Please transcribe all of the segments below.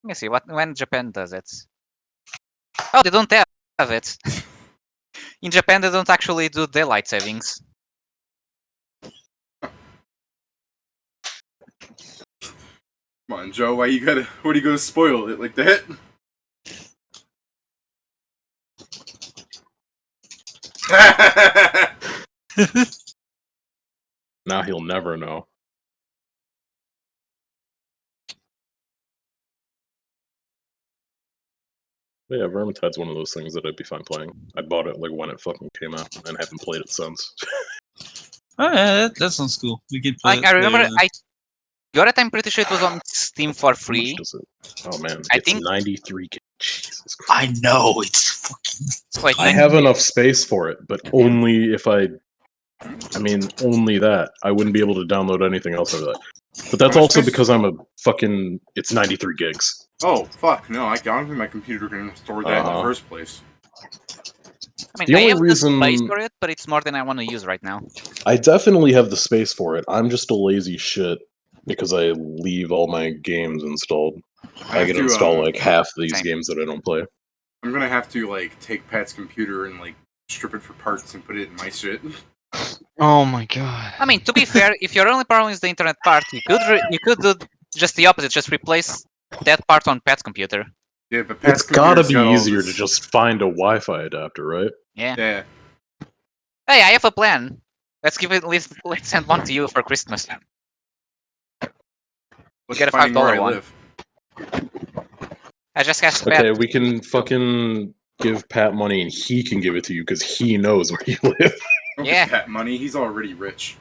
Let me see when Japan does it. Oh, they don't have it. In Japan, they don't actually do daylight savings. Come on, Joe. What are you gonna spoil it like that? Now he'll never know. But yeah, Vermintide's one of those things that I'd be fine playing. I bought it like when it fucking came out and haven't played it since. Oh yeah, that sounds cool. We could play. Like I remember, I got it. I'm pretty sure it was on Steam for How much free. does it? Oh man, I it's think 93 gigs. Jesus Christ. I know it's fucking. Wait, I have enough space for it, but only if I mean, only that. I wouldn't be able to download anything else over that. But that's also because I'm a fucking. It's 93 gigs. Oh, fuck, no, I don't think my computer can store that in the first place. I mean, The I only have reason- the space for it, but it's more than I want to use right now. I definitely have the space for it. I'm just a lazy shit because I leave all my games installed. I can install like half these games that I don't play. I'm gonna have to like take Pat's computer and like strip it for parts and put it in my shit. Oh my god. I mean, to be fair, if your only problem is the internet part, you could do just the opposite. Just replace that part on Pat's computer. Yeah, but Pat's It's gotta be got all easier to this- just find a Wi-Fi adapter, right? Yeah. Yeah. Hey, I have a plan. Let's send one to you for Christmas. Let's Get a find where $5 I one. live. I just asked Okay, Pat. we can fucking give Pat money and he can give it to you because he knows where you live. Don't Yeah. give Pat money. He's already rich.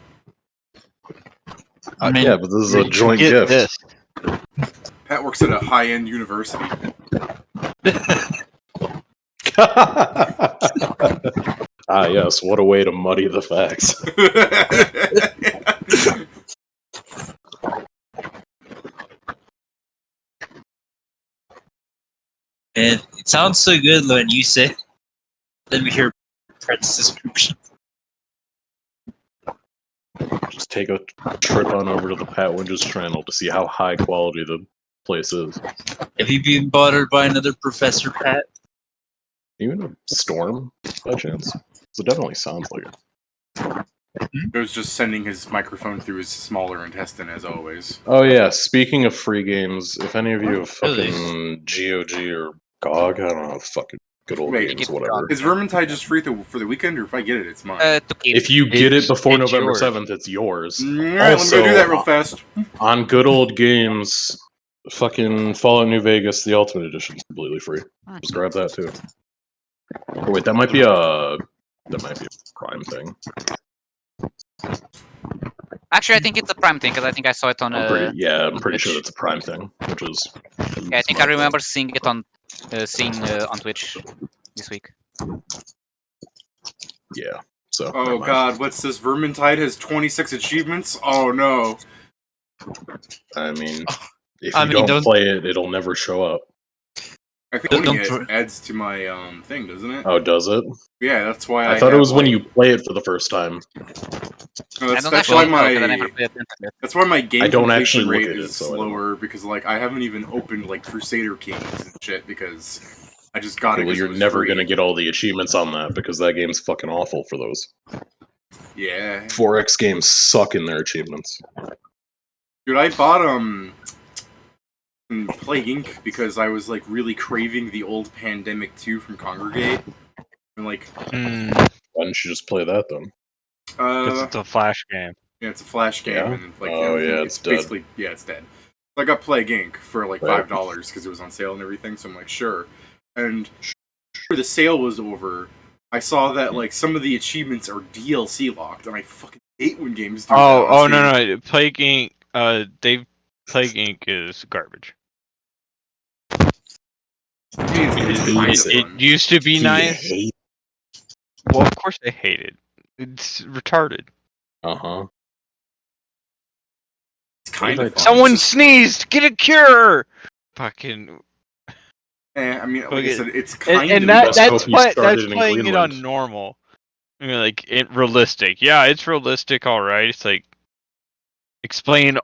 I mean, Yeah, but this is a joint Get gift. this. Pat works at a high-end university. Ah, yes, what a way to muddy the facts. and it sounds so good when you say. Let me hear Brett's description. Just take a trip on over to the Pat Winges channel to see how high quality the place is. Have you been bothered by another Professor Pat? Even a storm, by chance? 'Cause it definitely sounds like it. He was just sending his microphone through his smaller intestine, as always. Oh yeah, speaking of free games, if any of you have Really? fucking GOG or GOG, I don't know, fucking good old Wait, games, it's whatever. Is Vermintide just free for the weekend, or if I get it, it's mine? To keep. If you get it It's- before it's November yours. 7th, it's yours. Alright, let me go do that real fast. On good old games, fucking Fallout New Vegas, the Ultimate Edition is completely free. Just grab that too. Oh, wait, that might be a Prime thing. Actually, I think it's a Prime thing because I think I saw it on. I'm pretty sure Twitch. that's a Prime thing, which is. Yeah, I think I remember seeing it on Twitch this week. Yeah. So. Oh never mind. god, what's this? Vermintide has 26 achievements? Oh no. I mean, if I you mean, don't play it, it'll never show up. I think Don't owning it for- adds to my thing, doesn't it? Oh, does it? Yeah, that's why I thought it have, was when like- you play it for the first time. No, I that's, don't that's actually why know because I never my paid attention to it. that's why my game I don't completion actually rate look at it, is so I don't know. slower because like I haven't even opened like Crusader Kings and shit because I just got it. Well, 'cause you're it was never free. gonna get all the achievements on that because that game's fucking awful for those. Yeah, 4X games suck in their achievements. dude, I bought Plague Inc. because I was like really craving the old Pandemic 2 from Congregate. And like, Why didn't you just play that then? Because it's a flash game. yeah, it's a flash game, Yeah? and like, Oh, everything- yeah, it's dead. basically it's dead. So I got Plague Inc. for like Right. $5 because it was on sale and everything. So I'm like, sure. And after the sale was over, I saw that like some of the achievements are DLC locked, and I fucking hate when games do that. Oh on no Steam. no, Plague Inc. Plague Inc. is garbage. It's kind of It fun. used to be He nice. hate- Well, of course I hate it. It's retarded. Uh-huh. It's kind of fun. Someone It's just- sneezed. Get a cure. Fucking. I mean, like I Okay. said, it's kind And of Best that's hope you what started that's in playing it Greenland. on normal. I mean, like realistic. Yeah, it's realistic. All right. It's like explain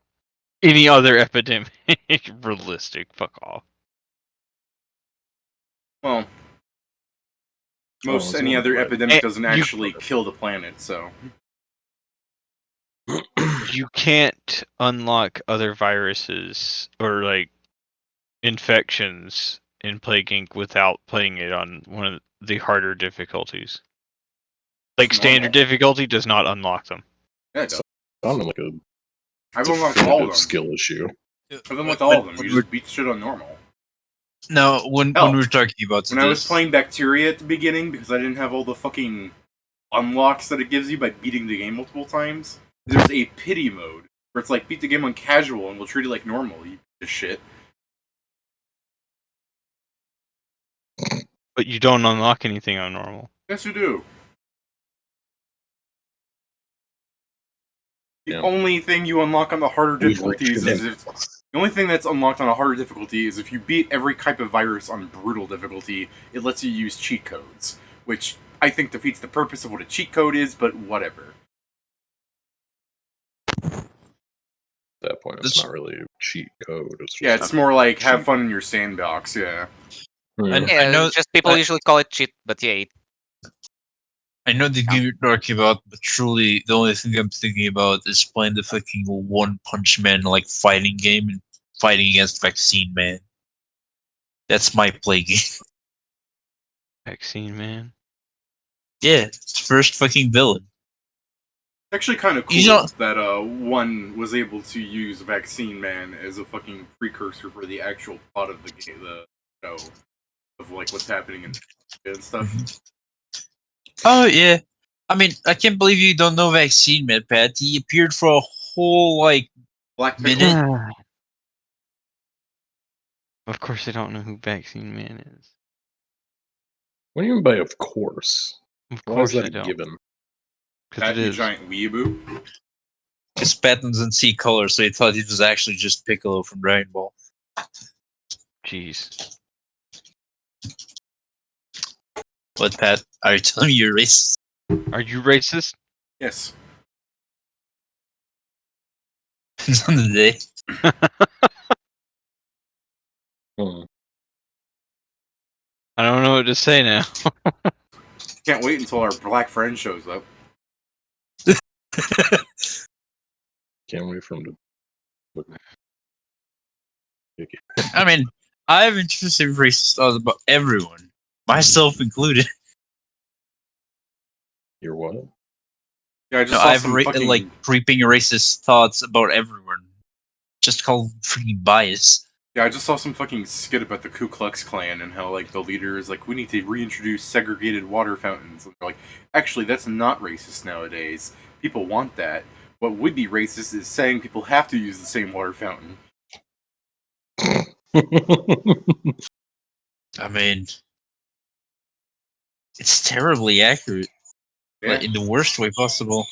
any other epidemic. Realistic. Fuck off. Well, most it's any not other right. epidemic doesn't you- actually kill the planet, so. You can't unlock other viruses or like infections in Plague Inc. without playing it on one of the harder difficulties. Like It's standard normal. difficulty does not unlock them. Yeah, it does. Sounded like a I've unlocked all of definitive them. skill issue. I've unlocked all of them. You just beat shit on normal. No, when Hell, we were talking about When I was this, playing Bacteria at the beginning, because I didn't have all the fucking unlocks that it gives you by beating the game multiple times, there's a pity mode where it's like beat the game on casual and we'll treat it like normal. You piece of shit. But you don't unlock anything on normal. Yes, you do. The Yeah. only thing you unlock on the harder We've difficulties reached is if the only thing that's unlocked on a harder difficulty is if you beat every type of virus on brutal difficulty, it lets you use cheat codes, which I think defeats the purpose of what a cheat code is, but whatever. At that point, it's This- not really a cheat code. It's just Yeah, it's more like have cheat. fun in your sandbox, yeah. Yeah. I know- just people I- usually call it cheat, but yeah, I know the game you're talking about, but truly the only thing I'm thinking about is playing the fucking One Punch Man like fighting game and fighting against Vaccine Man. That's my play game. Vaccine man. Yeah, it's the first fucking villain. It's actually kind of cool You know- that one was able to use Vaccine Man as a fucking precursor for the actual plot of the game, the show, of like what's happening and stuff. Oh yeah. I mean, I can't believe you don't know Vaccine Man, Pat. He appeared for a whole like Black Pickle. minute. Of course, I don't know who Vaccine Man is. What do you mean by of course? Of Why course is that I a don't. given? Because That it you is. giant weeaboo. His Pat doesn't see color, so he thought he was actually just Piccolo from Dragon Ball. Jeez. What, Pat? Are you telling me you're racist? Are you racist? Yes. On the day. Hmm. I don't know what to say now. Can't wait until our black friend shows up. Can't wait for him to. I mean, I have intrusive racist thoughts about everyone, myself included. You're what? Yeah, I just No, saw I have some fucking like creeping racist thoughts about everyone. Just called freaking bias. yeah, I just saw some fucking skit about the Ku Klux Klan and how like the leader is like, we need to reintroduce segregated water fountains. And they're like, actually, that's not racist nowadays. People want that. What would be racist is saying people have to use the same water fountain. I mean, it's terribly accurate, Yeah. like, in the worst way possible.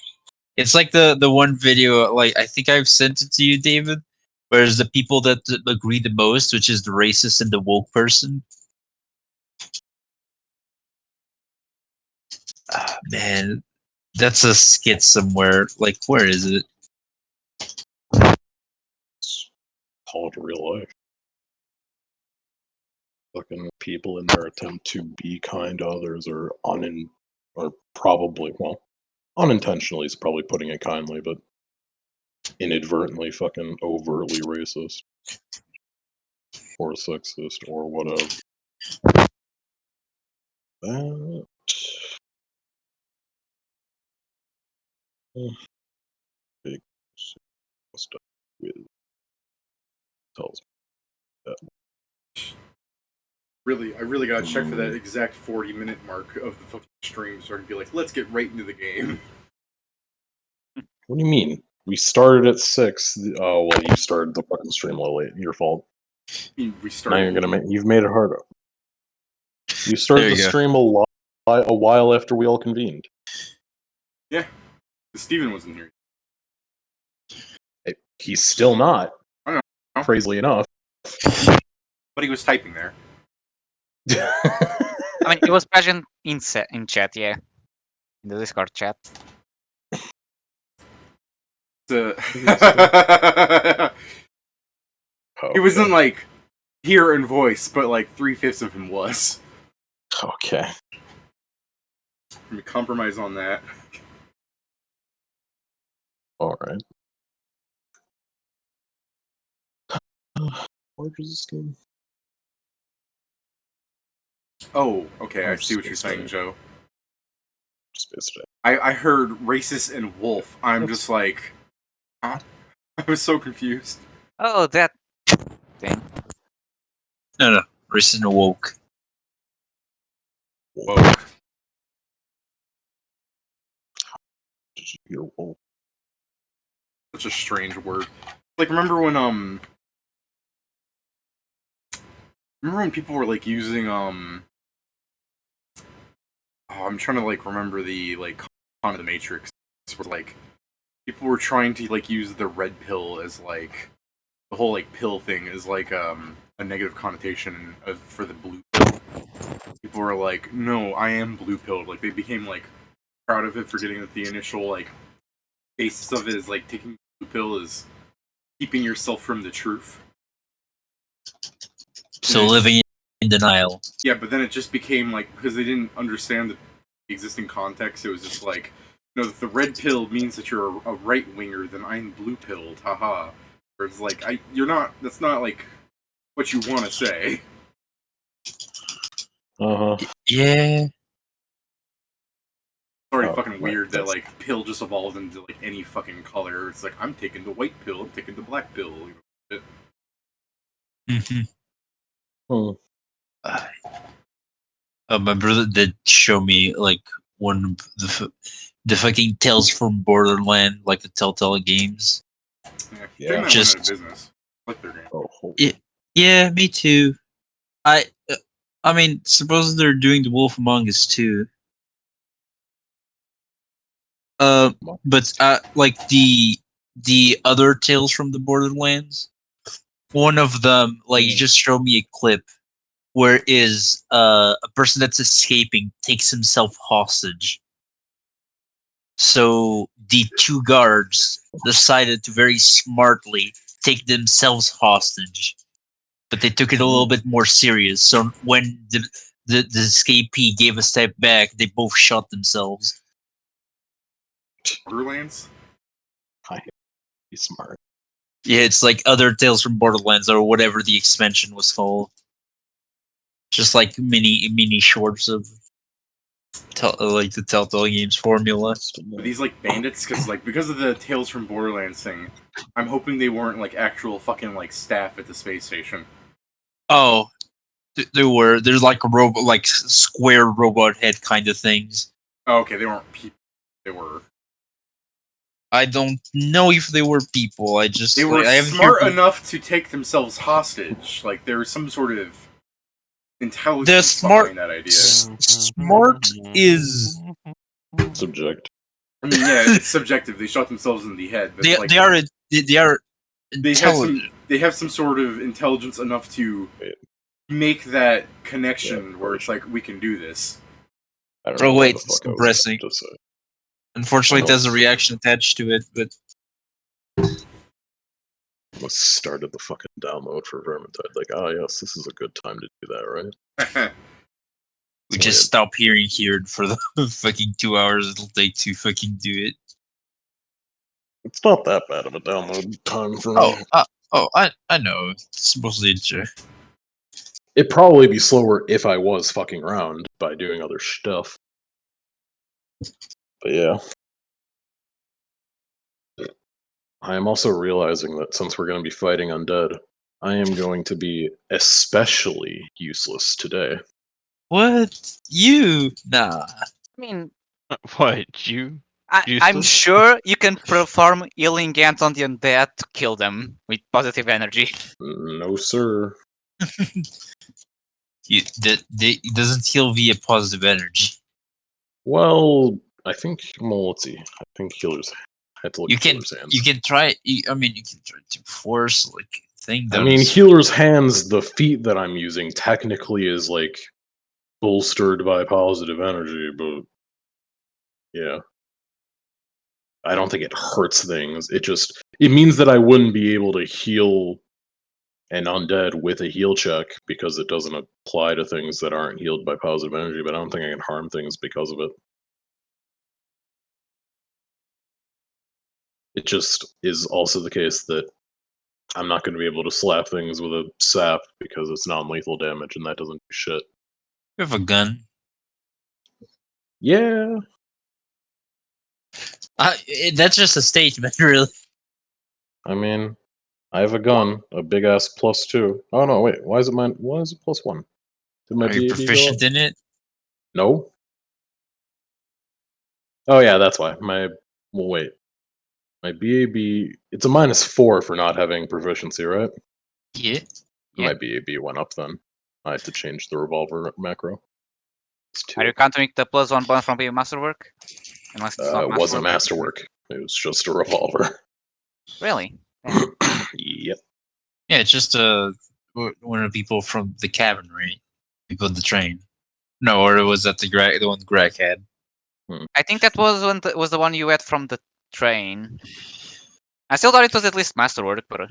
It's like the one video, like I think I've sent it to you, David. Whereas the people that agree the most, which is the racist and the woke person. Ah, man, that's a skit somewhere. Like, where is it? Call it real life. Fucking people in their attempt to be kind to others are probably, well, unintentionally is probably putting it kindly, but inadvertently fucking overtly racist or sexist or whatever. That big stuff with tells me that. I really gotta check for that exact 40-minute mark of the fucking stream so I can be like, let's get right into the game. What do you mean? We started at 6. Oh well, you started the fucking stream a little late. Your fault. I mean, we Now started. you're gonna you've made it harder. You started There you the go. stream a while after we all convened. Steven wasn't here. He's still not. I know. Crazily enough. But he was typing there. I mean, it was present in chat, yeah, in the Discord chat. Oh, He wasn't like here in voice, but like 3/5 of him was. Okay. We compromise on that. Alright. Where does this game? Oh, okay, I I'm see what you're just saying, gonna- Joe. Space Today. I heard racist and wolf. I'm That's- just like, huh? I was so confused. Oh, that thing. No, Racist and woke. Whoa. Did you hear wolf? Such a strange word. Like, remember when people were like using I'm trying to like remember the like con of the Matrix where like people were trying to like use the red pill as like the whole like pill thing is like a negative connotation for the blue pill. People were like, no, I am blue pilled. Like they became like proud of it, forgetting that the initial like basis of it is like taking the blue pill is keeping yourself from the truth. So living in denial. Yeah, but then it just became like because they didn't understand the existing context. It was just like, you know, if the red pill means that you're a right winger, then I'm blue pilled. Haha. Where it's like you're not. That's not like what you want to say. Uh-huh. Yeah. It's already Oh, fucking right, weird that that's- like pill just evolved into like any fucking color. It's like I'm taking the white pill, I'm taking the black pill. You know, Mm-hmm. Hmm. My brother did show me like one of the fucking Tales from Borderland, like the Telltale games. yeah, Yeah. shame that Just- went out of business. Like their game. Oh, holy. Yeah, me too. I mean, suppose they're doing the Wolf Among Us too. But like the other Tales from the Borderlands, one of them, like, you just showed me a clip where is a person that's escaping takes himself hostage. So the two guards decided to very smartly take themselves hostage, but they took it a little bit more serious. So when the escapee gave a step back, they both shot themselves. Borderlands. He's smart. Yeah, it's like other Tales from Borderlands or whatever the expansion was called. Just like mini shorts of like the Telltale Games formula. Are these like bandits? Because of the Tales from Borderlands thing, I'm hoping they weren't like actual fucking like staff at the space station. Oh, there were. There's like a robot, like square robot head kind of things. Oh, okay, they weren't people. They were. I don't know if they were people. I just They were I have smart here- enough to take themselves hostage. Like there was some sort of intelligence They're smart- behind that idea. Smart is Subject. I mean, yeah, it's subjective. They shot themselves in the head. But they like, they are they intelligent. have some sort of intelligence enough to make that connection where it's like we can do this. I don't Oh, know what wait, the it's fuck I was compressing. about to say. Unfortunately, Oh. there's a reaction attached to it, but Almost started the fucking download for Vermintide. Like, yes, this is a good time to do that, right? we So just weird. stop hearing here for the fucking 2 hours it'll take to fucking do it. It's not that bad of a download time for me. I know. It's mostly It'd probably be slower if I was fucking around by doing other stuff. But yeah. I am also realizing that since we're going to be fighting undead, I am going to be especially useless today. What? You? Nah. I mean, What, you? I'm Useless? sure you can perform healing hands on the undead to kill them with positive energy. No, sir. It doesn't heal via positive energy. Well, I think, well, let's see. I think healers. I had to look You at can healers' hands. you can try. I mean, you can try to force like thing. I mean, healer's hands, the feat that I'm using technically is like bolstered by positive energy, but yeah. I don't think it hurts things. It means that I wouldn't be able to heal an undead with a heal check because it doesn't apply to things that aren't healed by positive energy, but I don't think I can harm things because of it. It just is also the case that I'm not going to be able to slap things with a sap because it's non-lethal damage and that doesn't do shit. You have a gun. Yeah, That's just a statement, really. I mean, I have a gun, a big ass +2. Oh no, wait, why is it mine? Why is it +1? Did my Are you BAB go up? proficient in it? No. Oh yeah, that's why. Well, wait. My BAB, it's a -4 for not having proficiency, right? Yeah. Yeah. My BAB went up then. I had to change the revolver macro. It's Are 2. you counting the +1 bonus from being masterwork? Unless it's not It wasn't masterwork. masterwork. It was just a revolver. Really? Damn. Yep. Yeah, it's just one of the people from the cabin, right? People on the train. No, or was that the one Greg had? I think that was the one you had from the train. I still thought it was at least masterwork, but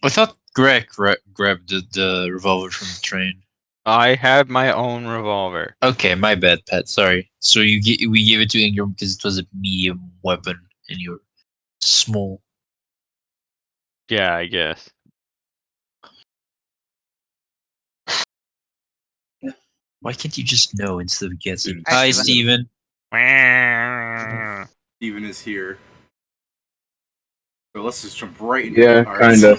I thought Greg grabbed the revolver from the train. I have my own revolver. Okay, my bad, Pat. Sorry. So we gave it to Ingram because it was a medium weapon, and you're small. Yeah, I guess. Why can't you just know instead of guessing? Dude, Hi, Hi, Steven. Steven. Steven is here. So let's just jump right into Yeah, it. Alright, kinda.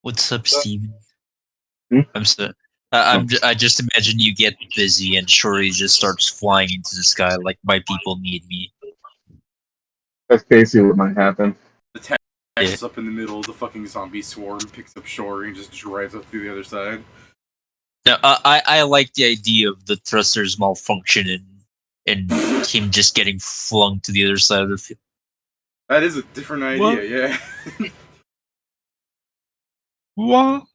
What's up, Steven? Hmm? I'm so. I just imagine you get busy and Shuri just starts flying into the sky like my people need me. That's basically what might happen. The tank Yeah. is up in the middle of the fucking zombie swarm, picks up Shori, and just drives up through the other side. Now, I like the idea of the thrusters malfunctioning and him just getting flung to the other side of the field. That is a different idea, yeah. What?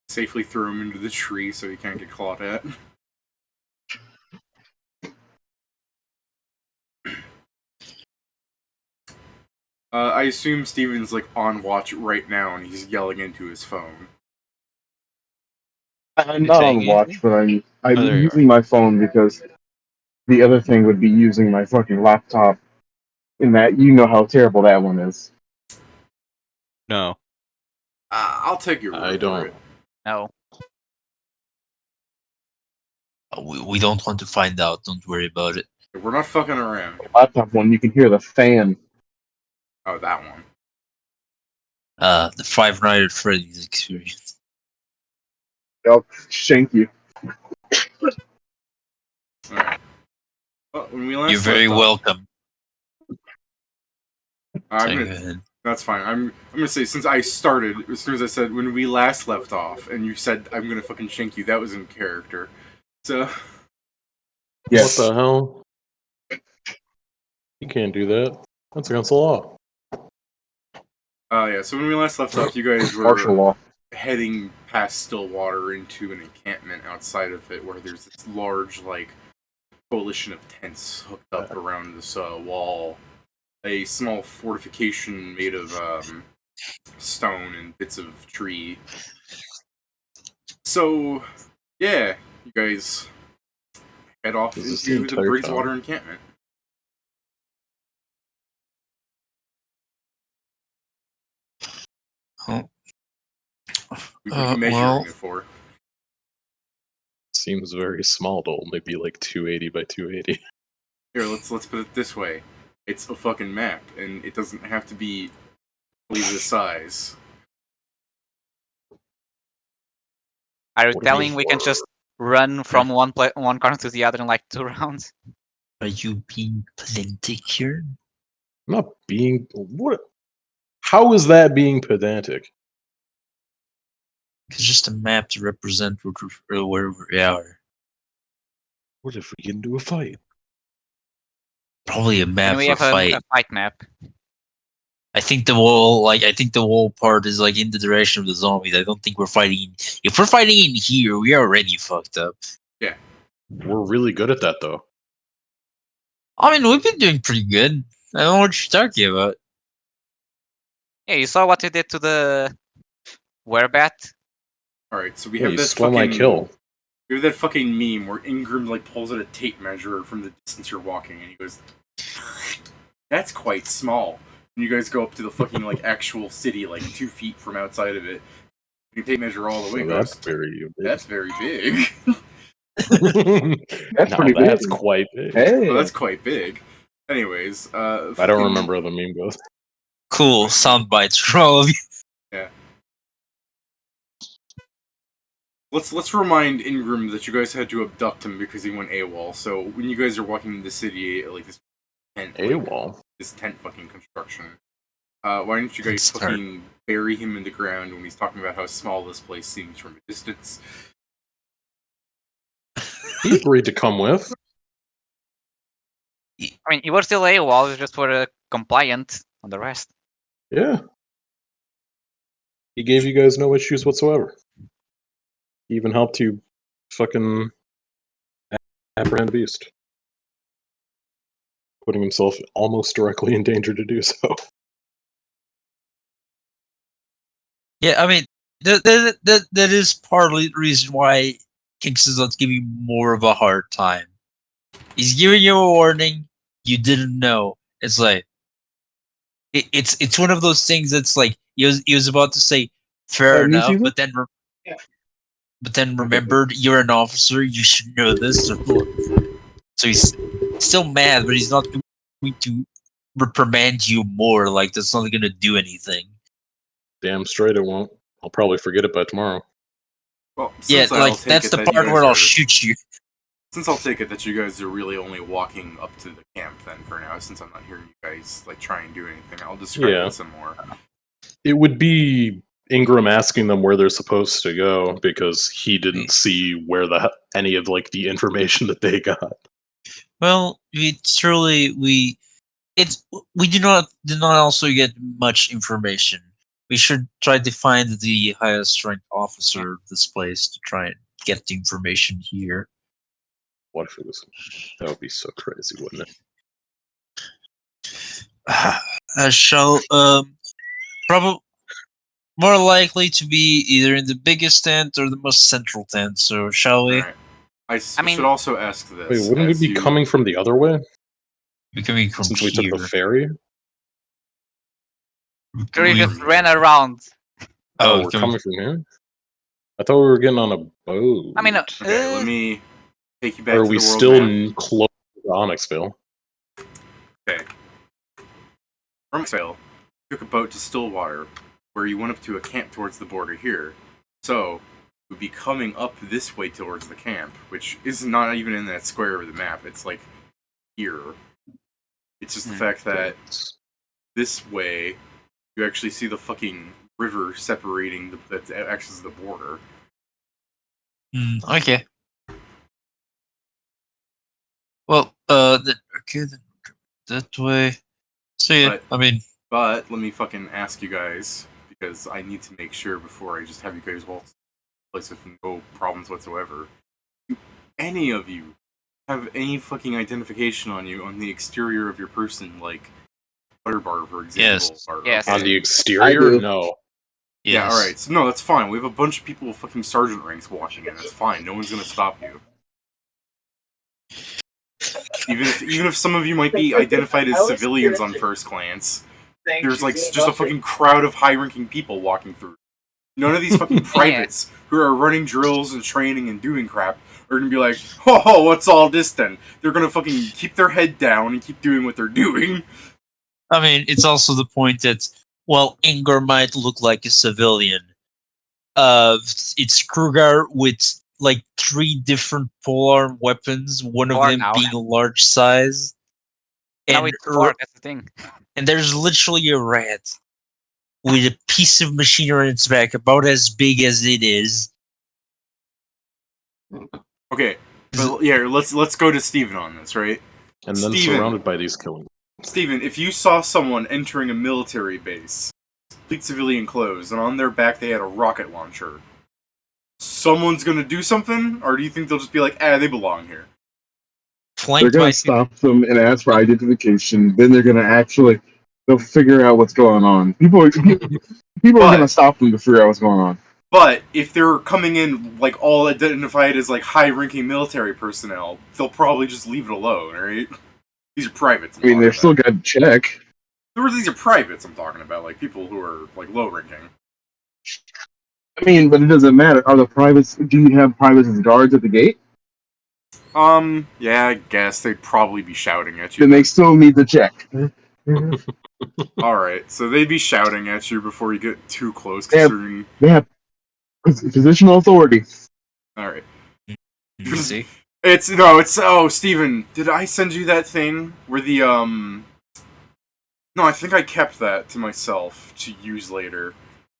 Safely throw him into the tree so he can't get clawed at. I assume Steven's like on watch right now and he's yelling into his phone. I'm not on saying watch, but I'm Oh, there you using my phone because the other thing would be using my fucking laptop. In that, you know how terrible that one is. No. I'll take your word I for don't. it. No. We don't want to find out. Don't worry about it. We're not fucking around. Laptop one, you can hear the fan. Oh, that one. The Five Nights at Freddy's experience. They'll shank you. Alright. Well, when we last You're very left off- welcome. I'm Go gonna, ahead. that's fine. I'm gonna say since I started, as soon as I said when we last left off, and you said I'm gonna fucking shank you, that was in character. So Yes. What the hell? You can't do that. That's against the law. yeah. So when we last left off, you guys Martial were law. heading past Stillwater into an encampment outside of it, where there's this large like coalition of tents hooked up around this wall. A small fortification made of stone and bits of tree. So, yeah, you guys head off Is this the into the entire Briggswater town? encampment. Oh. What are you measuring Well, it for? Seems very small to only be like 280 by 280. Here, let's put it this way. It's a fucking map, and it doesn't have to be this size. Are you What do you telling mean? we can just run from one corner to the other in like 2 rounds? are you being pedantic here? I'm not being. What? How is that being pedantic? It's just a map to represent where we are. What if we get into a fight? Probably a map And we for have fight. a fight map. I think the wall part is like in the direction of the zombies. I don't think we're fighting. If we're fighting in here, we are already fucked up. We're really good at that, though. I mean, we've been doing pretty good. I don't know what you're talking about. Yeah, you saw what he did to the werebat? Alright, so we Yeah, have you that stole fucking... my kill. We have that fucking meme where Ingram like pulls out a tape measure from the distance you're walking, and he goes, "That's quite small." And you guys go up to the fucking like actual city, like 2 feet from outside of it. You tape measure all the way. So Goes, that's very "That's very big." That's now pretty that's big. quite big. Hey, Well, that's quite big. Anyways, I fucking- don't remember how the meme goes. Cool sound bites for all of you. Let's remind Ingram that you guys had to abduct him because he went AWOL. So when you guys are walking in the city, like this tent, AWOL. this tent fucking construction, why don't you guys Start. fucking bury him in the ground when he's talking about how small this place seems from a distance? He agreed to come with. I mean, you were still AWOL, you just were compliant on the rest. Yeah. He gave you guys no issues whatsoever. He even helped you fucking apprehend the beast. Putting himself almost directly in danger to do so. Yeah, I mean, that is partly the reason why Kingston's not giving you more of a hard time. He's giving you a warning you didn't know. It's like it's one of those things that's like he was about to say fair new enough, season? but then remembered you're an officer, you should know this. So he's still mad, but he's not going to reprimand you more. Like that's not going to do anything. Damn straight it won't. I'll probably forget it by tomorrow. Well, Yeah, since I'll like take that's it the that you part guys where I'll are- shoot you. Since I'll take it that you guys are really only walking up to the camp then for now, since I'm not hearing you guys like try and do anything, I'll describe Yeah. it some more. It would be Ingram asking them where they're supposed to go because he didn't see where any of like the information that they got. Well, we do not also get much information. We should try to find the highest ranked officer of this place to try and get the information here. What if it was? That would be so crazy, wouldn't it? Shall probably more likely to be either in the biggest tent or the most central tent. So shall we? Alright. I mean- should also ask this. Wait, wouldn't we as be you- coming from the other way We're coming from since we here. took the ferry? We just ran around. Oh, we're we're coming from here. I thought we were getting on a boat. I mean, Okay, let me take you back Or are to we the world still map. close to Onyxville? Okay. From Sail, took a boat to Stillwater, where you went up to a camp towards the border here. So, we'd be coming up this way towards the camp, which is not even in that square of the map. It's like here. It's just the fact that this way, you actually see the fucking river separating that acts as the border. Okay. Well, then that way. So yeah, But- I mean, But let me fucking ask you guys, because I need to make sure before I just have you guys waltz the place with no problems whatsoever. Do any of you have any fucking identification on you on the exterior of your person, like Butterbar, for example? Yes. Or- Yes. On the I exterior? do. No. Yeah, yes. alright. So, no, that's fine. We have a bunch of people with fucking sergeant ranks walking in. That's fine. No one's gonna stop you. Even if some of you might be identified as civilians on first glance, there's like just a fucking crowd of high-ranking people walking through. None of these fucking privates who are running drills and training and doing crap are gonna be like, oh, what's all this then? They're gonna fucking keep their head down and keep doing what they're doing. I mean, it's also the point that while Inger might look like a civilian, it's Kruger with like 3 different polearm weapons, one of Four them now. being a large size. Now And, it's 4, that's the thing. and there's literally a rat with a piece of machinery in its back about as big as it is. Okay, but yeah, let's go to Steven on this, right? And then Steven. surrounded by these killings. Steven, if you saw someone entering a military base, complete civilian clothes, and on their back they had a rocket launcher, someone's gonna do something? Or do you think they'll just be like, they belong here? They're Flanked by gonna stop them and ask for identification. Then they're gonna actually they'll figure out what's going on. People are gonna stop them to figure out what's going on. But if they're coming in like all identified as like high-ranking military personnel, they'll probably just leave it alone, right? These are privates. I mean, they're still got to check. These are privates. I'm talking about, like people who are like low-ranking. I mean, but it doesn't matter. Are the privates? Do you have privates as guards at the gate? Yeah, I guess they'd probably be shouting at you. Then they still need to check. Alright, so they'd be shouting at you before you get too close, They have- considering... They have positional authority. Alright. You see? It's, oh, Steven, did I send you that thing where the, No, I think I kept that to myself to use later,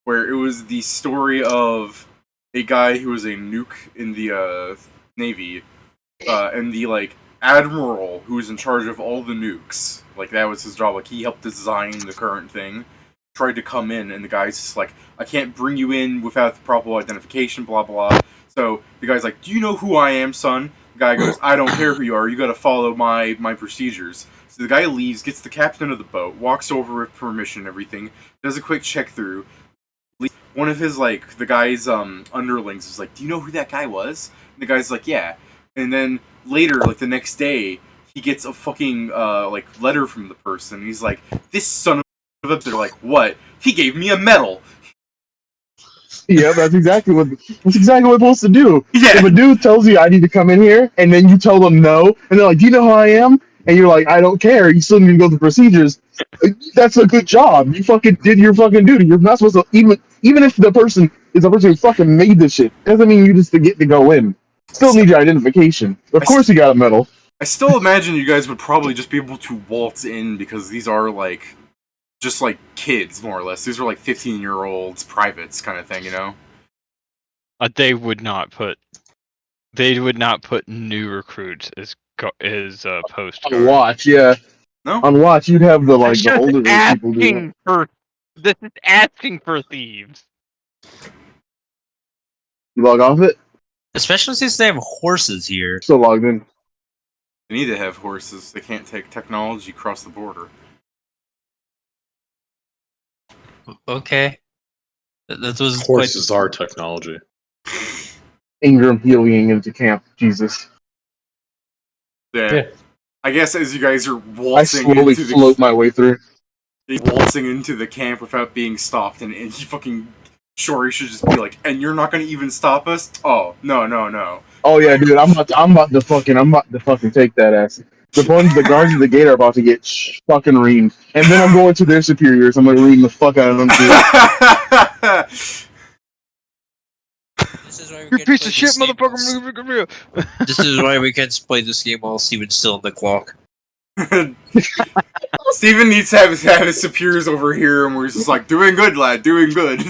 where it was the story of a guy who was a nuke in the, Navy, and the, like, admiral who was in charge of all the nukes, like, that was his job, like, he helped design the current thing, tried to come in, and the guy's just like, I can't bring you in without the proper identification, blah, blah. So, the guy's like, do you know who I am, son? The guy goes, I don't care who you are, you gotta follow my procedures. So the guy leaves, gets the captain of the boat, walks over with permission and everything, does a quick check through. One of his, like, the guy's, underlings is like, do you know who that guy was? And the guy's like, yeah. And then later, like, the next day, he gets a fucking, like, letter from the person. He's like, this son of a... They're like, what? He gave me a medal! Yeah, that's exactly what we're supposed to do. Yeah! If a dude tells you I need to come in here, and then you tell them no, and they're like, "Do you know who I am?" and you're like, "I don't care," you still need to go through procedures. That's a good job. You fucking did your fucking duty. You're not supposed to even if the person is the person who fucking made this shit. Doesn't mean you just get to go in. Still need your identification. Of course, you got a medal. I still imagine you guys would probably just be able to waltz in because these are, like, just like kids, more or less. These are like 15-year-olds, privates kind of thing, you know? They would not put new recruits as post On watch, yeah. No? On watch, you'd have the That's the just older people do that. asking for. This is asking for thieves. You log off it. Especially since they have horses here. Still logged in. They need to have horses. They can't take technology across the border. Okay. That was Horses are technology. Ingram heliing into camp. Jesus. Yeah. I guess as you guys are I waltzing slowly into float my way through. waltzing into the camp without being stopped, and he fucking Shori should just be like, and you're not gonna even stop us? Oh, no. Oh yeah, dude, I'm about to fucking take that ass. The guards at the gate are about to get fucking reamed, and then I'm going to their superiors. I'm gonna ream the fuck out of them too. This is why we You can't piece play of shit, this game motherfucker! This is why we can't play this game while Steven's still on the clock. Steven needs to have his superiors over here, and we're just like, doing good, lad, doing good.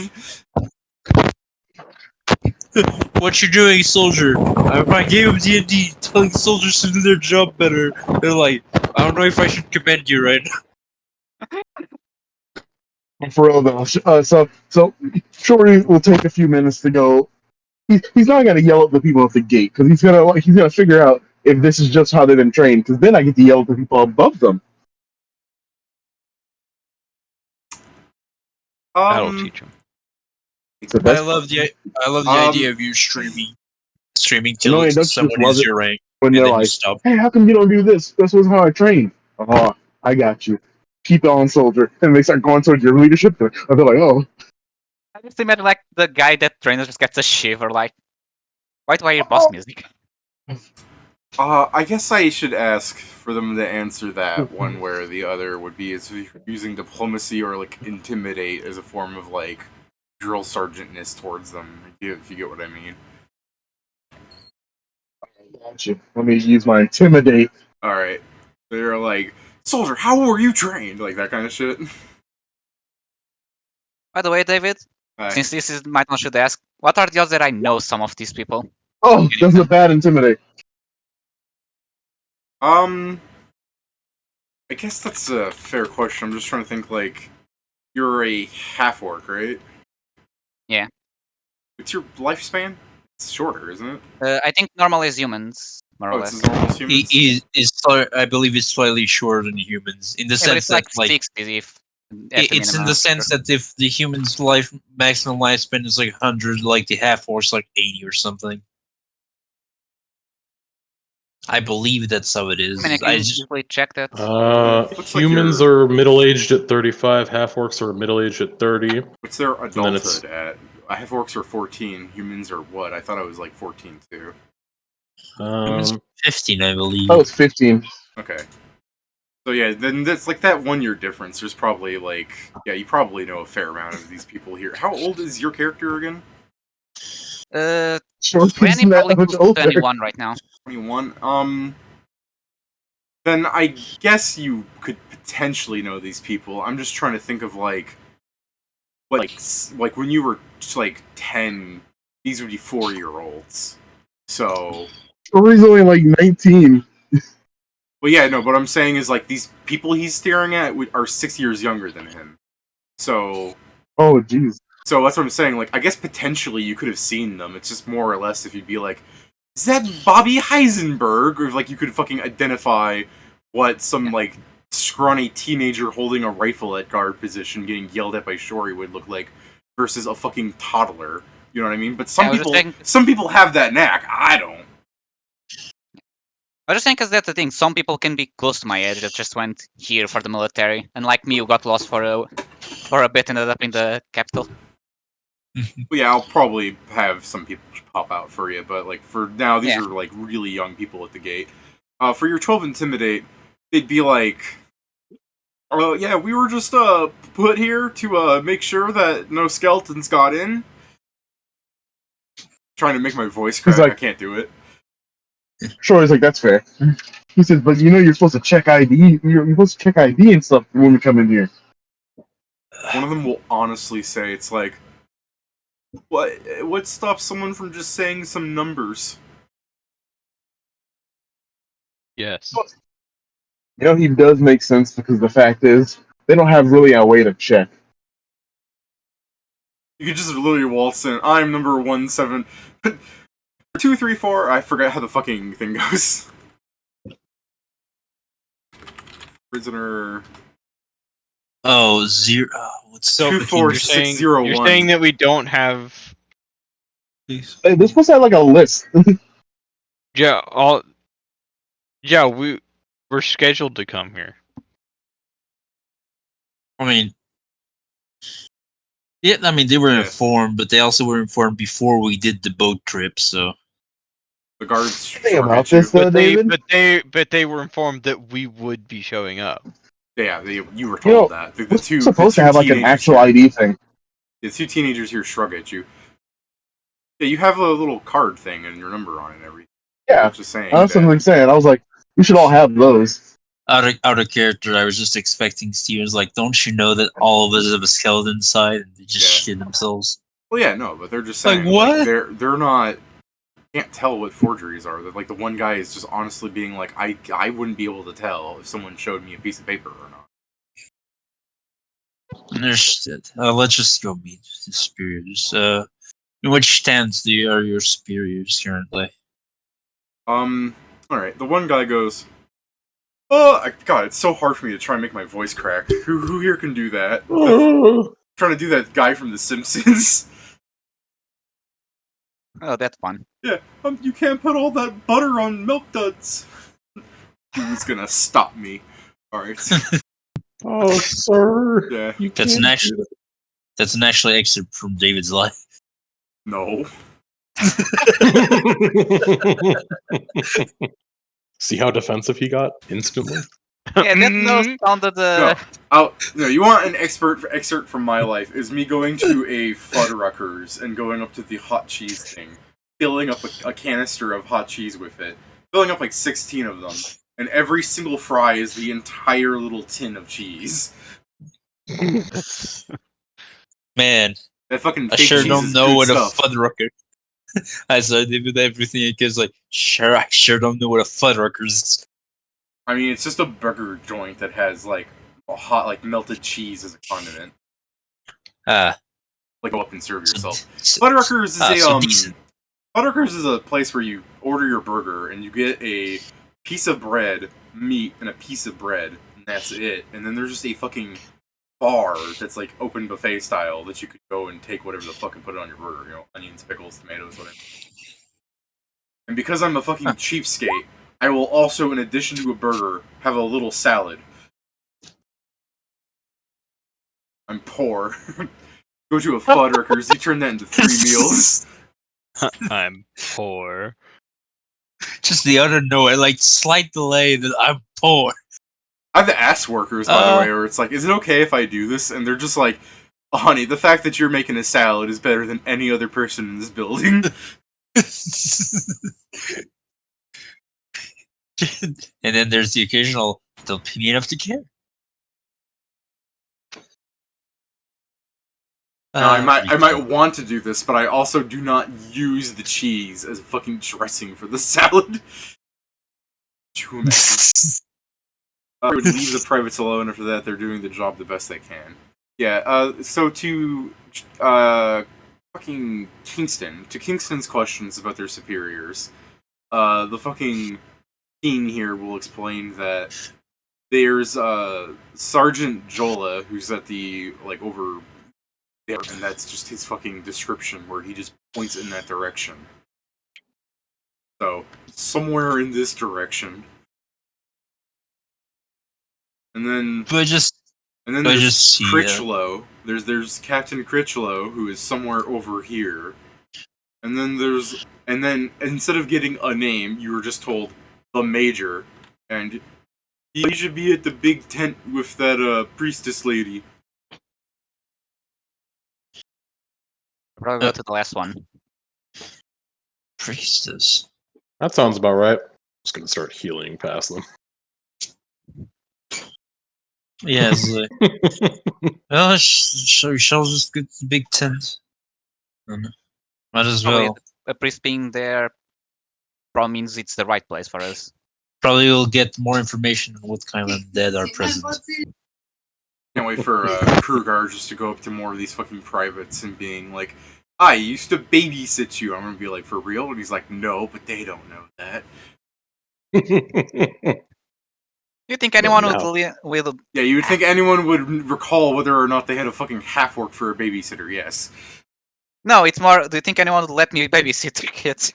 What you doing, soldier? My game of D&D telling soldiers to do their job better. They're like, I don't know if I should commend you right now. For real though. So Shorty will take a few minutes to go. He's not gonna yell at the people at the gate because he's gonna figure out if this is just how they've been trained. Because then I get to yell at the people above them. That'll teach him. So I love the idea of you streaming till don't you just someone love is it your rank, when and they're then you like, stop. "Hey, how come you don't do this? This was how I trained." Oh, I got you. Keep on, soldier. And they start going towards your leadership. They're like, "Oh, I just imagine like the guy that trainer just gets a shiver, like, why do I hear boss music? I guess I should ask for them to answer that one way or the other would be is using diplomacy or like intimidate as a form of like drill sergeantness towards them, if you get what I mean. got you. Let me use my intimidate." Alright. They're like, soldier, how were you trained? Like that kind of shit. By the way, David, since this is my turn, should ask, what are the odds that I know some of these people? Oh, that's a bad intimidate. I guess that's a fair question. I'm just trying to think, like, you're a half-orc, right? Yeah. What's your lifespan? It's shorter, isn't it? I think normal is humans, more or Oh, less. it's as normal as humans? I believe it's slightly shorter than humans in the Yeah, but sense it's like that 60 if at the It's in minimum. the sense that if the human's maximum lifespan is like 100, like the half orc's like 80 or something. I believe that's how it is. I mean, I can easily check that. Looks like Humans you're- are middle-aged at 35. Half-orcs are middle-aged at 30. What's their then it's- adulthood at? Half-orcs are 14. Humans are what? I thought I was like 14 too. Humans 15, I believe. Oh, it's 15. Okay. So yeah, then that's like that 1 year difference. There's probably like, yeah, you probably know a fair amount of these people here. How old is your character again? Sure, 20, that probably much close to older. 21 right now. 21. Then I guess you could potentially know these people. I'm just trying to think of like when you were like 10, these would be 4-year-olds. So, Rory's only like 19. well, yeah, no. What I'm saying is like these people he's staring at are 6 years younger than him. So, Oh, jeez. so that's what I'm saying. Like, I guess potentially you could have seen them. It's just more or less if you'd be like, is that Bobby Heisenberg? Or like you could fucking identify what some like scrawny teenager holding a rifle at guard position getting yelled at by Shori would look like versus a fucking toddler. You know what I mean? But Yeah, I was just saying- some people have that knack. I don't. I was just saying because that's the thing. Some people can be close to my age that just went here for the military, and like me, who got lost for a bit, ended up in the capital. Well, yeah, I'll probably have some people pop out for you, but like for now, these Yeah. are like really young people at the gate. For your 12 intimidate, they'd be like, "Oh yeah, we were just put here to make sure that no skeletons got in." Trying to make my voice crack, like- I can't do it. Rory's like, that's fair. He says, but you know you're supposed to check ID. You're supposed to check ID and stuff when we come in here. One of them will honestly say, "It's like, what stops someone from just saying some numbers?" Yes. You know, he does make sense because the fact is, they don't have really a way to check. You could just literally waltz in. I'm number 17. 234. I forgot how the fucking thing goes. Prisoner. Oh, zero. What's So- fucking- 24601. You're saying that we don't have Hey, they're supposed to have like a list. we're scheduled to come here. I mean, yeah, I mean they were Yeah. informed, but they also were informed before we did the boat trip. So The guards. Think shrug about at you. this, though, David. But they were informed that we would be showing up. Yeah, you were You know, told that. The We're two supposed the to two have like an teenagers actual here- ID thing. The two teenagers here shrug at you. Yeah, you have a little card thing and your number on it and everything. I Yeah, was just saying. that's what that- I'm saying. I was like, we should all have those. out of character, I was just expecting Steven's like, don't you know that all of us have a skeleton inside and they just Yeah. shit themselves? Well, yeah, no, but they're just Like, saying what? they're not. Can't tell what forgeries are. Like the one guy is just honestly being like, I wouldn't be able to tell if someone showed me a piece of paper or not. Understood. Let's just go meet the superiors. In which stands are your superiors currently? All right. The one guy goes, "Oh, God, it's so hard for me to try and make my voice crack. Who here can do that? Trying to do that guy from The Simpsons." Oh, that's fun. Yeah, you can't put all that butter on milk duds. Who's gonna stop me? All right. Oh, sir. Yeah. You That's can't an do actual. That's an actual excerpt from David's life. No. that. See how defensive he got instantly? Yeah, that no sounded. No, you want an excerpt from my life is me going to a Fuddruckers and going up to the hot cheese thing, filling up a canister of hot cheese with it, filling up like 16 of them, and every single fry is the entire little tin of cheese. Man, That fucking I fake sure cheese don't is know good what stuff. a Fuddrucker. I said with everything, and kids like, sure, I sure don't know what a Fuddrucker is. I mean, it's just a burger joint that has like a hot, like melted cheese as a condiment. Ah, Like go up and serve yourself. so- Fuddruckers is so decent. Fuddruckers is a place where you order your burger and you get a piece of bread, meat, and a piece of bread, and that's it. And then there's just a fucking bar that's like open buffet style that you could go and take whatever the fuck and put it on your burger. You know, onions, pickles, tomatoes, whatever. And because I'm a fucking cheapskate, I will also, in addition to a burger, have a little salad. I'm poor. Go to a Fuddruckers, you turn that into 3 meals. I'm poor. Just the other note, like slight delay that I'm poor. I've asked workers, by the way, where it's like, is it okay if I do this? And they're just like, oh, honey, the fact that you're making a salad is better than any other person in this building. And then there's the occasional, don't pay me enough to care. Now, I might want to do this, but I also do not use the cheese as fucking dressing for the salad. Too imagine. I would leave the privates alone after that. They're doing the job the best they can. Yeah, so to fucking Kingston, to Kingston's questions about their superiors, the fucking king here will explain that there's Sergeant Jola, who's at the, like, over there, and that's just his fucking description, where he just points in that direction. So, somewhere in this direction. And then there's Critchlow. There's Captain Critchlow, who is somewhere over here. And then instead of getting a name, you were just told the Major, and he should be at the big tent with that priestess lady. Probably go to the last one. Priestess. That sounds about right. I'm just gonna start healing past them. Yeah, it's like, well, shall just get the big tent. Might as Probably well. a priest being there probably means it's the right place for us. Probably we'll get more information on what kind of undead are present. Can't wait for Krugar just to go up to more of these fucking privates and being like, I used to babysit you. I'm gonna be like, for real? And he's like, no, but they don't know that. You think anyone no. would Yeah, you would think anyone would recall whether or not they had a fucking half work for a babysitter, yes. No, it's more, do you think anyone would let me babysit your kids?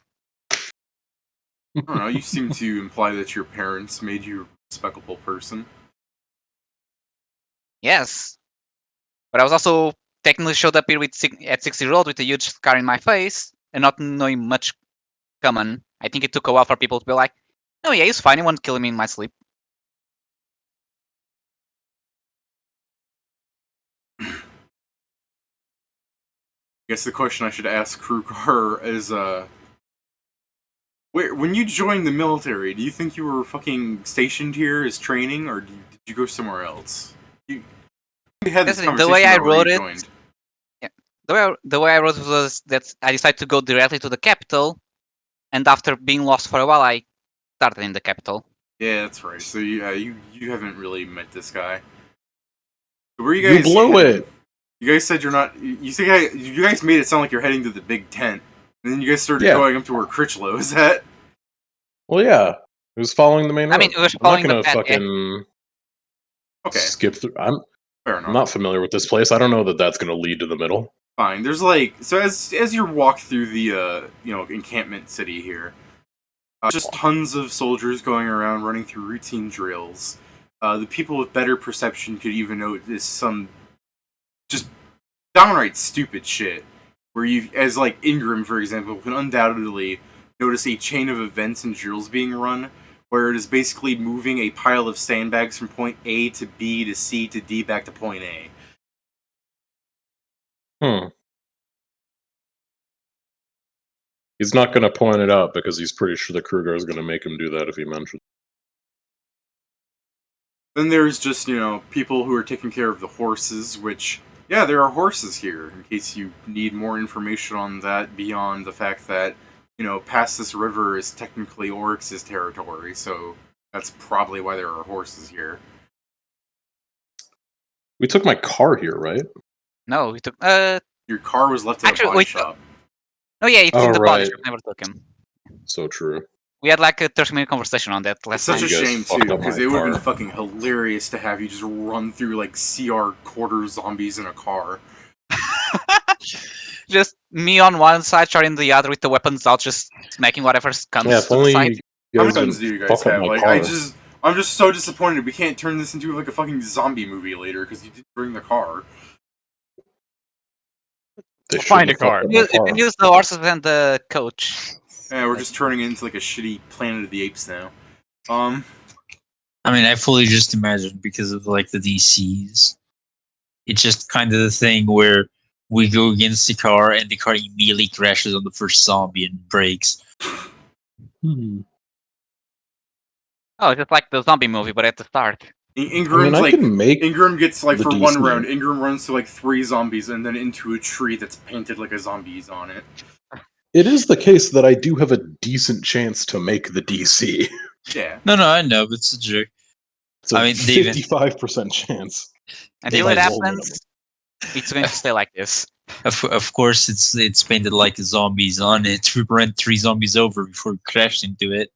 I don't know, you seem to imply that your parents made you a respectable person. Yes. But I was also technically showed up here at 6 years old with a huge scar in my face and not knowing much common. I think it took a while for people to be like, oh yeah, he's fine, he won't kill me in my sleep. I guess the question I should ask Krugar is, when you joined the military, do you think you were fucking stationed here as training, or did you go somewhere else? We had this conversation the way I wrote it, joined. the way I wrote it was that I decided to go directly to the capital, and after being lost for a while, I started in the capital. Yeah, that's right. So you haven't really met this guy. Where you guys? You blew it. You guys said you're not. You guys made it sound like you're heading to the big tent, and then you guys started going up to where Critchlow is at. Well, yeah, it was following the main road. I mean, it was following I'm not the gonna path, fucking skip through. I'm Fair enough. not familiar with this place. I don't know that that's gonna lead to the middle. Fine. There's like as you walk through the encampment city here, just tons of soldiers going around running through routine drills. The people with better perception could even notice some just downright stupid shit. Where you, as like Ingram, for example, can undoubtedly notice a chain of events and drills being run, where it is basically moving a pile of sandbags from point A to B to C to D back to point A. He's not going to point it out because he's pretty sure the Kruger is going to make him do that if he mentions. Then there's just, people who are taking care of the horses, which, yeah, there are horses here, in case you need more information on that beyond the fact that, past this river is technically Oryx's territory, so that's probably why there are horses here. We took my car here, right? No, we took. Your car was left at a body shop. Oh yeah, it's in the body right. shop. Never took him. So true. We had like a 30-minute conversation on that It's last such night. a You guys shame fucked too, up because my it would have been car. fucking hilarious to have you just run through like CR quarter zombies in a car. Just me on one side, Charlie on the other, with the weapons out, just smacking whatever comes Yeah, if to the only side. you How guys many guns didn't do you guys fuck up have? my Like, car. I'm just so disappointed we can't turn this into like a fucking zombie movie later because you didn't bring the car. They Find shouldn't a have car. fucked up You my can car. use the horses and the coach. Yeah, we're just turning it into like a shitty Planet of the Apes now. I mean, I fully just imagine because of like the DCs. It's just kind of the thing where we go against the car and the car immediately crashes on the first zombie and breaks. Oh, just like the zombie movie, but at the start. Ingram's I like can make Ingram gets like the for one DC. round, Ingram runs to like 3 zombies and then into a tree that's painted like a zombie's on it. It is the case that I do have a decent chance to make the DC. Yeah. No, I know, but it's a joke. It's a I mean, David- 55% chance. Until They it roll happens, it's going to stay like this. Of course, it's painted like zombies on it to prevent 3 zombies over before we crash into it.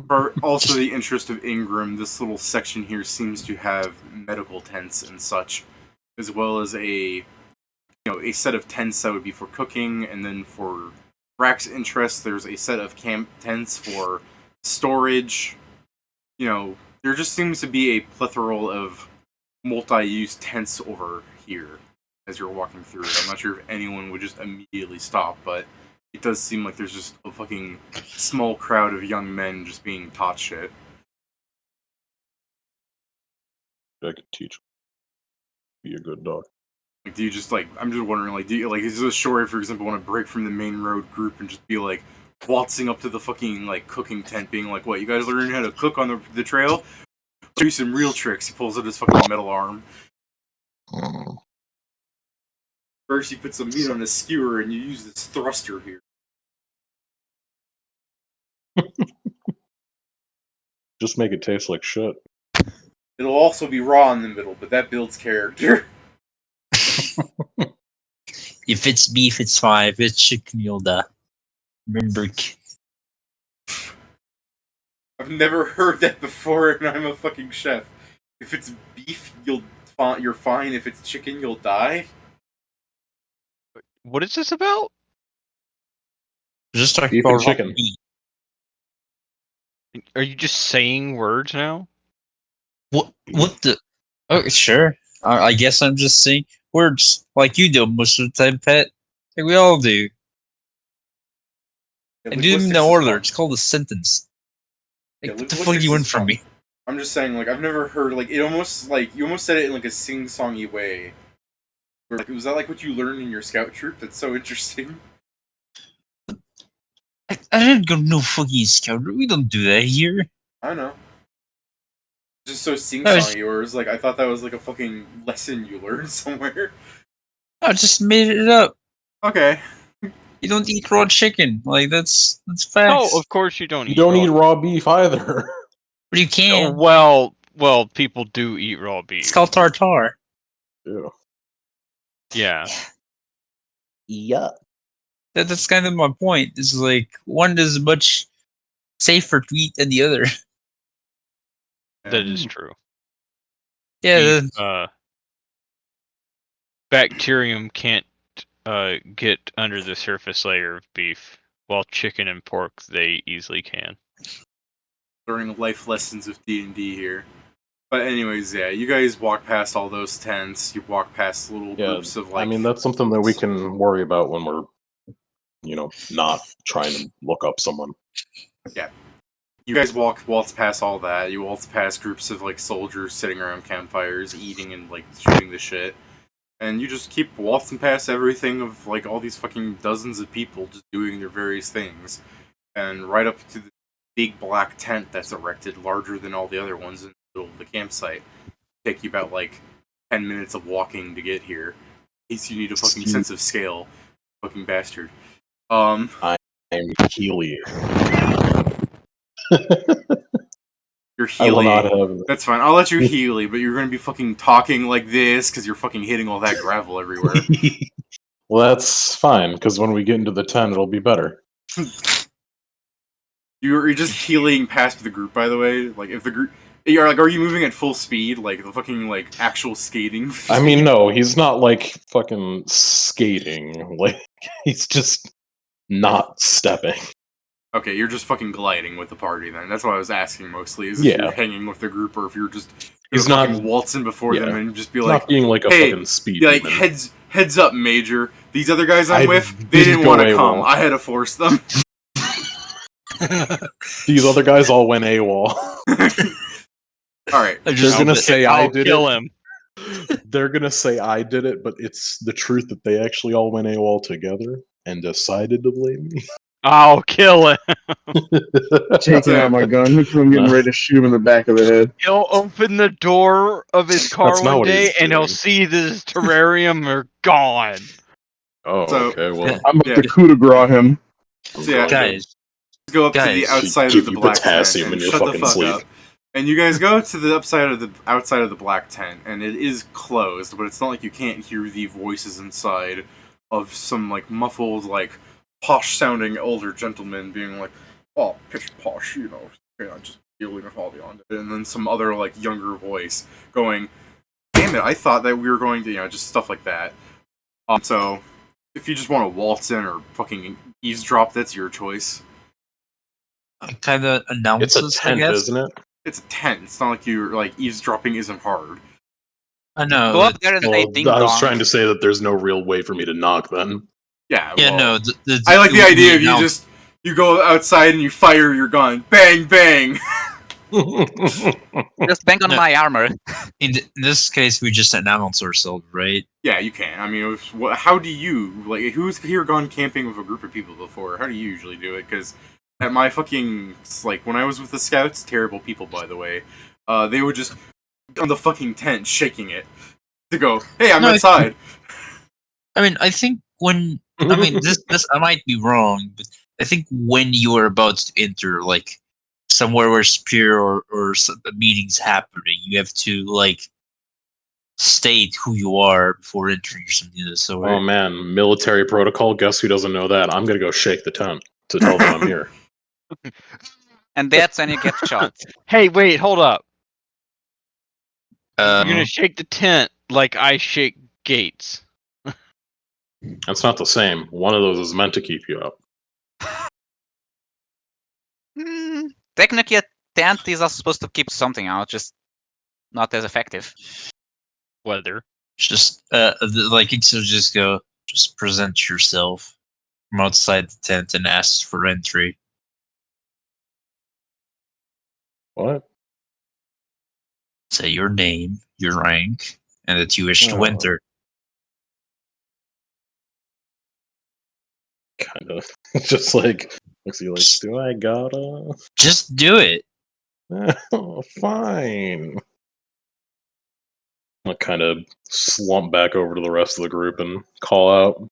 For also the interest of Ingram, this little section here seems to have medical tents and such, as well as a set of tents that would be for cooking, and then for Rack's interest, there's a set of camp tents for storage. There just seems to be a plethora of multi-use tents over here as you're walking through it. I'm not sure if anyone would just immediately stop, but it does seem like there's just a fucking small crowd of young men just being taught shit. I could teach. Be a good dog. Like, do you just like? I'm just wondering, like, do you like? Is this Shori, for example, want to break from the main road group and just be like waltzing up to the fucking like cooking tent, being like, "What? You guys learning how to cook on the trail? Do some real tricks." He pulls out his fucking metal arm. First, you put some meat on a skewer, and you use this thruster here. Just make it taste like shit. It'll also be raw in the middle, but that builds character. If it's beef, it's fine. If it's chicken, you'll die. Remember, I've never heard that before, and I'm a fucking chef. If it's beef, you're fine. If it's chicken, you'll die. What is this about? just talking Beef and about chicken. meat. Are you just saying words now? What the? Oh, sure. I guess I'm just saying words like you do most of the time, Pet. Like we all do. Yeah, And do them in linguistics the is order. fun. It's called a sentence. Yeah, Like, what the fuck linguistics do you want is from fun. me? I'm just saying, like, I've never heard like you almost said it in like a sing-songy way. Where, like, was that like what you learned in your scout troop? That's so interesting. I didn't go no fucking scout. We don't do that here. I know. Just so No, it's- sing-songy, or it's like I thought that was like a fucking lesson you learned somewhere. I just made it up. Okay. You don't eat raw chicken. Like that's facts. No, of course you don't. You don't eat raw. raw beef either. But you can. Well, people do eat raw beef. It's called tartar. Yeah. Yeah. Yeah. That's kind of my point. It's like one is much safer to eat than the other. That is true. Yeah, Beef, bacterium can't get under the surface layer of beef, while chicken and pork they easily can. Learning life lessons of D&D here. But anyways, yeah, you guys walk past all those tents. You walk past little Yeah. groups of like. I mean, that's something that we can worry about when we're, not trying to look up someone. You guys waltz past all that. You waltz past groups of like soldiers sitting around campfires, eating and like shooting the shit. And you just keep waltzing past everything of like all these fucking dozens of people just doing their various things. And right up to the big black tent that's erected, larger than all the other ones in the middle of the campsite. Take you about like 10 minutes of walking to get here. In case you need a fucking sense of scale. Fucking bastard. I'm Healy. You're I will not Healy. have. That's fine. I'll let you Healy, but you're gonna be fucking talking like this because you're fucking hitting all that gravel everywhere. Well, that's fine, because when we get into the tent, it'll be better. You're just healing past the group, by the way. Like, if the group... You're like, are you moving at full speed? Like, the fucking, like, actual skating? I mean, no, he's not like fucking skating. Like, he's just not stepping. Okay, you're just fucking gliding with the party then. That's what I was asking mostly, is if Yeah. you're hanging with the group or if you're just He's you're not- fucking waltzing before them yeah. and just be He's like, not being like a hey, fucking speed like demon. heads up, Major. These other guys I'm I with, they didn't didn't go want to AWOL. come. I had to force them. These other guys all went AWOL. Alright. I They're just gonna say I I'll did kill it. him. They're gonna say I did it, but it's the truth that they actually all went AWOL together and decided to blame me. I'll kill him. Taking out my gun. Looks like I'm getting No. ready to shoot him in the back of the head. He'll open the door of his car That's not one what day he's and he'll doing. see this terrarium are gone. Oh, So- okay. Well, I'm about Yeah. to coup de grace him. I'm So, yeah, going to Guys, Go up to the Guys, outside give of the you black potassium tent in and your shut the fucking fuck sleep. up. And you guys go to the outside of the black tent, and it is closed, but it's not like you can't hear the voices inside of some like muffled, like posh sounding older gentleman being like, "Oh, pish posh, you know, I'm just dealing with all the on," and then some other like younger voice going, "Damn it, I thought that we were going to, just stuff like that." So if you just want to waltz in or fucking eavesdrop, that's your choice. kind of it's announces, a tent, I guess. isn't it? It's a tent. It's not like you're like eavesdropping isn't hard. I know. Go up there and say Well, ding I was dong. trying to say that there's no real way for me to knock then. Yeah. Yeah, well, no. I like the idea of now- you go outside and you fire your gun, bang bang. Just bang on No. my armor. In this case, we just announce ourselves, right? Yeah, you can. I mean, how do you like? Who's here gone camping with a group of people before? How do you usually do it? Because at my fucking like when I was with the scouts, terrible people by the way, they would just on the fucking tent shaking it to go, "Hey, I'm No, outside." I mean, I think when I mean this I might be wrong, but I think when you are about to enter like somewhere where spear or a meeting's happening, you have to like state who you are before entering or something of the sort. Oh man, military protocol. Guess who doesn't know that? I'm gonna go shake the tent to tell them I'm here. And that's when you get shot. Hey, wait, hold up. Um, You're gonna shake the tent like I shake gates. That's not the same. One of those is meant to keep you up. Technically, a tent is also supposed to keep something out, just not as effective. Weather. just like it should just go, just present yourself from outside the tent and ask for entry. What? Say your name, your rank, and that you wish to Oh. enter. Kind of. Just like looks like, do I gotta? Just do it. Oh, fine. I'll kind of slump back over to the rest of the group and call out.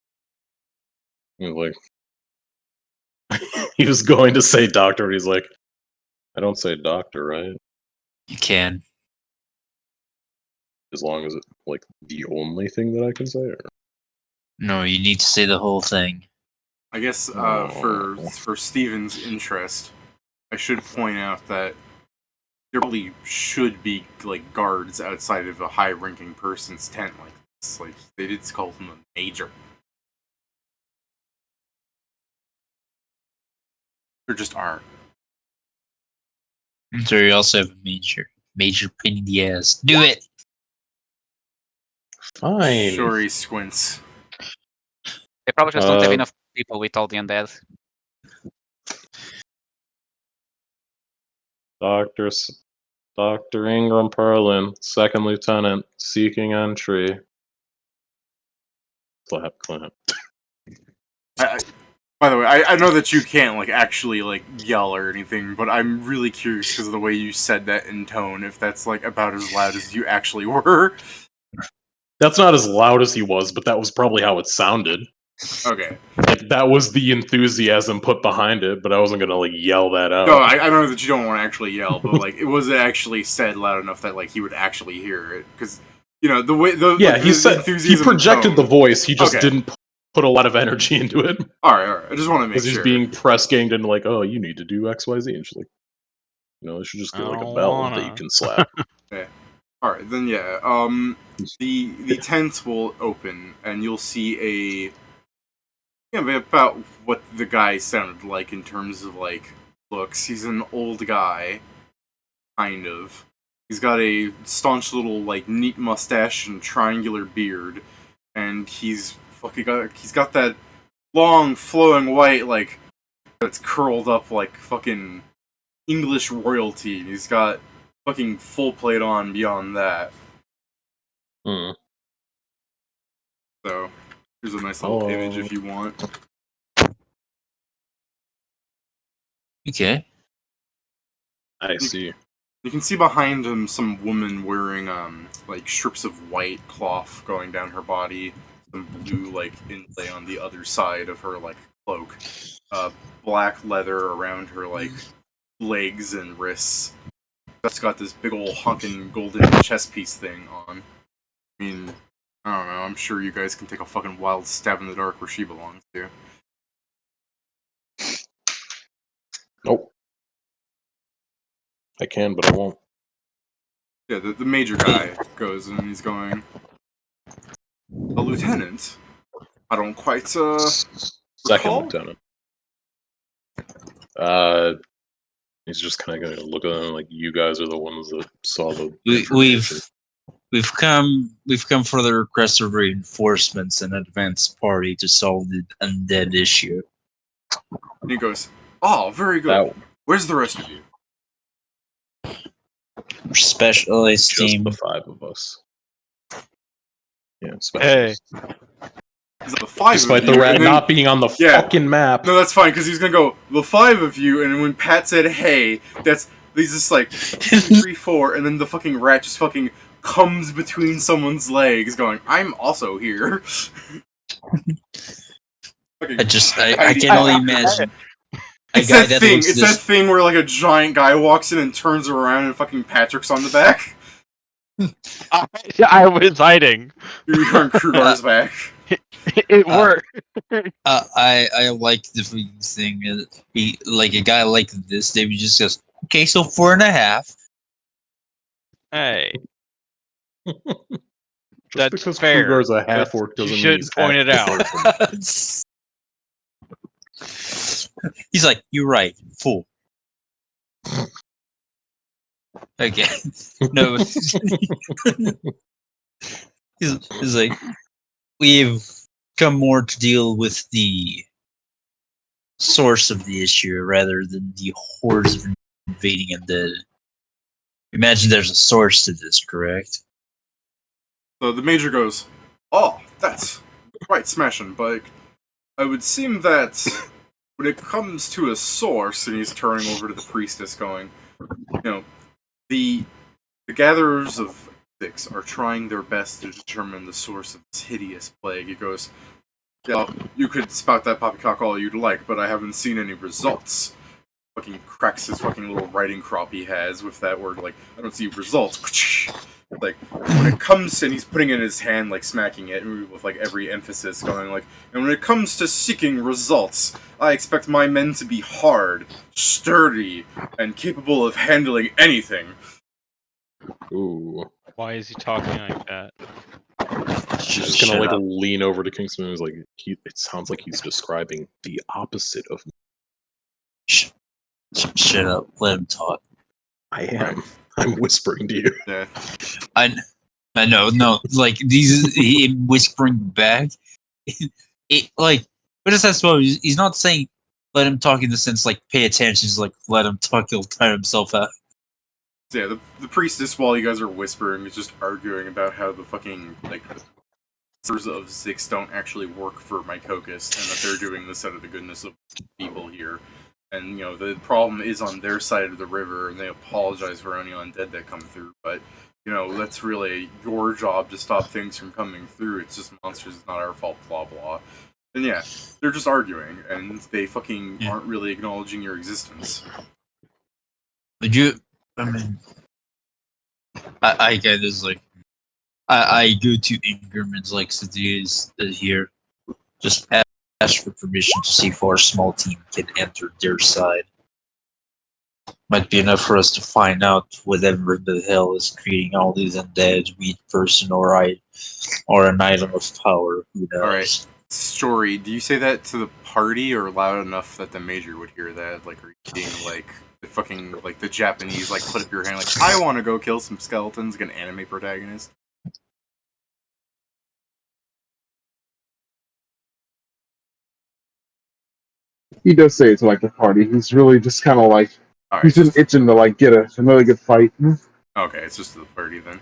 He's like, he was going to say doctor, but he's like, I don't say doctor, right? You can. As long as it's like the only thing that I can say. Or... No, you need to say the whole thing. I guess for Steven's interest, I should point out that there probably should be like guards outside of a high-ranking person's tent like this. Like they did call him a major. There just aren't. So you also have a major pain in the ass. Do it. Fine. Sure, he squints. They probably just don't have Uh, enough people with all the undead. Dr. Ingram Perlin, second lieutenant, seeking entry. Clap, clap. By the way, I know that you can't like actually like yell or anything, but I'm really curious because of the way you said that in tone. If that's like about as loud as you actually were. That's not as loud as he was, but that was probably how it sounded. Okay. Like that was the enthusiasm put behind it, but I wasn't gonna like yell that out. No, I know that you don't want to actually yell, but like it was actually said loud enough that like he would actually hear it because the way the Yeah, like, he the said he enthusiasm projected the tone. voice. He just Okay. didn't put a lot of energy into it All right. I just want to make because he's sure. being press ganged into like, oh, you need to do X, Y, Z, and she's like, you should just get I like a don't bell that wanna. you can slap. All right, then yeah. The tent will open, and you'll see about what the guy sounded like in terms of like looks. He's an old guy, kind of. He's got a staunch little like neat mustache and triangular beard, and he's got that long flowing white like that's curled up like fucking English royalty. He's got fucking full plate on beyond that. Hmm. So here's a nice little image if you want. Okay. I see. You can see behind him some woman wearing like strips of white cloth going down her body, some blue like inlay on the other side of her like cloak, black leather around her like legs and wrists. That's got this big old honkin' golden chest piece thing on. I mean, I don't know. I'm sure you guys can take a fucking wild stab in the dark where she belongs to. Nope. I can, but I won't. Yeah, the major guy goes and he's going, a lieutenant? I don't quite, Second recall? lieutenant. He's just kind of gonna look at them like you guys are the ones that saw the. We've come for the request of reinforcements and advanced party to solve the undead issue. And he goes, oh, very good. That Where's the rest of you? Specialized just team. the 5 of us. Yeah, Hey. specialist. He's like, the 5 Despite of the you, rat and then- not being on the Yeah. fucking map. No, that's fine, because he's gonna go, the 5 of you, and when Pat said, hey, he's just like, 2, 3, 4, and then the fucking rat just fucking comes between someone's legs, going, I'm also here. Fucking I can only imagine. A It's guy that thing. looks It's this. that thing where like a giant guy walks in and turns around and fucking Patrick's on the back. I was hiding. You're on Krugar's back. It worked. I like the freaking thing. He like a guy like this. They would just goes, okay, so 4.5. Hey, Just that's because fair. Krugar's a half orc You doesn't mean shouldn't he's point it out. He's like, you're right, fool. Okay, no. he's like, we've come more to deal with the source of the issue rather than the hordes of invading undead. Imagine there's a source to this, correct? So the major goes, oh, that's quite smashing, but I would seem that when it comes to a source, and he's turning over to the priestess going, the gatherers of 6 are trying their best to determine the source of this hideous plague. He goes, yeah, you could spout that poppycock all you'd like, but I haven't seen any results. Fucking cracks his fucking little writing crop he has with that word, like, I don't see results. Like, when it comes, and he's putting it in his hand, like, smacking it, with, like, every emphasis going, like, and when it comes to seeking results, I expect my men to be hard, sturdy, and capable of handling anything. Ooh. Why is he talking like that? She's just gonna like lean over to Kingston and is like, it sounds like he's describing the opposite of me. Shut up. Let him talk. I am. I'm whispering to you. Yeah. I know. No, like these him whispering back. It like what does that spell? He's not saying let him talk in the sense like pay attention. He's like let him talk. He'll tire himself out. So yeah, the priestess, while you guys are whispering, is just arguing about how the fucking, like, Sisters of 6 don't actually work for Mycocus, and that they're doing this out of the goodness of people here. And, the problem is on their side of the river, and they apologize for any undead that come through, but, that's really your job to stop things from coming through. It's just monsters, it's not our fault, blah blah. And yeah, they're just arguing, and they fucking aren't really acknowledging your existence. Would you? I mean, I get this. Like, I go to Ingerman's like cities here. Just ask for permission to see if our small team can enter their side. Might be enough for us to find out whatever the hell is creating all these undead, weak person, or an item of power. Who knows? Alright. Story, do you say that to the party or loud enough that the major would hear that? Like, are you being like the fucking, like, the Japanese, like, put up your hand, like, I want to go kill some skeletons, like an anime protagonist? He does say it to like the party. He's really just kind of like Alright, he's just just, itching to like get a really good fight. okay, it's just to the party then.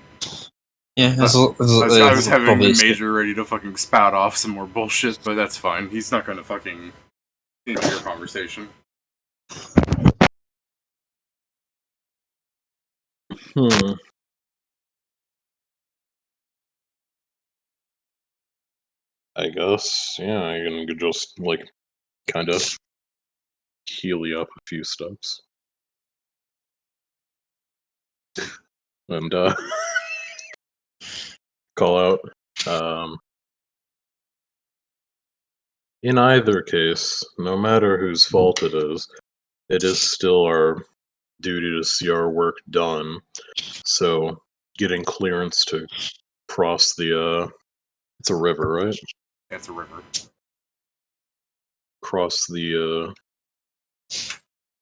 Yeah, I was having the major ready to fucking spout off some more bullshit, but that's fine. He's not gonna fucking into your conversation. I guess, yeah, you can just, like, kind of heal you up a few steps. And, call out, in either case, no matter whose fault it is still our duty to see our work done. So, getting clearance to cross the, it's a river, right? That's a river. Cross the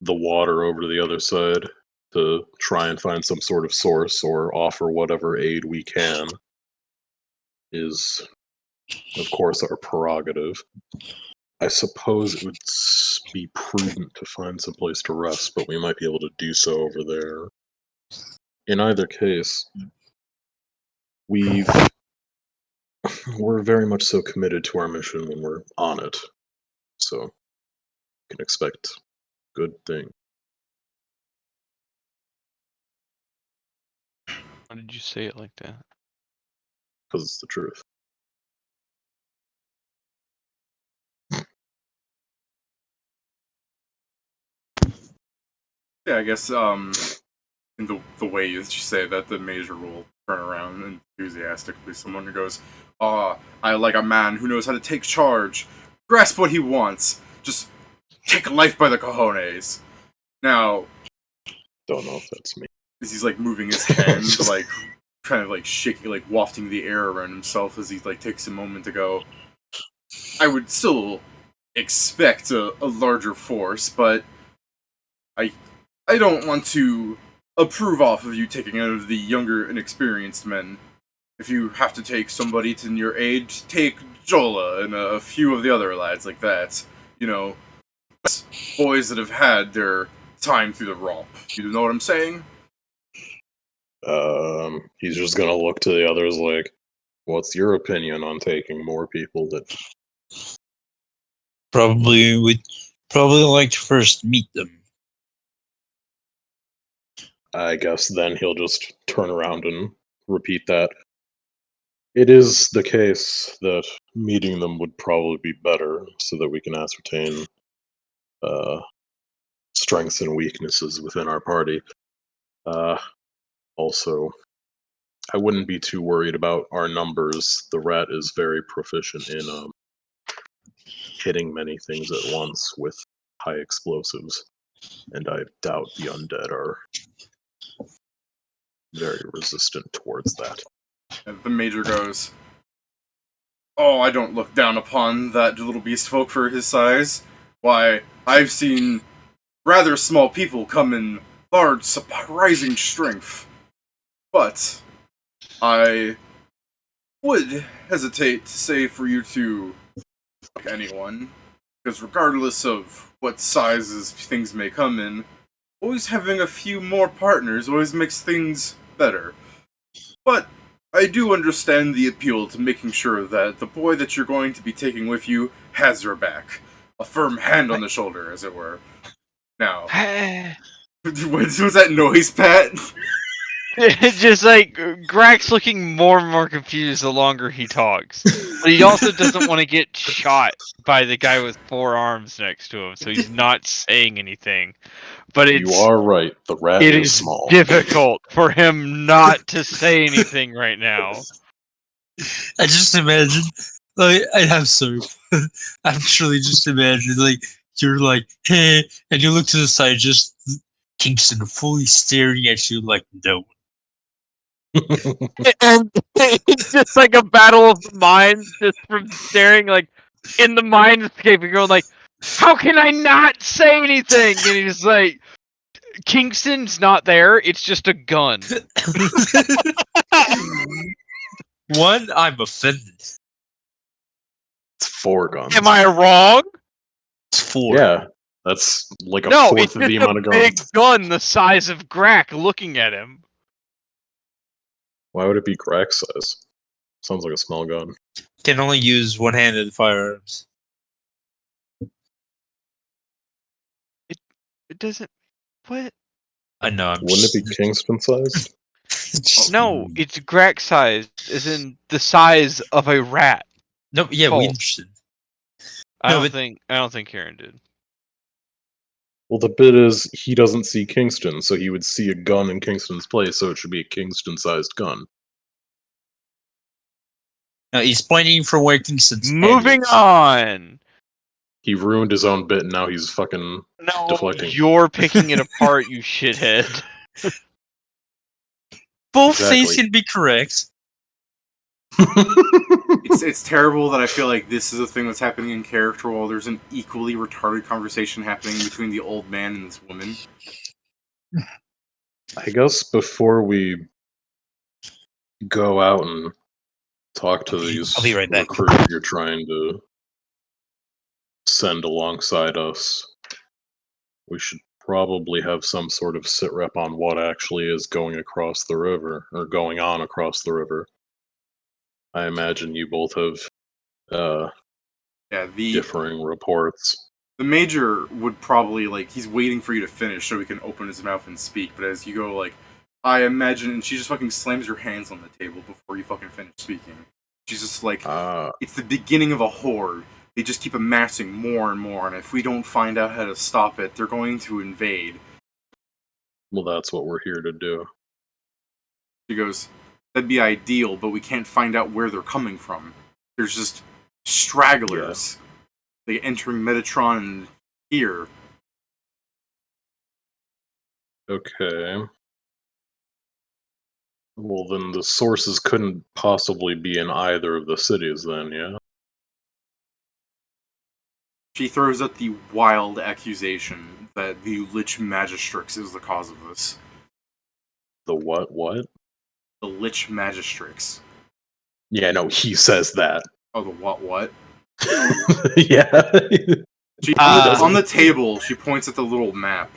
water over to the other side to try and find some sort of source or offer whatever aid we can is, of course, our prerogative. I suppose it would be prudent to find some place to rest, but we might be able to do so over there. In either case, we're very much so committed to our mission when we're on it. So, you can expect good things. Why did you say it like that? Because it's the truth. Yeah, I guess, in the way you say that, the major will turn around enthusiastically. Someone who goes, I like a man who knows how to take charge, grasp what he wants, just take life by the cojones. Now, Don't know if that's me. as he's like moving his hands, like kind of like shaking, like wafting the air around himself as he like takes a moment to go, I would still expect a larger force, but I don't want to approve off of you taking out of the younger, inexperienced men. If you have to take somebody to your aid, take Jola and a few of the other lads like that. You know, boys that have had their time through the romp. You know what I'm saying? He's just gonna look to the others like, what's your opinion on taking more people that... Probably like to first meet them. I guess then he'll just turn around and repeat that. It is the case that meeting them would probably be better so that we can ascertain strengths and weaknesses within our party. Also, I wouldn't be too worried about our numbers. The rat is very proficient in hitting many things at once with high explosives, and I doubt the undead are very resistant towards that. And the major goes, oh, I don't look down upon that little beast folk for his size. Why, I've seen rather small people come in large, surprising strength. But I would hesitate to say for you to like anyone, because regardless of what sizes things may come in, always having a few more partners always makes things better. But I do understand the appeal to making sure that the boy that you're going to be taking with you has your back. A firm hand on the shoulder, as it were. Now, what was that noise, Pat? It's just like Grax looking more and more confused the longer he talks. But he also doesn't want to get shot by the guy with 4 arms next to him, so he's not saying anything. But You are right, the rat it is is small. difficult for him not to say anything right now. I just imagine Like, I have so. I'm truly just imagining, like, you're like, hey, and you look to the side, just Kingston fully staring at you, like, no. And it's just like a battle of the minds, just from staring like in the mindscape and going like, how can I not say anything? And he's like, Kingston's not there. It's just a gun. One, I'm offended. It's 4 guns. Am I wrong? It's 4. Yeah, that's like a No, fourth it's of the just amount a of big guns. gun the size of Grack looking at him. Why would it be crack size? Sounds like a small gun. Can only use one-handed firearms. It doesn't. What? I know. I'm Wouldn't it be just- Kingston sized? just- No, it's Grack sized, as in the size of a rat. No, yeah, we False. understood. I No, don't but- think. I don't think Karen did. Well, the bit is he doesn't see Kingston, so he would see a gun in Kingston's place, so it should be a Kingston sized gun. No, he's pointing from where Kingston's head Moving is. on. He ruined his own bit, and now he's fucking No, deflecting. you're picking it apart, you shithead. Both Exactly. things can be correct. It's terrible that I feel like this is a thing that's happening in character while there's an equally retarded conversation happening between the old man and this woman. I guess before we go out and talk to these I'll be right back. recruits you're trying to send alongside us, we should probably have some sort of sit rep on what actually is going across the river, or going on across the river. I imagine you both have Yeah, differing reports. the major would probably, like, he's waiting for you to finish so he can open his mouth and speak, but as you go, like, I imagine, and she just fucking slams her hands on the table before you fucking finish speaking. She's just like, it's the beginning of a horde. They just keep amassing more and more, and if we don't find out how to stop it, they're going to invade. Well, that's what we're here to do. She goes, that'd be ideal, but we can't find out where they're coming from. There's just stragglers. They entering Metatron and here. Okay. Well, then the sources couldn't possibly be in either of the cities, then, yeah? She throws out the wild accusation that the Lich Magistrix is the cause of this. The what? The Lich Magistrix. Yeah, no, he says that. Oh, the what? Yeah. She, on the table, she points at the little map,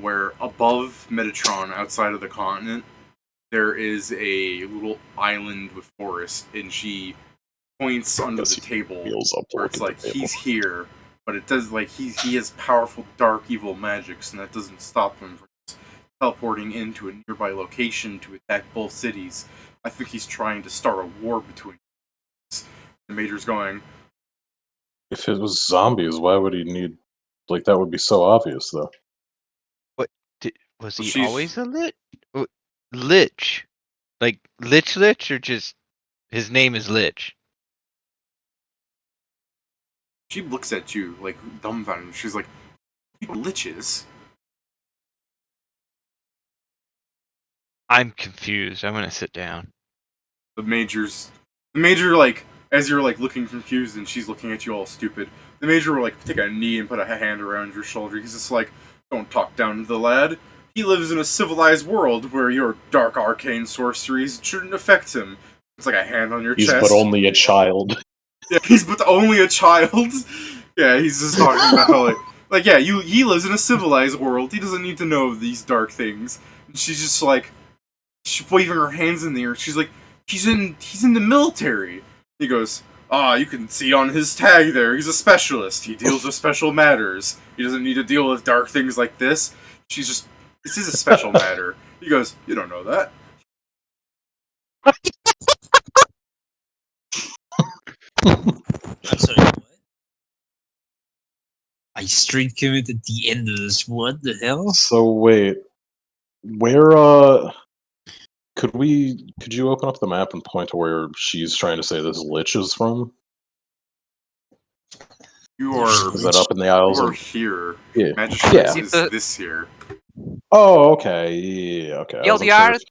where above Metatron, outside of the continent, there is a little island with forest, and she points under the table Wheels up to where look it's at like the table. he's here, but it does like he has powerful dark evil magics, and that doesn't stop him from just teleporting into a nearby location to attack both cities. I think he's trying to start a war between us. The Major's going, If it was zombies, why would he need... Like, that would be so obvious, though. Was Well, he she's- always a lich? Like lich, or just his name is Lich? she looks at you like dumbfounded. She's like, "You liches?" I'm confused. I'm gonna sit down. The Major, like, as you're like looking confused and she's looking at you all stupid, the Major will like take a knee and put a hand around your shoulder. He's just like, don't talk down to the lad. He lives in a civilized world where your dark arcane sorceries shouldn't affect him. It's like a hand on your He's chest. but only a child. Yeah, he's but only a child. Yeah, he's just talking about how like yeah, he lives in a civilized world. He doesn't need to know these dark things. And she's just like, she's waving her hands in the air. She's like, he's in the military. He goes, you can see on his tag there. He's a specialist. He deals with special matters. He doesn't need to deal with dark things like this. She's just, this is a special matter. He goes, you don't know that. I'm sorry, what? I string commit at the end of this. What the hell? So, wait. Where, Could you open up the map and point to where she's trying to say this lich is from? You are Is that up in the Isles you are of... here. Yeah. Magistrate Yeah. is this here. Oh, okay. Yeah, okay. I wasn't sure LDR, if,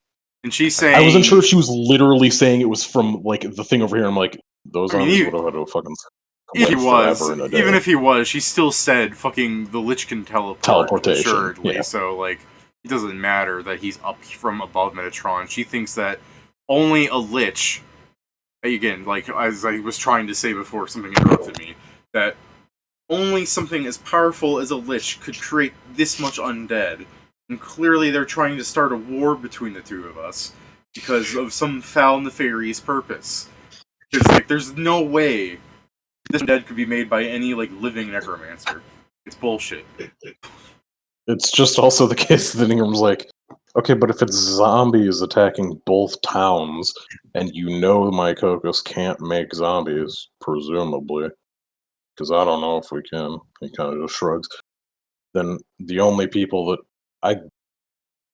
And she's saying I wasn't sure if she was literally saying it was from, like, the thing over here. I'm like, those I mean, armies he- would have had to fucking If he wait was, forever in a day. even if he was, she still said fucking the Lich can teleport Teleportation, assuredly, yeah. so like it doesn't matter that he's up from above Metatron. She thinks that only a Lich, again, like as I was trying to say before something interrupted me, that only something as powerful as a Lich could create this much undead. And clearly they're trying to start a war between the two of us because of some foul nefarious purpose. Because like there's no way this undead could be made by any like living necromancer. It's bullshit. It's just also the case that Ingram's like, okay, but if it's zombies attacking both towns, and you know my Cocos can't make zombies, presumably, because I don't know if we can, he kind of just shrugs, then the only people that I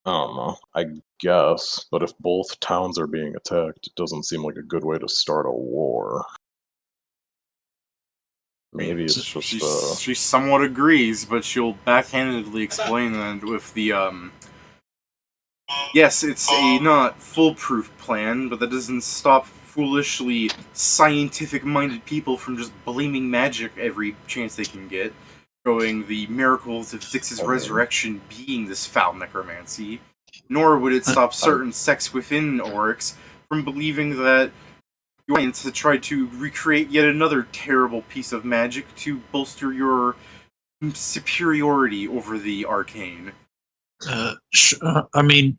don't know, I guess, but if both towns are being attacked, it doesn't seem like a good way to start a war. Maybe it's just, She somewhat agrees, but she'll backhandedly explain that with the yes, it's a not foolproof plan, but that doesn't stop foolishly scientific-minded people from just blaming magic every chance they can get, showing the miracles of Zix's resurrection being this foul necromancy. Nor would it stop certain sects within Oryx from believing that you want to try to recreate yet another terrible piece of magic to bolster your superiority over the arcane. I mean,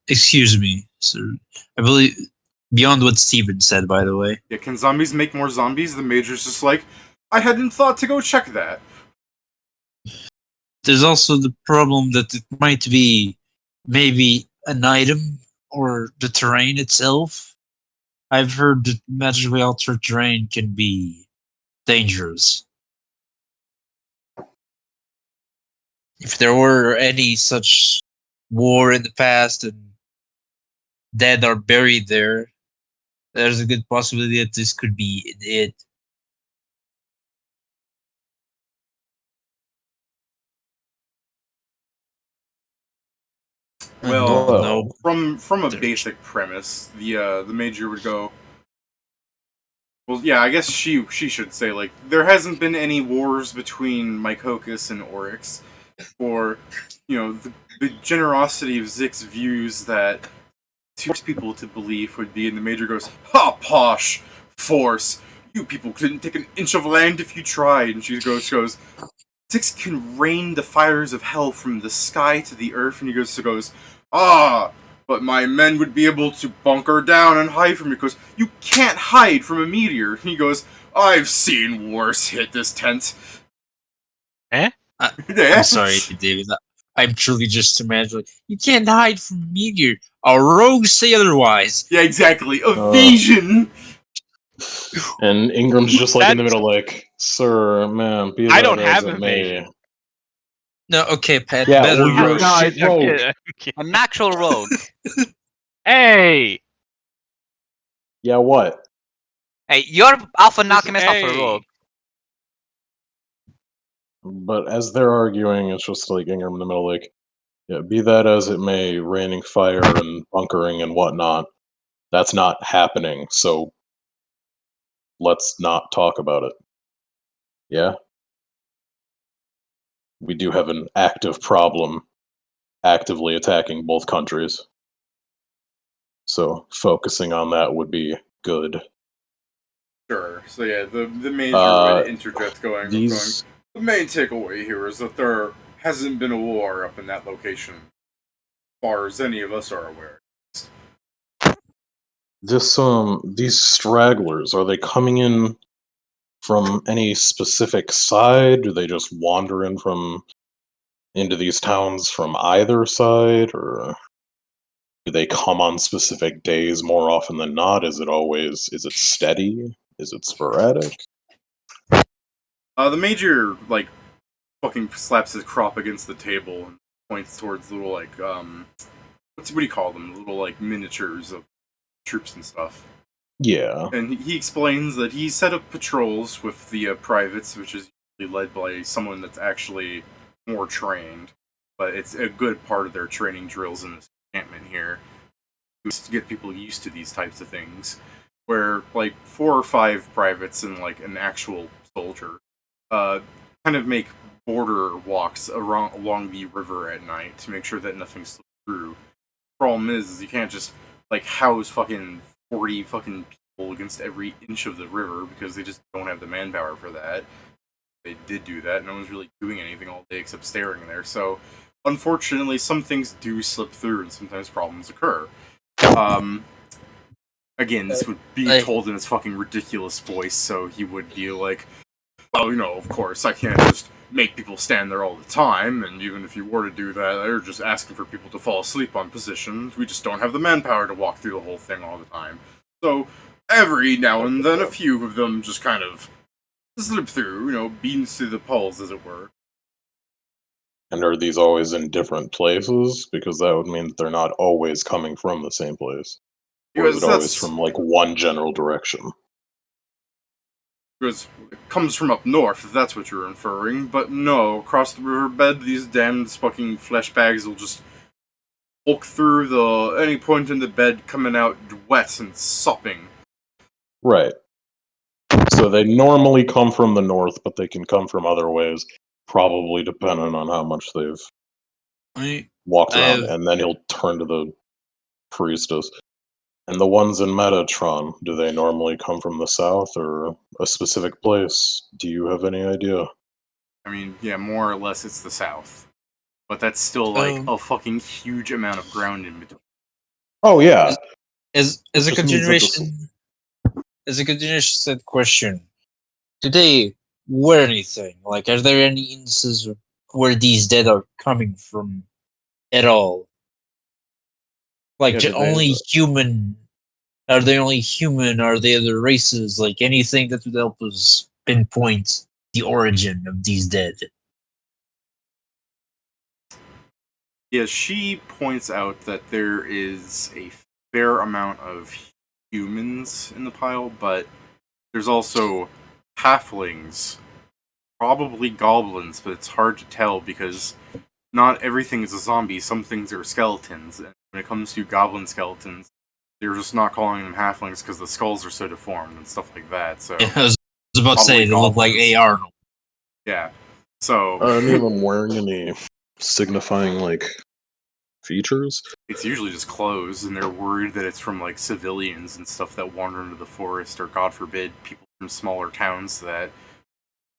excuse me, sir. I believe beyond what Steven said, by the way. Yeah, can zombies make more zombies? The Major's just like, I hadn't thought to go check that. There's also the problem that it might be maybe an item or the terrain itself. I've heard that magically altered terrain can be dangerous. If there were any such war in the past and dead are buried there, there's a good possibility that this could be it. Well, No. from a basic premise, the Major would go, well, yeah, I guess she should say, like, there hasn't been any wars between Mycocus and Oryx, or, you know, the generosity of Zix views that to force people to believe would be, and the Major goes, ha, posh, force, you people couldn't take an inch of land if you tried, and she goes, Zix can rain the fires of hell from the sky to the earth, and he goes, ah, but my men would be able to bunker down and hide from you, because you can't hide from a meteor. And he goes, I've seen worse hit this tent. Eh? I'm sorry, David. I'm truly just imagining. You can't hide from a meteor. Our rogues say otherwise. Yeah, exactly. Evasion! and Ingram's just like in the middle, like, sir, man, be I that don't as have it may. evasion. No, okay, Pat. Yeah, better well, you're rogue. a shit I'm rogue. kidding, I'm kidding. an actual rogue. Hey! Yeah, what? Hey, you're Alpha Just Alchemist, Alpha A. Rogue. But as they're arguing, it's just like Ingram in the middle, like, yeah, be that as it may, raining fire and bunkering and whatnot, that's not happening, so let's not talk about it. Yeah? We do have an active problem actively attacking both countries. So focusing on that would be good. Sure. So yeah, the Major would interject going, These the main takeaway here is that there hasn't been a war up in that location, as far as any of us are aware. these stragglers, are they coming in from any specific side? Do they just wander in from into these towns from either side, or do they come on specific days more often than not? Is it steady? Is it sporadic? The Major, like, fucking slaps his crop against the table and points towards little, like, what do you call them? Little like miniatures of troops and stuff. Yeah. And he explains that he set up patrols with the privates, which is usually led by someone that's actually more trained. But it's a good part of their training drills in this encampment here to get people used to these types of things. Where like 4 or 5 privates and like an actual soldier kind of make border walks along the river at night to make sure that nothing slips through. Problem is you can't just like house fucking 40 fucking people against every inch of the river because they just don't have the manpower for that. They did do that. No one's really doing anything all day except staring there. So, unfortunately, some things do slip through and sometimes problems occur. Again, this would be told in his fucking ridiculous voice, so he would be like, well, of course, I can't just make people stand there all the time, and even if you were to do that, they're just asking for people to fall asleep on positions. We just don't have the manpower to walk through the whole thing all the time. So, every now and then, a few of them just kind of slip through, beans through the poles, as it were. And are these always in different places? Because that would mean that they're not always coming from the same place. Or is it always from, like, one general direction? Because it comes from up north, if that's what you're inferring. But no, across the riverbed, these damned fucking flesh bags will just walk through any point in the bed, coming out wet and sopping. Right. So they normally come from the north, but they can come from other ways, probably depending on how much they've walked around. And then he'll turn to the priestess. And the ones in Metatron, do they normally come from the south or a specific place? Do you have any idea? I mean, yeah, more or less it's the south. But that's still like a fucking huge amount of ground in between. Oh yeah. As a continuation said question, do they wear anything? Like, are there any instances where these dead are coming from at all? Like, only human? Are they only human? Are they other races? Like, anything that would help us pinpoint the origin of these dead? Yeah, she points out that there is a fair amount of humans in the pile, but there's also halflings, probably goblins, but it's hard to tell because not everything is a zombie. Some things are skeletons, and when it comes to goblin skeletons, they're just not calling them halflings because the skulls are so deformed and stuff like that. So I was about to say they look like A. Arnold. Yeah. So are any of them wearing any signifying like features? It's usually just clothes, and they're worried that it's from like civilians and stuff that wander into the forest, or God forbid, people from smaller towns that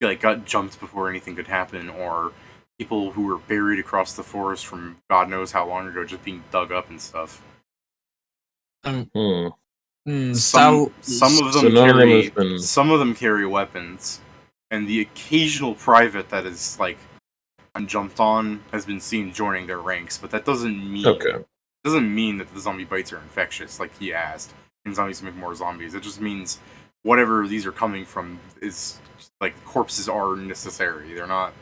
like got jumped before anything could happen, or people who were buried across the forest from God knows how long ago, just being dug up and stuff. Some of them carry weapons, and the occasional private that is like jumped on has been seen joining their ranks, but that doesn't mean that the zombie bites are infectious, like he asked, and zombies make more zombies. It just means whatever these are coming from is like corpses are necessary. They're not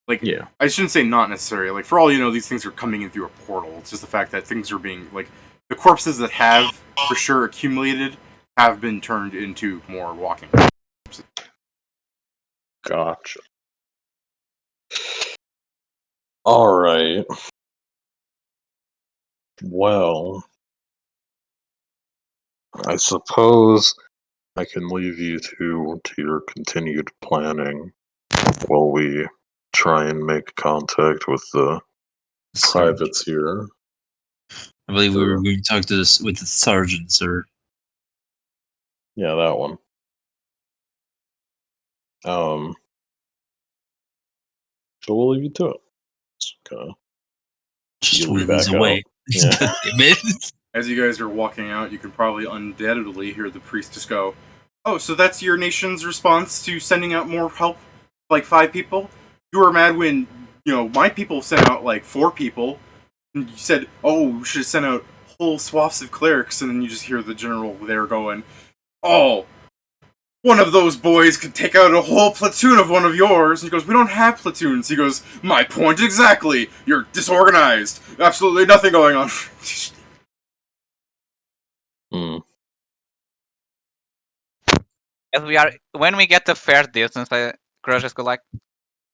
like I shouldn't say not necessary. Like for all you know, these things are coming in through a portal. It's just the fact that things are being like the corpses that have for sure accumulated have been turned into more walking corpses. Gotcha. All right. Well, I suppose I can leave you to your continued planning while we try and make contact with the privates here. I believe we were going to talk to this with the sergeant, sir. Yeah, that one. So we'll leave you to it. Just moves away. Yeah. As you guys are walking out, you can probably undoubtedly hear the priestess go, "Oh, so that's your nation's response to sending out more help? Like 5 people? You were mad when, my people sent out like 4 people. And you said, oh, we should have sent out whole swaths of clerics," and then you just hear the general there going, "Oh, one of those boys could take out a whole platoon of one of yours. And he goes, we don't have platoons. He goes, my point exactly. You're disorganized. Absolutely nothing going on. Hmm. As we are, when we get to fair distance, Crush just go like,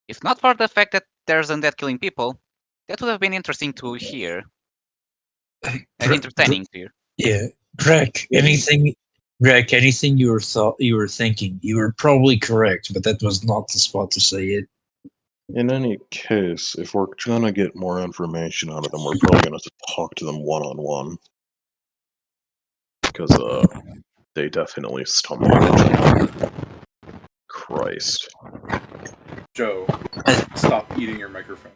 if not for the fact that there's undead killing people, that would have been interesting to hear. Entertaining to hear. Yeah, Greg. Anything you were thinking, you were probably correct, but that was not the spot to say it. In any case, if we're gonna get more information out of them, we're probably gonna have to talk to them one-on-one. Because, they definitely stumped me. Christ. Joe, stop eating your microphone.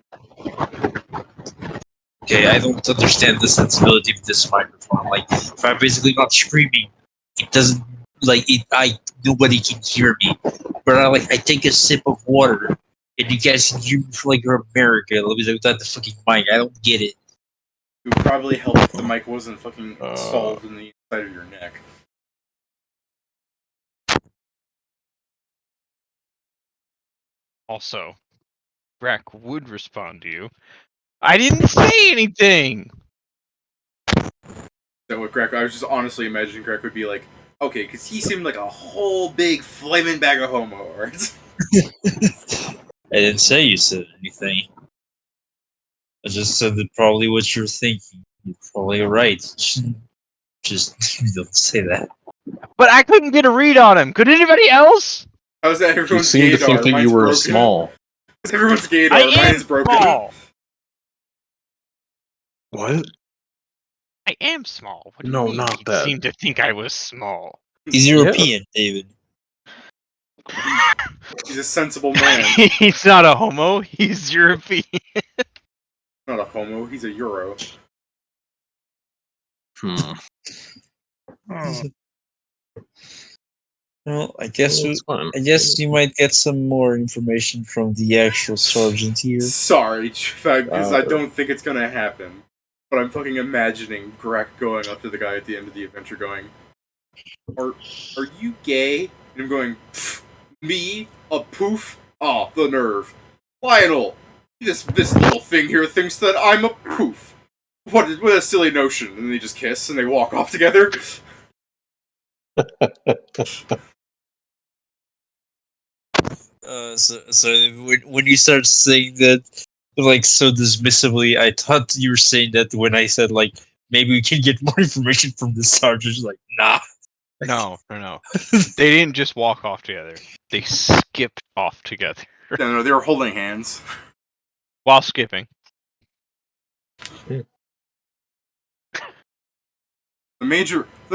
Okay, I don't understand the sensibility of this microphone. Like, if I'm basically not screaming, it doesn't nobody can hear me. But I take a sip of water, and you guys can hear me for like you're American. Without the fucking mic, I don't get it. It would probably help if the mic wasn't fucking solved in the inside of your neck. Also, Brack would respond to you. I didn't say anything! That what Greg? I was just honestly imagining Greg would be like, okay, because he seemed like a whole big flaming bag of homo, right? I didn't say you said anything. I just said that probably what you're thinking. You're probably right. Just don't say that. But I couldn't get a read on him. Could anybody else? How's that You everyone's seem to gaydar? think that Mine's you were broken. small. Everyone's gaydar. I Mine am is broken. small. What? I am small. What do No, you mean? not You that. seem to think I was small. He's European, David. He's a sensible man. He's not a homo. He's European. Not a homo. He's a Euro. Hmm. Well, I guess Well, it's fine. you might get some more information from the actual sergeant here. Sorry, because I Okay. don't think it's gonna happen. But I'm fucking imagining Greg going up to the guy at the end of the adventure going, Are you gay? And I'm going, me? A poof? Ah, the nerve. Lionel! This little thing here thinks that I'm a poof. What a silly notion. And they just kiss and they walk off together. So when you start saying that like so dismissively, I thought you were saying that when I said like maybe we can get more information from the sergeant. Like, nah. No. They didn't just walk off together. They skipped off together No, they were holding hands. while skipping. The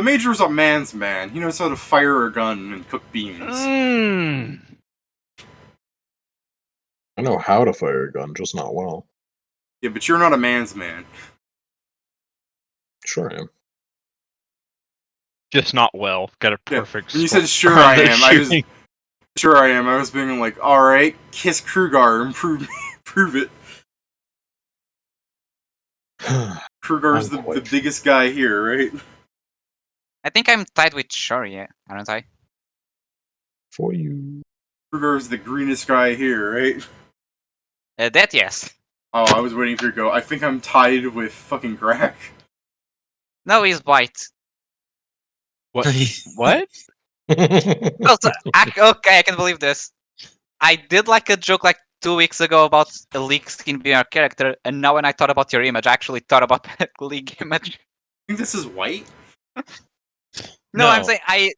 major's a man's man. He knows how to fire a gun and cook beans. I know how to fire a gun, just not well. Yeah, but you're not a man's man. Sure I am. Just not well. Got a Yeah, perfect. when you said spot sure on I the am, I was shooting. sure I am. I was being like, all right, kiss Krugar and prove it. Krugar's I'm the quite biggest guy here, right? I think I'm tied with Shori, yeah, aren't I? For you. Krugar's the greenest guy here, right? That yes. Oh, I was waiting for you to go. I think I'm tied with fucking Grak. No, he's white. What? What? Also, okay, I can believe this. I did like a joke like 2 weeks ago about a leak skin being our character, and now when I thought about your image, I actually thought about that leak image. I think this is white. No, I'm saying I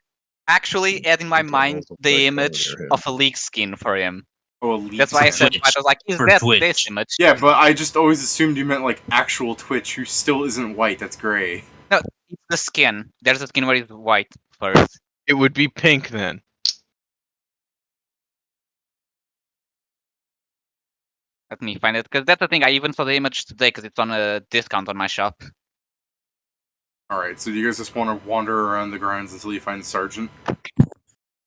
actually had in my What the mind hell's the upside down in image your head? of a leak skin for him. Oh, elite. That's why I said Twitch. I was like, is For that Twitch. this image? Yeah, but I just always assumed you meant like actual Twitch, who still isn't white. That's gray. No, it's the skin. There's a skin where it's white first. It would be pink then. Let me find it, because that's the thing. I even saw the image today because it's on a discount on my shop. All right, so do you guys just want to wander around the grounds until you find the sergeant?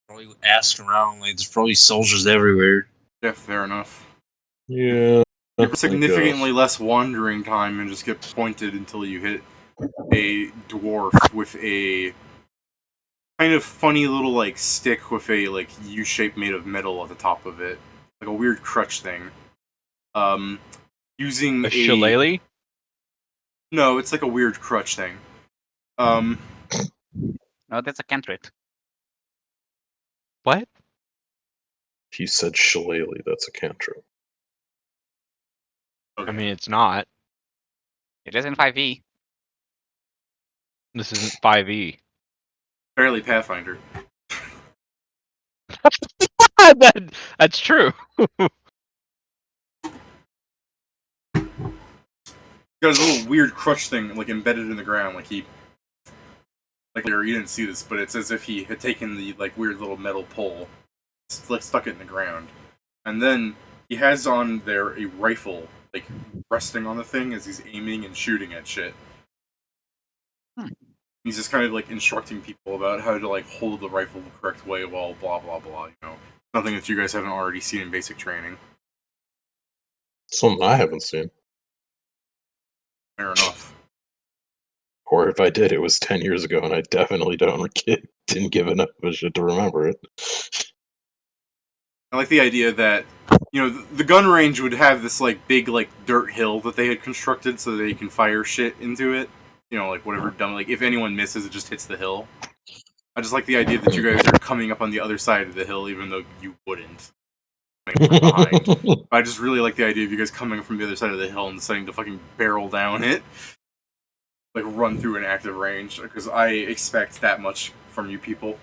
Probably ask around. Like, there's probably soldiers everywhere. Yeah, fair enough. Yeah. You have significantly less wandering time and just get pointed until you hit a dwarf with a kind of funny little like stick with a like U shape made of metal at the top of it, like a weird crutch thing. Using A shillelagh? No, it's like a weird crutch thing. No, that's a cantrip. What? He said shillelagh. That's a cantrip. Okay. I mean, it's not. It is in 5e. This isn't 5e. Apparently Pathfinder. That's true. Got his little weird crutch thing like embedded in the ground, like he, like you didn't see this, but it's as if he had taken the like weird little metal pole, like stuck it in the ground, and then he has on there a rifle, like resting on the thing as he's aiming and shooting at shit. He's just kind of like instructing people about how to like hold the rifle the correct way while blah blah blah. You know, something that you guys haven't already seen in basic training. Something I haven't seen. Fair enough. Or if I did, it was 10 years ago, and I definitely didn't give enough of a shit to remember it. I like the idea that, you know, the gun range would have this like big like dirt hill that they had constructed so that they can fire shit into it. You know, like whatever dumb, like if anyone misses, it just hits the hill. I just like the idea that you guys are coming up on the other side of the hill, even though you wouldn't. Like, from behind. I just really like the idea of you guys coming from the other side of the hill and deciding to fucking barrel down it. Like run through an active range, because I expect that much from you people.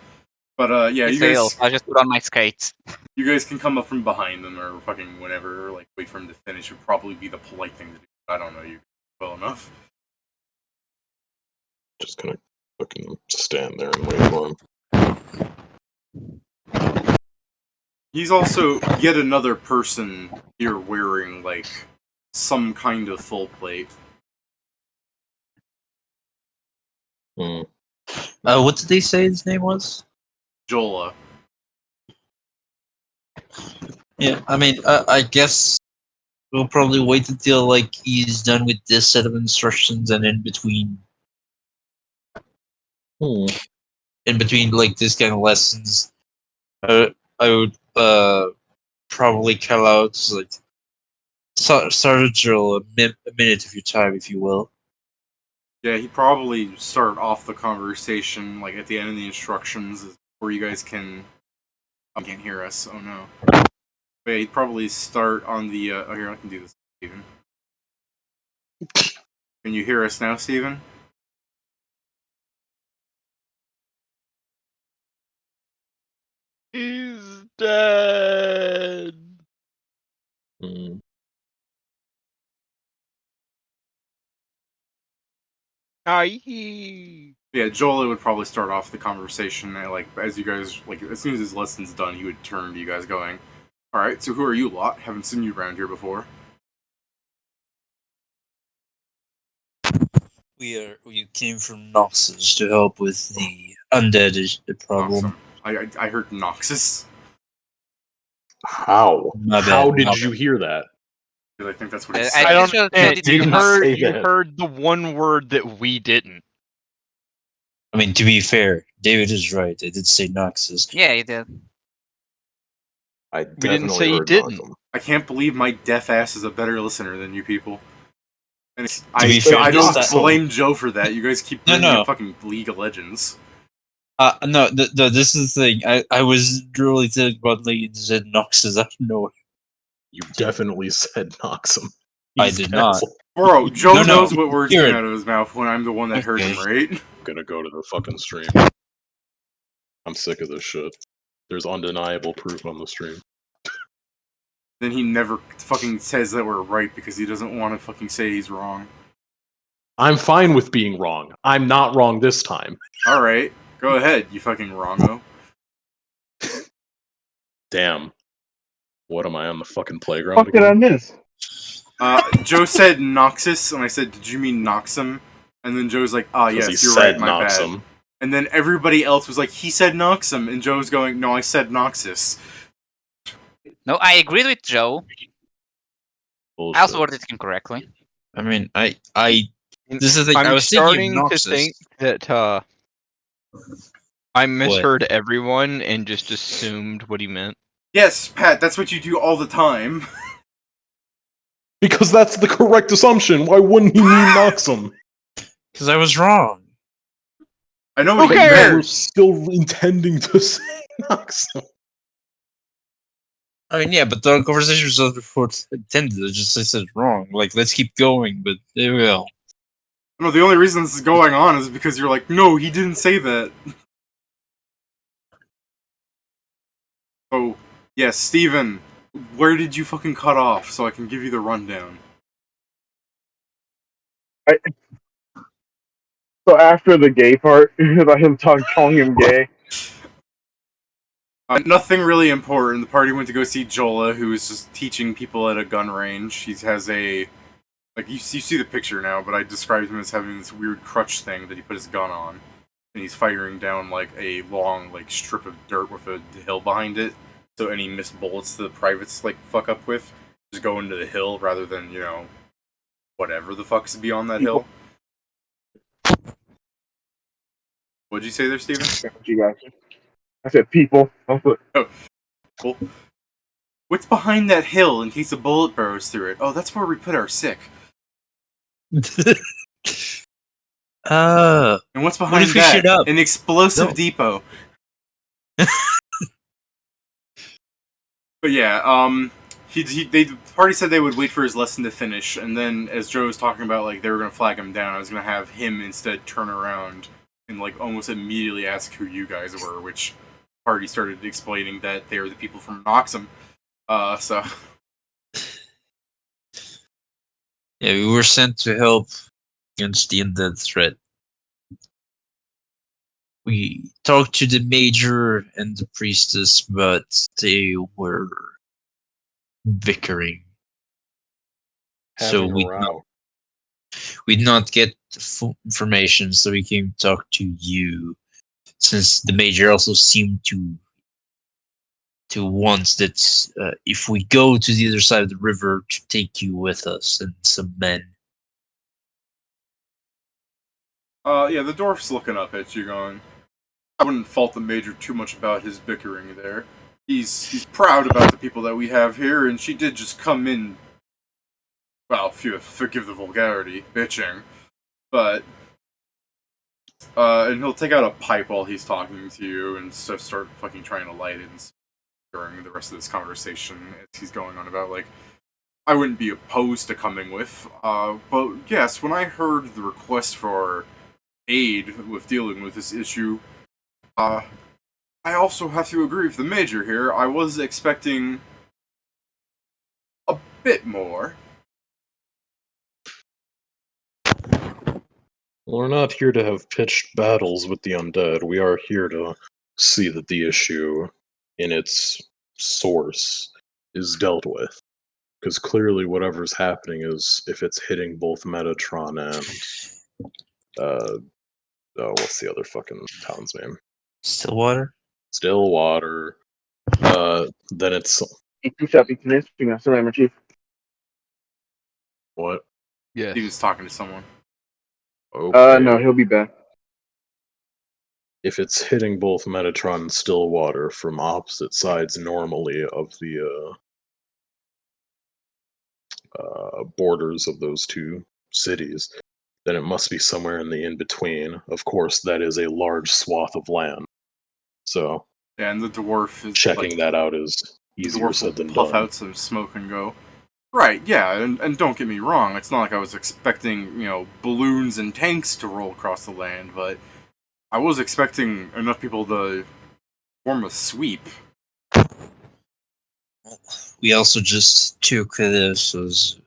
But yeah, you guys. I just put on my skates. You guys can come up from behind them or fucking whenever, or like wait for him to finish. Would probably be the polite thing to do. I don't know you well enough. Just gonna fucking stand there and wait for him. He's also yet another person here wearing like some kind of full plate. What did they say his name was? Jola. Yeah, I mean, I guess we'll probably wait until like he's done with this set of instructions, and in between like this kind of lessons, I would probably call out like Sergeant Drill a minute of your time, if you will. Yeah, he'd probably start off the conversation like at the end of the instructions, where you guys can. Oh, you can't hear us. Oh no. But yeah, he'd probably start on the. Oh, here I can do this, Steven. Can you hear us now, Steven? He's dead. Aye. Yeah, Joel would probably start off the conversation, like as you guys, like as soon as his lesson's done, he would turn to you guys, going, "All right, so who are you lot? Haven't seen you around here before." We came from Noxus to help with the undead problem. Awesome. I heard Noxus. How? My bad, How my did bad. you hear that? Because I think that's what he I said. I don't. think Hey, so, you did not heard. say You that. heard the one word that we didn't. I mean, to be fair, David is right. I did say Noxus. Yeah, you did. I didn't definitely say you heard didn't. Knoxum. I can't believe my deaf ass is a better listener than you people. And be fair, I don't this blame Joe for that. You guys keep bringing No. up fucking League of Legends. No, this is the thing. I was really thinking about like you said Noxus out of nowhere. You definitely said Knoxum. I did not. Bro, Joe No. knows what words Hear came it. out of his mouth when I'm the one that heard him, right? I'm gonna go to the fucking stream. I'm sick of this shit. There's undeniable proof on the stream. Then he never fucking says that we're right because he doesn't want to fucking say he's wrong. I'm fine with being wrong. I'm not wrong this time. Alright, go ahead, you fucking wrongo. Damn. What am I on the fucking playground Fuck did I again? miss? Joe said Noxus, and I said, did you mean Noxum? And then Joe's like, ah, 'Cause yes, he you're said right, my Knoxum. bad. And then everybody else was like, he said Noxum, and Joe's going, no, I said Noxus. No, I agreed with Joe. Bullshit. I also worded it incorrectly. I mean, I this is the thing. I'm I was starting thinking to Noxus. think that I misheard everyone and just assumed what he meant. Yes, Pat, that's what you do all the time. Because that's the correct assumption. Why wouldn't he mean Noxum? Because I was wrong. I know what Who he You cares? were meant. still intending to say Noxum. I mean, yeah, but the conversation was before intended. I just said it wrong. Like, let's keep going, but there we go. No, the only reason this is going on is because you're like, no, he didn't say that. Oh, yes, Steven, where did you fucking cut off so I can give you the rundown? So after the gay part, about him calling him gay. Nothing really important. The party went to go see Jola, who is just teaching people at a gun range. He has a... Like, you see the picture now, but I described him as having this weird crutch thing that he put his gun on. And he's firing down, like, a long, like, strip of dirt with a hill behind it. So any missed bullets the privates, like, fuck up with just go into the hill rather than, you know, whatever the fuck's beyond that hill. What'd you say there, Steven? You guys. I said people. Well, what's behind that hill in case a bullet burrows through it? Oh, that's where we put our sick. And what's What behind if we that? shoot up? An explosive No. depot. But yeah, the party said they would wait for his lesson to finish, and then as Joe was talking about, like, they were gonna flag him down, I was gonna have him instead turn around and, like, almost immediately ask who you guys were, which party started explaining that they are the people from Noxum. So Yeah, we were sent to help against the undead threat. We talked to the major and the priestess, but they were bickering. So Having a row. we'd not get full information, so we came to talk to you, since the major also seemed to want that if we go to the other side of the river, to take you with us and some men. yeah, the dwarf's looking up at you going, I wouldn't fault the major too much about his bickering there. He's proud about the people that we have here, and she did just come in, well, if you forgive the vulgarity, bitching. But, and he'll take out a pipe while he's talking to you and start fucking trying to light it during the rest of this conversation as he's going on about, like, I wouldn't be opposed to coming with, but yes, when I heard the request for aid with dealing with this issue, I also have to agree with the major here. I was expecting a bit more. Well, we're not here to have pitched battles with the undead. We are here to see that the issue in its source is dealt with. Because clearly whatever's happening is, if it's hitting both Metatron and what's the other fucking town's name? Stillwater? Stillwater. Then it's Chief. what? Yes. He was talking to someone. Okay. No, he'll be back. If it's hitting both Metatron and Stillwater from opposite sides normally of the borders of those two cities, then it must be somewhere in the in-between. Of course, that is a large swath of land. So, Yeah, and the dwarf is checking like, that out is the easier dwarf said will than puff done. out some smoke and go, right, yeah, and don't get me wrong, it's not like I was expecting, you know, balloons and tanks to roll across the land, but I was expecting enough people to form a sweep. We also just took this as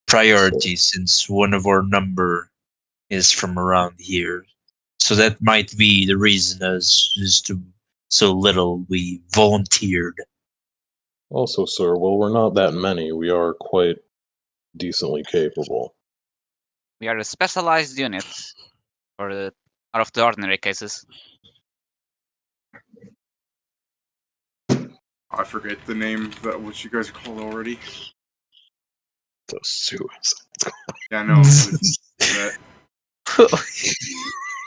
priority, since one of our number is from around here. So that might be the reason, as to so little we volunteered. Also, sir, well, we're not that many. We are quite decently capable. We are a specialized unit for the out of the ordinary cases. I forget the name that what you guys are called already. The suicide. Yeah, I know.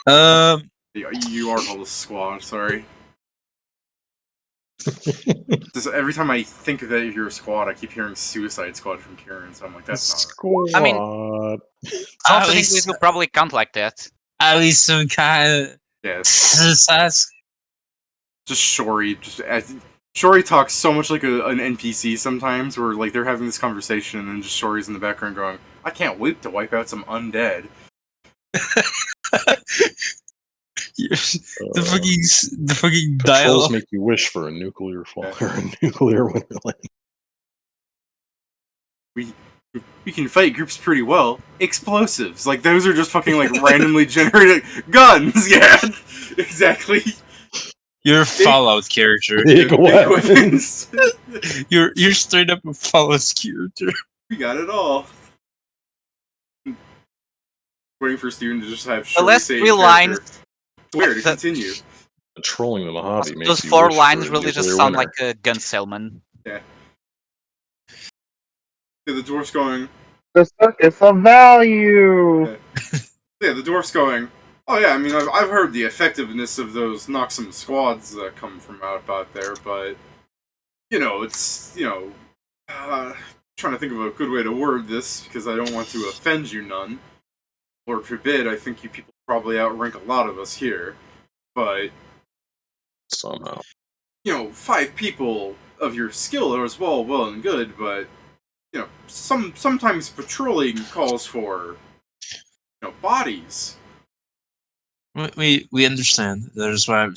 That. You are called a squad. Sorry. Just every time I think that you're a squad, I keep hearing Suicide Squad from Kieran. So I'm like, that's not. Squad. I mean- I also At think we least, will probably count like that. at least some kind of Yeah, just Shori. Shori talks so much like an NPC sometimes, where like they're having this conversation, and then just Shori's in the background going, "I can't wait to wipe out some undead." the fucking Patrols dialogue. make you wish for a nuclear or a nuclear wonderland. We can fight groups pretty well. Explosives, like those are just fucking like randomly generated guns. Yeah, exactly. You're a Fallout character. Big weapons. You're straight up a Fallout character. We got it all. Waiting for Steven to just have The Shori last say 3 in character. lines, Where to the- continue? Trolling the Mojave makes those you 4 wish lines for a really just nuclear sound winter. like a gun salesman. Yeah, the dwarf's going. The circus of value. Yeah, the dwarf's going. Oh yeah, I mean I've heard the effectiveness of those Noxum squads that come from out there, but it's trying to think of a good way to word this because I don't want to offend you none. Lord forbid, I think you people probably outrank a lot of us here, but Somehow. 5 people of your skill are as well and good, but sometimes patrolling calls for bodies. We understand. That is why I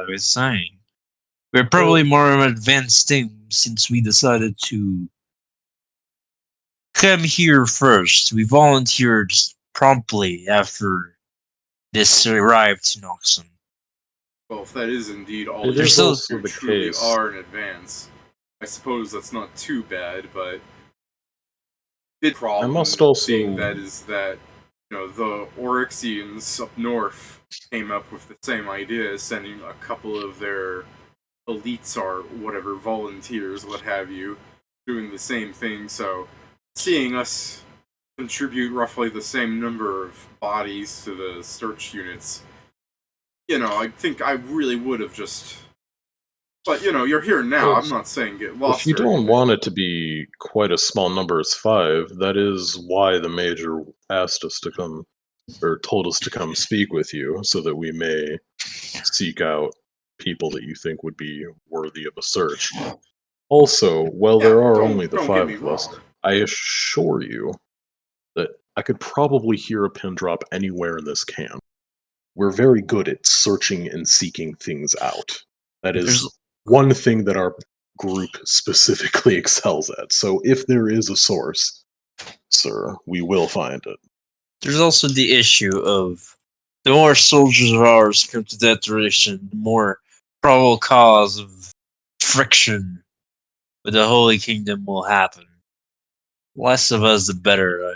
was saying. We're probably more of an advanced team since we decided to come here first. We volunteered promptly after this arrived to Noxon. Well, if that is indeed all It you is still- also the truly case. are in advance, I suppose that's not too bad, but big problem must also- seeing that is that the Oryxians up north came up with the same idea, sending a couple of their elites or whatever volunteers, what have you, doing the same thing. So seeing us contribute roughly the same number of bodies to the search units, I think I really would have just. But you're here now. I'm not saying get lost. If you or don't anything. want it to be quite a small number as 5, that is why the major asked us to come, or told us to come speak with you, so that we may seek out people that you think would be worthy of a search. Also, while Yeah, there are don't- only the don't 5 get of me us, wrong. I assure you that I could probably hear a pin drop anywhere in this camp. We're very good at searching and seeking things out. That is There's- one thing that our group specifically excels at. So if there is a source, sir, we will find it. There's also the issue of the more soldiers of ours come to that direction, the more probable cause of friction with the Holy Kingdom will happen. Less of us, the better, I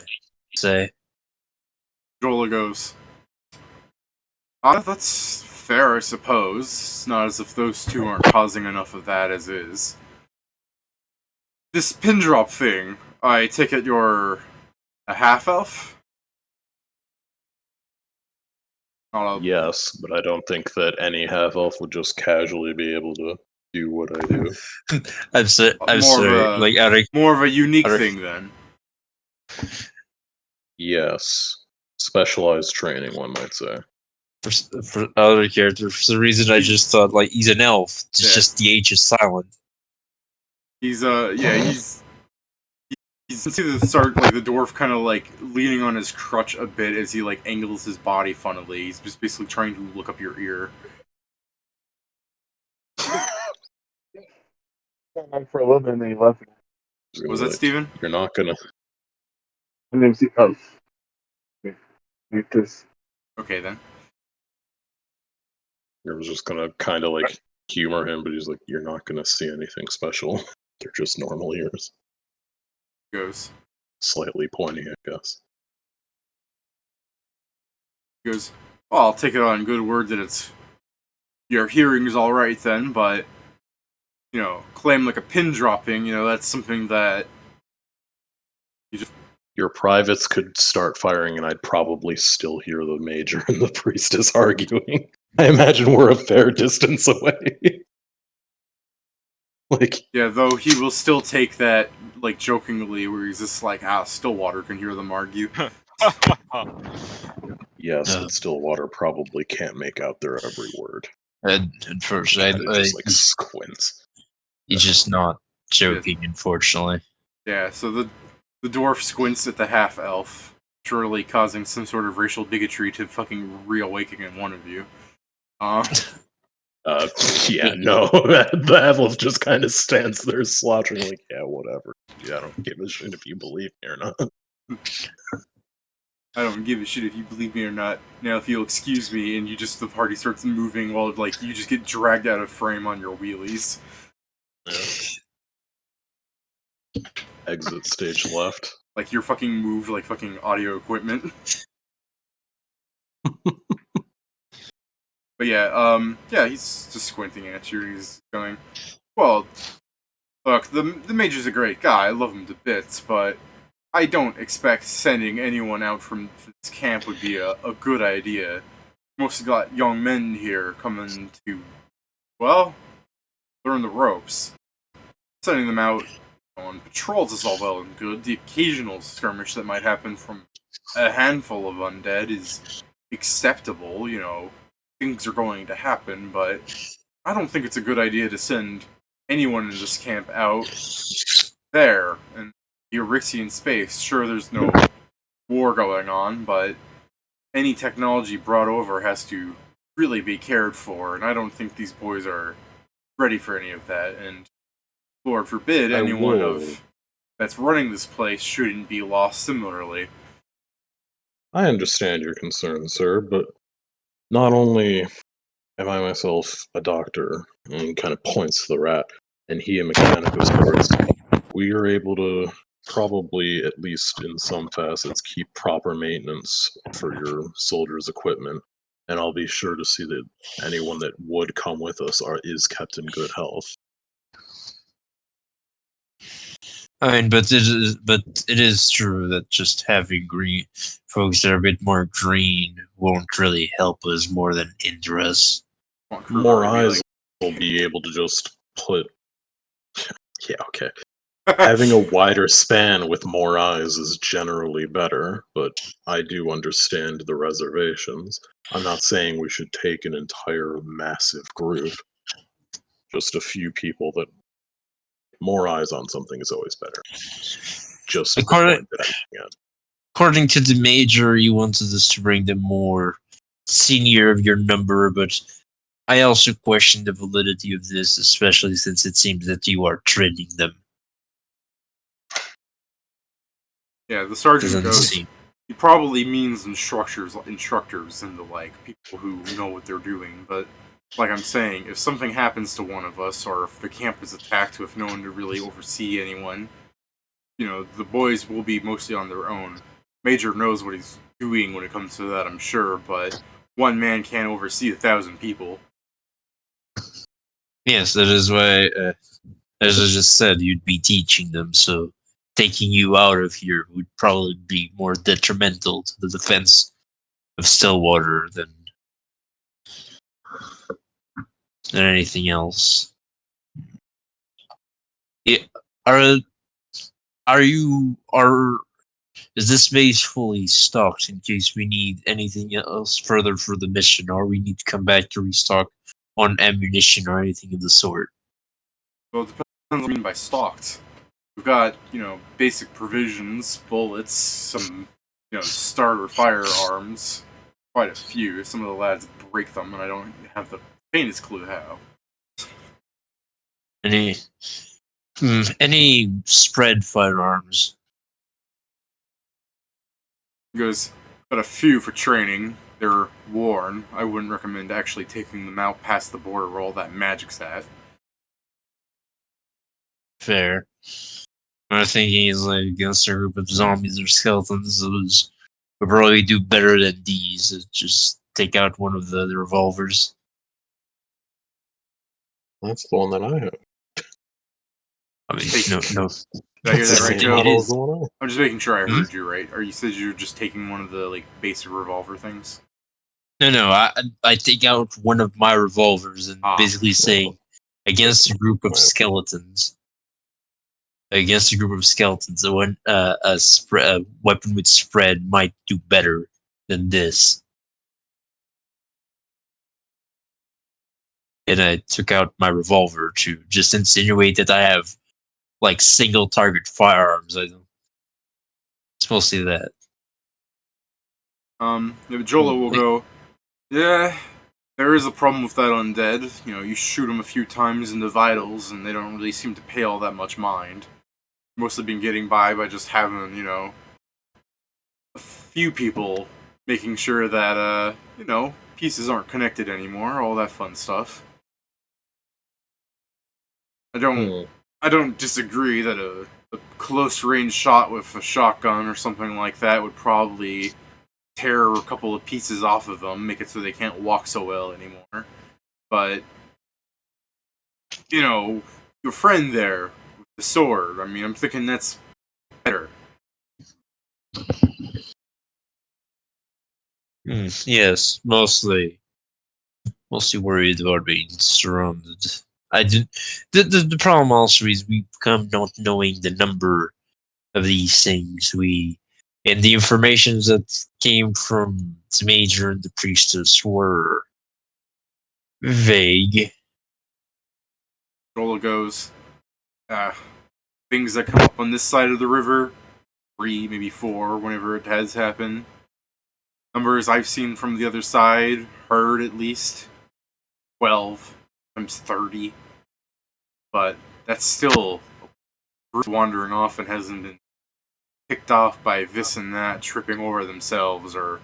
say. Jola goes. That's fair, I suppose. It's not as if those two aren't causing enough of that as is. This pin drop thing, I take it you're a half elf? Not a, Yes, but I don't think that any half elf would just casually be able to do what I do. I'm More of sorry. a- Like out of more of a unique Other- thing then. Yes. Specialized training, one might say. for other character, for some reason I just thought like he's an elf. It's Yeah. just the H is silent. He's you see the start like the dwarf kind of like leaning on his crutch a bit as he like angles his body funnily. He's just basically trying to look up your ear. For a little bit, and then he left. Was that Steven? You're not gonna. And then see, oh, like this. Okay then. You're just gonna kind of like humor him, but he's like, "You're not gonna see anything special. They're just normal ears." Goes. Slightly pointy, I guess. He goes, well, I'll take it on good word that it's your hearing is all right then, but claim like a pin dropping, that's something that you just Your privates could start firing, and I'd probably still hear the major and the priestess arguing. I imagine we're a fair distance away. Like, Yeah, though he will still take that, like, jokingly, where he's just like, Stillwater can hear them argue. yes, Yeah. but Stillwater probably can't make out their every word. And unfortunately, Kinda just like squints. he's just not joking, unfortunately. Yeah, so the dwarf squints at the half-elf, surely causing some sort of racial bigotry to fucking reawaken in one of you. Yeah, no. The half-elf just kind of stands there slouching like, yeah, whatever. Yeah, I don't give a shit if you believe me or not. I don't give a shit if you believe me or not. Now, if you'll excuse me, and the party starts moving while, like, you just get dragged out of frame on your wheelies. Yeah. Exit stage left. Like, you're fucking moved like fucking audio equipment. But yeah, he's just squinting at you. He's going, well, look, the Major's a great guy. I love him to bits, but I don't expect sending anyone out from this camp would be a good idea. Mostly got young men here coming to, well, learn the ropes. Sending them out on patrols is all well and good. The occasional skirmish that might happen from a handful of undead is acceptable, things are going to happen, but I don't think it's a good idea to send anyone in this camp out there in the Eryxian space. Sure, there's no war going on, but any technology brought over has to really be cared for, and I don't think these boys are ready for any of that, and Lord forbid anyone that's running this place shouldn't be lost similarly. I understand your concern, sir, but not only am I myself a doctor, and he kind of points to the rat, and he a mechanic of sorts, we are able to probably, at least in some facets, keep proper maintenance for your soldiers' equipment, and I'll be sure to see that anyone that would come with us is kept in good health. I mean, but it is true that just having green folks that are a bit more green won't really help us more than hinder us. More eyes will be able to just put. Yeah, okay. Having a wider span with more eyes is generally better, but I do understand the reservations. I'm not saying we should take an entire massive group. Just a few people that more eyes on something is always better. Just the point that I'm getting at. According to the major, you wanted us to bring them more senior of your number, but I also question the validity of this, especially since it seems that you are training them. Yeah, the sergeant Doesn't goes, seem. he probably means instructors and the like, people who know what they're doing, but like I'm saying, if something happens to one of us, or if the camp is attacked with no one to really oversee anyone, the boys will be mostly on their own. Major knows what he's doing when it comes to that, I'm sure, but one man can't oversee 1,000 people. Yes, that is why, as I just said, you'd be teaching them, so taking you out of here would probably be more detrimental to the defense of Stillwater than anything else. Yeah, are you is this base fully stocked in case we need anything else further for the mission, or we need to come back to restock on ammunition or anything of the sort? Well, it depends on what you mean by stocked. We've got, basic provisions, bullets, some, starter firearms, quite a few. Some of the lads break them, and I don't have the faintest clue how. Any spread firearms? He goes, got a few for training. They're worn. I wouldn't recommend actually taking them out past the border where all that magic's at. Fair. My thinking is like against a group of zombies or skeletons, those would probably do better than these. Just take out one of the revolvers. That's the one that I have. I mean, Take- no. Did I hear that Same right, Joe? model as the one I- I'm just making sure I Hmm? heard you right. Or you said you're just taking one of the like basic revolver things? No. I take out one of my revolvers and Ah. basically say, against a group of Right. skeletons. Against a group of skeletons, a weapon with spread might do better than this. And I took out my revolver to just insinuate that I have like single target firearms. It's mostly that. Jolo will go, yeah, there is a problem with that undead. You know, you shoot them a few times in the vitals, and they don't really seem to pay all that much mind. Mostly been getting by just having, you know, a few people making sure that, you know, pieces aren't connected anymore, all that fun stuff. I don't disagree that a close range shot with a shotgun or something like that would probably tear a couple of pieces off of them, make it so they can't walk so well anymore. But you know, your friend there with the sword, I mean, I'm thinking that's better. Yes, mostly worried about being surrounded. I did. The problem also is we come not knowing the number of these things. And the information that came from the major and the priestess were vague. Rolla goes, things that come up on this side of the river, 3, maybe 4, whenever it has happened. Numbers I've seen from the other side, heard at least, 12 times 30. But that's still wandering off and hasn't been picked off by this and that, tripping over themselves or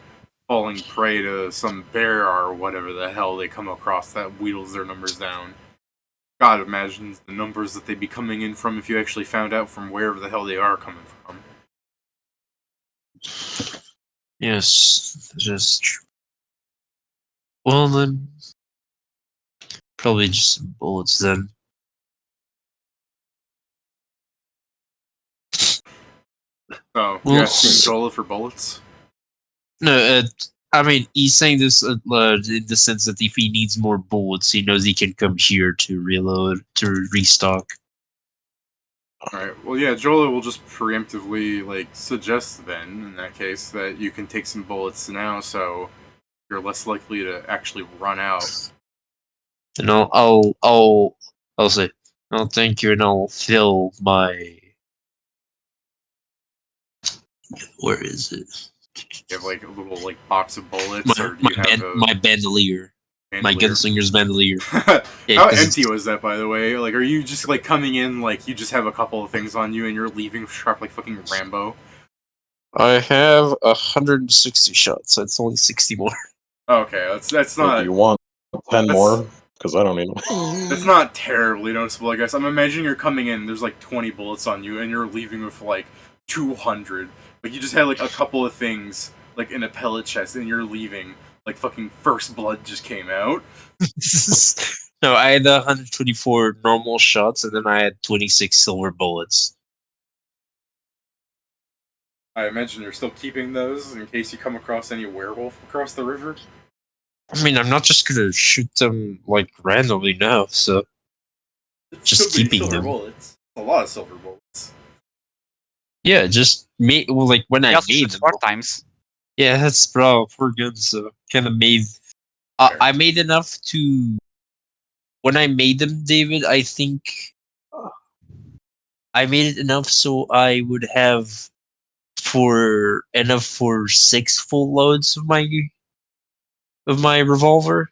falling prey to some bear or whatever the hell they come across that wheedles their numbers down. God imagines the numbers that they'd be coming in from if you actually found out from wherever the hell they are coming from. Yes, just well then, probably just some bullets then. So, Well, you're asking Jola for bullets? No, I mean, he's saying this in the sense that if he needs more bullets, he knows he can come here to reload, to restock. Alright, well, yeah, Jola will just preemptively, like, suggest then, in that case, that you can take some bullets now so you're less likely to actually run out. And I'll say, oh, thank you, and I'll fill my. Where is it? You have, like, a little, like, box of bullets, or do you have a My bandolier, my bandolier? gunslinger's bandolier. Yeah, How 'cause empty was that, by the way? Like, are you just, like, coming in, like, you just have a couple of things on you and you're leaving sharp like fucking Rambo? I have 160 shots, so it's only 60 more. Okay, that's Well, not do you want 10 that's- more? Because I don't need them. that's not terribly noticeable, I guess. I'm imagining you're coming in, there's like 20 bullets on you, and you're leaving with like 200. Like, you just had like a couple of things, like in a pellet chest, and you're leaving. Like, fucking first blood just came out. No, I had 124 normal shots, and then I had 26 silver bullets. I imagine you're still keeping those in case you come across any werewolf across the river. I mean, I'm not just gonna shoot them like randomly now, so Just Still many keeping silver them. bullets. A lot of silver bullets. yeah, just me. Well, like when He I also made shoots them. 4 times. Yeah, that's bro, we're good. So kind of made. I made enough to. When I made them, David, I think I made it enough so I would have enough for 6 full loads of my revolver.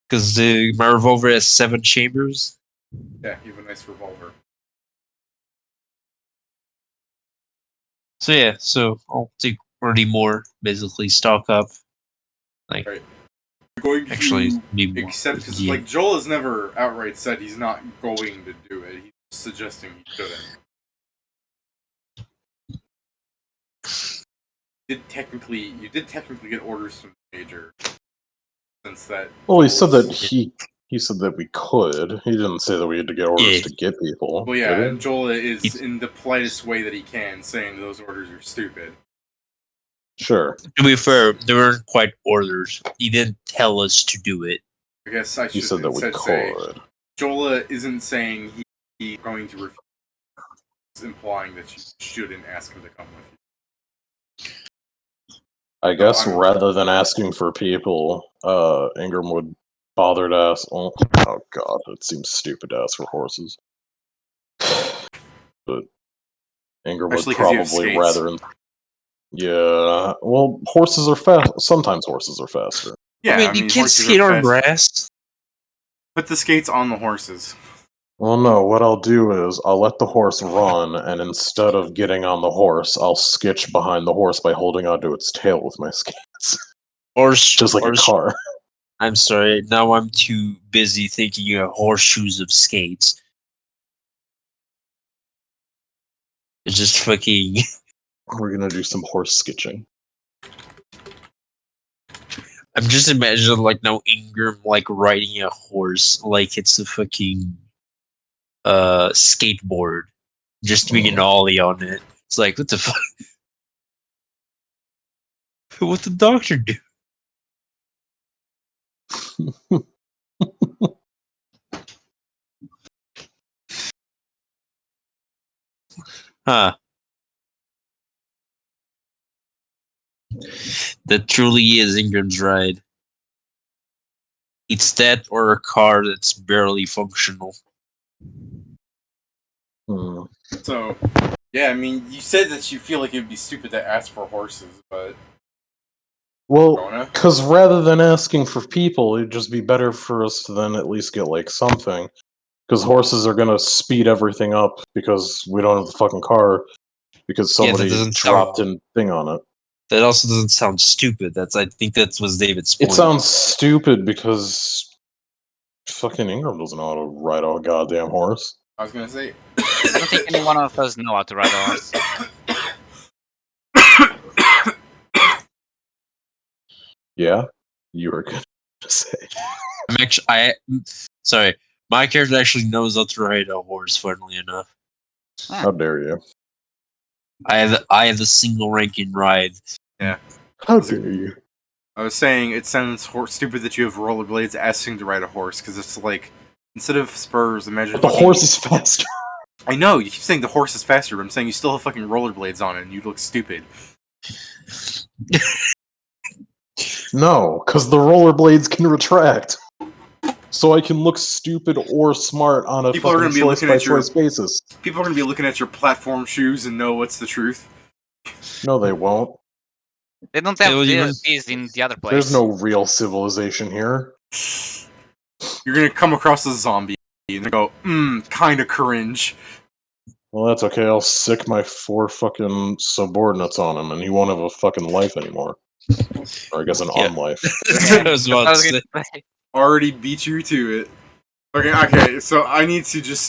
Because my revolver has 7 chambers. Yeah, you have a nice revolver. So yeah, so I'll take 30 more, basically stock up. Like Right. You're going actually, to maybe more. accept, because Yeah. like Joel has never outright said he's not going to do it. He's suggesting he shouldn't. You did technically get orders from the major, since that. Well, he said that he He said that we could. He didn't say that we had to get orders Yeah. to get people. Well, yeah, did he? and Joel is He's- in the politest way that he can, saying those orders are stupid. Sure. To be fair, they weren't quite orders. He didn't tell us to do it. I guess I He should said that we instead say could. Joel isn't saying he's going to refuse, implying that you shouldn't ask him to come with you. I guess I'm- rather than asking for people, Ingram would bother to ask. Oh god, it seems stupid to ask for horses. But Ingram would Especially 'cause you have probably skates. rather. Yeah, well, horses are fast. Sometimes horses are faster. Yeah, I mean, you can't horses are skate on fast. grass. Put the skates on the horses. Well, no, what I'll do is I'll let the horse run, and instead of getting on the horse, I'll skitch behind the horse by holding onto its tail with my skates. Horse, Just like a horse, car. I'm sorry. Now I'm too busy thinking of horseshoes of skates. It's just fucking. We're gonna do some horse sketching. I'm just imagining like now Ingram like riding a horse like it's a fucking skateboard, just doing an ollie on it. It's like what the fuck? What the doctor do? Huh. That truly is Ingram's ride. It's that or a car that's barely functional. Hmm. So, yeah, I mean, you said that you feel like it would be stupid to ask for horses, but Well, Rona? because rather than asking for people, it'd just be better for us to then at least get like something. Because horses are gonna speed everything up because we don't have the fucking car because Yeah, that somebody doesn't dropped sound- a thing on it. That also doesn't sound stupid. I think that was David's point. It sounds stupid because fucking Ingram doesn't know how to ride a goddamn horse. I was gonna say, I don't think any one of us know how to ride a horse. Yeah, you were gonna say. Sorry. My character actually knows how to ride a horse. Funnily enough, How dare you? I have a single rank in ride. How dare you? I was saying it sounds stupid that you have rollerblades asking to ride a horse, because it's like, instead of spurs, imagine... The horse is faster. I know, you keep saying the horse is faster, but I'm saying you still have fucking rollerblades on it, and you look stupid. No, because the rollerblades can retract. So I can look stupid or smart on a People are fucking gonna be choice looking by at your- choice basis. People are gonna be looking at your platform shoes and know what's the truth. No, they won't. They don't have Well, even- these in the other place. There's no real civilization here. You're gonna come across a zombie and go, kinda cringe. Well, that's okay. I'll sick my 4 fucking subordinates on him, and he won't have a fucking life anymore. Or I guess an Yeah. on-life. I was about I to was say. gonna say, Already beat you to it. Okay, so I need to just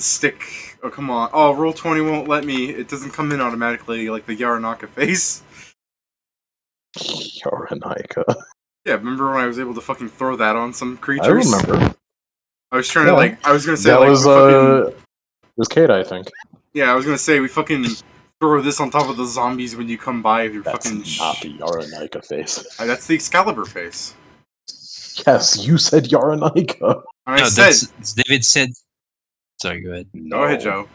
stick... Oh, come on. Oh, Roll20 won't let me. It doesn't come in automatically like the Yaranaka face. Yaranika. Yeah, remember when I was able to fucking throw that on some creatures? I remember. I was trying Yeah. to, like... I was gonna say, That like, was, we fucking... it was Kate, I think. Yeah, I was gonna say, we fucking throw this on top of the zombies when you come by with your That's fucking... not the Yaranika face. That's the Excalibur face. Yes, you said Yaranika. And I No, said... David said. Sorry, go ahead. Go ahead, Joe.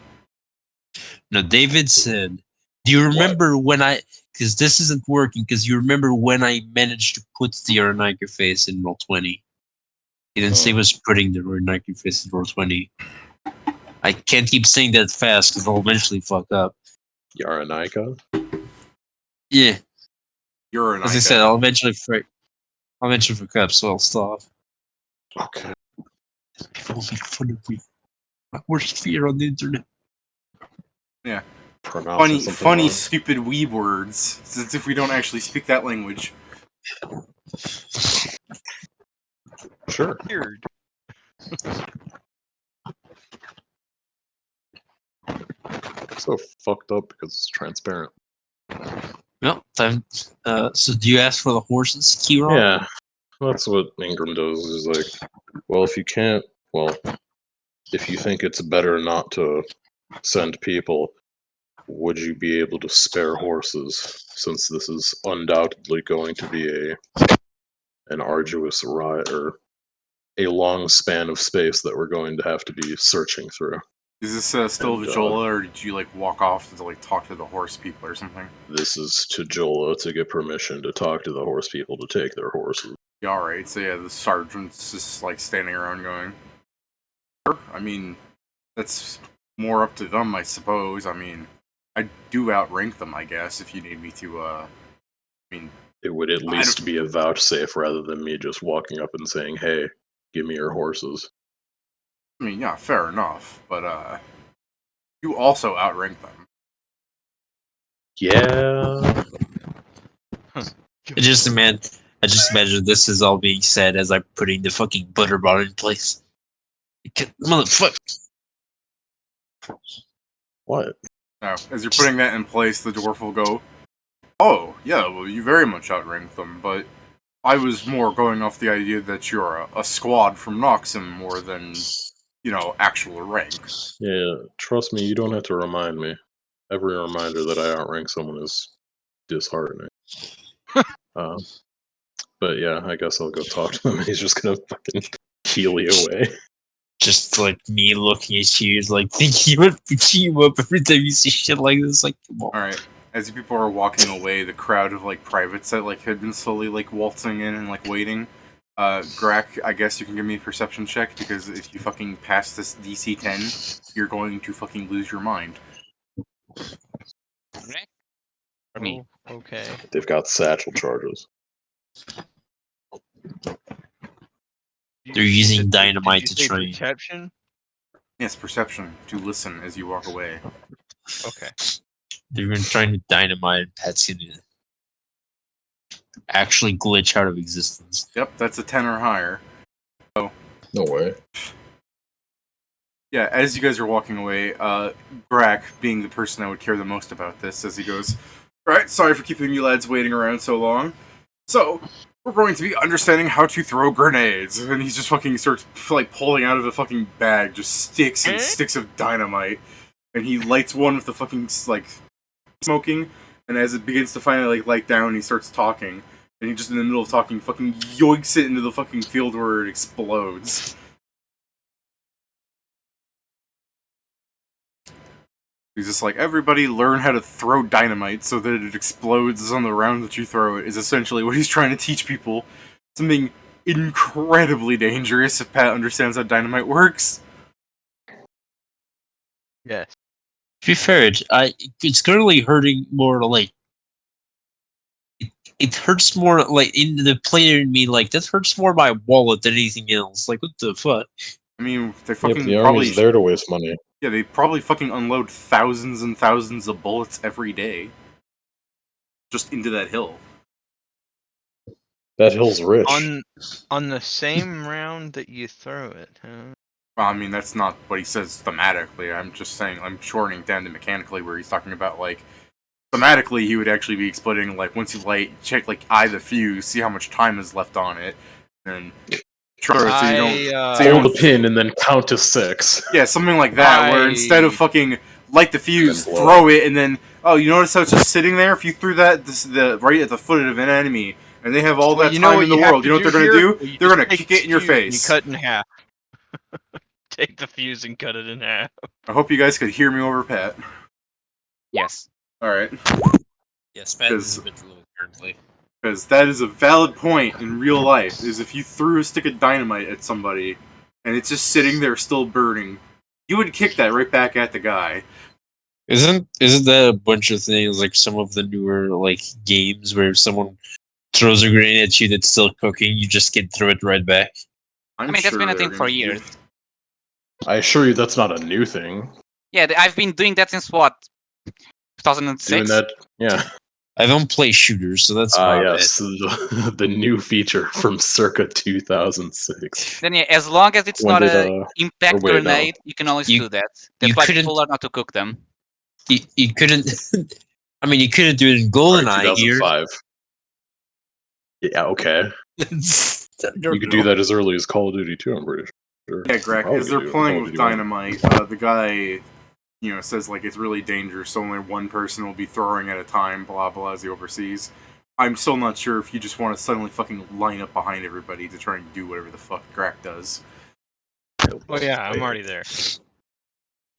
No, David said. Do you remember when I? Because this isn't working. Because you remember when I managed to put the Aranaka face in Roll20. He didn't say he was putting the Aranaka face in Roll20. I can't keep saying that fast because I'll eventually fuck up. Yaranika? Yeah, You're an as I said, I'll eventually fuck up, so I'll stop. Okay. People will make fun of me. My worst fear on the internet. Pronouncing something funny, wrong. stupid weeb words, as if we don't actually speak that language. Sure. Weird. So fucked up because it's transparent. Well, time. So do you ask for the horses, Kira? Yeah. That's what Ingram does. Is like, well, if you can't, well, if you think it's better not to send people, would you be able to spare horses? Since this is undoubtedly going to be an arduous ride or a long span of space that we're going to have to be searching through. Is this still And, Vijola, or did you like walk off to like talk to the horse people or something? This is to Jola to get permission to talk to the horse people to take their horses. Yeah, alright, so yeah, the sergeant's just like standing around going, "Sure." I mean, that's more up to them, I suppose. I mean, I do outrank them, I guess, if you need me to, I mean... It would at least be a vouchsafe rather than me just walking up and saying, hey, give me your horses. I mean, yeah, fair enough, but, you also outrank them. Yeah. I just imagine this is all being said as I'm putting the fucking butter bar in place. Motherfucker. What? Now, as you're putting that in place, the dwarf will go, "Oh, yeah, well, you very much outrank them, but I was more going off the idea that you're a squad from Noxum more than, you know, actual rank." Yeah, trust me, you don't have to remind me. Every reminder that I outrank someone is disheartening. But yeah, I guess I'll go talk to him and he's just gonna fucking keely away. Just like me looking at you, like thinking about picking you up every time you see shit like this. Like, come on. Alright, as you people are walking away, the crowd of, like, privates that, like, had been slowly, like, waltzing in and, like, waiting, Grak, I guess you can give me a perception check, because if you fucking pass this DC 10, you're going to fucking lose your mind. Correct? For me. Oh, okay. They've got satchel charges. They're using Did dynamite you to say train. perception? Yes, perception, to listen as you walk away. Okay. They're even trying to dynamite Pat's gonna actually glitch out of existence. Yep, that's a 10 or higher. No way. Yeah, as you guys are walking away, Grak, being the person that would care the most about this, as he goes, "Alright, sorry for keeping you lads waiting around so long. So, we're going to be understanding how to throw grenades." And he just fucking starts, like, pulling out of a fucking bag just sticks and sticks of dynamite. And he lights one with the fucking, like, smoking. And as it begins to finally, like, light down, he starts talking. And he just, in the middle of talking, fucking yoinks it into the fucking field where it explodes. He's just like, "Everybody learn how to throw dynamite so that it explodes on the round that you throw it," is essentially what he's trying to teach people. Something incredibly dangerous if Pat understands how dynamite works. Yes. To be fair, it's currently hurting more like it hurts more like in the player in me, like that hurts more my wallet than anything else. Like what the fuck? I mean, they Yep, fucking the probably... army's there to waste money. Yeah, they probably fucking unload thousands and thousands of bullets every day. Just into that hill. That hill's rich. On the same round that you throw it, huh? Well, I mean, that's not what he says thematically. I'm just saying, I'm shortening it down to mechanically, where he's talking about, like, thematically, he would actually be exploding, like, once you check, like, eye the fuse, see how much time is left on it, and throw it so you don't... Hold the pin and then count to 6. Yeah, something like that, where instead of fucking light the fuse, Then blow throw it, and then, oh, you notice how it's just sitting there? If you threw that right at the foot of an enemy, and they have all that time in the world, you know what they're going to do? They're going to kick it in your face. You cut in half. Take the fuse and cut it in half. I hope you guys could hear me over Pat. Yes. Alright. Yes, Pat is a bit low currently. Because that is a valid point in real life, is if you threw a stick of dynamite at somebody, and it's just sitting there still burning, you would kick that right back at the guy. Isn't that a bunch of things like some of the newer like games where someone throws a grenade at you that's still cooking, you just can throw it right back? I mean, that's been a thing for years. I assure you that's not a new thing. Yeah, I've been doing that since what? 2006? Doing that, yeah. I don't play shooters, so that's about yes, the new feature from circa 2006. Then yeah, as long as it's When not did, an impact wait, no. grenade, you can always do that. you That's why couldn't- people are not to cook them. You couldn't. I mean, you couldn't do it in GoldenEye here. 2005. Yeah, okay. You could do that as early as Call of Duty 2, I'm pretty sure. Yeah, Greg, Probably as they're do in playing Call of with Duty 1. dynamite, the guy, says like it's really dangerous, so only one person will be throwing at a time, blah blah, as he oversees. I'm still not sure if you just want to suddenly fucking line up behind everybody to try and do whatever the fuck Grak does. Oh yeah, I'm already there. It's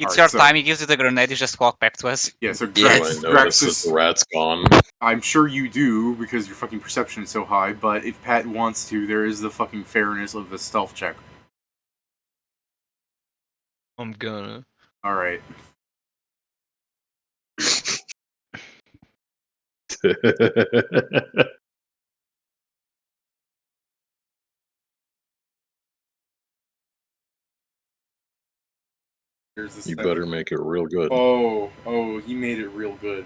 Alright, your so- time. He gives you the grenade. You just walk back to us. Yeah, so Do Grax, I Grax notice that is, the rat's gone? I'm sure you do, because your fucking perception is so high, but if Pat wants to, there is the fucking fairness of the stealth check. I'm gonna. Alright. Here's the You step. better make it real good. Oh, he made it real good.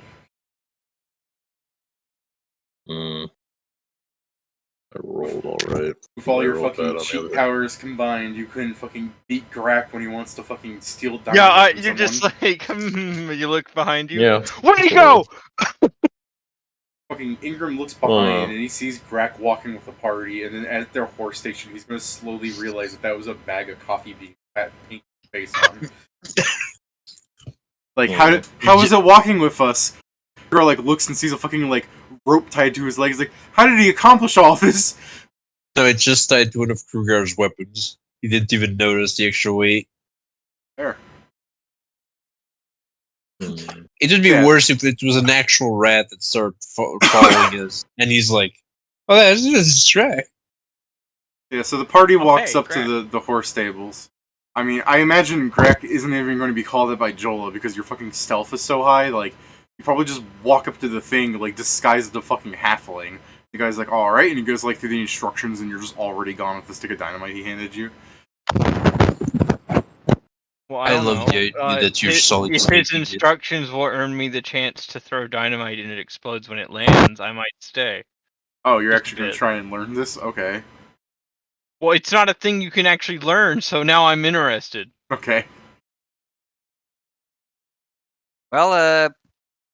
Mm. I rolled alright. With all I your rolled bad fucking on the cheat other. powers combined, you couldn't fucking beat Grak when he wants to fucking steal dynamite Yeah, from you're just someone. like, you look behind you. Yeah. Where'd he totally. go? Fucking Ingram looks behind Uh. and he sees Grak walking with the party, and then at their horse station, he's gonna slowly realize that was a bag of coffee beans Pat painted his face on. Like, how is it walking with us? Girl like looks and sees a fucking like rope tied to his legs. Like, how did he accomplish all this? So it just tied to one of Kruger's weapons. He didn't even notice the extra weight. There. Mm. It'd be Yeah. worse if it was an actual rat that started following us, and he's like, "Oh, that's a track." Yeah, so the party walks hey, up to the horse stables. I mean, I imagine Grek isn't even going to be called out by Jola because your fucking stealth is so high. Like, you probably just walk up to the thing, like, disguised as a fucking halfling. The guy's like, alright, and he goes, like, through the instructions, and you're just already gone with the stick of dynamite he handed you. Well, I don't love know. the idea that you're his, solid If his sneaking it. instructions will earn me the chance to throw dynamite and it explodes when it lands, I might stay. Oh, you're Just a actually going to bit. try and learn this? Okay. Well, it's not a thing you can actually learn, so now I'm interested. Okay. Well,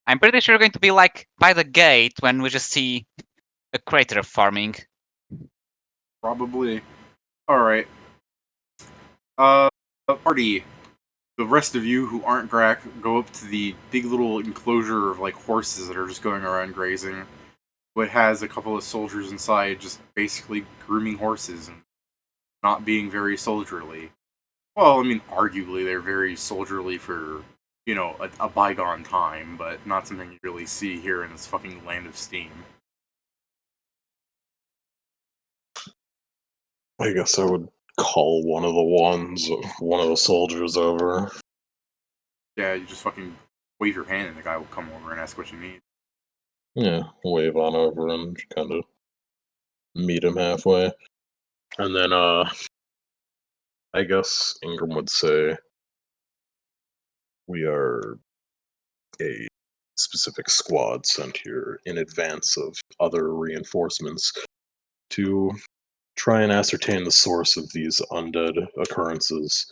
I'm pretty sure we're going to be like by the gate when we just see a crater forming. Probably. Alright. Party. The rest of you who aren't Grak go up to the big little enclosure of, like, horses that are just going around grazing. It has a couple of soldiers inside just basically grooming horses and not being very soldierly. Well, I mean, arguably they're very soldierly for, a bygone time, but not something you really see here in this fucking land of steam. I guess I would call one of the soldiers over. Yeah, you just fucking wave your hand and the guy will come over and ask what you need. Yeah, wave on over and kind of meet him halfway. And then, I guess Ingram would say, we are a specific squad sent here in advance of other reinforcements to try and ascertain the source of these undead occurrences.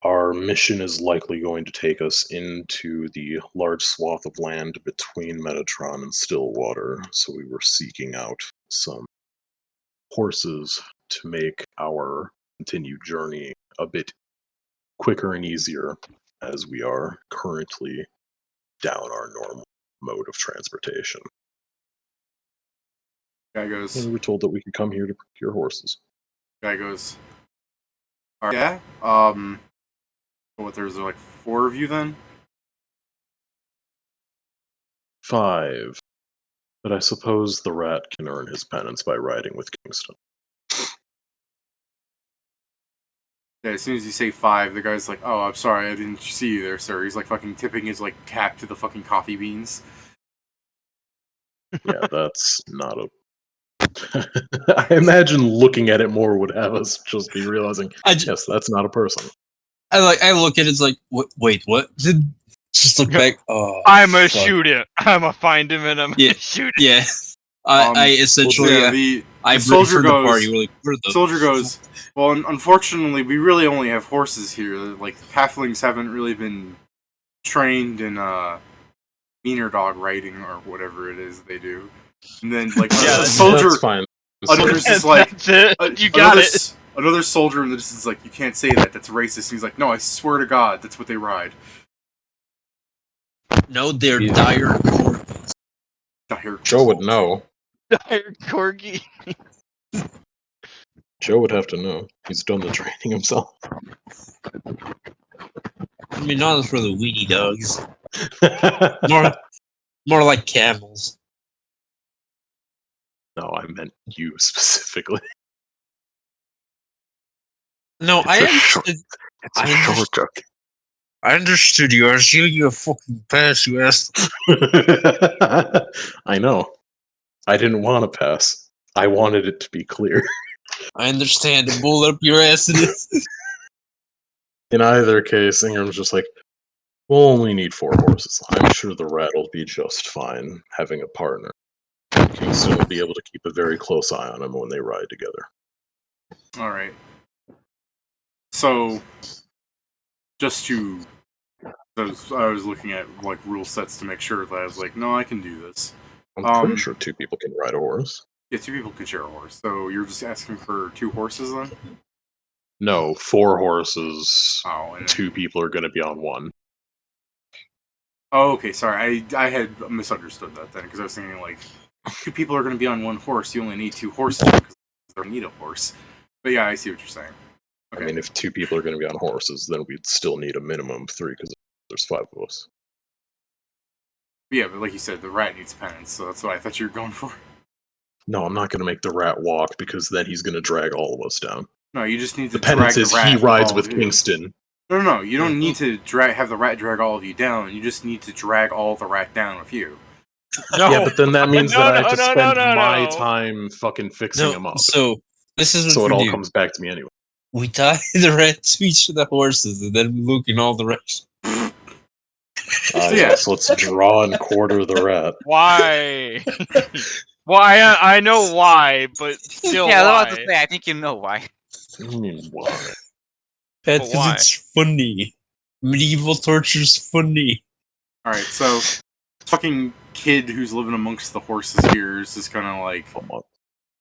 Our mission is likely going to take us into the large swath of land between Metatron and Stillwater, so we were seeking out some horses to make our continued journey a bit quicker and easier, as we are currently down our normal mode of transportation. Guy goes, And we were told that we could come here to procure horses. Alright, yeah, what, there's like 4 of you then? 5. But I suppose the rat can earn his penance by riding with Kingston. Yeah, as soon as you say 5, the guy's like, oh, I'm sorry, I didn't see you there, sir. He's like fucking tipping his like cap to the fucking coffee beans. Yeah, that's not a... I imagine looking at it more would have us just be realizing, yes, that's not a person. I look at it, it's like, wait, what? Just look back. Oh, I'ma fuck. shoot him. I'ma find him and I'm Yeah. gonna shoot him. Yeah. I essentially, yeah, I the soldier the goes. party. We're like, where the Soldier goes, well, unfortunately, we really only have horses here. Like, halflings haven't really been trained in meaner dog riding or whatever it is they do. And then, like, Yeah, a soldier, That's fine. Another's just like, That's it. You got it. Another soldier in the distance is like, you can't say that. That's racist. And he's like, no, I swear to God, that's what they ride. No, they're Yeah. dire corgis. Dire Joe would know. Dire corgi. Joe would have to know. He's done the training himself. I mean, not for the weenie dogs. More like camels. No, I meant you specifically. No, It's I a short- understood. It's a I short understood. joke. I understood you. I was giving you a fucking pass, you ass. I know. I didn't want to pass. I wanted it to be clear. I understand. To bull up your ass. It is. In either case, Ingram's just like, we'll only need 4 horses. I'm sure the rat will be just fine having a partner. Kingston will be able to keep a very close eye on him when they ride together. All right. So, just to, I was looking at like rule sets to make sure that I was like, no, I can do this. I'm pretty sure 2 people can ride a horse. Yeah, 2 people can share a horse. So you're just asking for 2 horses then? No, 4 horses. Oh, and 2 people are going to be on one. Oh, okay. Sorry, I had misunderstood that then because I was thinking like 2 people are going to be on 1 horse. You only need 2 horses because they don't need a horse. But yeah, I see what you're saying. Okay. I mean, if 2 people are going to be on horses, then we'd still need a minimum of 3 because there's 5 of us. Yeah, but like you said, the rat needs penance, so that's what I thought you were going for. No, I'm not going to make the rat walk because then he's going to drag all of us down. No, you just need to The penance drag is the rat he rides all with of you. Kingston. No, you don't need to have the rat drag all of you down. You just need to drag all the rat down with you. No. Yeah, but then that means No, that I have no, to no, spend no, my no. time fucking fixing him No, up. so this is what So it we all do. comes back to me anyway. We tie the rat to each of the horses, and then we look in all directions. Ah, So, yes, let's draw and quarter the rat. Why? Well, I know why, but still, Yeah, I was why? about to say, I think you know why. What do you mean, why? Because why? it's funny. Medieval torture's funny. All right, so fucking kid who's living amongst the horses here is just gonna like, Come on.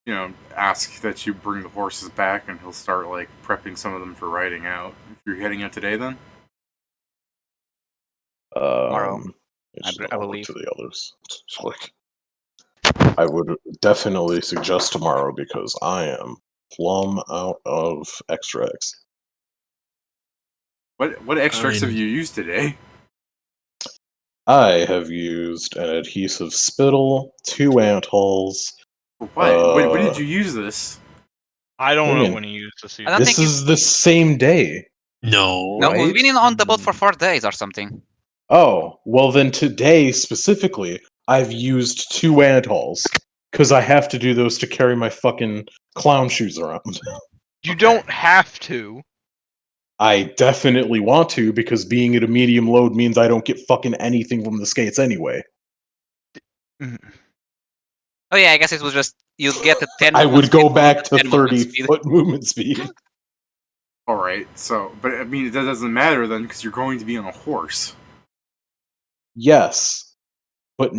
you know, ask that you bring the horses back, and he'll start like prepping some of them for riding out. If you're heading out today, then Tomorrow, I just I don't will look leave. to the others. It's like, I would definitely suggest tomorrow because I am plumb out of extracts. what extracts have Fine. you used today? I have used an adhesive spittle, 2 ant hulls. For what? When did you use this? I don't What do you know mean? when he used to see. I don't This think is the same day. No. No, right? we've been on the boat for 4 days or something. Oh, well then today specifically, I've used 2 ant hulls. Because I have to do those to carry my fucking clown shoes around. You don't have to. I definitely want to, because being at a medium load means I don't get fucking anything from the skates anyway. Oh yeah, I guess it was just you get the 10. I would go back to 10 movement 30 speed. foot movement speed. All right, so but I mean that doesn't matter then because you're going to be on a horse. Yes. But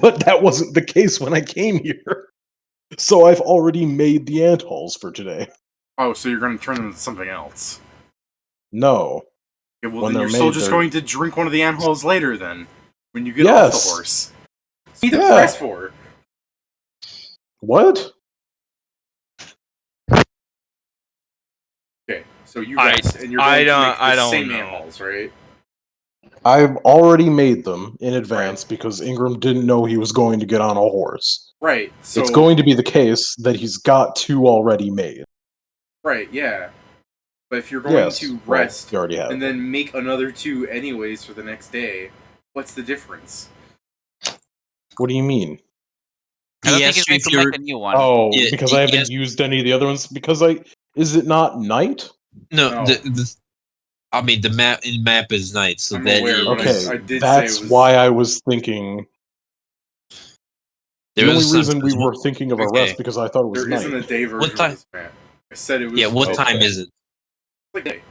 but that wasn't the case when I came here. So I've already made the ant hulls for today. Oh, so you're going to turn them into something else? No. Yeah, well, When then they're you're still made, just they're- going to drink one of the ant hulls later. Then, when you get off the Yes. horse, what do you need Yeah. the price for? What? Okay, so you I- rest, and you're I going to don't- make the I don't same know. ant hulls, right? I've already made them in advance because Ingram didn't know he was going to get on a horse. Right. So It's going to be the case that he's got 2 already made. right, yeah. But if you're going Yes, to well, rest you already have and them. then make another 2 anyways for the next day, what's the difference? What do you mean? I don't He think he's asked you going if to you're. make a new one. Oh, Yeah, because I haven't yes. used any of the other ones. Because is it not night? No, No. I mean the map is night, so I'm that aware, but is. Okay, I did say that's it was- why I was thinking. There The only is some- reason we were thinking of a Okay. rest because I thought it was There night. isn't a day version time? of this map. I said it was. Yeah, what Okay. time is it? Like day.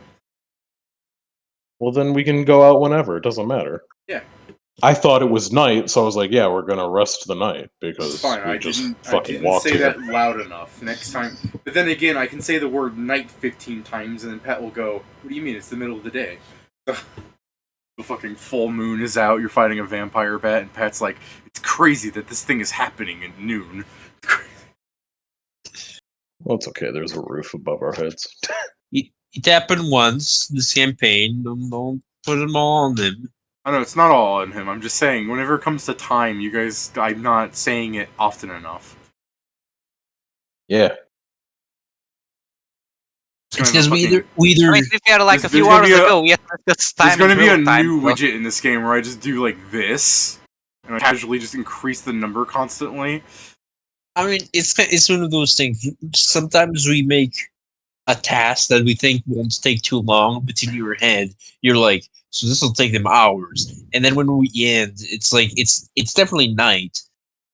Well, then we can go out whenever. It doesn't matter. Yeah. I thought it was night, so I was like, "Yeah, we're gonna rest the night It's because fine. we I just didn't. I fucking didn't walked say here." that loud enough. Next time, but then again, I can say the word night 15 times, and then Pat will go, "What do you mean? It's the middle of the day." The fucking full moon is out. You're fighting a vampire bat, and Pat's like, "It's crazy that this thing is happening at noon." Well, it's okay. There's a roof above our heads. It happened once this campaign. Don't put them all on them. I know it's not all on him. I'm just saying, whenever it comes to time, you guys, I'm not saying it often enough. Yeah, It's because we either I mean, to be fair, like a There's few gonna hours be a- ago, we had this time. There's gonna be a in real time, new so- widget in this game where I just do like this, and I casually just increase the number constantly. I mean, it's one of those things. Sometimes we make a task that we think won't take too long, but in your head, you're like, "So this will take them hours." And then when we end, it's like it's definitely night,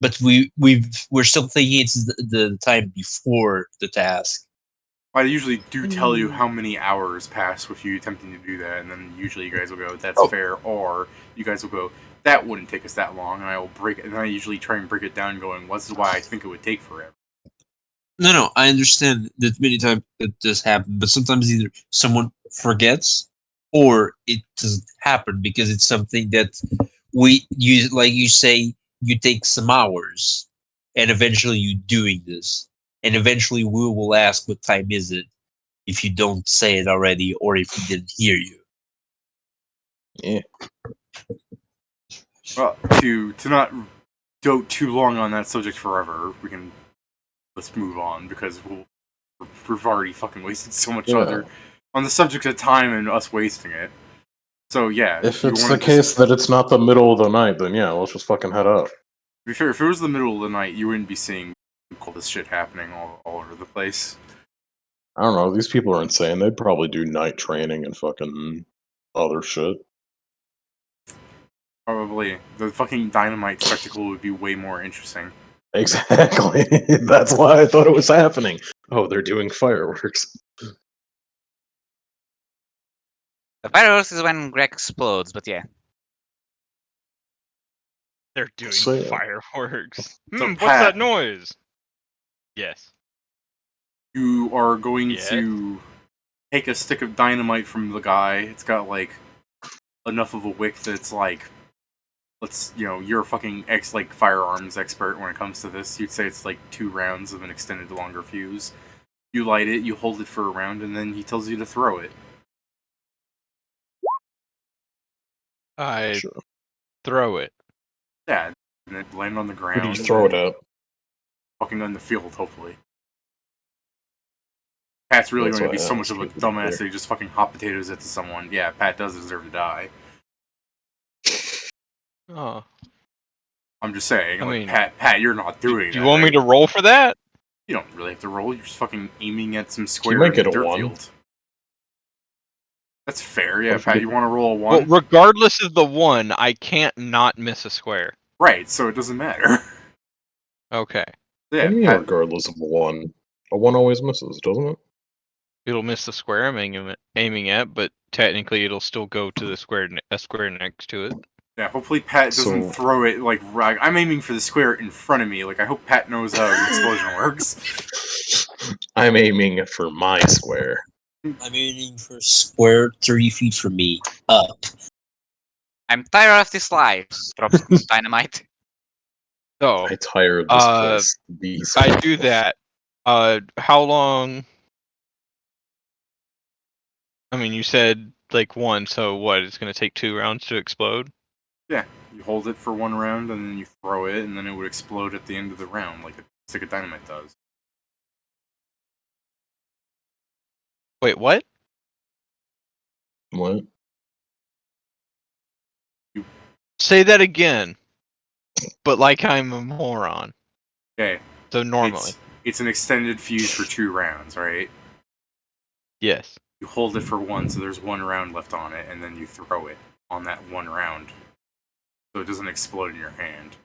but we're still thinking it's the time before the task. I usually do tell you how many hours pass with you attempting to do that, and then usually you guys will go, "That's Oh. fair," or you guys will go, "That wouldn't take us that long," and I will break it, and I usually try and break it down, going, "What's why I think it would take forever." No, I understand that many times it does happen, but sometimes either someone forgets or it doesn't happen because it's something that like you say you take some hours and eventually you doing this and eventually we will ask what time is it if you don't say it already or if we didn't hear you. yeah. Well, to not go too long on that subject forever, let's move on because we've already fucking wasted so much Yeah. other on the subject of time and us wasting it. So yeah, If you it's wanna the case that it's not the middle of the night, then yeah, let's just fucking head up. to be fair, if it was the middle of the night, you wouldn't be seeing all this shit happening all over the place. I don't know. These people are insane. They'd probably do night training and fucking other shit. Probably the fucking dynamite spectacle would be way more interesting. Exactly. That's why I thought it was happening. Oh, they're doing fireworks. The fireworks is when Greg explodes, but yeah. They're doing So, yeah. fireworks. So, What's Pat- that noise? Yes. You are going Yes. to take a stick of dynamite from the guy. It's got like enough of a wick that's like, you're a fucking firearms expert when it comes to this. You'd say it's like 2 rounds of an extended longer fuse. You light it, you hold it for a round, and then he tells you to throw it. I Sure. throw it. Yeah, and it land on the Who ground. do you throw it at? Fucking on the field, hopefully. Pat's really That's going to why be I so much of a asked, to be dumbass fair. that he just fucking hot potatoes it to someone. Yeah, Pat does deserve to die. Oh. I'm just saying, I like, mean, Pat, you're not doing Do that. you want me right? to roll for that? You don't really have to roll. You're just fucking aiming at some square might in get the a dirt 1. field. That's fair. What Yeah, if you Pat, get- you want to roll a 1? Well, regardless of the 1, I can't not miss a square. Right, so it doesn't matter. Okay. Yeah, What do you mean, Pat, regardless of a 1? A 1 always misses, doesn't it? It'll miss the square I'm aiming at, but technically it'll still go to the square next to it. yeah, hopefully Pat doesn't So- throw it like right. I'm aiming for the square in front of me. Like, I hope Pat knows how the explosion works. I'm aiming for my square. I'm aiming for square 30 feet from me up. I'm tired of this life. Drop some dynamite. So, I tired this place. These I do that. How long? I mean, you said like 1, so what? It's gonna take 2 rounds to explode? Yeah, you hold it for 1 round, and then you throw it, and then it would explode at the end of the round, like a stick of dynamite does. Wait, what? What? Say that again. But like I'm a moron. Okay, So normally, it's an extended fuse for 2 rounds, right? yes. You hold it for 1, so there's 1 round left on it, and then you throw it on that 1 round, so it doesn't explode in your hand.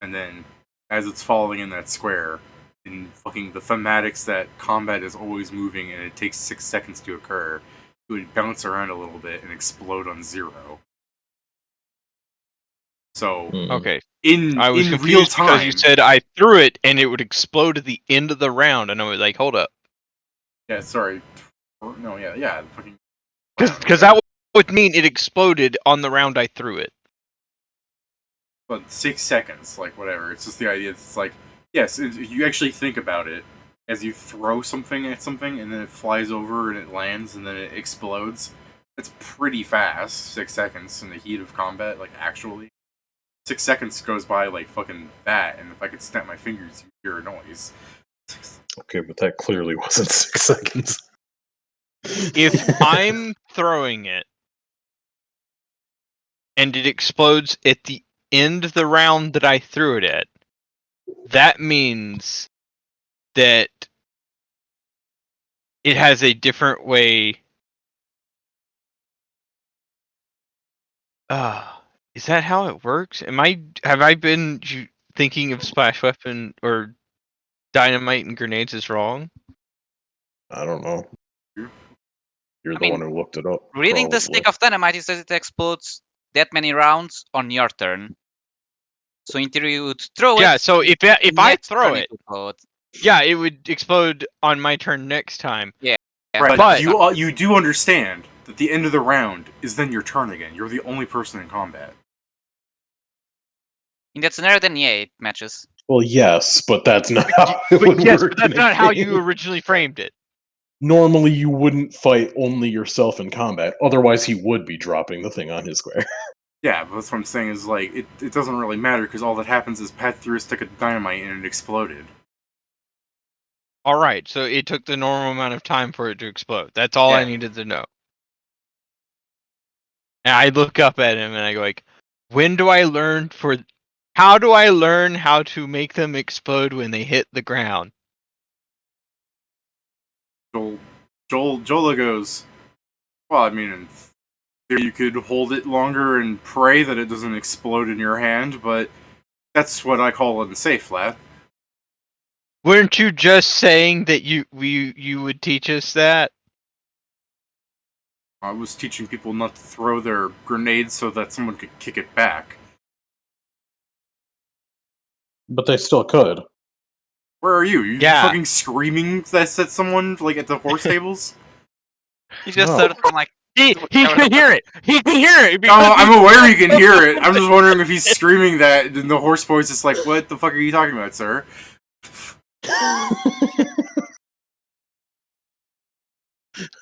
And then, as it's falling in that square, in fucking the thematics that combat is always moving and it takes 6 seconds to occur, it would bounce around a little bit and explode on 0. So Okay. in I was real confused because time, you said I threw it and it would explode at the end of the round, and I was like, hold up. yeah, sorry, no, yeah, fucking, Because that would mean it exploded on the round I threw it. but 6 seconds, like whatever. It's just the idea. It's like, yes, if you actually think about it, as you throw something at something and then it flies over and it lands and then it explodes. It's pretty fast. 6 seconds in the heat of combat, like actually. 6 seconds goes by like fucking that, and if I could snap my fingers, you'd hear a noise. Okay, but that clearly wasn't 6 seconds. If I'm throwing it and it explodes at the end of the round that I threw it at, that means that it has a different way. Is that how it works? Have I been thinking of splash weapon or dynamite and grenades is wrong? I don't know. Yeah. You're I the mean, one who looked it up. Reading the probably. stick of dynamite, it says it explodes that many rounds on your turn. So in theory, you would throw it. Yeah, so if I next throw turn it, would explode. yeah, it would explode on my turn next time. Yeah, Right, but- you do understand that the end of the round is then your turn again. You're the only person in combat. in that scenario, then yeah, it matches. Well, yes, but that's not how it would But yes, work but that's in a not how game. you originally framed it. Normally, you wouldn't fight only yourself in combat. Otherwise, he would be dropping the thing on his square. Yeah, but that's what I'm saying is like it doesn't really matter because all that happens is Pat threw a stick of dynamite and it exploded. All right, so it took the normal amount of time for it to explode. That's all I Yeah. needed to know. And I look up at him and I go like, "When do I learn for? How do I learn how to make them explode when they hit the ground?" Jola goes, well, I mean, in theory, you could hold it longer and pray that it doesn't explode in your hand, but that's what I call unsafe, lad. Weren't you just saying that you would teach us that? I was teaching people not to throw their grenades so that someone could kick it back. But they still could. Where are you? You Yeah. fucking screaming that at someone like at the horse tables? You just No. started from like, He can hear it. He can hear it. No, I'm aware you can hear it. I'm just wondering if he's screaming that, and the horse boy's just like, "What the fuck are you talking about, sir?"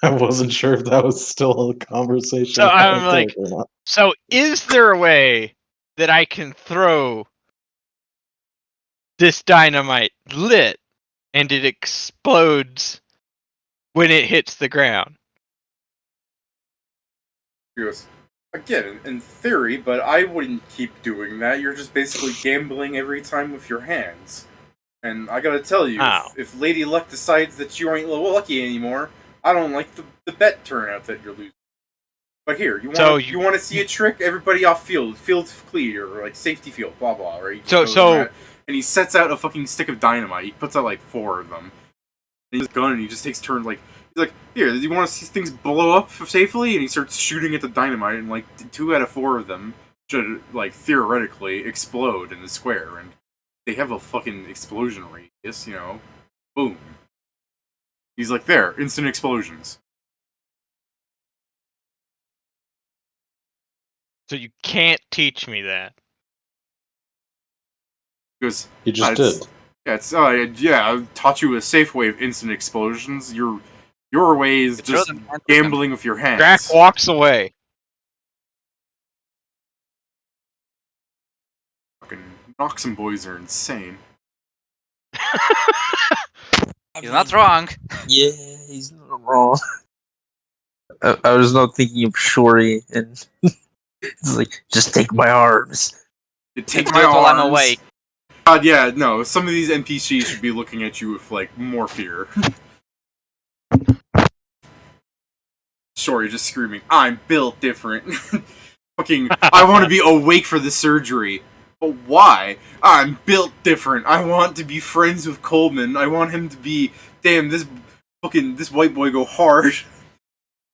I wasn't sure if that was still a conversation. So I'm I like- think, or not. So, is there a way that I can throw this dynamite lit and it explodes when it hits the ground? He goes, again, in theory, but I wouldn't keep doing that. You're just basically gambling every time with your hands. And I gotta tell you, Ow. if Lady Luck decides that you ain't lucky anymore, I don't like the bet turnout that you're losing. But here, you want So you want to see a trick? Everybody off field clear, or like safety field, blah blah. Right? So- And he sets out a fucking stick of dynamite. He puts out like 4 of them. And he's gun, and he just takes turns like. He's like, here, do you want to see things blow up safely? And he starts shooting at the dynamite, and like 2 out of 4 of them should, like, theoretically explode in the square. And they have a fucking explosion radius, you know. Boom. He's like, there, instant explosions. So you can't teach me that. He goes, He just it's- did. yeah, I taught you a safe way of instant explosions. Your way is throw just them and- gambling with your hands. Drac walks away. Fucking Noxum boys are insane. he's not wrong. Yeah, he's not wrong. I was not thinking of Shori, and it's like, just take my arms. You take Do my it while I'm arms. awake. God, yeah, no. Some of these NPCs should be looking at you with like more fear. Sorry, just screaming. I'm built different. Fucking, I want to be awake for the surgery. But why? I'm built different. I want to be friends with Coleman. I want him to be. Damn, this white boy go hard.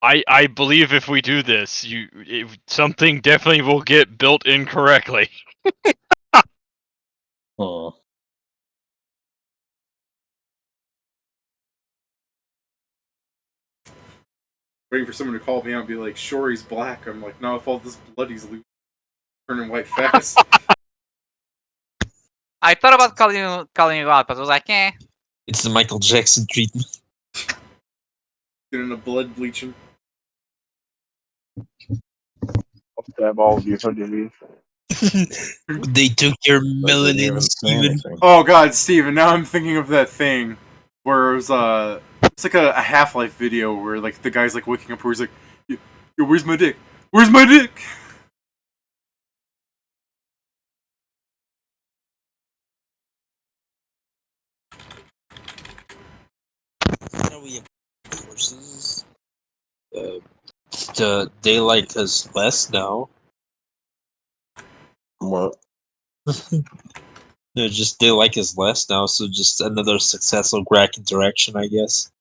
I believe if we do this, something definitely will get built incorrectly. Oh. Waiting for someone to call me out and be like, "Sure, he's black." I'm like, "No, if all this blood he's turning white fast." I thought about calling you out, but I was like, eh. It's the Michael Jackson treatment. Getting a blood bleaching. I'll stab all of you if I do you. They took your I didn't melanin, even say Steven. anything. Oh God, Steven, now I'm thinking of that thing where it was it's like a Half-Life video where like the guy's like waking up where he's like, "Yo, where's my dick? Where's my dick?" Now we have horses. They like us less now. What? No, just they like us less now, so just another successful Grack interaction, I guess.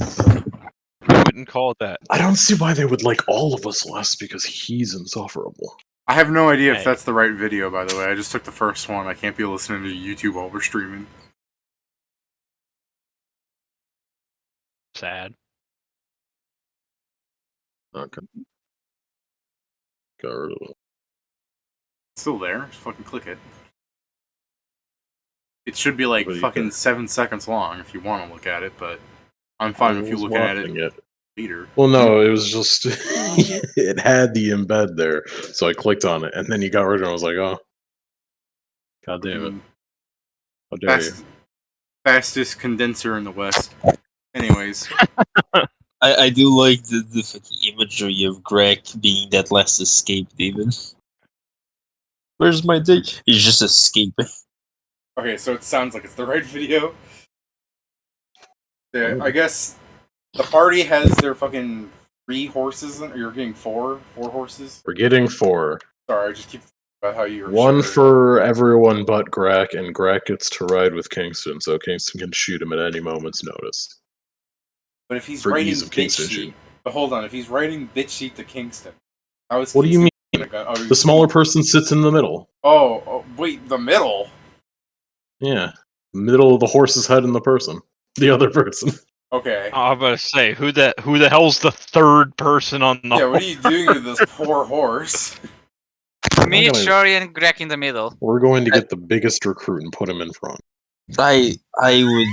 I wouldn't call it that. I don't see why they would like all of us less because he's insufferable. I have no idea if Hey. that's the right video, by the way. I just took the first one. I can't be listening to YouTube while we're streaming. Sad. Okay. Got rid of it. It's still there. Just fucking click it. It should be like But you fucking can- 7 seconds long if you want to look at it, but I'm fine I with you was looking at watching it it. later. Well, no, it was just it had the embed there, so I clicked on it, and then you got rid of it. I was like, oh, god damn it! How dare you? Fastest condenser in the West. Anyways, I do like the fucking imagery of Greg being that last escaped, even. Where's my dick? He's just escaping. okay, so it sounds like it's the right video. Yeah, I guess the party has their fucking 3 horses, or you're getting 4 horses. We're getting 4. Sorry, I just keep thinking about how you're One for everyone but Grack, and Grack gets to ride with Kingston, so Kingston can shoot him at any moment's notice. But if he's for writing ease of bitch Kingston sheet, shooting. but hold on, if he's writing bitch sheet to Kingston, how is What do you Kingston mean? gonna go? Oh, The smaller person sits in the middle. Oh, wait, the middle. Yeah, middle of the horse's head and the person, the other person. Okay. I'm about to say, who the hell's the third person on the Yeah, what are you doing to this poor horse? Me, gonna- Shori, and Greg in the middle. We're going to get the biggest recruit and put him in front. I would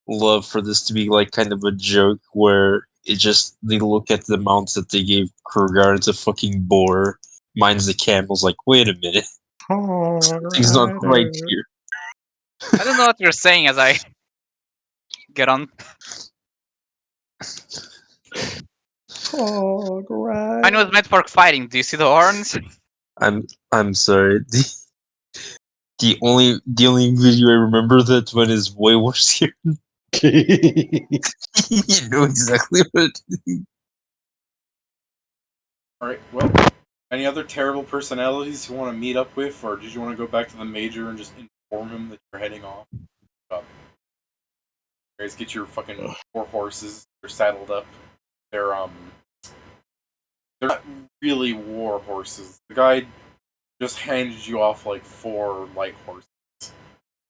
love for this to be like kind of a joke where it just they look at the mounts that they gave Kurgar, it's a fucking boar. Mine's the camel's like, wait a minute, something's not right here. I don't know what you're saying as I get on. I know it's meant for fighting. Do you see the horns? I'm sorry. The only video I remember that when his boy was here. You know exactly what it is. Alright, well, any other terrible personalities you want to meet up with, or did you want to go back to the major and just inform him that you're heading off? You guys get your fucking 4 horses. They're saddled up. They're not really war horses. The guy just handed you off like 4 light horses.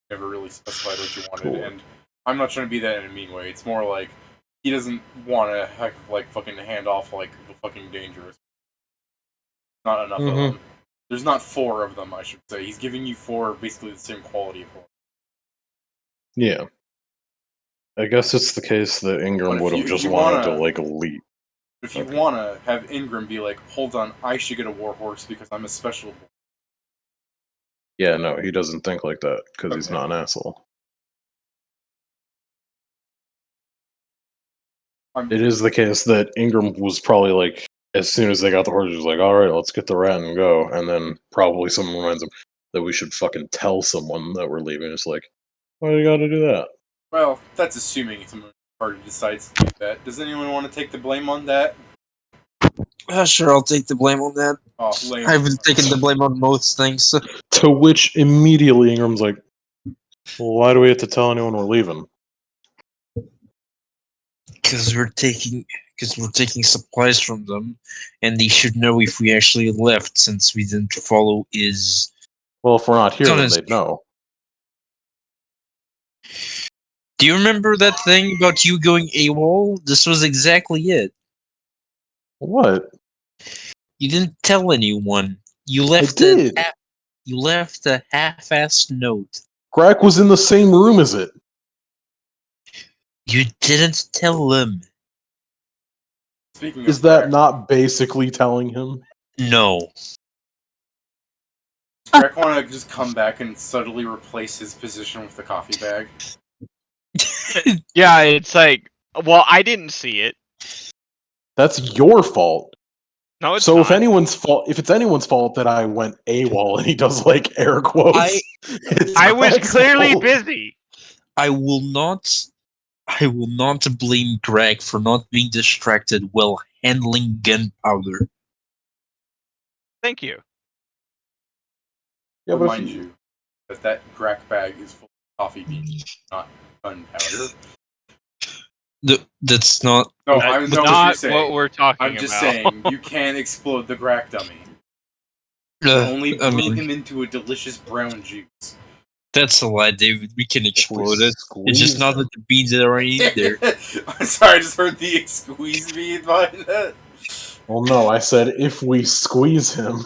Never really specified what you wanted, Cool. and I'm not trying to be that in a mean way. It's more like he doesn't want to like fucking hand off like the fucking dangerous. Not enough of them. There's not 4 of them, I should say. He's giving you 4 basically the same quality of horse. Yeah. I guess it's the case that But Ingram if would you- have if just you wanted wanna- to like leap. If you Okay. want to have Ingram be like, hold on, I should get a war horse because I'm a special. Yeah, no, he doesn't think like that because he's Okay. not an asshole. It is the case that Ingram was probably like, as soon as they got the horse, he was like, all right, let's get the rat and go. And then probably someone reminds him that we should fucking tell someone that we're leaving. It's like, why do you gotta do that? Well, that's assuming some party decides to do that. Does anyone want to take the blame on that? Sure, I'll take the blame on that. Oh, lame. I've been taking the blame on most things. So. To which immediately Ingram's like, well, why do we have to tell anyone we're leaving? Because because we're taking supplies from them, and they should know if we actually left since we didn't follow his. Well, if we're not here, Don't then ask- they'd know. Do you remember that thing about you going AWOL? This was exactly it. What? You didn't tell anyone. You I left did. you left a half-assed note. Crack was in the same room as it. You didn't tell them. Speaking Is of that Greg, not basically telling him? No. does Greg want to just come back and subtly replace his position with the coffee bag? Yeah, it's like, well, I didn't see it. That's your fault. No, it's So not. if it's anyone's fault that I went AWOL and he does like air quotes, it's I was Craig's clearly fault. busy. I will not blame Greg for not being distracted while handling gunpowder. Thank you. Yeah, but Remind you that crack bag is full of coffee beans, not gunpowder. That's not. No, That's I know what you're not saying. what we're talking I'm about. just saying, you can't explode the crack dummy. Only I brew mean, him into a delicious brown juice. that's a lie, David. We can explode it. It's squeeze just not him. that the beans that are already in there. I'm sorry, I just heard the squeeze bean behind that. Well, no, I said if we squeeze him,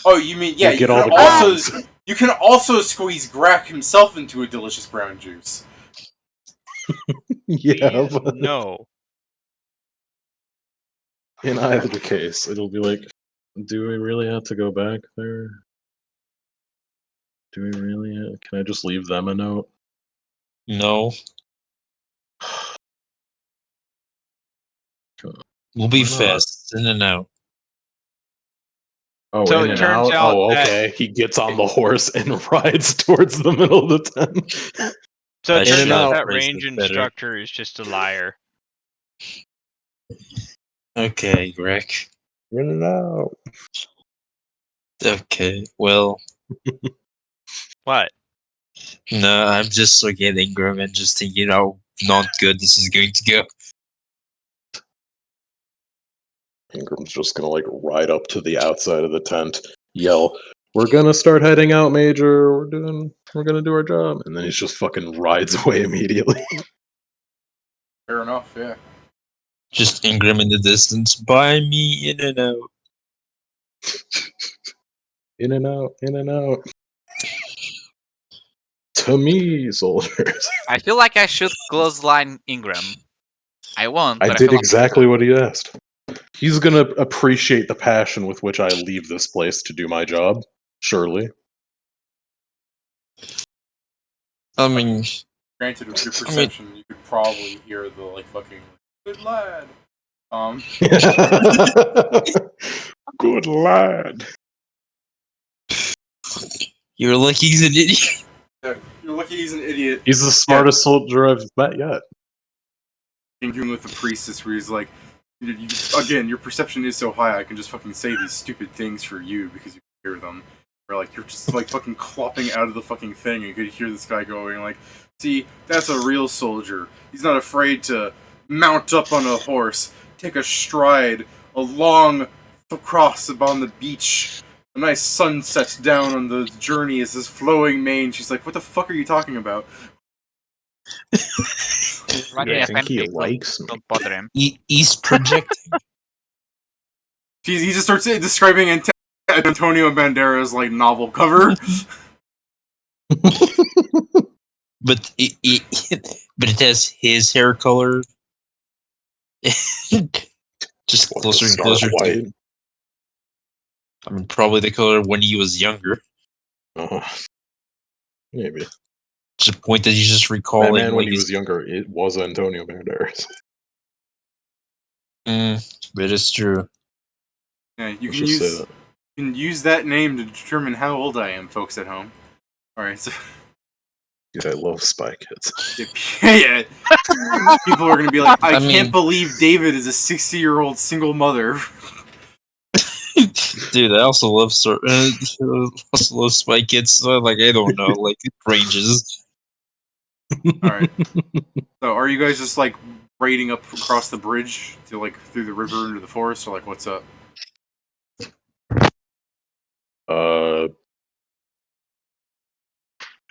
Oh, you mean we'll get all the glands. you can also squeeze Grack himself into a delicious brown juice. Yeah, Please, but no. in either case, it'll be like, do we really have to go back there? Do we really? Can I just leave them a note? No. We'll be Why not? fast. In and out. Oh, So in it and turns out. out Oh, that- okay. He gets on the horse and rides towards the middle of the tent. So I it In turns and out out. that Phrase range it better. instructor is just a liar. Okay, Greg. In and out. Okay, well, What? no, I'm just so getting grim and just thinking how not good this is going to go. Ingram's just gonna like ride up to the outside of the tent, yell, "We're gonna start heading out, Major. We're gonna do our job," and then he just fucking rides away immediately. Fair enough, yeah. Just Ingram in the distance. Buy me in and out. In and out, in and out. To me, soldiers. I feel like I should clothesline Ingram. I won't. I But did feel like exactly what he asked. He's gonna appreciate the passion with which I leave this place to do my job. Surely. I mean, Granted, with your I mean- perception, you could probably hear the like fucking good lad. Good lad. you're lucky he's an idiot. You're lucky he's an idiot. He's the smartest soldier I've met yet. Doing with the priestess, where he's like, again, your perception is so high, I can just fucking say these stupid things for you because you can hear them. Or like you're just like fucking clopping out of the fucking thing, and you could hear this guy going like, "See, that's a real soldier. He's not afraid to mount up on a horse, take a stride along across upon the beach. A nice sun sets down on the journey as his flowing mane." She's like, "What the fuck are you talking about?" running I a think he fanfic, likes me. don't bother him. He's projecting. He just starts describing Antonio Banderas' like novel cover. but it has his hair color. Just What, closer and Stark closer to. White? I mean, probably the color when he was younger. Maybe. To the point that he's just That recalling. man, when like, he was younger, it was Antonio Banderas. But it's true. Yeah, you Let's can just say use that. you can use that name to determine how old I am, folks at home. All right, so Dude, I love Spy Kids. yeah, people are gonna be like, I I mean- can't believe David is a 60-year-old single mother. Dude, I also love also love Spy Kids. So like, I don't know, like it ranges. All right, so are you guys just like raiding up across the bridge to like through the river into the forest, or like what's up?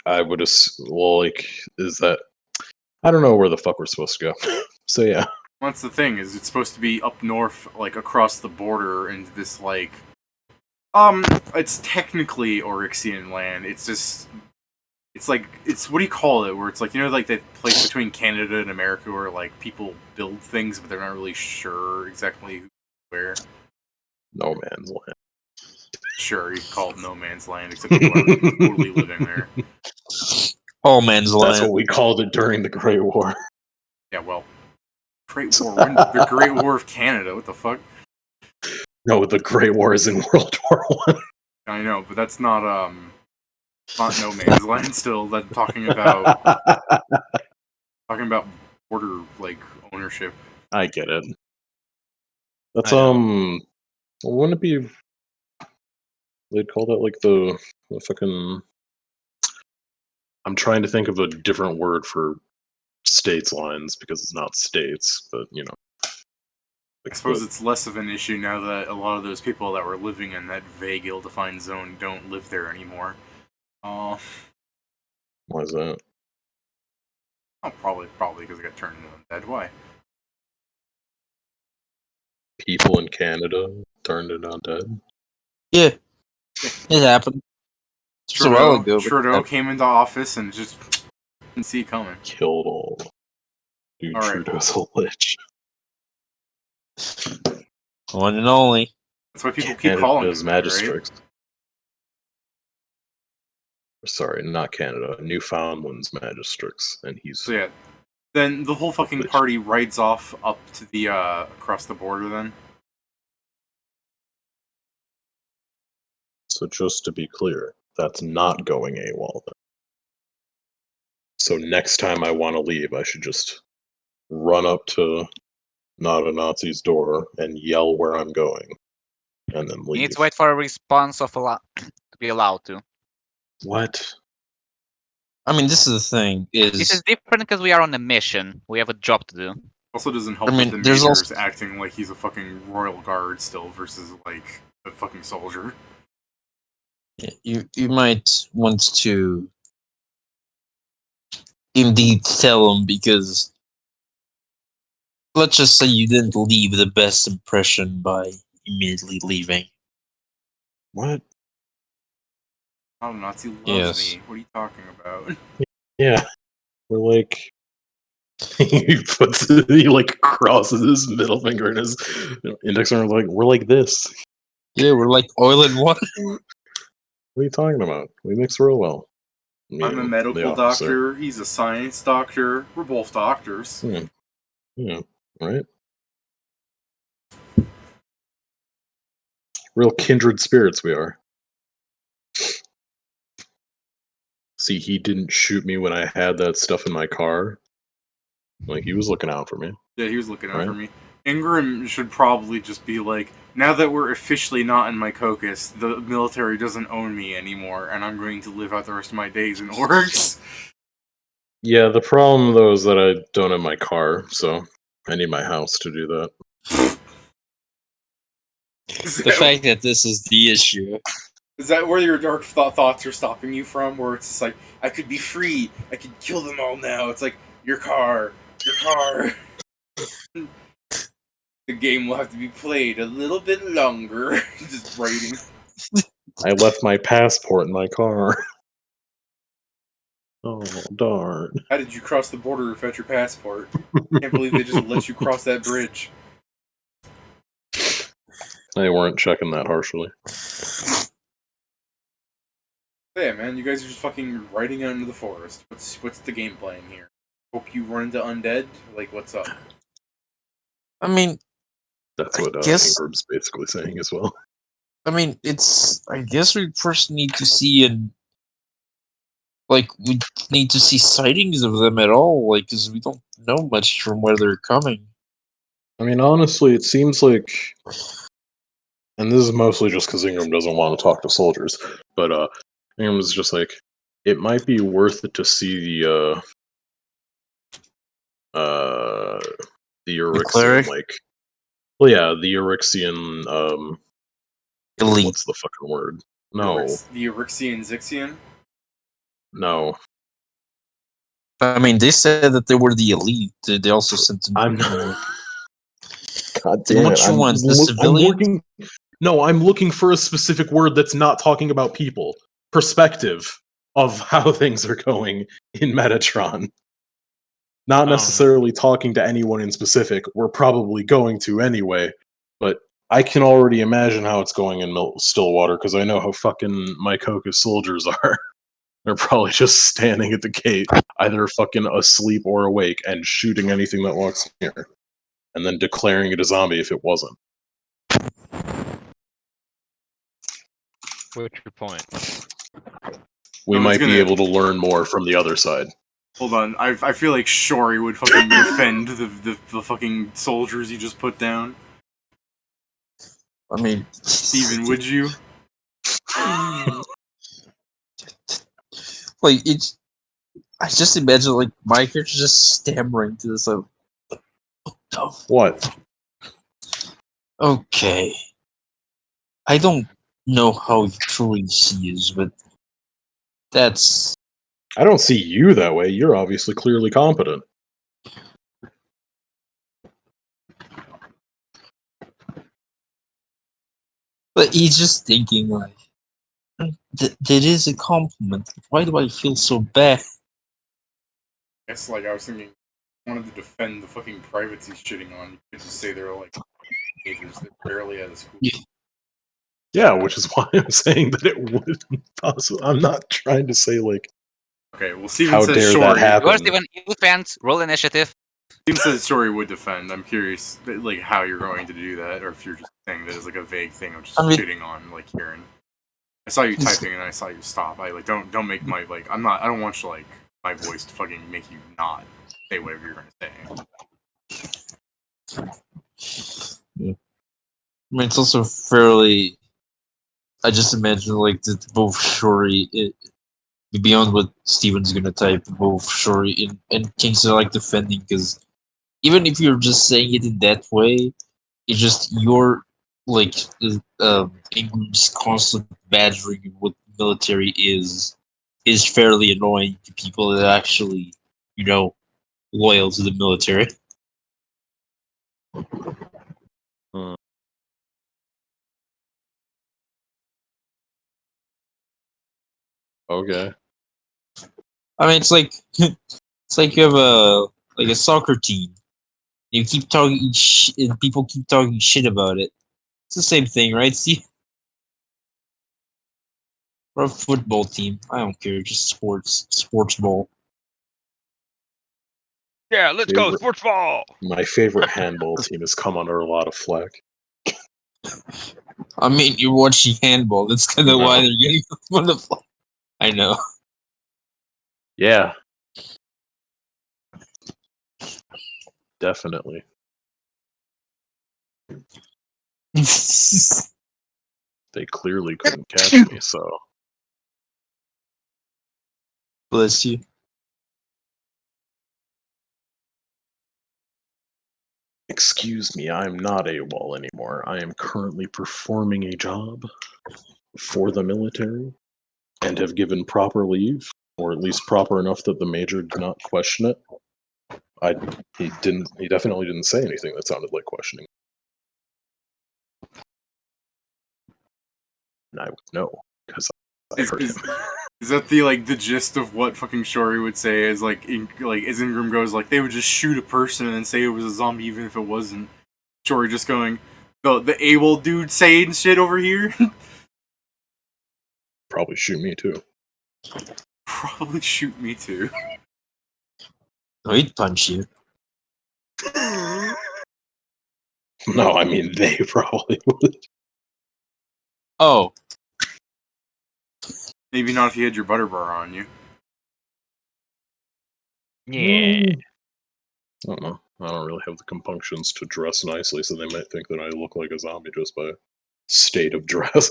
I would well, like, is that? I don't know where the fuck we're supposed to go. So yeah, That's the thing, is it's supposed to be up north, like across the border into this like it's technically Oryxian land. It's just it's like it's what do you call it? Where it's like, you know, like that place between Canada and America where like people build things but they're not really sure exactly where. no man's land. Sure, you can call it no man's land, except people are totally living there. All man's That's land. what we called it during the Great War. Yeah, well, Great War. We're in the Great War of Canada. What the fuck? No, the Great War is in World War One. I know, but that's not no man's land. Still, that talking about border like ownership. I get it. That's I know. wouldn't it be? They'd call that like the fucking. I'm trying to think of a different word for states lines because it's not states, but you know. I suppose it's less of an issue now that a lot of those people that were living in that vague, ill-defined zone don't live there anymore. Why is that? Oh, probably because they got turned into undead. Why? People in Canada turned it undead. Yeah, it happened. Just a while ago. But Trudeau came into office and just didn't see it coming. Killed all. Dude, All right. Trudeau's a lich. one and only. That's why people keep calling Canada's him that, right? magistrates. Sorry, not Canada. Newfoundland's magistrates, and he's So yeah, then the whole fucking party rides off up to the across the border. Then So just to be clear, that's not going AWOL then. So next time I want to leave, I should just run up to Not a Nazi's door and yell where I'm going, and then You leave. need to wait for a response of to be allowed to. What? I mean, this is the thing. This is different because we are on a mission. We have a job to do. also doesn't help I mean, that the there's mayor's also- acting like he's a fucking royal guard still versus like a fucking soldier. you might want to indeed tell him, because let's just say you didn't leave the best impression by immediately leaving. What? Oh, Nazi loves Yes. me. What are you talking about? Yeah, we're like. He like crosses his middle finger and his index finger. Like we're like this. Yeah, we're like oil and water. What are you talking about? We mix real well. Me I'm a and medical the officer. doctor. He's a science doctor. We're both doctors. Yeah, right. Real kindred spirits we are. See, he didn't shoot me when I had that stuff in my car. Like, he was looking out for me. Yeah, he was looking out Right. for me. Ingram should probably just be like, now that we're officially not in my caucus, the military doesn't own me anymore, and I'm going to live out the rest of my days in orgs. Yeah, the problem, though, is that I don't have my car, so I need my house to do that. The fact that this is the issue. Is that where your dark thoughts are stopping you from? Where it's just like, I could be free, I could kill them all now. It's like, your car. The game will have to be played a little bit longer. Just writing. I left my passport in my car. Oh, darn. How did you cross the border without your passport? Can't believe they just let you cross that bridge. They weren't checking that harshly. Yeah, man, you guys are just fucking riding out into the forest. What's the game plan here? Hope you run into undead? Like, what's up? I mean, That's I what guess- Ingram's basically saying as well. I mean, I guess we first need to see we need to see sightings of them at all, like, because we don't know much from where they're coming. I mean, honestly, it seems like, and this is mostly just because Ingram doesn't want to talk to soldiers, but Ingram's just like, it might be worth it to see the The cleric? Eryxian, like, well, yeah, the Eryxian. Elite. What's the fucking word? No, The Eryxian Zixian? no. I mean, they said that they were the elite. They also sent them. I'm. God Then damn what it! you want? The I'm civilian? working. No, I'm looking for a specific word that's not talking about people. Perspective of how things are going in Metatron. Not necessarily talking to anyone in specific. We're probably going to anyway, but I can already imagine how it's going in Stillwater because I know how fucking my Coca soldiers are. They're probably just standing at the gate, either fucking asleep or awake, and shooting anything that walks near, and then declaring it a zombie if it wasn't. What's your point? We No one's might be gonna- able to learn more from the other side. Hold on, I feel like Shori would fucking defend the fucking soldiers you just put down. I mean, Steven, would you? like it's. I just imagine like my character just stammering to this. Like, what the What? Okay. I don't know how you truly see us, but that's I don't see you that way. You're obviously clearly competent. but he's just thinking like that is a compliment. Why do I feel so bad? Guess like I was thinking, I wanted to defend the fucking privates he's shitting on. You could just say they're like teenagers that barely out of school. Yeah. Yeah, which is why I'm saying that it wouldn't possibly. I'm not trying to say like Okay, well Steven how says dare that Shori. Go happen. Steven, you fans, roll initiative. Steven says Shori would defend. I'm curious, like how you're going to do that, or if you're just saying that as like a vague thing of just I mean- shitting on like Kieran. I saw you typing and I saw you stop. I like don't make my like I'm not. I don't want you like my voice to fucking make you not say whatever you're gonna say. Yeah. I mean, it's also fairly. I just imagine like that both Shori, beyond what Steven's gonna type, both Shori and Kings are like defending because even if you're just saying it in that way, it's just your like Ingram's constant badgering of what military is fairly annoying to people that actually, loyal to the military. Okay. I mean, it's like it's like you have a soccer team. You keep talking, and people keep talking shit about it. It's the same thing, right? See, or a football team. I don't care. Just sports ball. Yeah, let's go Favorite- sports ball. My favorite handball team has come under a lot of flack. I mean, you're watching handball. That's kind of No. why they're getting one of the. I know. Yeah. Definitely. They clearly couldn't catch me, so Bless you. excuse me, I'm not AWOL anymore. I am currently performing a job for the military and have given proper leave, or at least proper enough that the major did not question it. He definitely didn't say anything that sounded like questioning. And I would know, because I heard him. Is that the gist of what fucking Shori would say? Is like as Ingram goes like they would just shoot a person and then say it was a zombie even if it wasn't. Shori just going the AWOL dude saying shit over here. Probably shoot me too. Probably shoot me too. No, he'd punch you. No, I mean they probably would. Oh, Maybe not if you had your butter bar on you. Yeah. I don't know. I don't really have the compunctions to dress nicely, so they might think that I look like a zombie just by state of dress.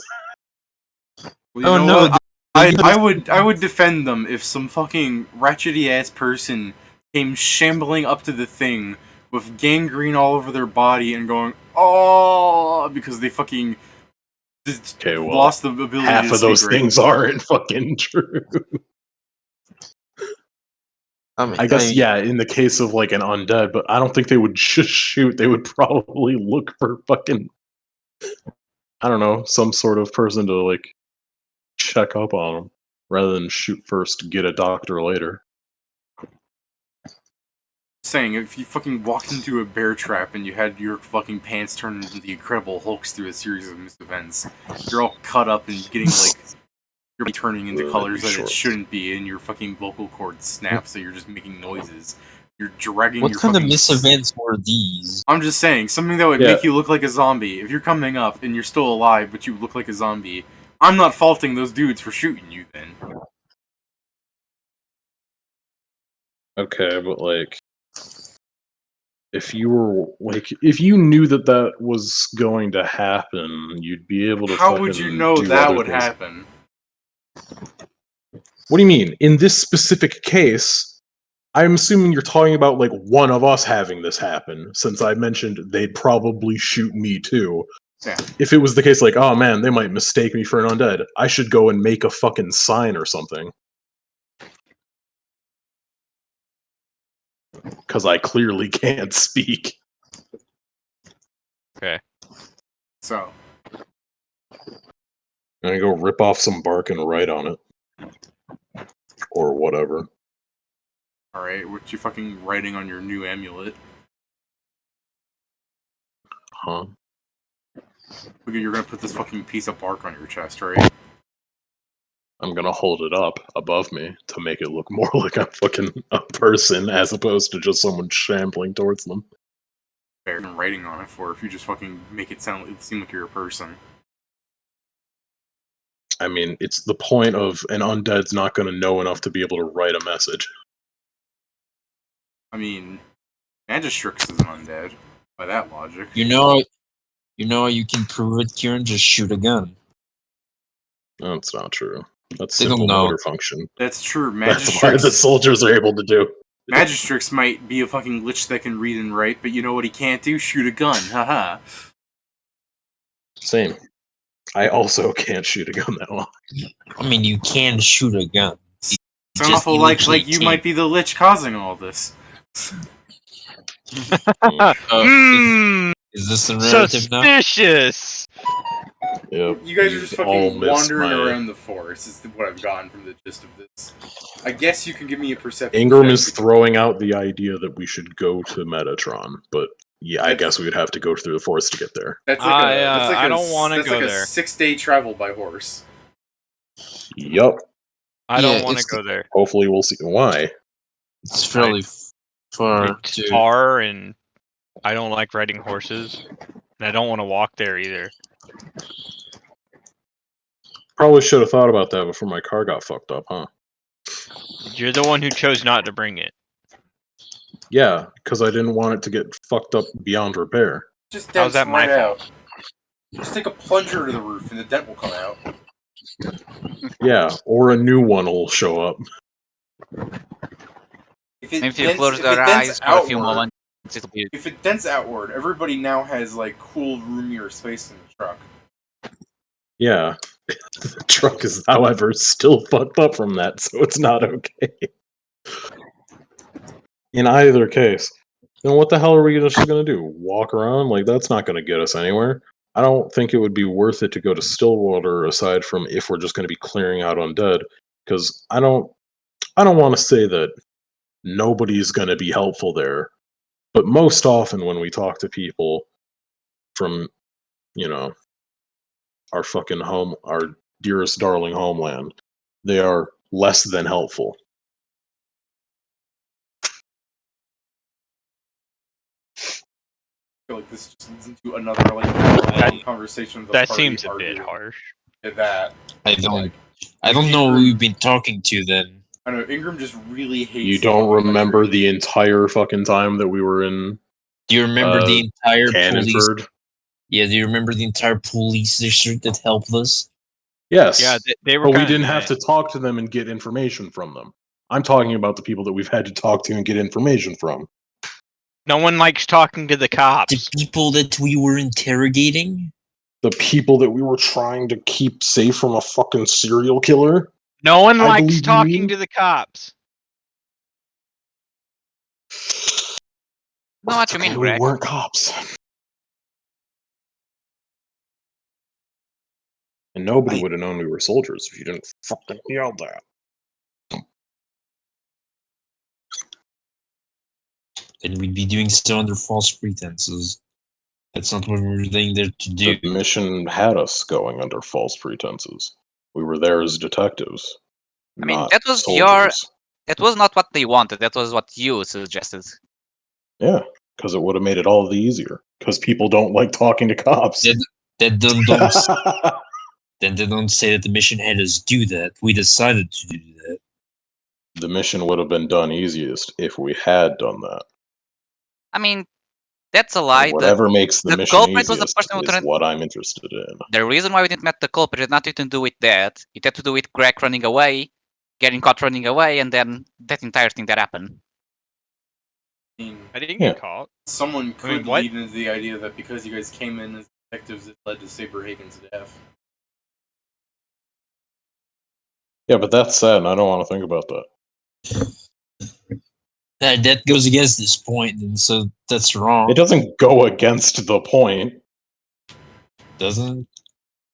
Well, you Oh, know no, what? I would defend them if some fucking ratchety ass person came shambling up to the thing with gangrene all over their body and going, oh, because they fucking just Okay, well, lost the ability half to of those speak right. things aren't fucking true. I guess, yeah, in the case of like an undead, but I don't think they would just shoot. They would probably look for fucking, I don't know, some sort of person to like check up on them rather than shoot first, get a doctor later. Saying, if you fucking walked into a bear trap and you had your fucking pants turned into the Incredible Hulks through a series of missed events, you're all cut up and getting like, you're turning into colors that it shouldn't be, and your fucking vocal cords snap, so you're just making noises. You're dragging What your kind of fucking... misevents were these? I'm just saying, something that would Yeah. make you look like a zombie. If you're coming up and you're still alive, but you look like a zombie, I'm not faulting those dudes for shooting you then. Okay, but like, if you were like, if you knew that that was going to happen, you'd be able to. How would you know do that other would things. happen? What do you mean? In this specific case, I'm assuming you're talking about like one of us having this happen, since I mentioned they'd probably shoot me too. Yeah. If it was the case, like, oh man, they might mistake me for an undead, I should go and make a fucking sign or something. Because I clearly can't speak. Okay. So, I'm gonna go rip off some bark and write on it. Or whatever. alright, what you fucking writing on your new amulet? Huh? Okay, you're gonna put this fucking piece of bark on your chest, right? I'm gonna hold it up above me to make it look more like I'm fucking a person as opposed to just someone shambling towards them. Fair. And writing on it for if you just fucking make it seem like you're a person. I mean, it's the point of an undead's not gonna know enough to be able to write a message. I mean, Magistrix is an undead, by that logic. You know you can prove it, Kieran. Just shoot a gun. That's not true. That's They don't simple know. motor function. That's true. That's why the Magistrix, soldiers are able to do. Magistrix might be a fucking lich that can read and write, but you know what he can't do? Shoot a gun. Haha. Same. I also can't shoot a gun that long. I mean, you can shoot a gun. It's an awful like you might be the lich causing all this. Is this the narrative now? Suspicious. Yep. You guys are just You've all fucking missed wandering my- around the forest, is what I've gotten from the gist of this. I guess you can give me a perception Ingram check is because- throwing out the idea that we should go to Metatron, but yeah, I That's- guess we would have to go through the forest to get there. That's like I don't wanna that's go like there. a 6-day travel by horse. Yup. I don't Yeah, want to it's go there. Hopefully we'll see. Why? It's fairly far It's to. far, and I don't like riding horses, and I don't want to walk there either. Probably should have thought about that before my car got fucked up, huh? You're the one who chose not to bring it. Yeah, because I didn't want it to get fucked up beyond repair. Just How's dents that my right out. Just take a plunger to the roof and the dent will come out. Yeah, or a new one will show up. If it If you dents- close if their it dents eyes for a few outward- moments, it'll be. If it dents outward, everybody now has like cool, roomier space in the truck. Yeah. The truck is, however, still fucked up from that, so it's not okay. In either case, then what the hell are we just going to do? Walk around? Like, that's not going to get us anywhere. I don't think it would be worth it to go to Stillwater aside from if we're just going to be clearing out undead, because I don't want to say that nobody's going to be helpful there, but most often when we talk to people from, our fucking home, our dearest darling homeland, they are less than helpful. I feel like this just leads into another long conversation. Of the That party seems a bit arguing harsh. That I don't. like, I don't know who you've been talking to then. I know Ingram just really hates. You the don't whole remember country. the entire fucking time that we were in Do you remember the entire police? Cannonford? Yeah, do you remember the entire police district that helped us? Yes. Yeah, they were. But we kinda didn't have giant. to talk to them and get information from them. I'm talking about the people that we've had to talk to and get information from. No one likes talking to the The cops. people that we were interrogating? The people that we were trying to keep safe from a fucking serial killer? No one I likes believe you talking mean- to the cops. Know what you mean, We Greg. weren't cops. And nobody would have known we were soldiers if you didn't fucking yell that. And we'd be doing so under false pretenses. That's not what we were there to do. The mission had us going under false pretenses. We were there as detectives. I mean, not that was soldiers. That was not what they wanted. That was what you suggested. Yeah, because it would have made it all the easier. Because people don't like talking to cops. That don't then they don't say that the mission had us do that. We decided to do that. The mission would have been done easiest if we had done that. I mean, that's a lie. Whatever makes the the mission culprit was the easiest person who is turned- what I'm interested in. The reason why we didn't met the culprit had nothing to do with that. It had to do with Greg running away, getting caught running away, and then that entire thing that happened. I mean, I didn't Yeah. get caught. someone I mean, could what? lead into the idea that because you guys came in as detectives, it led to Saberhagen's death. Yeah, but that's sad, and I don't want to think about that. That goes against this point, and so that's wrong. It doesn't go against the point. Doesn't?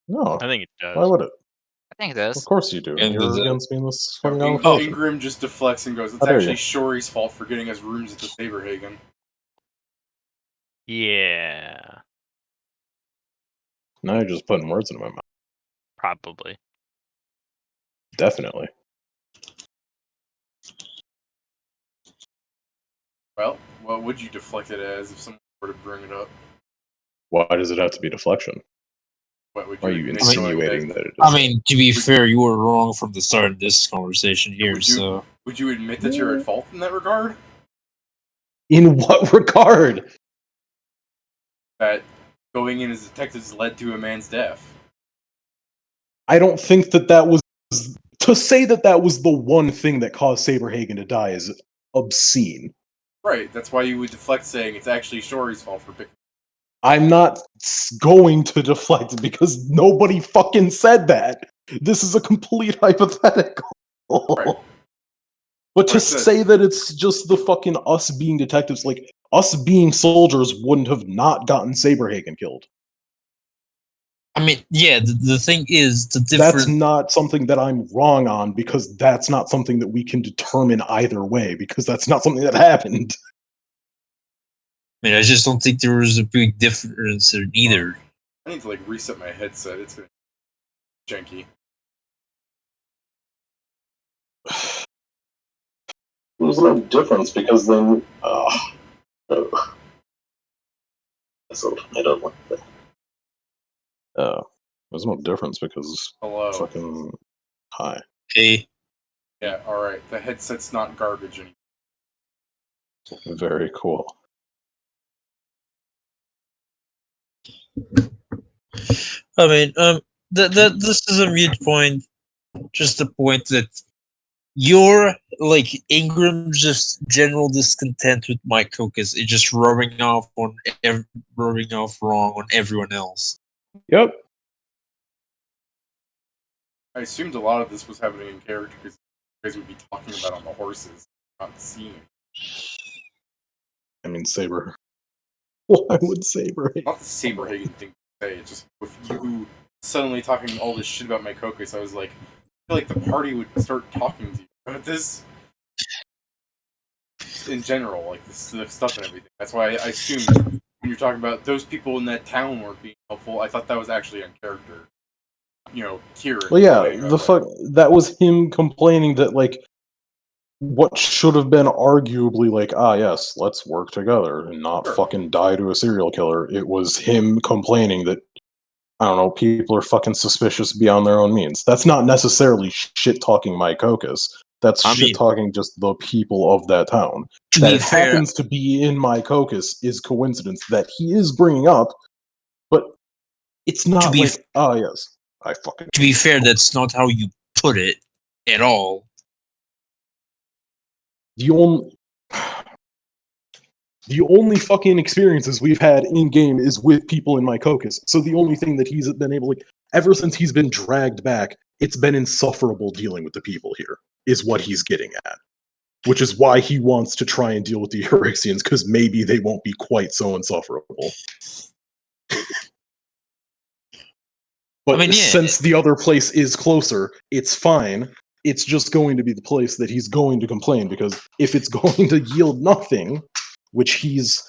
No, I think it does. why would it? I think it Of does. course you do. And You're the- against me in this No, fucking In- conversation. Ingram just deflects and goes, "It's How dare actually you. Shory's fault for getting us rooms at the Saberhagen." Yeah, Now you're just putting words in my mouth. probably. Definitely. Well, what would you deflect it as if someone were to bring it up? Why does it have to be deflection? What would Why are you admit insinuating that it is? I mean, to be fair, you were wrong from the start of this conversation here, Would you- so. Would you admit that you're at fault in that regard? In what regard? That going in as detectives led to a man's death. I don't think that was to say that was the one thing that caused Saberhagen to die is obscene. Right, that's why you would deflect saying it's actually Shory's fault for picking. I'm not going to deflect because nobody fucking said that. This is a complete hypothetical. Right. But to Right, so- say that it's just the fucking us being detectives, like us being soldiers wouldn't have not gotten Saberhagen killed. I mean, yeah, the thing is, the That's difference. not something that I'm wrong on because that's not something that we can determine either way because that's not something that happened. I mean, I just don't think there was a big difference in either. I need to like reset my headset. It's gonna be janky. There's no difference because then. So I don't like that. There's no difference because Hello. fucking hi. Hey, Yeah, alright. The headset's not garbage anymore. Very cool. I mean, this is a mute point. Just the point that your like Ingram's just general discontent with my caucus is just rubbing off wrong on everyone else. Yep. I assumed a lot of this was happening in character because you guys would be talking about on the horses, not the scene. I mean Saber. Why would Saber? Not the Saberhagen thing to say. It's just with you suddenly talking all this shit about my caucus, I was like, I feel like the party would start talking to you about this. In general, like the stuff and everything. That's why I assumed when you're talking about those people in that town weren't being helpful, I thought that was actually on character. You know, Kieran. Well, yeah, complaining the about fuck. That was him complaining that like what should have been arguably like, yes, let's work together and not Sure. fucking die to a serial killer. It was him complaining that I don't know, people are fucking suspicious beyond their own means. That's not necessarily shit talking my caucus. That's I shit mean- talking just the people of that town. To That be it fair, happens to be in my caucus is coincidence that he is bringing up, but it's not be like, yes, I fucking. to be fair, that's not how you put it at all. The only The only fucking experiences we've had in game is with people in my caucus. So the only thing that he's been able to, ever since he's been dragged back, it's been insufferable dealing with the people here, is what he's getting at. Which is why he wants to try and deal with the Eryxians, because maybe they won't be quite so insufferable. But I mean, yeah. since the other place is closer, it's fine. It's just going to be the place that he's going to complain, because if it's going to yield nothing, which he's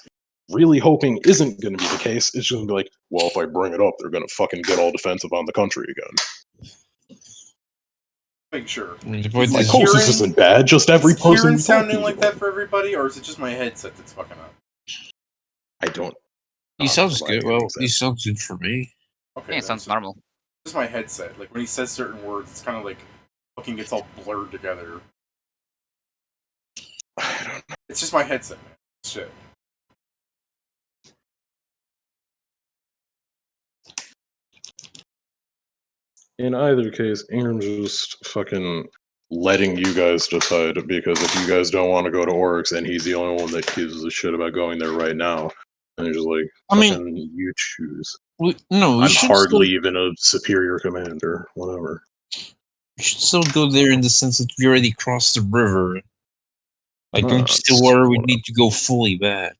really hoping isn't going to be the case, it's just going to be like, well, if I bring it up, they're going to fucking get all defensive on the country again. Make sure. I mean, the point My is, Cool. caucus isn't bad, just every Is person. Kieran we talk sounding to like is that bad. for everybody, or is it just my headset that's fucking up? I don't. he sounds provide good. any Well, example. he sounds good for me. Okay, Yeah, it then sounds it's normal. just my headset. Like when he says certain words, it's kind of like fucking gets all blurred together. I don't know. It's just my headset, man. Shit. In either case, Ingram's just fucking letting you guys decide, because if you guys don't want to go to Oryx and he's the only one that gives a shit about going there right now, and he's just like, I mean- fucking you choose. We I'm should hardly even a superior commander, whatever. we should still go there in the sense that we already crossed the river. Like, don't you still It's worry we whatever. need to go fully back?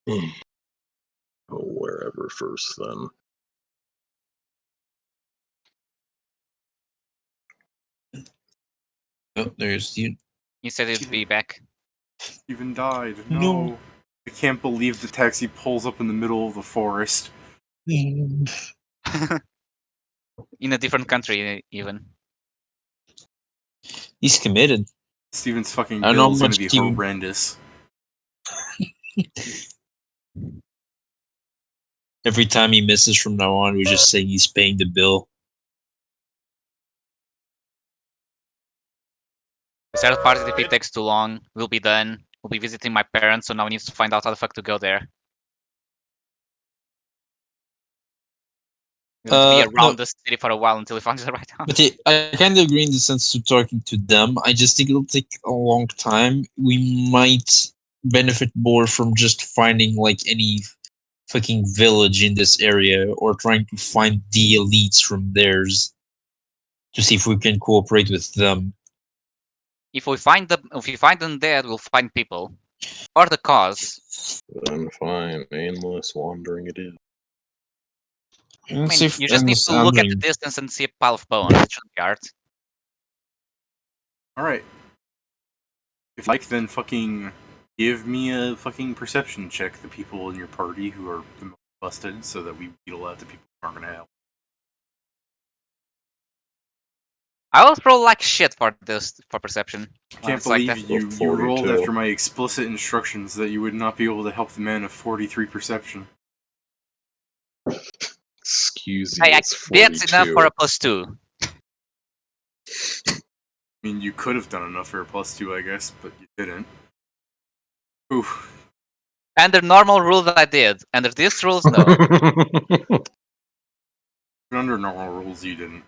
Go wherever first, then. Oh, there's you. You said it'd be back. Even died. No. No. I can't believe the taxi pulls up in the middle of the forest. In a different country, even. He's committed. Steven's fucking I know bill's gonna much be Steven- horrendous. Every time he misses from now on, we just say he's paying the bill. The sad part is if it takes too long, we'll be done. We'll be visiting my parents, so now we need to find out how the fuck to go there. We'll be around the city for a while until we find the right house. But I kind of agree in the sense to talking to them. I just think it'll take a long time. We might benefit more from just finding like any fucking village in this area, or trying to find the elites from theirs to see if we can cooperate with them. If we find them dead, we'll find people. Or the cause. Then fine, aimless wandering it is. I mean, you just need to look at the distance and see a pile of bones. It shouldn't be hard. Alright. If you like, then fucking give me a fucking perception check, the people in your party who are the most busted, so that we beetle out the people who aren't gonna help. I will roll like shit for perception. I can't It's like believe that. you rolled 42. after my explicit instructions that you would not be able to help the man of 43 perception. Excuse Hey, me, it's that's enough 42. for a +2. I mean, you could have done enough for a +2, I guess, but you didn't. Oof. Under normal rules, I did. Under these rules, no. Under normal rules, you didn't.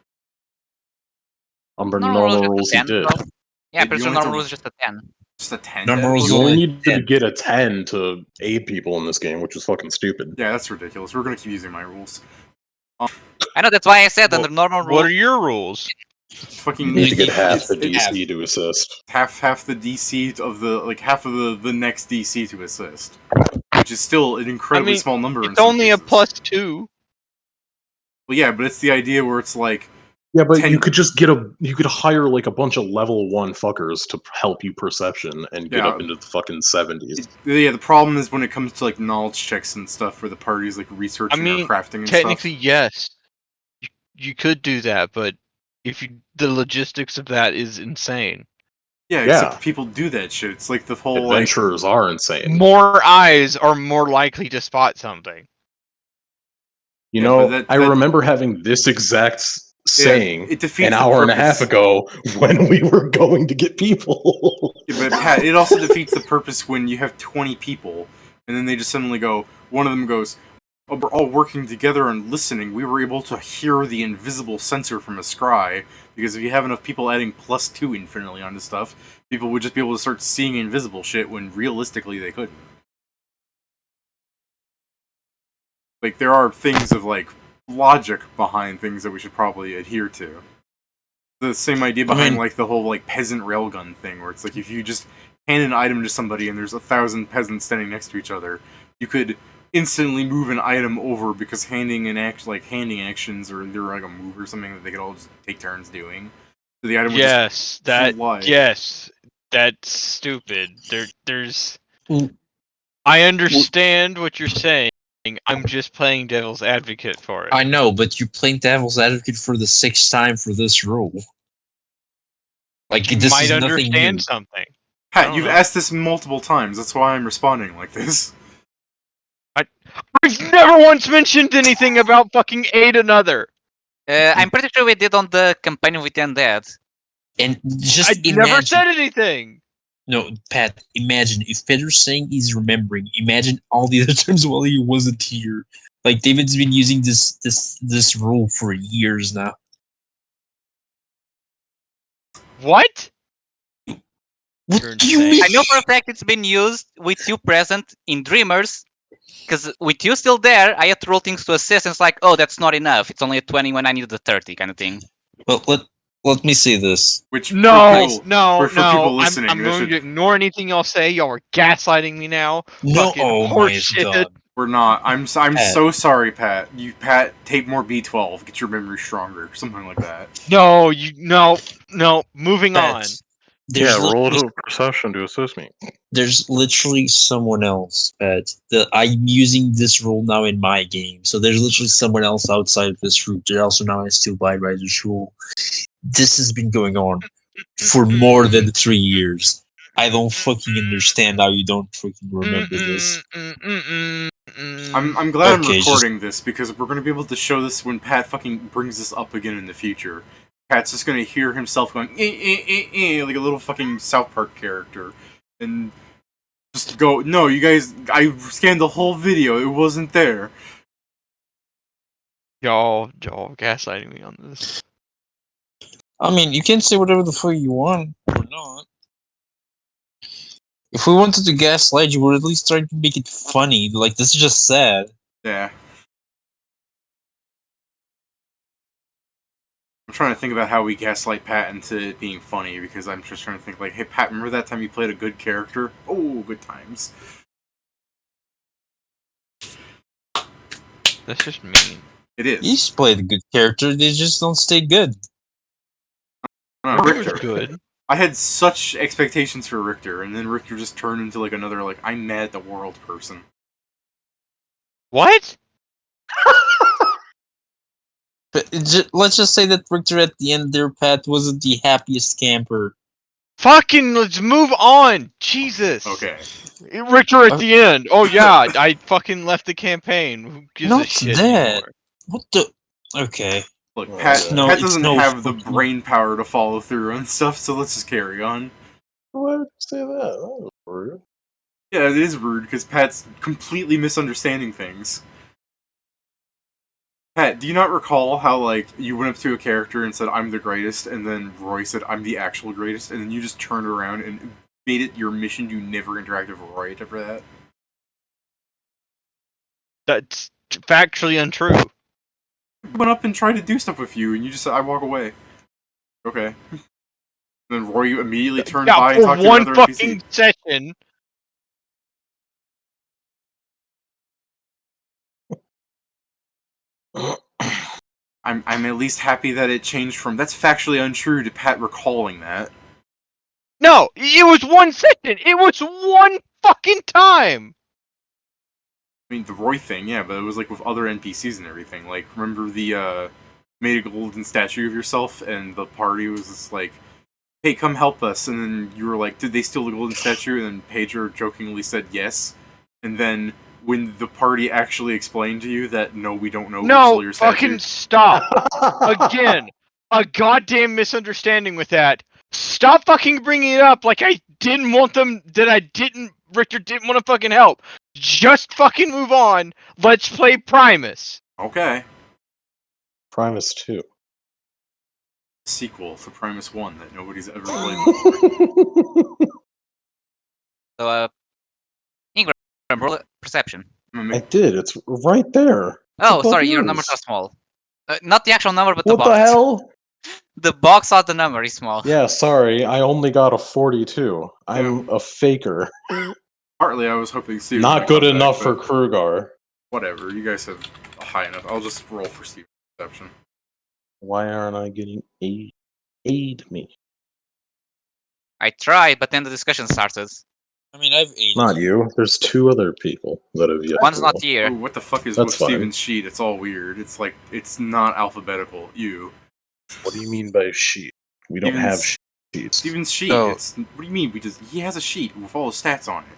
Under Normal normal rules rules, just he a 10. did. Though. Yeah, You pretty sure only normal have- rules is just a 10. Just a 10? Normal rules You Yeah, only need to 10. get a 10 to aid people in this game, which is fucking stupid. Yeah, that's ridiculous. We're gonna keep using my rules. I know, that's why I said under normal rules. What are your rules? Fucking You need to get half it's- the it's DC to assist. half the DC of the half of the next DC to assist, which is still an incredibly small number. in It's some only a cases. +2. Well, yeah, but it's the idea where it's like, Yeah, but 10 you could just you could hire like a bunch of level 1 fuckers to help you perception and get Yeah. up into the fucking 70s. yeah. The problem is when it comes to like knowledge checks and stuff, where the party's like researching I mean, or crafting and Technically, stuff. yes. You could do that, but the logistics of that is insane. Yeah, Yeah. except people do that shit. It's like the whole like, Adventurers are insane. More eyes are more likely to spot something. You Yeah, know, but I that- remember having this exact saying it defeats an the hour and a half purpose. ago when we were going to get people. Yeah, but Pat, it also defeats the purpose when you have 20 people, and then they just suddenly go. One of them goes, we're all working together and listening, we were able to hear the invisible sensor from a scry, because if you have enough people adding +2 infinitely onto stuff, people would just be able to start seeing invisible shit when realistically they couldn't. Like, there are things of, like, logic behind things that we should probably adhere to. The same idea behind, like, the whole, like, peasant railgun thing, where it's like, if you just hand an item to somebody and there's 1,000 peasants standing next to each other, you could instantly move an item over because handing actions, or they're like a move or something that they could all just take turns doing. So the item would just fly. Yes, that's stupid. There's. I understand what you're saying. I'm just playing devil's advocate for it. I know, but you're playing devil's advocate for the 6th time for this rule. Like, You this might is nothing understand new. something. Pat, you've asked this multiple times. That's why I'm responding like this. I've never once mentioned anything about fucking aid another. I'm pretty sure we did on the campaign with Undead. And just I imagine. never said anything. No, Pat, imagine if Peter's saying he's remembering, imagine all the other times while he wasn't here. Like, David's been using this rule for years now. What? What You're do you insane. mean? I know for a fact it's been used with you present in Dreamers, because with you still there, I had to roll things to assist, and it's like, oh, that's not enough. It's only a 20 when I needed a 30 kind of thing. Well, let me say this. Which No, for people no. listening, I'm that going should- to ignore anything y'all say. Y'all are gaslighting me now. No, Fucking oh my horseshit. god. We're not. I'm Pat. so sorry, Pat. Pat, take more B12. Get your memory stronger. Something like that. No, no. Moving on. Pat, there's roll literally, a perception to assist me. there's literally someone else, Pat. I'm using this rule now in my game. So there's literally someone else outside of this group. There also now has to abide by this rule. This has been going on for more than 3 years. I don't fucking understand how you don't fucking remember this. I'm glad Okay, I'm just- recording this because we're gonna be able to show this when Pat fucking brings this up again in the future. Pat's just gonna hear himself going like a little fucking South Park character, and just go, no, you guys, I scanned the whole video. It wasn't there. Y'all gaslighting me on this. I mean, you can say whatever the fuck you want or not. If we wanted to gaslight you, we'd at least try to make it funny. Like, this is just sad. Yeah. I'm trying to think about how we gaslight Pat into it being funny, because I'm just trying to think, like, hey, Pat, remember that time you played a good character? Oh, good times. That's just mean. It is. He's played a good character, they just don't stay good. Richter. Good. I had such expectations for Richter, and then Richter just turned into, like, another, like, I'm mad at the world person. What? But let's just say that Richter at the end there, Pat, wasn't the happiest camper. Fucking let's move on. Jesus. Okay. Richter at the end. Oh yeah, I fucking left the campaign. Who gives a Not shit that. anymore? What the? Okay. Look, Oh, Pat, yeah. No, Pat it's doesn't no have the fucking- brain power to follow through on stuff, so let's just carry on. Why would you say that? That was rude. Yeah, it is rude, because Pat's completely misunderstanding things. Pat, do you not recall how, like, you went up to a character and said, I'm the greatest, and then Roy said, I'm the actual greatest, and then you just turned around and made it your mission to never interact with Roy after that? That's factually untrue. I went up and tried to do stuff with you, and you just said, I walk away. Okay. Then Roy immediately turned Yeah, by and for talked to one another fucking NPC. session. I'm at least happy that it changed from that's factually untrue to Pat recalling that. No, it was one session. It was one fucking time. I mean, the Roy thing, yeah, but it was like with other NPCs and everything. Like, remember the made a golden statue of yourself, and the party was just like, "Hey, come help us," and then you were like, "Did they steal the golden statue?" And then Pedro jokingly said yes, and then when the party actually explained to you that no, we don't know who stole No, your statue. fucking stop. Again, a goddamn misunderstanding with that. Stop fucking bringing it up like I didn't want them, Richter didn't want to fucking help. just fucking move on. Let's play Primus. Okay. Primus 2. Sequel to Primus 1 that nobody's ever played before. So, Ingram, roll perception. I'm I gonna did. It's right there. It's Oh, above sorry, your yours. numbers are small. Not the actual number, but the What box. the hell? The box of the number is small. Yeah, sorry. I only got a 42. I'm a faker. partly I was hoping Steven Not would good come back, enough for but Krugar. whatever. You guys have a high enough. I'll just roll for Steven's perception. Why aren't I getting aid? Aid me. I tried, but then the discussion started. I mean, I've aided. Not you. There's two other people that have yet One's to not roll. Oh, here. what the fuck is That's with fine. Steven's sheet? It's all weird. It's like it's not alphabetical. What do you mean by sheet? We don't have Steven's- sheets. Steven's sheet. So- It's what do you mean? He has a sheet with all his stats on it.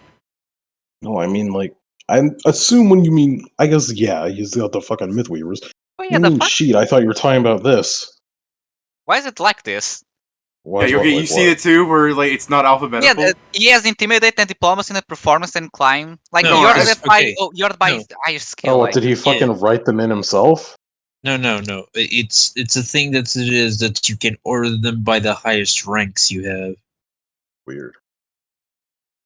No, I mean like I assume when you mean I guess yeah, he's got the fucking Mythweavers. Oh You yeah, the mean fuck? sheet? I thought you were talking about this. Why is it like this? Why, Yeah, okay, you see it too, where like it's not Yeah, alphabetical. he has intimidate and diplomacy and performance and climb. Like No, you're it's- by okay. you're by No. higher skill. Oh, like, did he fucking write them in himself? No. It's a thing that it is that you can order them by the highest ranks you have. Weird.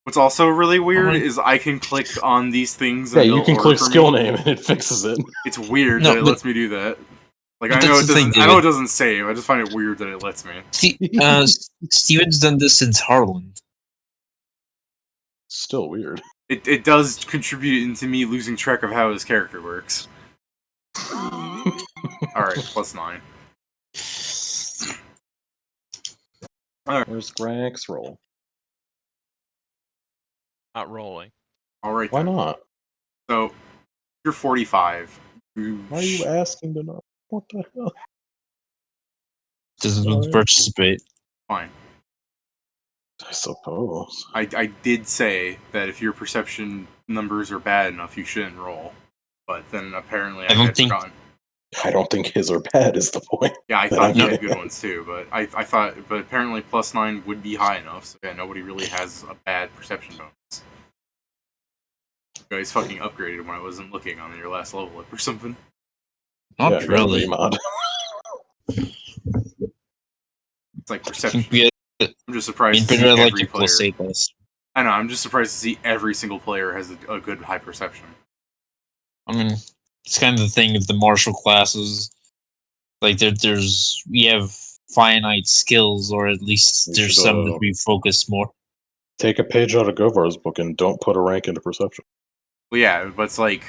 What's also really weird Alright. is I can click on these things. Yeah, and you they'll can order click for skill me. name and it fixes it. It's weird No, that it but- lets me do that. Like but I know that's it the thing, doesn't. I know it David. doesn't save. I just find it weird that it lets me. Steven's done this since Harland. Still weird. It does contribute into me losing track of how his character works. All right, +9. Where's Grax roll? Not rolling. All right. Why then. not? So you're 45. Why are you asking to know? What the hell? Doesn't Alright. participate. Fine. I suppose. I did say that if your perception numbers are bad enough, you shouldn't roll. But then apparently I I don't had think- forgotten. I don't think his are bad is the point. Yeah, I thought he Okay. had good ones too, but I thought, but apparently +9 would be high enough. So yeah, nobody really has a bad perception bonus. You guys fucking upgraded when I wasn't looking on your last level up or something. Not Yeah, I got a really. VMod. It's like I perception. think we had I'm just surprised to see been like every a plus player. 8 last. I know. I'm just surprised to see every single player has a good high perception. I mean, it's kind of the thing of the martial classes. Like we have finite skills, or at least We there's should, some that we focus more. Take a page out of Govar's book and don't put a rank into perception. Well, yeah, but it's like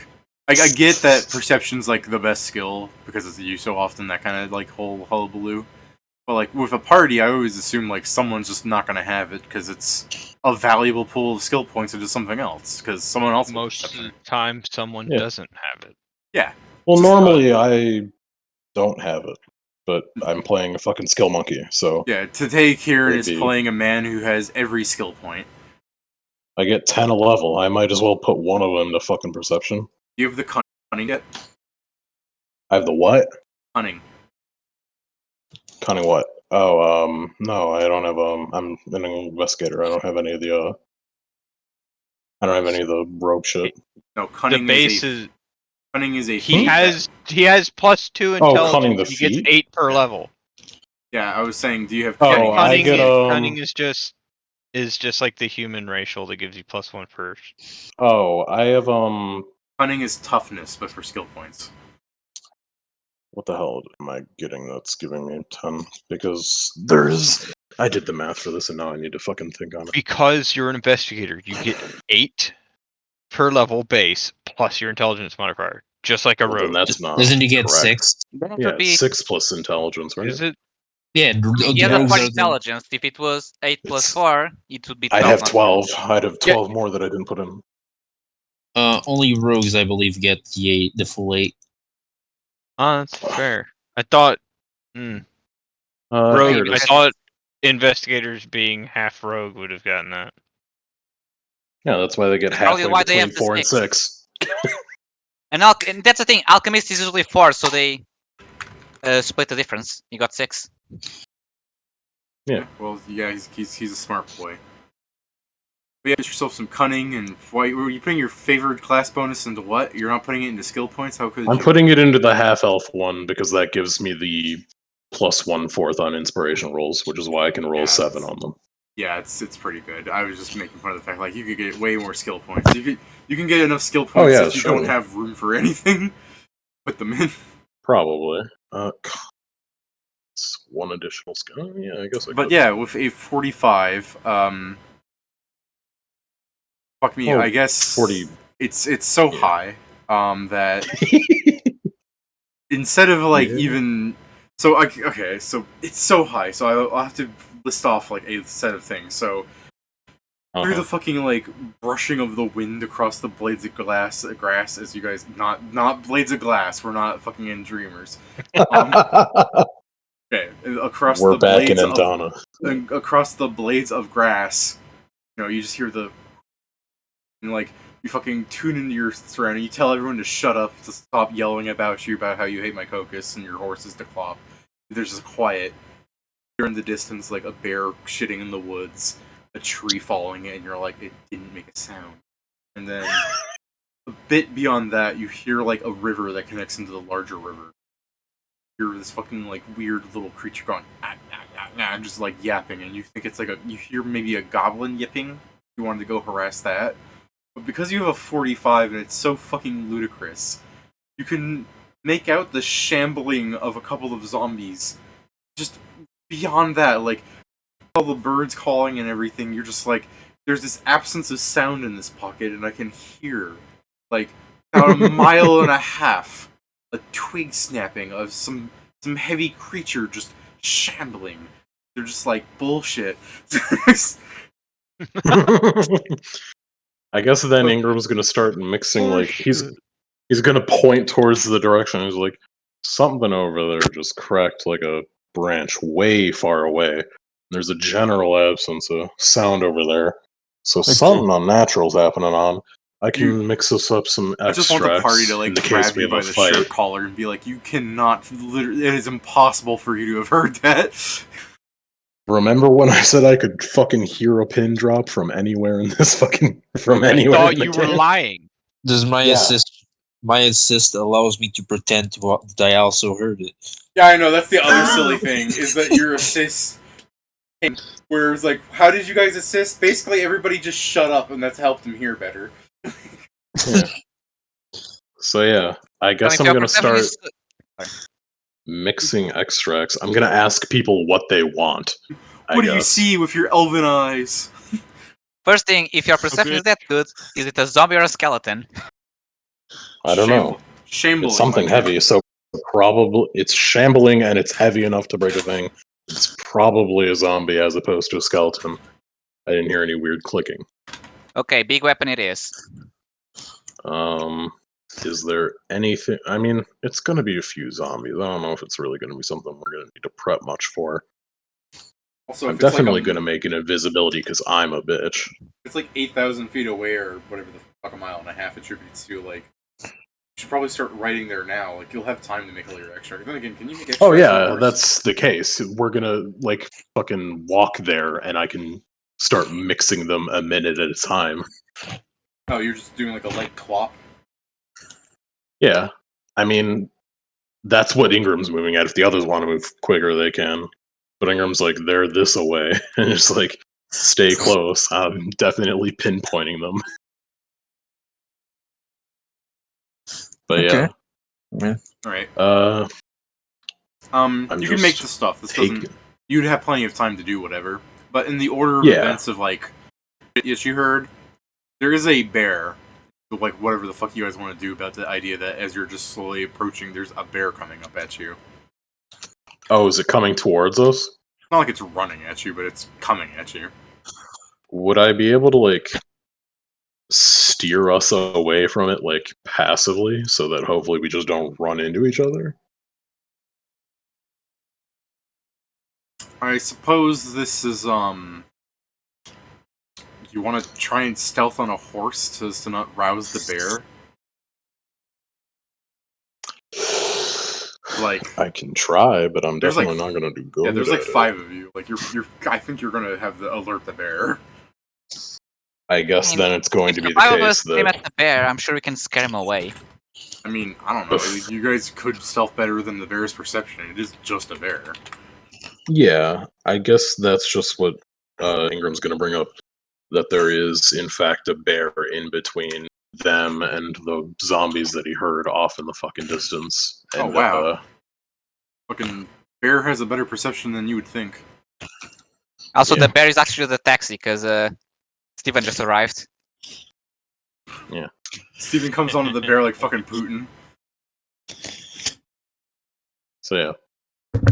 I get that perception's like the best skill because it's used so often. That kind of like whole hullabaloo. But like with a party, I always assume like someone's just not gonna have it because it's a valuable pool of skill points into something else. Because someone else will Most of perception. the time, someone Yeah. doesn't have it. Yeah, Well, Just, normally I don't have it, but I'm playing a fucking skill monkey, so yeah. Today, Kieran is Maybe. playing a man who has every skill point. I get 10 a level. I might as well put one of them to fucking perception. Do you have the cunning yet? I have the what? Cunning. Cunning what? Oh, no, I don't have, I'm an investigator. I don't have any of the, I don't have any of the rogue shit. No, cunning The base is is cunning is a he feat. has +2 Oh, intelligence. cunning the he gets feat? 8 per level. Yeah, I was saying, do you have Oh, cunning? I Cunning, get, cunning is just like the human racial that gives you +1 first. Oh, I have, Cunning is toughness, but for skill points. what the hell am I getting that's giving me 10? Because there's, I did the math for this and now I need to fucking think on it. Because you're an investigator, you get 8 per level base plus your intelligence modifier, just like a Well, then rogue. that's not Doesn't he get correct. 6? Then it Yeah, would be. 6 plus intelligence, right? Is it? Yeah, He has a rogues 4 are the- intelligence. If it was 8 plus It's- 4, it would be 12. I'd have not 12. I'd have Yeah. 12 more that I didn't put in. only rogues, I believe, get the full 8. That's fair. I thought Here rogue. it I is. thought investigators being half rogue would have gotten that. Yeah, that's why they get That's probably halfway why they between have the 4 and 6. 6. And that's the thing. Alchemist is usually 4, so they split the difference. You got 6. Yeah. Well, yeah, he's a smart boy. You get yourself some cunning, and why were you putting your favorite class bonus into what? You're not putting it into skill points? How could I'm you? putting it into the half elf one because that gives me the plus 1/4 on inspiration rolls, which is why I can roll 7 on them. Yeah, it's pretty good. I was just making fun of the fact like you could get way more skill points. You can get enough skill points that you don't have room for anything. Put them in. Probably. It's one additional skill. Yeah, I guess I could. But yeah, with a 45, fuck me, I guess 40. It's so high that instead of like even so okay, so it's so high, so I'll have to list off like a set of things. So through the fucking like brushing of the wind across the blades of grass, as you guys not blades of glass. We're not fucking in Dreamers. Okay, across We're the back in blades Endana. across the blades of grass, you just hear and like you fucking tune into your surrounding. You tell everyone to shut up, to stop yelling about you about how you hate my caucus and your horses to clop. There's just quiet. You're in the distance, like a bear shitting in the woods, a tree falling, and you're like, it didn't make a sound. And then a bit beyond that, you hear like a river that connects into the larger river. You hear this fucking like weird little creature going, just like yapping, and you think it's like you hear maybe a goblin yipping. You wanted to go harass that. But because you have a 45 and it's so fucking ludicrous, you can make out the shambling of a couple of zombies. Just beyond that, like, all the birds calling and everything, you're just like, there's this absence of sound in this pocket, and I can hear, like, about a mile and a half, a twig snapping of some heavy creature just shambling. They're just like, bullshit. I guess then Ingram's gonna start mixing like he's gonna point towards the direction. He's like, something over there just cracked like a branch way far away. There's a general absence of sound over there, so something unnatural's happening on. I can mix this up some extracts. I just want the party to in like the case grab we you have by a the fight. shirt collar and be like, "You cannot! It is impossible for you to have heard that." Remember when I said I could fucking hear a pin drop from anywhere in this fucking anywhere? I thought in the you were game? lying. Does my assist allows me to pretend that I also heard it? Yeah, I know. That's the other silly thing is that your assist. Where it's like, how did you guys assist? Basically, everybody just shut up, and that's helped him hear better. Yeah. So yeah, I guess I'm gonna start mixing extracts. I'm gonna ask people what they want. What do you see with your elven eyes? First thing, if your perception is that good, is it a zombie or a skeleton? I don't know. Shambling. It's something heavy, so probably it's shambling and it's heavy enough to break a thing. It's probably a zombie as opposed to a skeleton. I didn't hear any weird clicking. Okay, big weapon it is. Is there anything? I mean, it's going to be a few zombies. I don't know if it's really going to be something we're going to need to prep much for. Also, I'm definitely going to make an invisibility because I'm a bitch. It's like 8,000 feet away or whatever the fuck a mile and a half attributes to, like, you should probably start writing there now. Like, you'll have time to make all your extra. Then again, can you make extra? Oh yeah, that's the case. We're going to, like, fucking walk there and I can start mixing them a minute at a time. Oh, you're just doing like a light clop? Yeah. I mean, that's what Ingram's moving at. If the others want to move quicker, they can. But Ingram's like, they're this away. And just like, stay close. I'm definitely pinpointing them. But yeah. Alright. I'm you can make the stuff. This doesn't... You'd have plenty of time to do whatever. But in the order of events of, like, yes, you heard, there is a bear. Like, whatever the fuck you guys want to do about the idea that as you're just slowly approaching, there's a bear coming up at you. Oh, is it coming towards us? It's not like it's running at you, but it's coming at you. Would I be able to, like, steer us away from it, like, passively, so that hopefully we just don't run into each other? I suppose this is, you want to try and stealth on a horse so as to not rouse the bear? Like, I can try, but I'm definitely not going to do good. Yeah, there's like 5 of you. Like, I think you're going to have to alert the bear. I guess I mean, then it's going if to the be the five of case us aim that at the bear, I'm sure we can scare him away. I mean, I don't know. You guys could stealth better than the bear's perception. It is just a bear. yeah, I guess that's just what Ingram's going to bring up. That there is, in fact, a bear in between them and the zombies that he heard off in the fucking distance. Oh, And, wow. Fucking bear has a better perception than you would think. Also, Yeah. the bear is actually the taxi, because Steven just arrived. Steven comes onto the bear like fucking Putin. So yeah,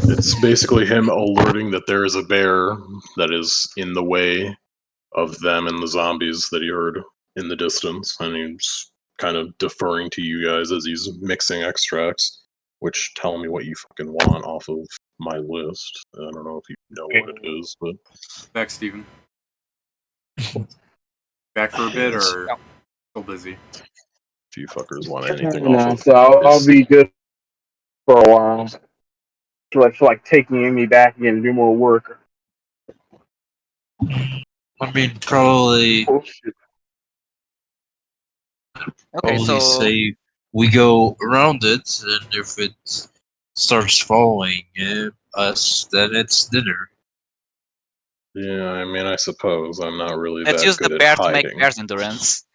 it's basically him alerting that there is a bear that is in the way of them and the zombies that he heard in the distance, and he's kind of deferring to you guys as he's mixing extracts, which tell me what you fucking want off of my list. I don't know if you know what it is, but Back, Steven. Back for a bit, or still busy? if you fuckers want anything No, off of so I'll his- be good for a while. So I feel like taking me back again to do more work. I mean, probably Oh, shit. Okay, so say we go around it, and if it starts following us, then it's dinner. Yeah, I mean, I suppose I'm not really let's that use the good at bear to make hiding. bear's endurance.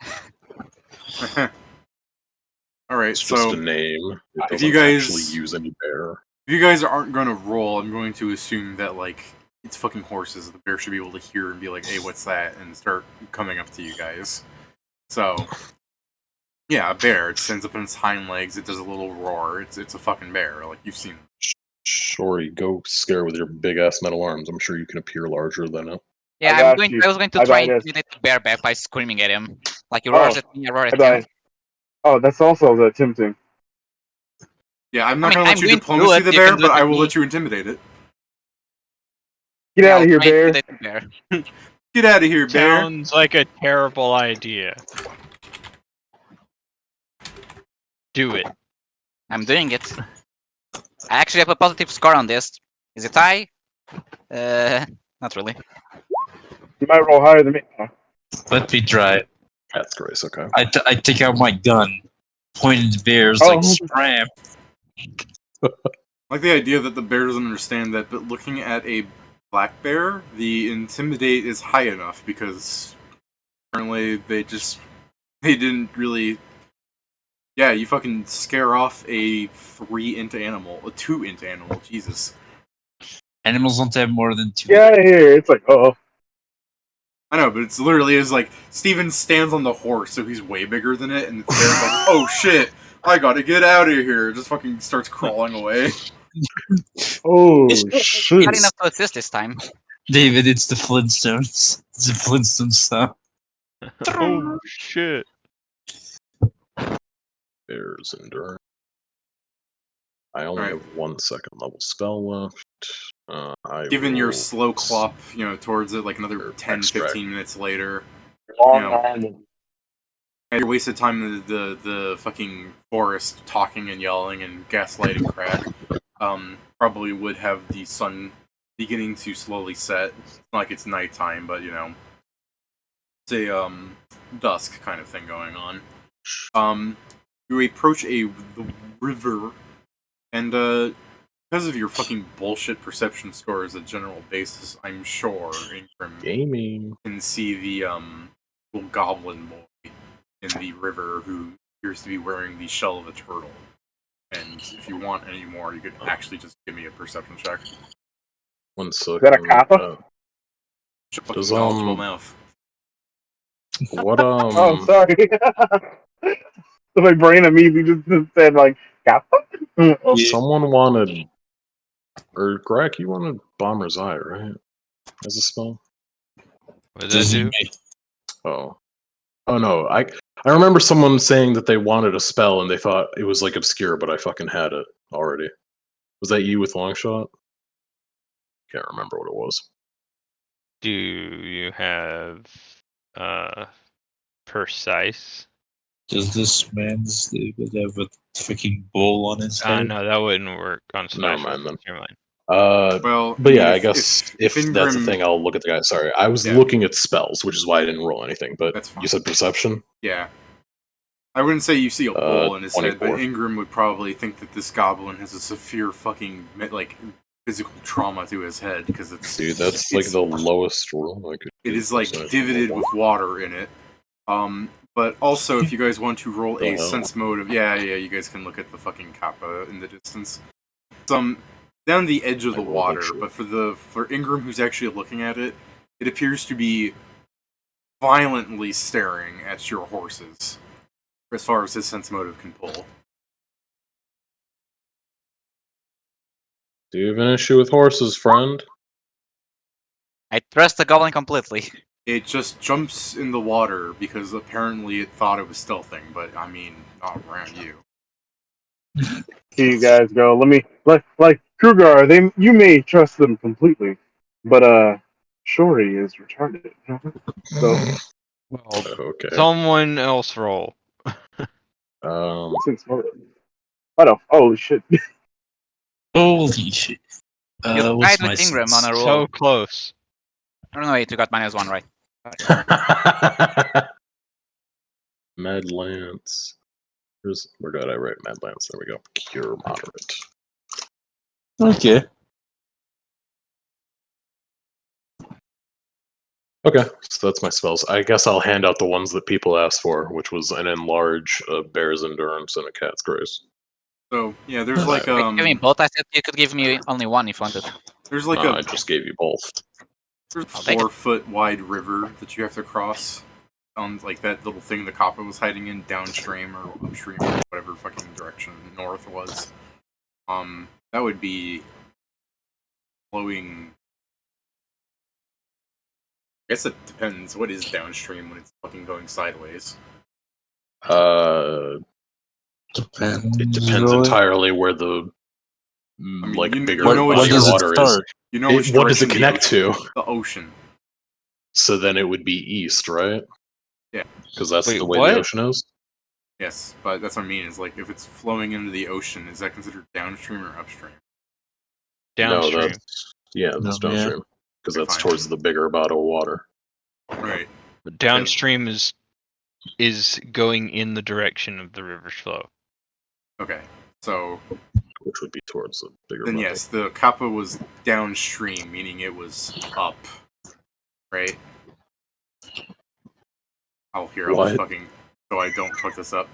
Alright, It's just so a name. It if doesn't you guys- actually use any bear. if you guys aren't going to roll, I'm going to assume that, like, it's fucking horses. The bear should be able to hear and be like, hey, what's that? And start coming up to you guys. So, yeah, a bear. It stands up on its hind legs. It does a little roar. It's a fucking bear. Like, you've seen. Shori, go scare with your big ass metal arms. I'm sure you can appear larger than it. Yeah, I got you. I was going to I try and got this. intimidate the bear back by screaming at him. Like, he Oh, roars at me, I roar I at got him. it. Oh, that's also the tempting. Yeah, I'm not mean, going to I'm let you going to do diplomacy it. the You bear, can do but it I with will me. let you intimidate it. Get Yeah, out of I'll here, try and bear. intimidate the bear. Get out of here, bear. Sounds like a terrible idea. Do it. I'm doing it. I actually have a positive score on this. Is it high? Not really. You might roll higher than me. Let me try. That's grace, okay. I take out my gun, point at the bears Oh. like scram. I like the idea that the bear doesn't understand that, but looking at a black bear, the intimidate is high enough because apparently they didn't really. Yeah, you fucking scare off a 3-int animal, a 2-int animal. Jesus. Animals don't have more than 2. Get out of here. It's like, oh. I know, but it's literally is like Steven stands on the horse, so he's way bigger than it, and the bear's like, "Oh shit, I gotta get out of here!" Just fucking starts crawling away. Oh, Not shit. enough to assist this time. David, it's the Flintstones. It's the Flintstones stuff. Oh shit. Bears endurance. I only Alright. have 1 second level spell left. Given your will slow clop, towards it, like another 10, extract. 15 minutes later, Long Yeah. arm. and you're wasted time in the fucking forest talking and yelling and gaslighting crack. Probably would have the sun beginning to slowly set. It's not like it's nighttime, but it's a dusk kind of thing going on. You approach the river, and because of your fucking bullshit perception score as a general basis, I'm sure Ingram Gaming. can see the little goblin boy in the river who appears to be wearing the shell of a turtle. And if you want any more, you could actually just give me a perception check. 1 second. that a kappa? Shut Does, fucking knowledgeable mouth. What Oh, sorry. So my brain immediately just said, like, kappa? Oh, someone wanted, or Greg, you wanted Bomber's Eye, right? As a spell. What does Does that it do? make Oh no, I remember someone saying that they wanted a spell and they thought it was like obscure, but I fucking had it already. Was that you with Longshot? Can't remember what it was. Do you have precise? Does this man's David have a freaking bowl on his head? No, that wouldn't work on Never special. mind then. Never mind. Well, But yeah, I if- guess if if that's the Ingram- thing, I'll look at the guy. Sorry, I was Yeah. looking at spells, which is why I didn't roll anything. But That's fine. you said perception. Yeah. I wouldn't say you see a hole in his head, 24. but Ingram would probably think that this goblin has a severe fucking physical trauma to his head because it's Dude, that's like the lowest roll I could. it do is for like perception. divoted with water in it. But also if you guys want to roll The a hell? sense motive, yeah, you guys can look at the fucking kappa in the distance. Some down the edge of the I will water, look but for Ingram who's actually looking at it, it appears to be violently staring at your horses, as far as his sense motive can pull. Do you have an issue with horses, friend? I trust the goblin completely. It just jumps in the water because apparently it thought it was stealthing, but I mean, not around you. Here you guys go. Let me like Krugar. You may trust them completely, but Shori is retarded. So Well, Okay. someone else roll. since oh holy shit. Holy shit. You What's tied my with Ingram on sense? a roll. So close. I don't know, wait, you got -1, right? Mad Lance. Where did I write Mad Lance? There we go. Cure moderate. Okay. Okay, so that's my spells. I guess I'll hand out the ones that people asked for, which was an enlarge, a bear's endurance, and a cat's grace. So yeah, there's like Wait, give me both. I said you could give me only one if you wanted. there's like I just gave you both. there's I'll a take it. 4-foot wide river that you have to cross on like that little thing the Kappa was hiding in downstream or upstream or whatever fucking direction north was. That would be flowing. I guess it depends. What is downstream when it's fucking going sideways? It depends really. entirely where the mean, like you bigger know body which What does it water is. start? You know which What does it direction connect to? the ocean. So then it would be east, right? Yeah. Because that's Wait, the way what? the ocean is. Yes, but that's what I mean. Is like if it's flowing into the ocean, is that considered downstream or upstream? Downstream. No, that's No, yeah. downstream. Because Okay, that's fine. towards the bigger body of water. Right. Downstream is going in the direction of the river's flow. Okay. So Which would be towards the bigger then body. yes, the Kappa was downstream, meaning it was up. Right? I'll What? fucking so I don't fuck this up.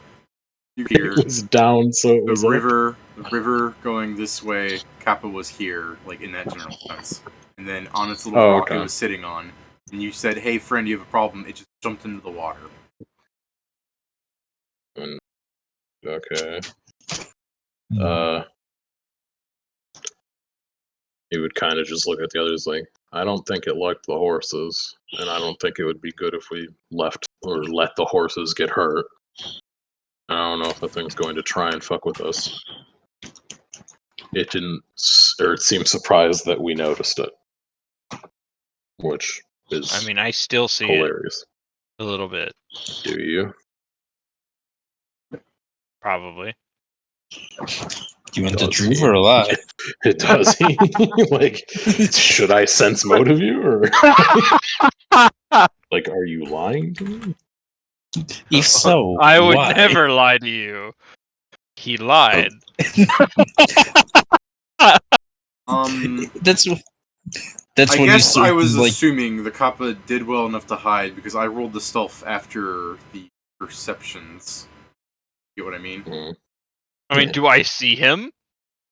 You hear It was down, so it the was up. river going this way, Kappa was here, like in that general sense. And then on its little Oh, rock it okay. was sitting on, and you said, "Hey friend, you have a problem." It just jumped into the water. Okay. Hmm. He would kind of just look at the others like, I don't think it liked the horses, and I don't think it would be good if we left or let the horses get hurt. I don't know if the thing's going to try and fuck with us. It didn't, or it seemed surprised that we noticed it, which is I mean, I still see hilarious. it a little bit, Do you? probably. You want the Does truth he? or a lie? Does he? Like, should I sense motive you, or like, are you lying to me? If so, I would why? never lie to you. He lied. That's I when you guess I start was like. assuming the Kappa did well enough to hide because I rolled the stealth after the perceptions. You get what I mean? Hmm. I mean, do I see him?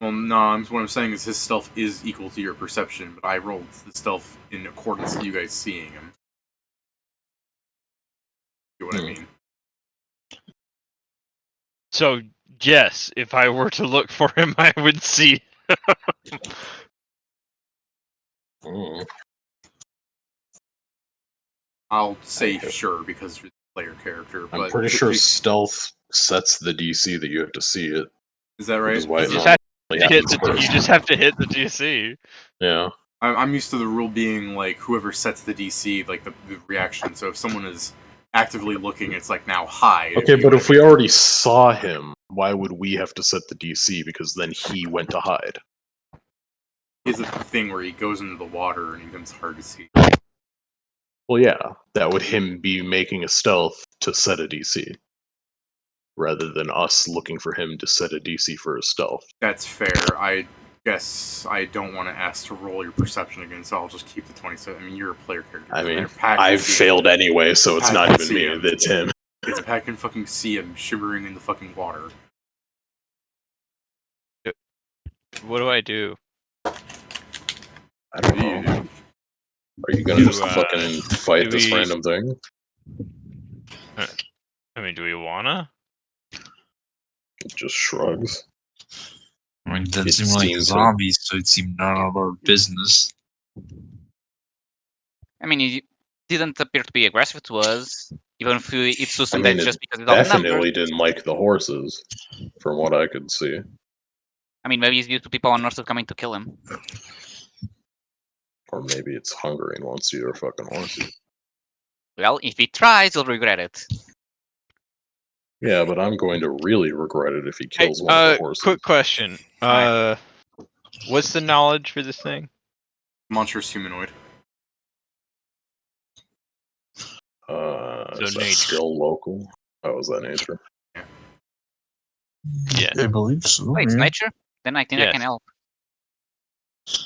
Well, no, what I'm saying is his stealth is equal to your perception, but I rolled the stealth in accordance to you guys seeing him. You get what I mean? So, yes, if I were to look for him, I would see. Hmm. I'll say Okay. sure because you're the player character, but I'm pretty sure stealth sets the DC that you have to see it. is that right? Which is why it You just normally have to hit happens the, you first. just have to hit the DC. Yeah. I'm used to the rule being like whoever sets the DC, like the reaction. So if someone is actively looking, it's like now hide. Okay, you but wanna if we already saw him, why would we have to set the DC? Because then he went to hide. is a thing where he goes into the water and he becomes hard to see. Well, yeah, that would him be making a stealth to set a DC, rather than us looking for him to set a DC for a stealth. That's fair. I guess I don't want to ask to roll your perception again, so I'll just keep the 27. I mean, you're a player character. I mean, Pat can I've see failed anyway, so it's Pat not can even see me, him. it's him. It's Pat can fucking see him shimmering in the fucking water. What do I do? I don't What do you know. do? Are you gonna Do, just fucking fight do this we- random thing? I mean, do we wanna? It just shrugs. I mean, it doesn't It seem like seemed to- zombies, so it seemed none of our business. I mean, he didn't appear to be aggressive to us, even if it's assumed mean, that it just because it's outnumbered. Definitely didn't like the horses, from what I could see. I mean, maybe he's used to people on Earth coming to kill him. Or maybe it's hungry and wants to eat our fucking horses. Well, if he tries, he'll regret it. Yeah, but I'm going to really regret it if he kills one of the horses. Quick question. Alright. What's the knowledge for this thing? Monstrous humanoid. So Is that nature. still local? Oh, is that nature? Yeah. I believe so. Wait, it's yeah. nature? Then I think I Yes. can help.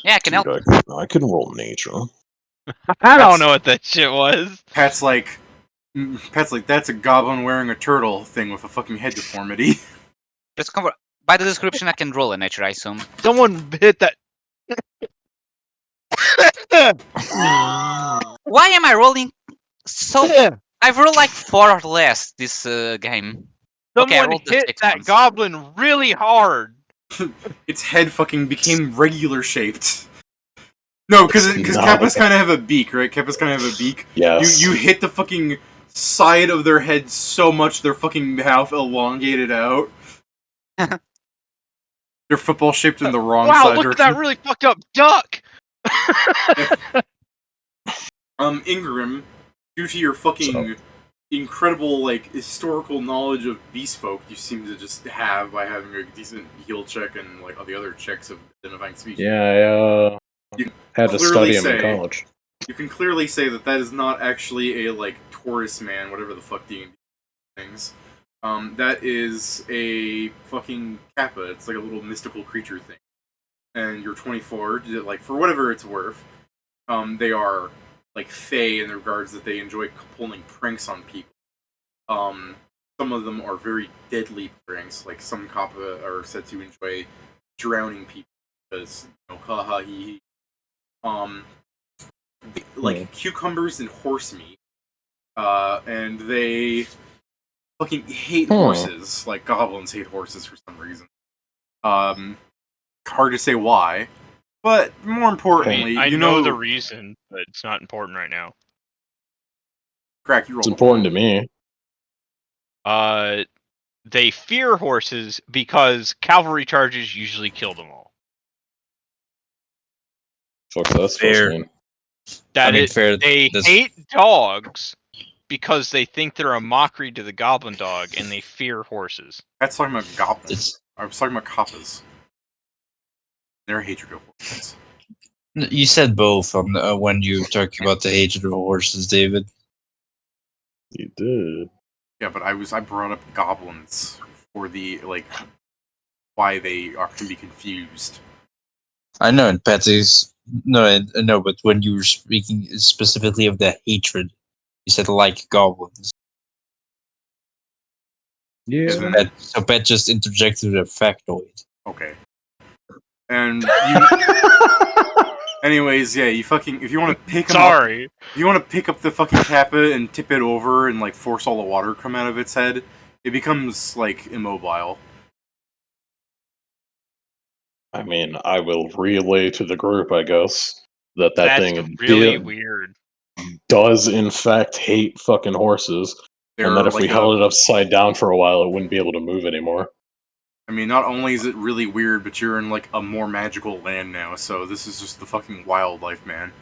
Yeah, I can help. Dude, I can roll nature. I don't know what that shit was. Pat's like, that's a goblin wearing a turtle thing with a fucking head deformity. Let's cover. By the description, I can roll a nature, I assume. Someone hit that. Why am I rolling so? I've rolled like 4 or less this game. Okay, I Someone rolled the hit 6 that ones. goblin really hard. Its head fucking became regular shaped. No, because It's not. Kappas kind of have a beak, right? Kappas kind of have a beak. Yes. You hit the fucking side of their head so much their fucking mouth elongated out. They're football shaped in the wrong Wow, side look at direction. that really fucked up duck. Ingram, due to your fucking incredible historical knowledge of beast folk you seem to just have by having a decent heal check and like all the other checks of identifying species. Yeah, You I had to clearly study him in say- college. You can clearly say that that is not actually a Taurus man, whatever the fuck D&D things. That is a fucking kappa. It's like a little mystical creature thing. And you're 24. For whatever it's worth, they are fey in the regards that they enjoy pulling pranks on people. Some of them are very deadly pranks. Like some kappa are said to enjoy drowning people because haha he. Cucumbers and horse meat, and they fucking hate horses. Like goblins hate horses for some reason. Hard to say why, but more importantly, I you know know the reason, but it's not important right now. Crack, you roll. It's important to me. They fear horses because cavalry charges usually kill them all. Fuck's that supposed Fair. to mean? Fair. They that's- hate dogs because they think they're a mockery to the goblin dog, and they fear horses. That's talking about goblins. It's, I was talking about kappas. Their hatred of horses. you said both on when you were talking about the hatred of horses, David. You did. Yeah, but I brought up goblins for the why they can be confused. I know, and Patsy's no, I know, but when you were speaking specifically of the hatred, you said like goblins. Yeah. Isn't- So Pat just interjected a factoid. Okay. And you. Anyways, yeah, you fucking if you want to pick 'em up, Sorry. if you want to pick up the fucking kappa and tip it over and force all the water to come out of its head, it becomes immobile. I mean, I will relay to the group, I guess, that That's thing really weird. does in fact hate fucking horses, and that if we held it upside down for a while, it wouldn't be able to move anymore. I mean, not only is it really weird, but you're in a more magical land now, so this is just the fucking wildlife, man.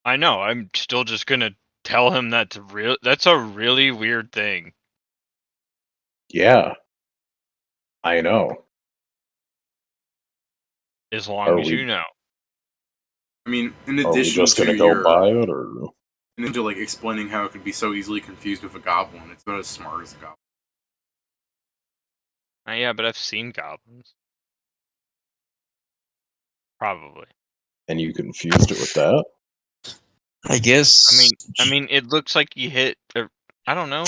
I know. I'm still just gonna tell him that's real. That's a really weird thing. Yeah. I know. As long Are as we- you know. I mean, in Are we addition just to gonna go your, by it, or in addition to like explaining how it could be so easily confused with a goblin, it's about as smart as a goblin. Yeah, but I've seen goblins. Probably. and you confused it with that? I guess. I mean, it looks like you hit. I don't know.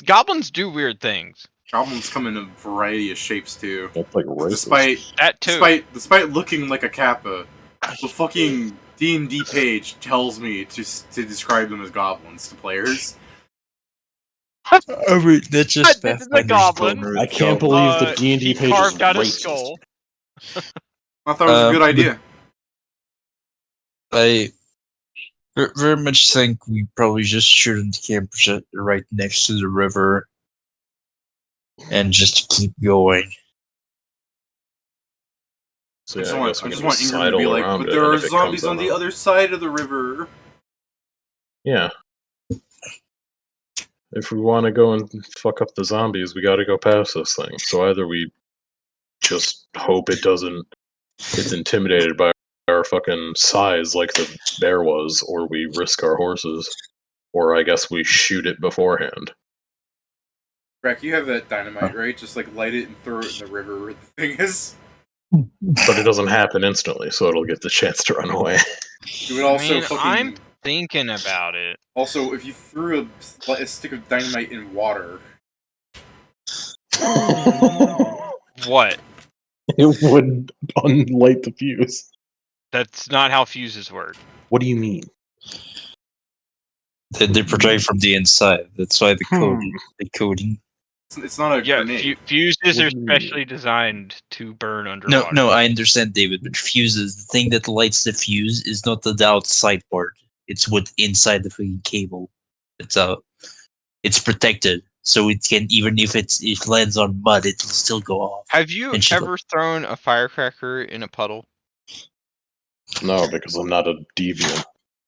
Goblins do weird things. Goblins come in a variety of shapes too. That's like racist. Despite looking like a kappa, the fucking D&D page tells me to describe them as goblins to players. I mean, that's just This is a Pathfinder's goblin. boner I with can't goblins. believe the D&D He page is carved out a racist. skull. I thought it was a good But idea. I very much think we probably just shouldn't camp right next to the river and just keep going. So I yeah, just I want, guess we I just can want just Ingram to be sidle like, around but it, there and are if it comes zombies on the out, other side of the river. yeah. If we want to go and fuck up the zombies, we got to go past this thing. So either we just hope it's intimidated by our fucking size like the bear was, or we risk our horses, or I guess we shoot it beforehand. Brack, you have that dynamite, right? Just like light it and throw it in the river where the thing is. But it doesn't happen instantly, so it'll get the chance to run away. You would also I mean, I'm thinking about it. Also, if you threw a stick of dynamite in water, What? It would unlight the fuse. That's not how fuses work. What do you mean? They project from the inside. That's why the coating. it's not a Yeah, grenade. fuses What are do you mean? specially designed to burn underwater. No, I understand, David, but fuses, the thing that lights the fuse is not the outside part. It's what inside the fucking cable. It's protected, so it can, even if it lands on mud, it will still go off. Have you And shit ever thrown a firecracker in a puddle? No, because I'm not a deviant.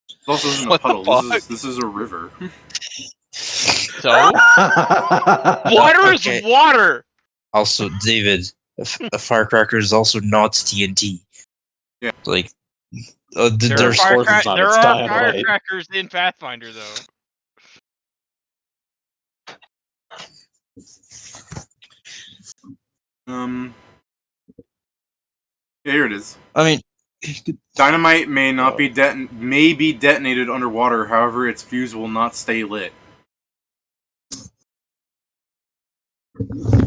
This also isn't a What the puddle. fuck? This is a river. So? Water is Okay. water! Also, David, a firecracker is also not TNT. Yeah. Like, There there's of course it's not. there It's are dynamite. firecrackers in Pathfinder, though. Yeah, here it is. I mean, Dynamite may not be may be detonated underwater. However, its fuse will not stay lit.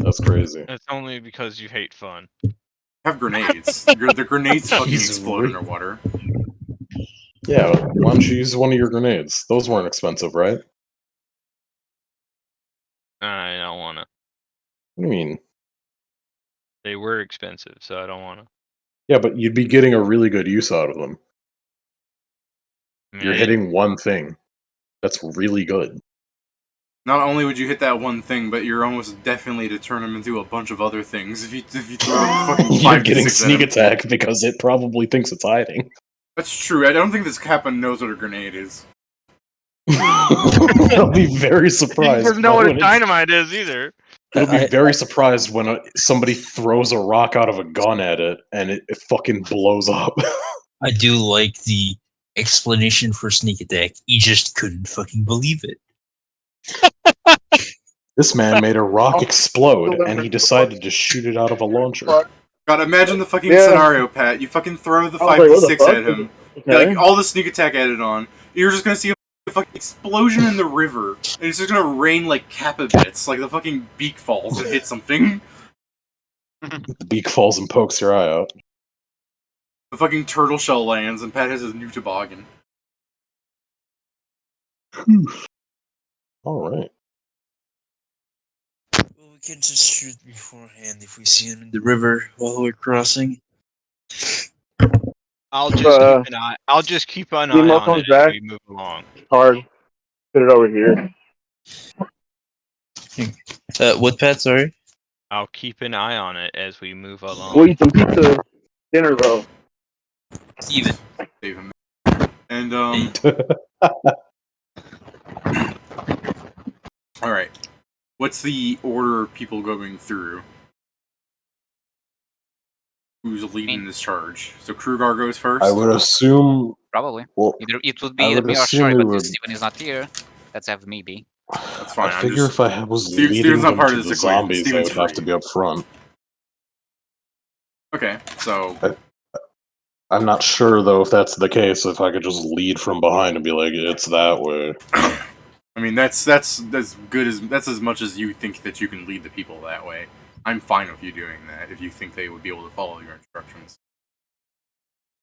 That's crazy. That's only because you hate fun. Have grenades. The grenades fucking He's explode rude. underwater. Yeah, why don't you use one of your grenades? Those weren't expensive, right? I don't want to. What do you mean? They were expensive, so I don't want to. Yeah, but you'd be getting a really good use out of them. You're hitting one thing. That's really good. Not only would you hit that one thing, but you're almost definitely to turn them into a bunch of other things if you throw fucking You're 5 to getting 6 at sneak 'em. attack because it probably thinks it's hiding. That's true. I don't think this Kappa knows what a grenade is. I'll be very He surprised. doesn't know what a when it's- dynamite is either. It'll be very surprised when somebody throws a rock out of a gun at it and it fucking blows up. I do like the explanation for sneak attack. He just couldn't fucking believe it. This man made a rock explode and he decided to shoot it out of a launcher. God, imagine the fucking Yeah. scenario, Pat. You fucking throw the I was 5 like, to what the 6 fuck? at him. Okay. Like, all the sneak attack added on. You're just gonna see a fucking explosion in the river. And it's just gonna rain like Kappa bits. Like the fucking beak falls and hits something. The beak falls and pokes your eye out. The fucking turtle shell lands and Pat has his new toboggan. Alright. Well, we can just shoot beforehand if we see him in the river while we're crossing. I'll just keep an eye. I'll just keep an eye Email on comes it back. as we move along. Hard. Put it over here. What, Pat? Sorry? I'll keep an eye on it as we move along. We'll eat some pizza dinner though. Steven. Save him. And, alright. What's the order of people going through? who's leading this charge. So Krugar goes first. I would assume. Probably. Well, Either it would I be either would me or assume Shori, it but would. since Steven is not here, let's have me be. That's fine. I I'm figure just- if I was Steven's leading not them part to of the this equation. zombies, Steven's I would have free. to be up front. Okay, so I'm not sure though if that's the case. If I could just lead from behind and be like, "It's that way." I mean that's as good as that's as much as you think that you can lead the people that way. I'm fine with you doing that if you think they would be able to follow your instructions.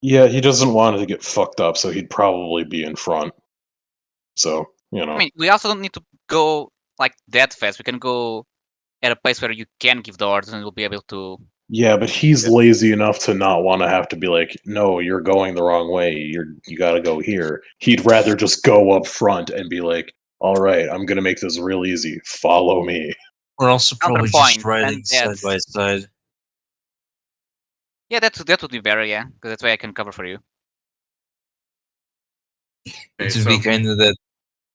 Yeah, he doesn't want it to get fucked up, so he'd probably be in front. So you know. I mean, we also don't need to go like that fast. We can go at a pace where you can give the orders and we'll be able to. Yeah, but he's lazy enough to not want to have to be like, "No, you're going the wrong way. You got to go here." He'd rather just go up front and be like, "All right, I'm gonna make this real easy. Follow me." We're also probably just Counterpoint, riding and side that's- by side. Yeah, that would be better. Yeah, because that's why I can cover for you. Okay, It would be so kind of that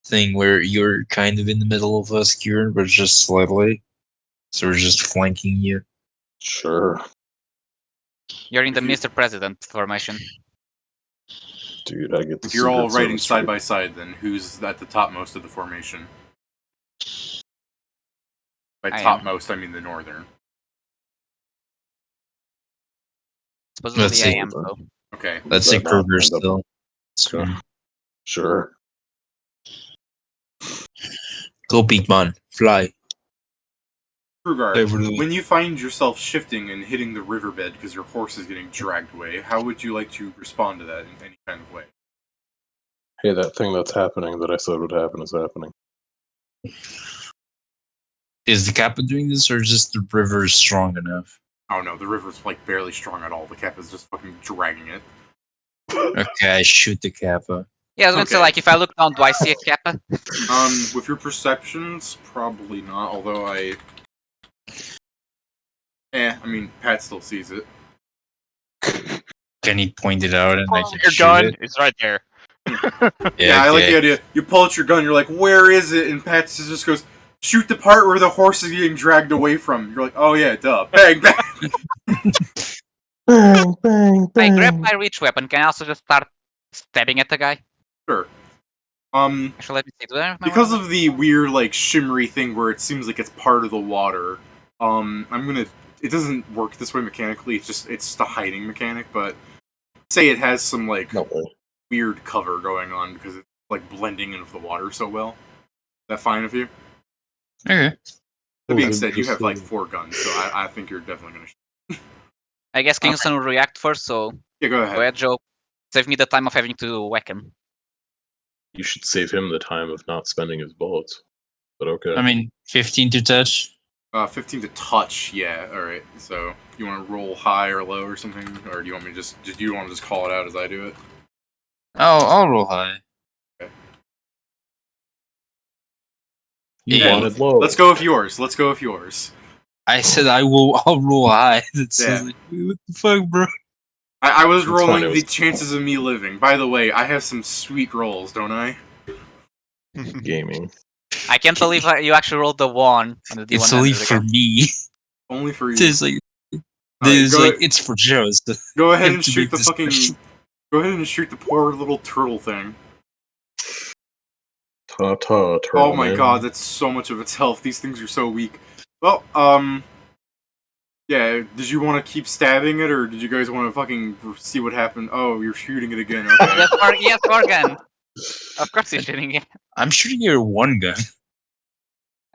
thing where you're kind of in the middle of us, Kieran, but just slightly. So we're just flanking you. Sure, You're in the If you- Mr. President formation. dude. I get the if you're all Secret riding Service side treatment. by side, then who's at the topmost of the formation? By I am. topmost, I mean the northern. Supposedly Let's see. I am. So. Okay, Let's Is say that not Kruger end up- still. Okay. Sure. Go, big man. Fly. Krugar, Over the- when you find yourself shifting and hitting the riverbed because your horse is getting dragged away, how would you like to respond to that in any kind of way? Hey, that thing that's happening that I said would happen is happening. Is the Kappa doing this, or just the river strong enough? Oh no, the river's like barely strong at all. The cap is just fucking dragging it. Okay, I shoot the Kappa. Yeah, I was gonna say Okay. like if I look down, do I see a kappa? With your perceptions, probably not. Although I mean, Pat still sees it. Can he point it out and I Pull can out your shoot gun. it? It's right there. Yeah, I like okay. the idea. You pull out your gun, you're like, "Where is it?" And Pat just goes, "Shoot the part where the horse is getting dragged away from." You're like, "Oh yeah, duh." Bang, bang. Bang, bang, I grab bang. my reach weapon. Can I also just start stabbing at the guy? Sure. Actually, let me see. Do I have my Because weapon? of the weird, like, shimmery thing where it seems like it's part of the water, I'm gonna... It doesn't work this way mechanically, it's just a hiding mechanic, but... Say it has some, like, No way. weird cover going on because it's, like, blending into the water so well. Is that fine with you? Okay. That being Oh, said, you have, like, interesting. 4 guns, so I think you're definitely gonna... I guess Kingston will react first. So Yeah, go go ahead. ahead, Joe. Save me the time of having to whack him. You should save him the time of not spending his bullets. But okay. I mean, 15 to touch. 15 to touch, yeah, alright. So, you want to roll high or low or something? Or do you want me to just do you want to just call it out as I do it? I'll roll high. You Yeah, wanted low. Let's go with yours. I said I'll roll high. That's Yeah. like, what the fuck, bro? I was It's rolling fine, it the was- chances of me living. By the way, I have some sweet rolls, don't I? Gaming. I can't believe you actually rolled the 1 on the D100 It's only for again. me. Only for you. It's like, Alright, there's go, like it's for Joe. So go ahead have and to shoot make the this fucking... special. Go ahead and shoot the poor little turtle thing. Ta-ta, turtle Oh my man. god, that's so much of its health. These things are so weak. Well, yeah, did you want to keep stabbing it, or did you guys want to fucking see what happened? Oh, you're shooting it again, okay. Yes, Morgan. Of course he's shooting it. I'm shooting your one gun.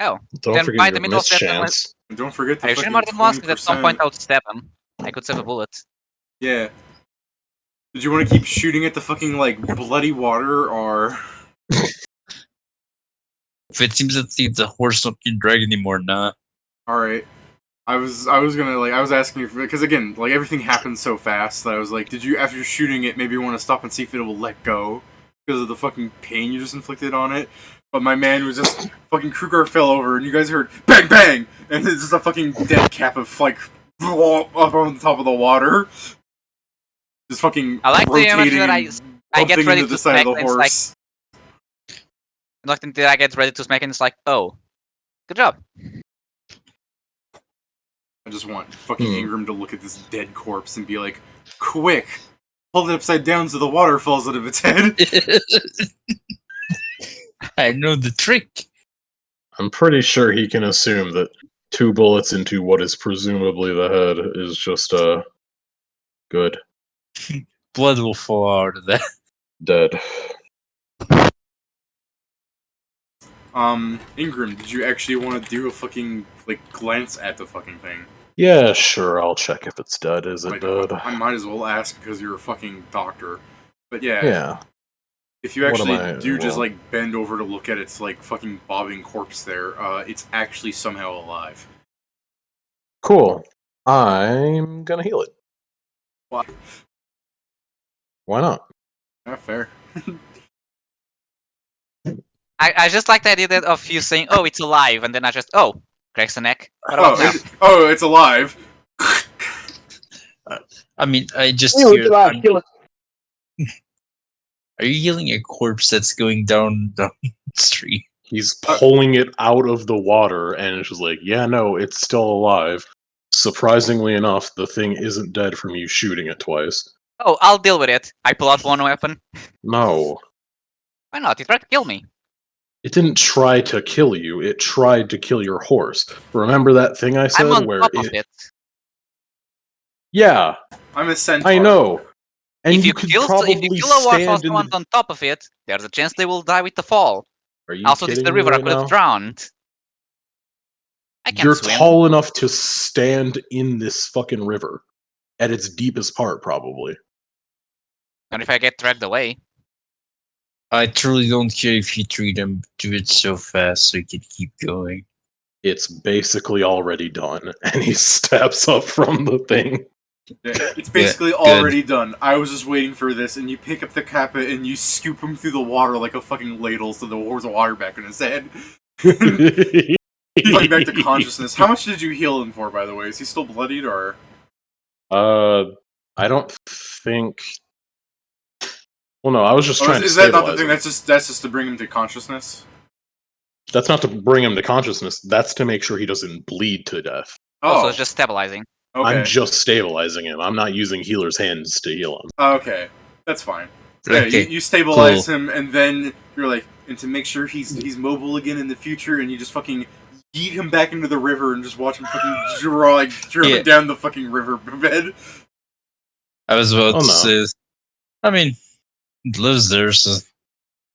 Oh, Don't then forget by your the middle of that, mischance. And don't forget the are you shooting fucking more than once? Because at some 20%. point I would stab him. I could save a bullet. Yeah. Did you want to keep shooting at the fucking, like, bloody water, or... If it seems that the horse not can drag anymore, nah. Alright. I was gonna, like, I was asking you for... Because, again, like, everything happened so fast that I was like, did you, after shooting it, maybe want to stop and see if it will let go? Because of the fucking pain you just inflicted on it? But my man was just... fucking Kruger fell over, and you guys heard, BANG BANG! And it's just a fucking dead cap of, like, up on the top of the water. Just fucking I like the image rotating that and I get bumping ready into to the side smack of the and it's like, horse. not until I get ready to smack and it's like, oh, good job. I just want fucking Ingram to look at this dead corpse and be like, quick! Hold it upside down so the water falls out of its head! I know the trick. I'm pretty sure he can assume that 2 bullets into what is presumably the head is just good. Blood will fall out of that. Dead. Ingram, did you actually want to do a fucking, glance at the fucking thing? Yeah, sure, I'll check if it's dead. Is it Like, dead? I might as well ask because you're a fucking doctor. But yeah, Yeah. if you What am actually I- do just, well- bend over to look at its, fucking bobbing corpse there, it's actually somehow alive. Cool. I'm gonna heal it. Why? Why not? Yeah, fair. I just like the idea that of you saying, "Oh, it's alive," and then I just, "Oh, cracks the neck." What about now? It's alive! I mean, I just Kill hear. it, kill it. Are you healing a corpse that's going down the street? He's pulling it out of the water, and it's just like, yeah, no, it's still alive. Surprisingly enough, the thing isn't dead from you shooting it twice. Oh, I'll deal with it. I pull out one weapon. No. Why not? He tried to kill me. It didn't try to kill you, it tried to kill your horse. Remember that thing I said I'm on where top of it. Yeah, I'm a centaur. I know. And If you could kill probably a warthog while stand in someone's the... on top of it, there's a chance they will die with the fall. Are you Also, this is kidding the me river. I right could have now? drowned. I can't You're swim. tall enough to stand in this fucking river. At its deepest part, probably. Not if I get dragged away. I truly don't care if you treat him. Do it so fast so you can keep going. It's basically already done. And he steps up from the thing. Yeah, it's basically already done. I was just waiting for this, and you pick up the kappa and you scoop him through the water like a fucking ladle so the pours of water back in his head. Coming back to consciousness. How much did you heal him for, by the way? Is he still bloodied, or...? I don't think... Well, no, I was just trying to Is that not stabilize the thing? him. That's just to bring him to consciousness? That's not to bring him to consciousness. That's to make sure he doesn't bleed to death. Also, Oh, it's just stabilizing. okay. I'm just stabilizing him. I'm not using healer's hands to heal him. Okay, that's fine. Yeah, Okay, you stabilize him, and then you're like, and to make sure he's mobile again in the future, and you just fucking yeet him back into the river and just watch him fucking drive down the fucking river bed. I was about Oh, to no. say, I mean, it lives there, so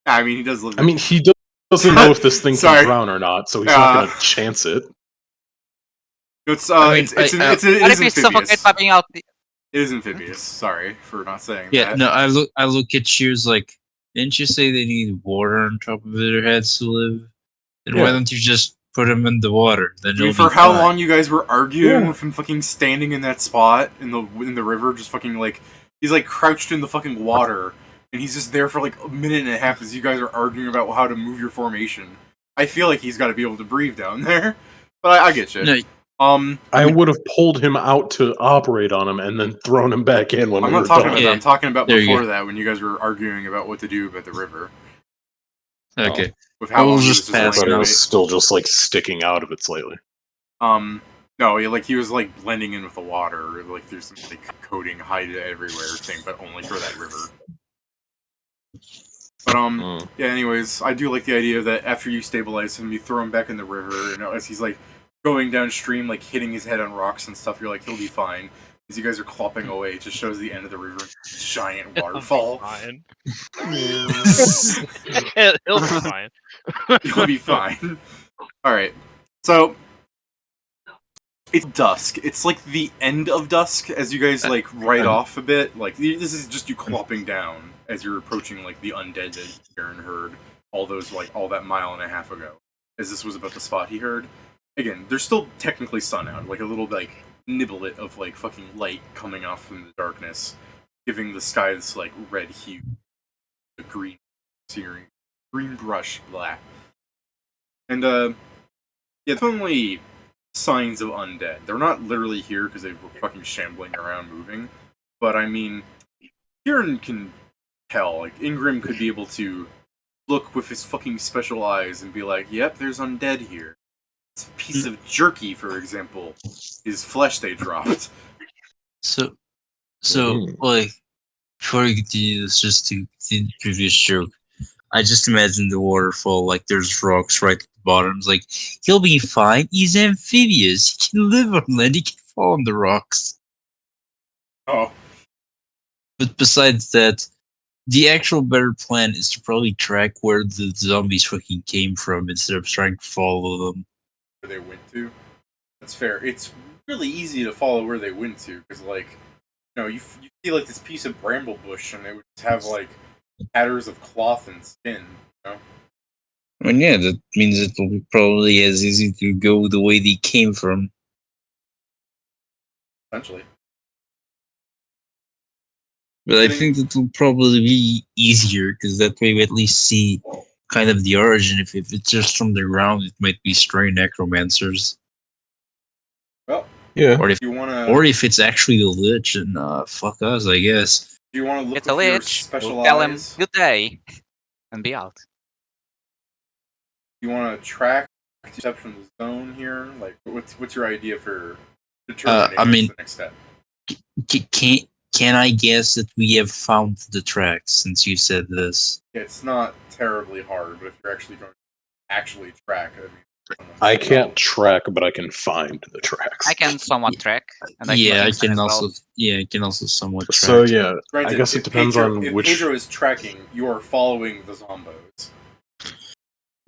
I mean, he does live. I mean, he doesn't know if this thing Sorry. can drown or not, so he's not going to chance it. It's I mean, it What is if he amphibious. suffocates by being out? It is amphibious. Sorry for not saying yeah. that. No, I look at you as like, didn't you say they need water on top of their heads to live? Then why Yeah. don't you just put them in the water? Then I mean, it'll for be how fine. long you guys were arguing Yeah. with him fucking standing in that spot in the river, just fucking like he's like crouched in the fucking water, and he's just there for like a minute and a half as you guys are arguing about how to move your formation. I feel like he's got to be able to breathe down there, but I get you. No, I would have pulled him out to operate on him and then thrown him back in when I'm we not were talking done. about that. I'm talking about There you before go. that when you guys were arguing about what to do about the river okay. with how We'll long he just was I pass laying thought it it in was wait. still just like sticking out of it slightly. No, he was like blending in with the water, like through some like coating, hide everywhere thing, but only for that river. But yeah. Anyways, I do like the idea that after you stabilize him, you throw him back in the river, and as he's like going downstream, like hitting his head on rocks and stuff, you're like, he'll be fine. As you guys are clopping away, it just shows the end of the river, giant waterfall. Fine. He'll be fine. You'll be fine. Alright. So it's dusk. It's like the end of dusk as you guys like ride off a bit. Like this is just you clopping down as you're approaching like the undead that Aaron heard all that mile and a half ago. As this was about the spot he heard. Again, there's still technically sun out, like a little like niblet of like fucking light coming off from the darkness, giving the sky this like red hue, a green scenery, green brush, blah. And yeah, definitely signs of undead. They're not literally here because they were fucking shambling around moving, but I mean, Kieran can tell. Like Ingram could be able to look with his fucking special eyes and be like, "Yep, there's undead here." This piece of jerky, for example, is flesh they dropped. So Mhm. like before you continue this, just to continue the previous joke, I just imagine the waterfall like there's rocks right at the bottom. It's like he'll be fine. He's amphibious. He can live on land. He can fall on the rocks. Oh, But besides that, the actual better plan is to probably track where the zombies fucking came from instead of trying to follow them. where they went to. That's fair. It's really easy to follow where they went to because, like, you see like this piece of bramble bush, and it would just have like tatters of cloth and skin. You know, And yeah, that means it'll be probably as easy to go the way they came from. essentially. But I Getting think it'll probably be easier because that way we at least see kind of the origin. If it's just from the ground, it might be stray necromancers. well, Yeah. Or if you wanna or if it's actually a lich, and fuck us, I guess. do you wanna look It's a with your lich. special We'll tell him eyes? good day and be out. You wanna track deception of the zone here? Like, what's your idea for determining I what's mean, the next step? can I guess that we have found the tracks since you said this? It's not terribly hard, but if you're actually going to actually track, I mean, I can't track, but I can find the tracks. I can somewhat track, and Yeah, I Kingston can as well. also. Yeah, I can also somewhat track. So yeah, Granted, I guess if it depends Pedro, on if which. Pedro is tracking, you are following the zombos.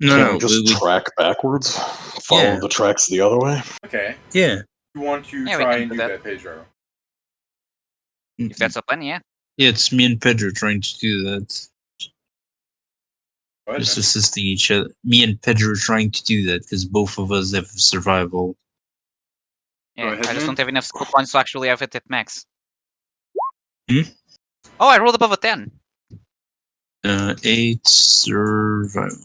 No, Can't no, we just we, track backwards? Follow Yeah. the tracks the other way? Okay, yeah. you want to Yeah, we try can and do do that. that, Pedro. If that's a plan, yeah. Yeah, it's me and Pedro trying to do that. Go ahead, Just man. assisting each other. Me and Pedro trying to do that because both of us have survival. Yeah, ahead, I just man. don't have enough skill points to actually have it at max. Hmm? Oh, I rolled above a 10. 8 survival.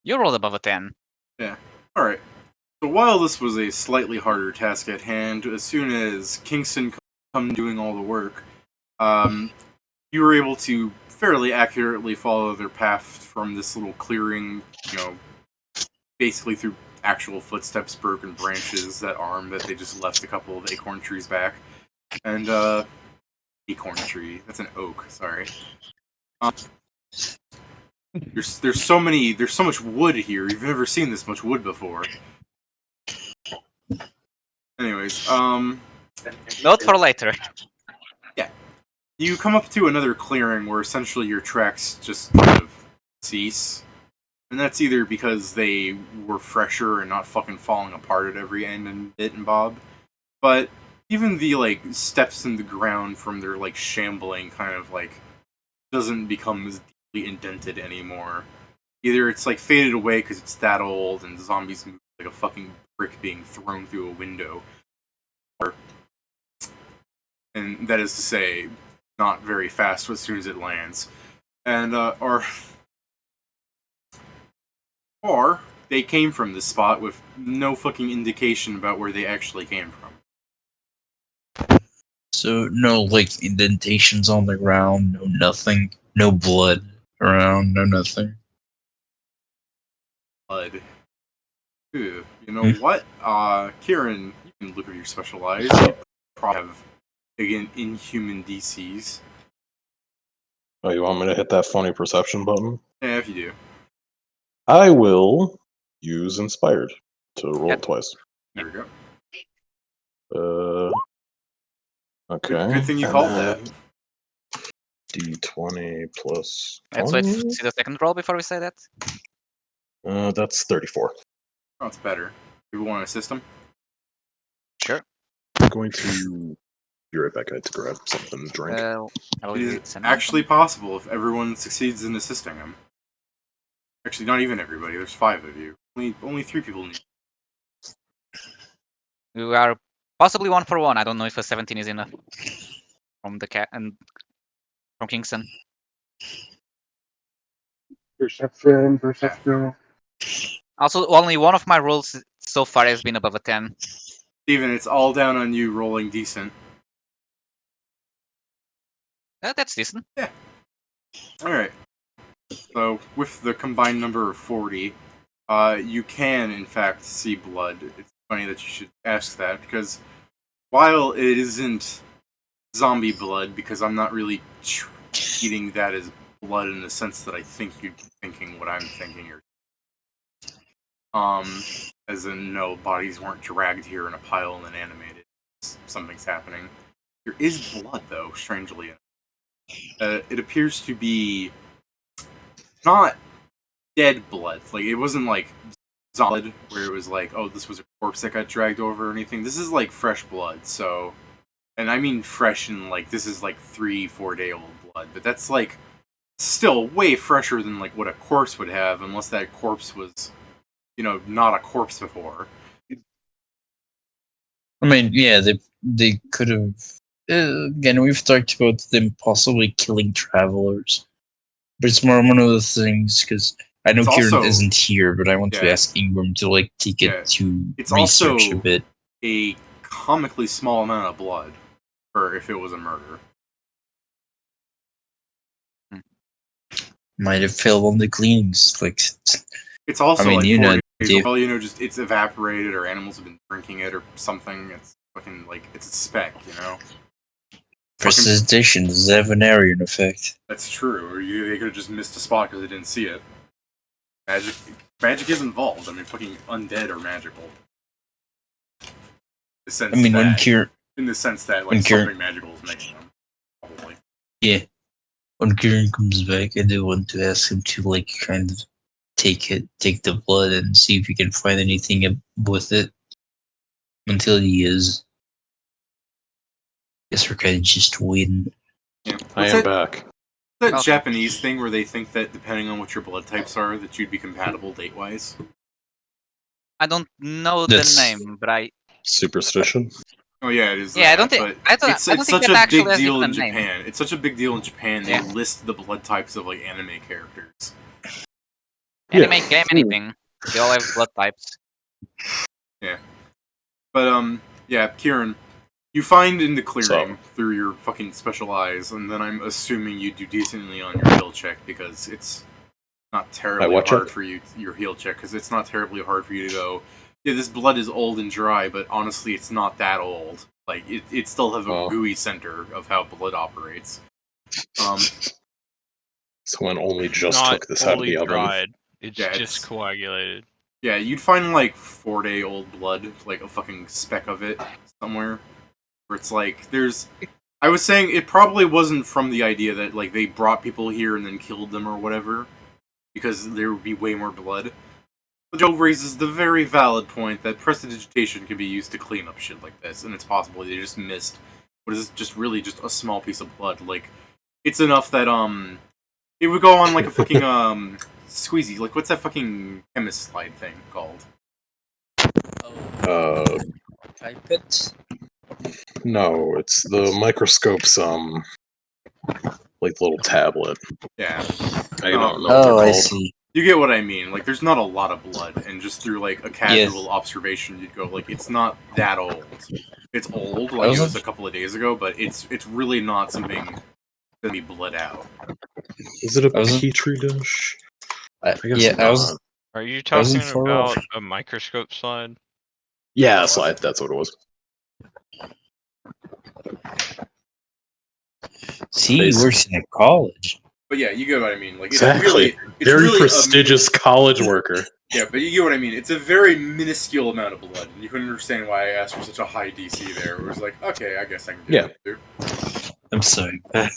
You rolled above a 10. Alright. So while this was a slightly harder task at hand, as soon as Kingston come doing all the work, you were able to fairly accurately follow their path from this little clearing, basically through actual footsteps, broken branches, that arm that they just left a couple of acorn trees back. And, acorn tree. That's an oak, sorry. There's so much wood here. You've never seen this much wood before. Anyways, Note for later. you come up to another clearing where essentially your tracks just kind of cease. And that's either because they were fresher and not fucking falling apart at every end and bit and bob. But even the steps in the ground from their shambling kind of doesn't become as deeply indented anymore. Either it's faded away because it's that old and zombies move like a fucking brick being thrown through a window. And that is to say, not very fast as soon as it lands. And or they came from this spot with no fucking indication about where they actually came from. So no indentations on the ground, no nothing, no blood around, no nothing. Blood. Ew. You know what? Kieran, you can look at your special eyes. You probably have again inhuman DCs. Oh, you want me to hit that funny perception button? Yeah, if you do. I will use Inspired to roll Yep. twice. There we go. Okay. Good thing you and called then that. D20 plus Let's wait 20. see the second roll before we say that. That's 34. Oh, it's better. People want a system? Sure. I'm going to be right back. I had to grab something to drink. I It believe is it's an actually possible if everyone succeeds in assisting him. Actually, not even everybody. There's 5 of you. Only 3 people need. We are possibly 1 for 1. I don't know if a 17 is enough from the cat and from Kingston. Perception. Also, only one of my rolls so far has been above a 10. Steven, it's all down on you rolling decent. That's decent. Alright. So, with the combined number of 40, you can, in fact, see blood. It's funny that you should ask that, because while it isn't zombie blood, because I'm not really treating that as blood in the sense that I think you'd be thinking what I'm thinking, or as in, no, bodies weren't dragged here in a pile and then animated. Something's happening. There is blood, though, strangely enough. It appears to be not dead blood. Like, it wasn't like zombie blood, where it was like, oh, this was a corpse that got dragged over or anything. This is like fresh blood, so. And I mean fresh, and like, this is like 3-4 day old blood, but that's like still way fresher than like what a corpse would have, unless that corpse was, not a corpse before. I mean, yeah, they could have. Again, we've talked about them possibly killing travelers, but it's more one of those things because I know It's Kieran also- isn't here, but I want to Yeah. ask Ingram to like take Yeah. it to It's research also- a bit. A comically small amount of blood for if it was a murder. Might have failed on the cleanings. Like, It's also I mean, like you 4 know, days Dave- old, just it's evaporated or animals have been drinking it or something. It's fucking like it's a speck, precipitation does have an area effect. That's true. Or they could have just missed a spot because they didn't see it. Magic is involved. I mean, fucking undead are magical. I mean, In the sense that when like Kieran- something magical is making them, probably. yeah, when Kieran comes back, I do want to ask him to like kind of take the blood and see if he can find anything with it. Until he is, guess we're kind of just waiting. Yeah. I am back. That Okay. Japanese thing where they think that depending on what your blood types are, that you'd be compatible date-wise. I don't know That's- the name, but Superstition. Oh yeah, it is. Yeah, I don't that, think- but I don't it's think such that a actually big has deal even in a name. Japan. It's such a big deal in Japan. They Yeah. list the blood types of like anime characters. anime Yeah. game, anything. They all have blood types. But yeah, Kieran, you find in the clearing So- through your fucking special eyes, and then I'm assuming you do decently on your heal check because it's not terribly what hard check? for you. Your heal check because it's not terribly hard for you to go. Yeah, this blood is old and dry, but honestly, it's not that old. Like it still has a Oh. gooey center of how blood operates. Someone only just Not took this out of fully the oven. dried. It's Yeah, just it's- coagulated. Yeah, you'd find like 4-day-old blood, like a fucking speck of it somewhere. Where it's like there's I was saying it probably wasn't from the idea that like they brought people here and then killed them or whatever, because there would be way more blood. But Joe raises the very valid point that prestidigitation can be used to clean up shit like this, and it's possible they just missed what is just really just a small piece of blood. Like it's enough that it would go on like a fucking squeezy. Like what's that fucking chemist slide thing called? Pipette? No, it's the microscope's like little tablet. Yeah. I Oh. don't know what Oh, they're I called. see. You get what I mean. Like, there's not a lot of blood, and just through like a casual observation, you'd go like, it's not that old. It's old, like it was a couple of days ago, but it's really not something that be bled out. Is it a I wasn't- petri dish? I guess yeah, I was. not. Are you I wasn't talking far about off. a microscope slide? Yeah, slide. That's what it was. See, he Basically. works in a college. But yeah, you get what I mean. Like, it's Exactly. it's Very really prestigious college worker. Yeah, but you get what I mean. It's a very minuscule amount of blood, and you can understand why I asked for such a high DC there. It was like, okay, I guess I can do Yeah. it too. I'm sorry. It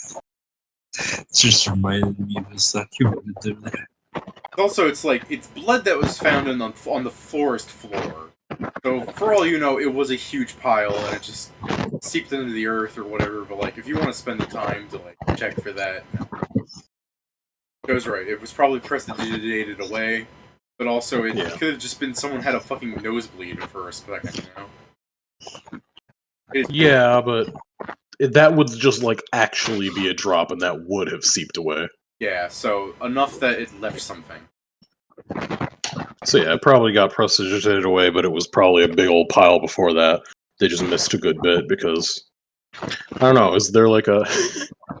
just reminded me of this document there. Also, it's like it's blood that was found on the forest floor. So for all you know, it was a huge pile and it just seeped into the earth or whatever. But like, if you want to spend the time to like check for that, Joe's right. It was probably prestidigitated away, but also it Yeah. could have just been someone had a fucking nosebleed for a second. You know? Yeah, but that would just like actually be a drop, and that would have seeped away. Yeah. So enough that it left something. So yeah, it probably got prestidigitated away, but it was probably a big old pile before that. They just missed a good bit because I don't know. Is there like a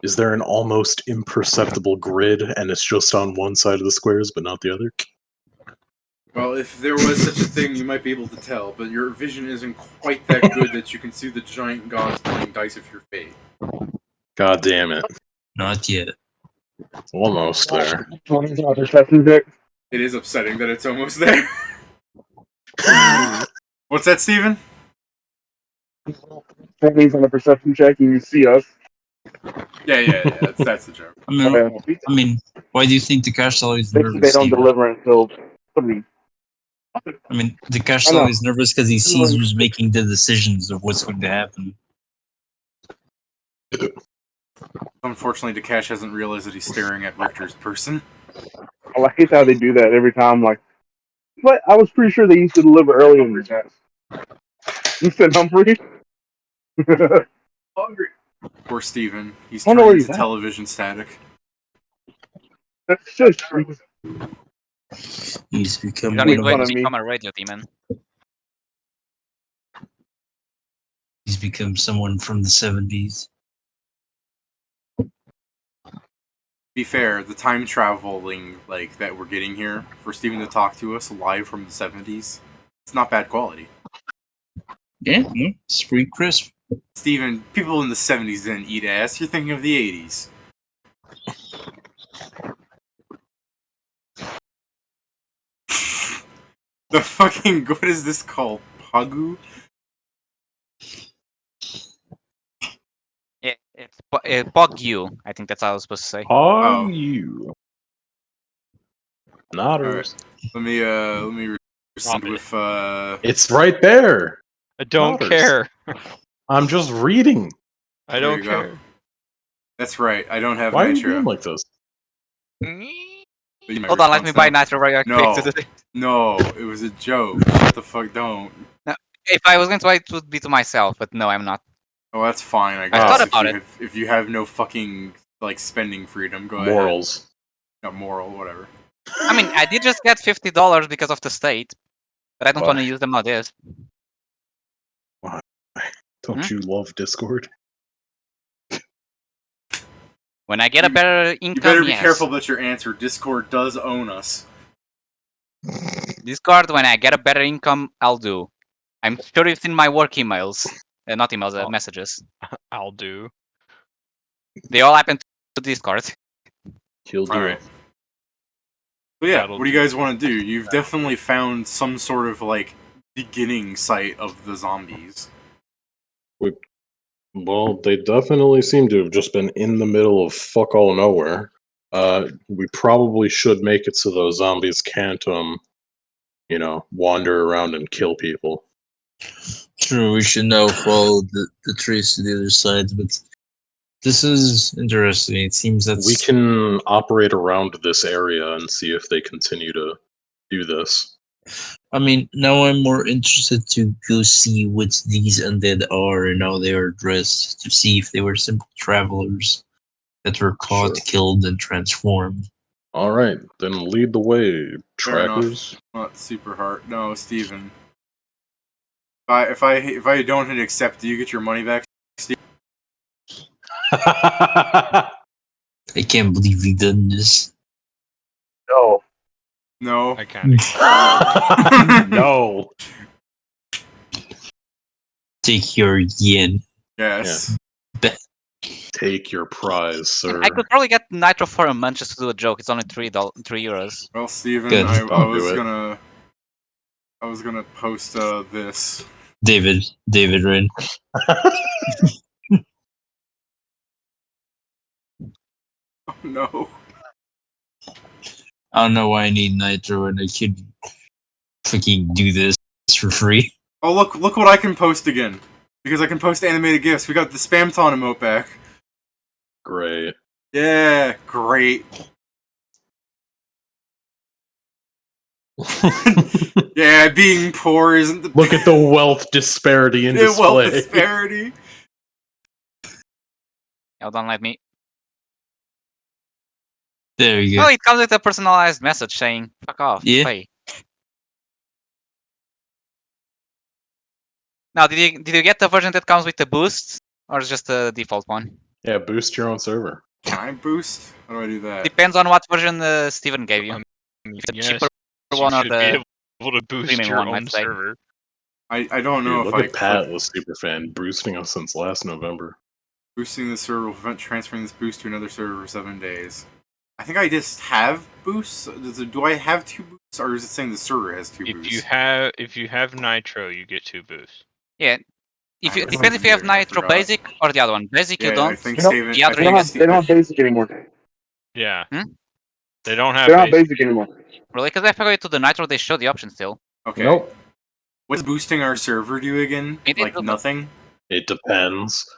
is there an almost imperceptible grid and it's just on one side of the squares but not the other? Well, if there was such a thing, you might be able to tell, but your vision isn't quite that good that you can see the giant gods playing dice with your fate. God damn it. Not yet. Almost there. 20's on a perception check. It is upsetting that it's almost there. What's that, Steven? 20's on a perception check, and you see us. Yeah. That's the joke. I mean, why do you think the cash seller is They nervous? don't Steven? deliver until 3. I mean, the cash I know. seller is nervous because he sees who's making the decisions of what's going to happen. Unfortunately, Dakash hasn't realized that he's staring at Richter's person. I hate how they do that every time. Like, but I was pretty sure they used to deliver early in the test. You said Humphrey? Hungry. Poor Steven. He's I don't know turned where into he's at. television static. That's just He's become You don't one need of to fun of me. become a radio demon. He's become someone from the 70s. Be fair, the time traveling that we're getting here for Steven to talk to us live from the 70s, it's not bad quality. Yeah, it's pretty crisp. Steven, people in the 70s didn't eat ass. You're thinking of the 80s. The fucking, what is this called? Pagu? Yeah, it's Pog you. I think that's how I was supposed to say. Are Oh. you? Not Alright. Let me respond with, It's right there. I don't Otters. care. I'm just reading. I There don't you go. care. That's right, I don't have Why are you Nitro. being like this? But my Hold on, let me response buy now. Nitro very No. quick. To No, it was a joke. Shut the fuck don't. if I was going to buy it, would be to myself, but no, I'm not. Oh, that's fine, I I guess. thought if about you it. Have, if you have no fucking, spending freedom, go ahead. Morals. Not moral, whatever. I mean, I did just get $50 because of the state, but I don't Why? want to use them now. This. Don't you love Discord? When I get a better You income, better be yes. careful about your answer. Discord does own us. Discord, when I get a better income, I'll do. I'm sure it's in my work emails. Not emails, Oh. messages. I'll do. They all happen to Discord. He'll do Alright. it. So yeah, That'll what do you guys want to do? You've definitely found some sort of, beginning site of the zombies. Well, they definitely seem to have just been in the middle of fuck all nowhere. We probably should make it so those zombies can't, wander around and kill people. True, we should now follow the trace to the other side, but this is interesting. It seems that We can operate around this area and see if they continue to do this. I mean, now I'm more interested to go see what these undead are and how they are dressed, to see if they were simple travelers that were caught, Sure. killed, and transformed. All right, then lead the way, Fair enough. trackers. Not super hard. No, Steven. If I don't hit accept, do you get your money back? I can't believe we done this. no. No. I kind of. No. Take your yen. Yes. Take your prize, sir. I could probably get Nitro for a month just to do a joke. It's only €3. Well, Steven, Good. I I'll was do it. gonna post this. David Rain. Oh no. I don't know why I need nitro and I could fucking do this for free. Oh look what I can post again. Because I can post animated GIFs. We got the Spam Ton emote back. Great. Yeah, great. Yeah, being poor isn't the Look at the wealth disparity in yeah, wealth display. disparity. Oh, don't let me. There you Oh, go. it comes with a personalized message saying, fuck off, Yeah. pay. Now, did you get the version that comes with the boost? or is just the default one? Yeah, boost your own server. Can I boost? How do I do that? Depends on what version Steven gave you. If the yes, cheaper you one or should the be able to boost premium your one, own let's say. server. I don't know Dude, if look I at Pat click with Superfan boosting us since last November. boosting the server will prevent transferring this boost to another server for 7 days. I think I just have boosts. Do I have 2 boosts, or is it saying the server has 2 boosts? If you have Nitro, you get 2 boosts. Yeah. I It haven't depends if you have doing it, I Nitro forgot. Basic or the other one. Basic you Yeah, don't. I think They don't- Steven. the I other They think don't have, they don't have Steven. basic anymore. Yeah. Hmm? They don't have They don't have basic. basic anymore. Really? Because if I go to the Nitro, they show the option still. Okay. Nope. What's boosting our server do again? It Like is- nothing. It depends.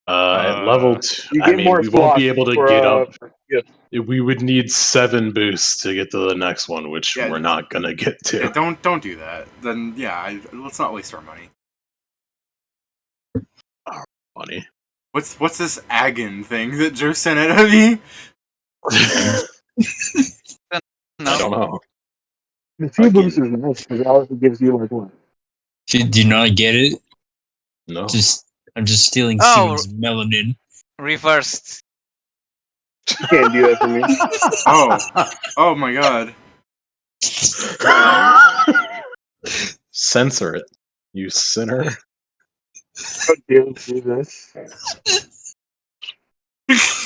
At level 2, You I get mean, more we won't be slots able to for, get up. yeah. We would need 7 boosts to get to the next one, which Yeah. we're not gonna get to. Yeah, don't do that. Then yeah, let's not waste our money. Funny. What's this Agon thing that Joe sent out of me? No. I don't know. The 2 Fucking- boosts is nice because it also gives you like what? Do you not get it? No. I'm just stealing Oh. Steven's melanin. Reversed. You can't do that to me. Oh my god. Censor it, you sinner. How dare you do this?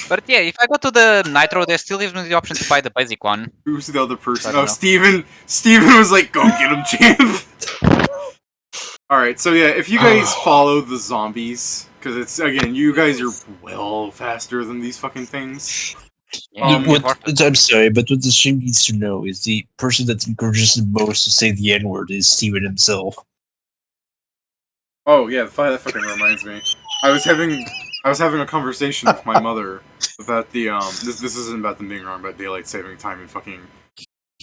But yeah, if I go to the Nitro, they still gives me the option to buy the basic one. Who's the other person? I don't Oh, know. Steven. Steven was like, "Go get him, champ." All right, so yeah, if you guys follow the zombies, because it's again, you guys are well faster than these fucking things. Yeah, I'm sorry, but what the stream needs to know is the person that encourages the most to say the N-word is Steven himself. Oh yeah, that fucking reminds me. I was having a conversation with my mother about the This isn't about them being wrong about daylight saving time and fucking.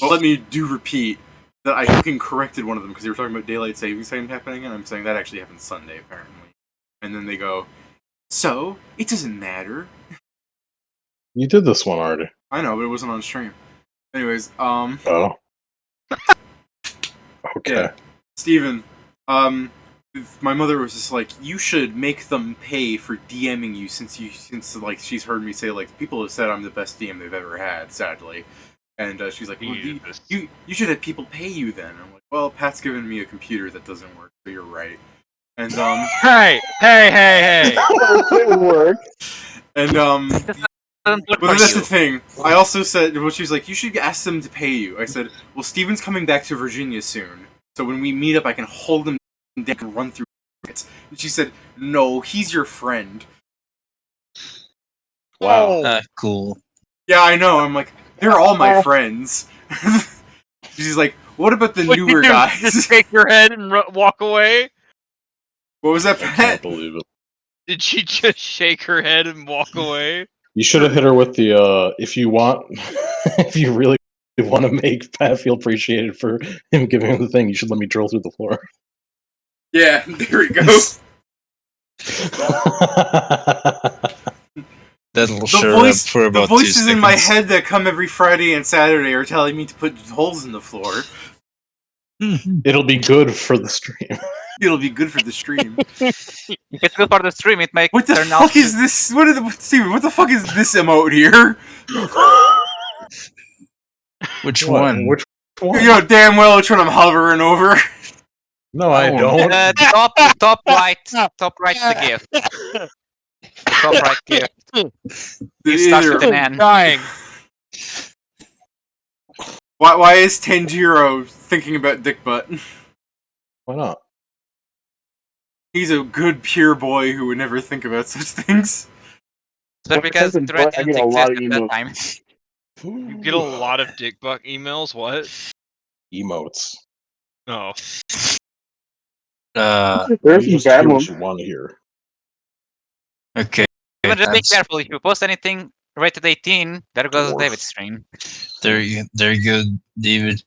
Well, let me repeat that I fucking corrected one of them because they were talking about daylight savings time happening, and I'm saying that actually happened Sunday apparently. And then they go, "So it doesn't matter." You did this one already. I know, but it wasn't on stream. Anyways, Oh. Okay. Yeah. Steven, my mother was just like, you should make them pay for DMing you since like she's heard me say like people have said I'm the best DM they've ever had, sadly, and she's like, well, you should have people pay you then. I'm like, well, Pat's given me a computer that doesn't work, so you're right, and Hey! It work. and Doesn't work But for that's you. the thing. I also said, well, she was like, you should ask them to pay you. I said, well, Steven's coming back to Virginia soon, so when we meet up, I can hold him down and run through it. And she said, no, he's your friend. Wow. Cool. Yeah, I know. I'm like, they're all my friends. She's like, what about the newer Just guys? shake your head and walk away? What was that, I can't Pat? believe it. Did she just shake her head and walk away? You should have hit her with the if you want if you really want to make Pat feel appreciated for him giving him the thing, you should let me drill through the floor. Yeah, there we go. That'll show up for The about 2 voices seconds. in my head that come every Friday and Saturday are telling me to put holes in the floor. It'll be good for the stream. It'll be good for the stream. If it's good for the stream, it makes What the turn fuck out is this? Steven, what the fuck is this emote here? Which What? one? Which one? You know damn well which one I'm hovering over. No, I Oh, don't. top right the gift. The top right gift. It starts with an N. Dying. Why is Tanjiro thinking about dick butt? Why not? He's a good pure boy who would never think about such things. But because Something, the but I didn't get a lot exist of at that emails. time. You get a lot of dick buck emails. What? Emotes. No. There's You some just bad hear what ones. you want to hear. Okay. But just be that's- careful. If you post anything rated 18, there goes Dwarf. David's stream. There you go, David.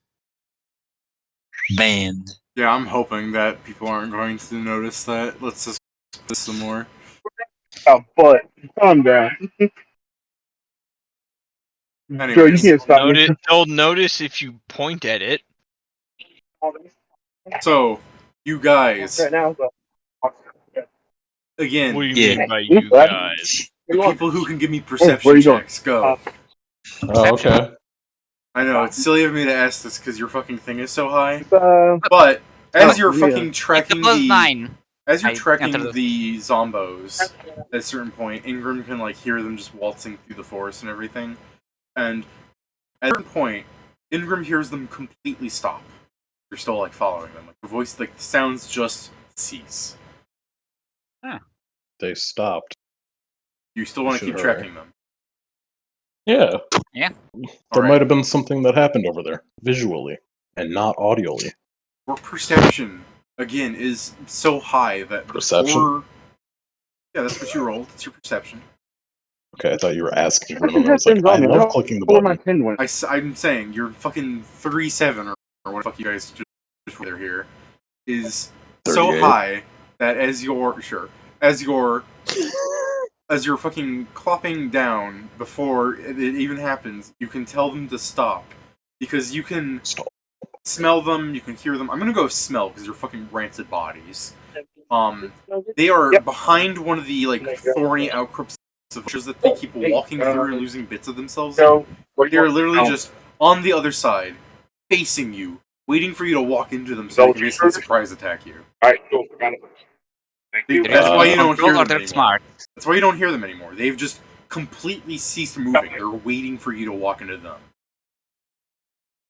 Banned. Yeah, I'm hoping that people aren't going to notice that. Let's just put this some more. Oh, but calm down. Joe, you Anyways, can't stop me. They'll notice if you point at it. so you guys, Right now, but Again, What do you Yeah. mean by you What? guys? the people who can give me where perception you going? checks, go. Oh, okay. I know, it's silly of me to ask this because your fucking thing is so high, Uh, but as you're yeah. fucking It's a tracking plus the... 9. As you're I trekking entered the zombos, at a certain point, Ingram can like hear them just waltzing through the forest and everything. And at a certain point, Ingram hears them completely stop. You're still like following them. Like the voice, like the sounds just cease. They stopped. You still want to Should keep hurry. tracking them. Yeah. Yeah. There Alright. might have been something that happened over there, visually, and not audially. Your perception, again, is so high that Perception? before... Yeah, that's what you rolled. It's your perception. Okay, I thought you were asking for I it, and I was like, I love clicking the Where my button. pen went. I'm saying your fucking 37 or what the fuck you guys just were here is so 38. high that as you're fucking clopping down before it even happens, you can tell them to stop because you can Stop. smell them, you can hear them. I'm gonna go smell because they're fucking rancid bodies. They are Yep. behind one of the like thorny outcrops of bushes that they keep walking through and losing bits of themselves. So, what They're literally just on the other side, facing you, waiting for you to walk into them so they can basically surprise attack you. Alright, cool. Got it. Thank you. That's why you don't hear Control or them they're anymore. smart. That's why you don't hear them anymore. They've just completely ceased moving. They're waiting for you to walk into them.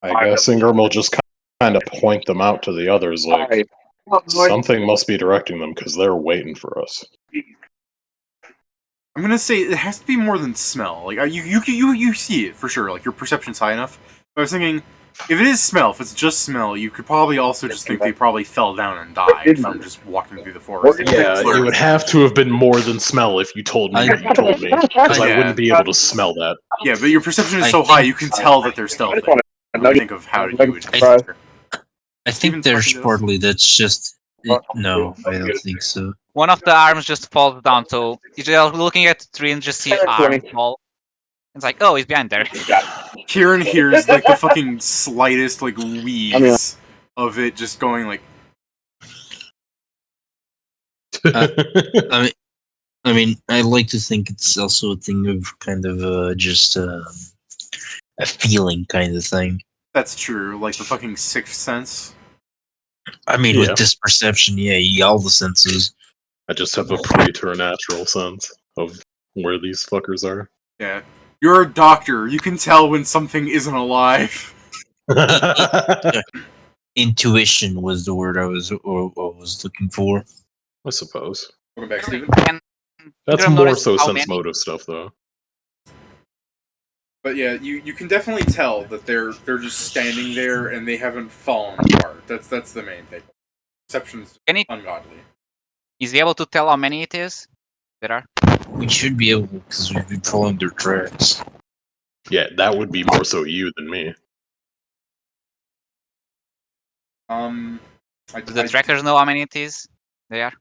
I guess Ingram will just kind of point them out to the others, like, Alright. something must be directing them, because they're waiting for us. I'm gonna say it has to be more than smell. Like you see it for sure. Like your perception's high enough. But I was thinking, if it is smell, if it's just smell, you could probably also just think they probably fell down and died from just walking through the forest. Yeah, it would have to have been more than smell if you told me what you told me, because I Yeah. wouldn't be able to smell that. Yeah, but your perception is I so high, think- you can tell that they're stealthy. I think of how you would. Surprise. I Steven think there's fucking does. partly that's just. No, I don't think so. One of the arms just falls down, so you're just looking at the tree and just see arm fall. It's like, oh, he's behind there. Kieran hears like the fucking slightest like wheeze of it just going like. I mean, I like to think it's also a thing of kind of just a feeling kind of thing. That's true, like the fucking sixth sense. I mean, Yeah. with this perception, yeah, all the senses. I just have a preternatural sense of where these fuckers are. Yeah. You're a doctor. You can tell when something isn't alive. Intuition was the word I was looking for. I suppose. Welcome back, Steven. And That's Ingram more noticed so how sense many- motive stuff, though. But yeah, you can definitely tell that they're just standing there and they haven't fallen apart. That's the main thing. Perception's Can he, ungodly. is he able to tell how many it is? There are. We should be able because we've been following their tracks. Yeah, that would be more so you than me. Do the trackers know how many it is? They are.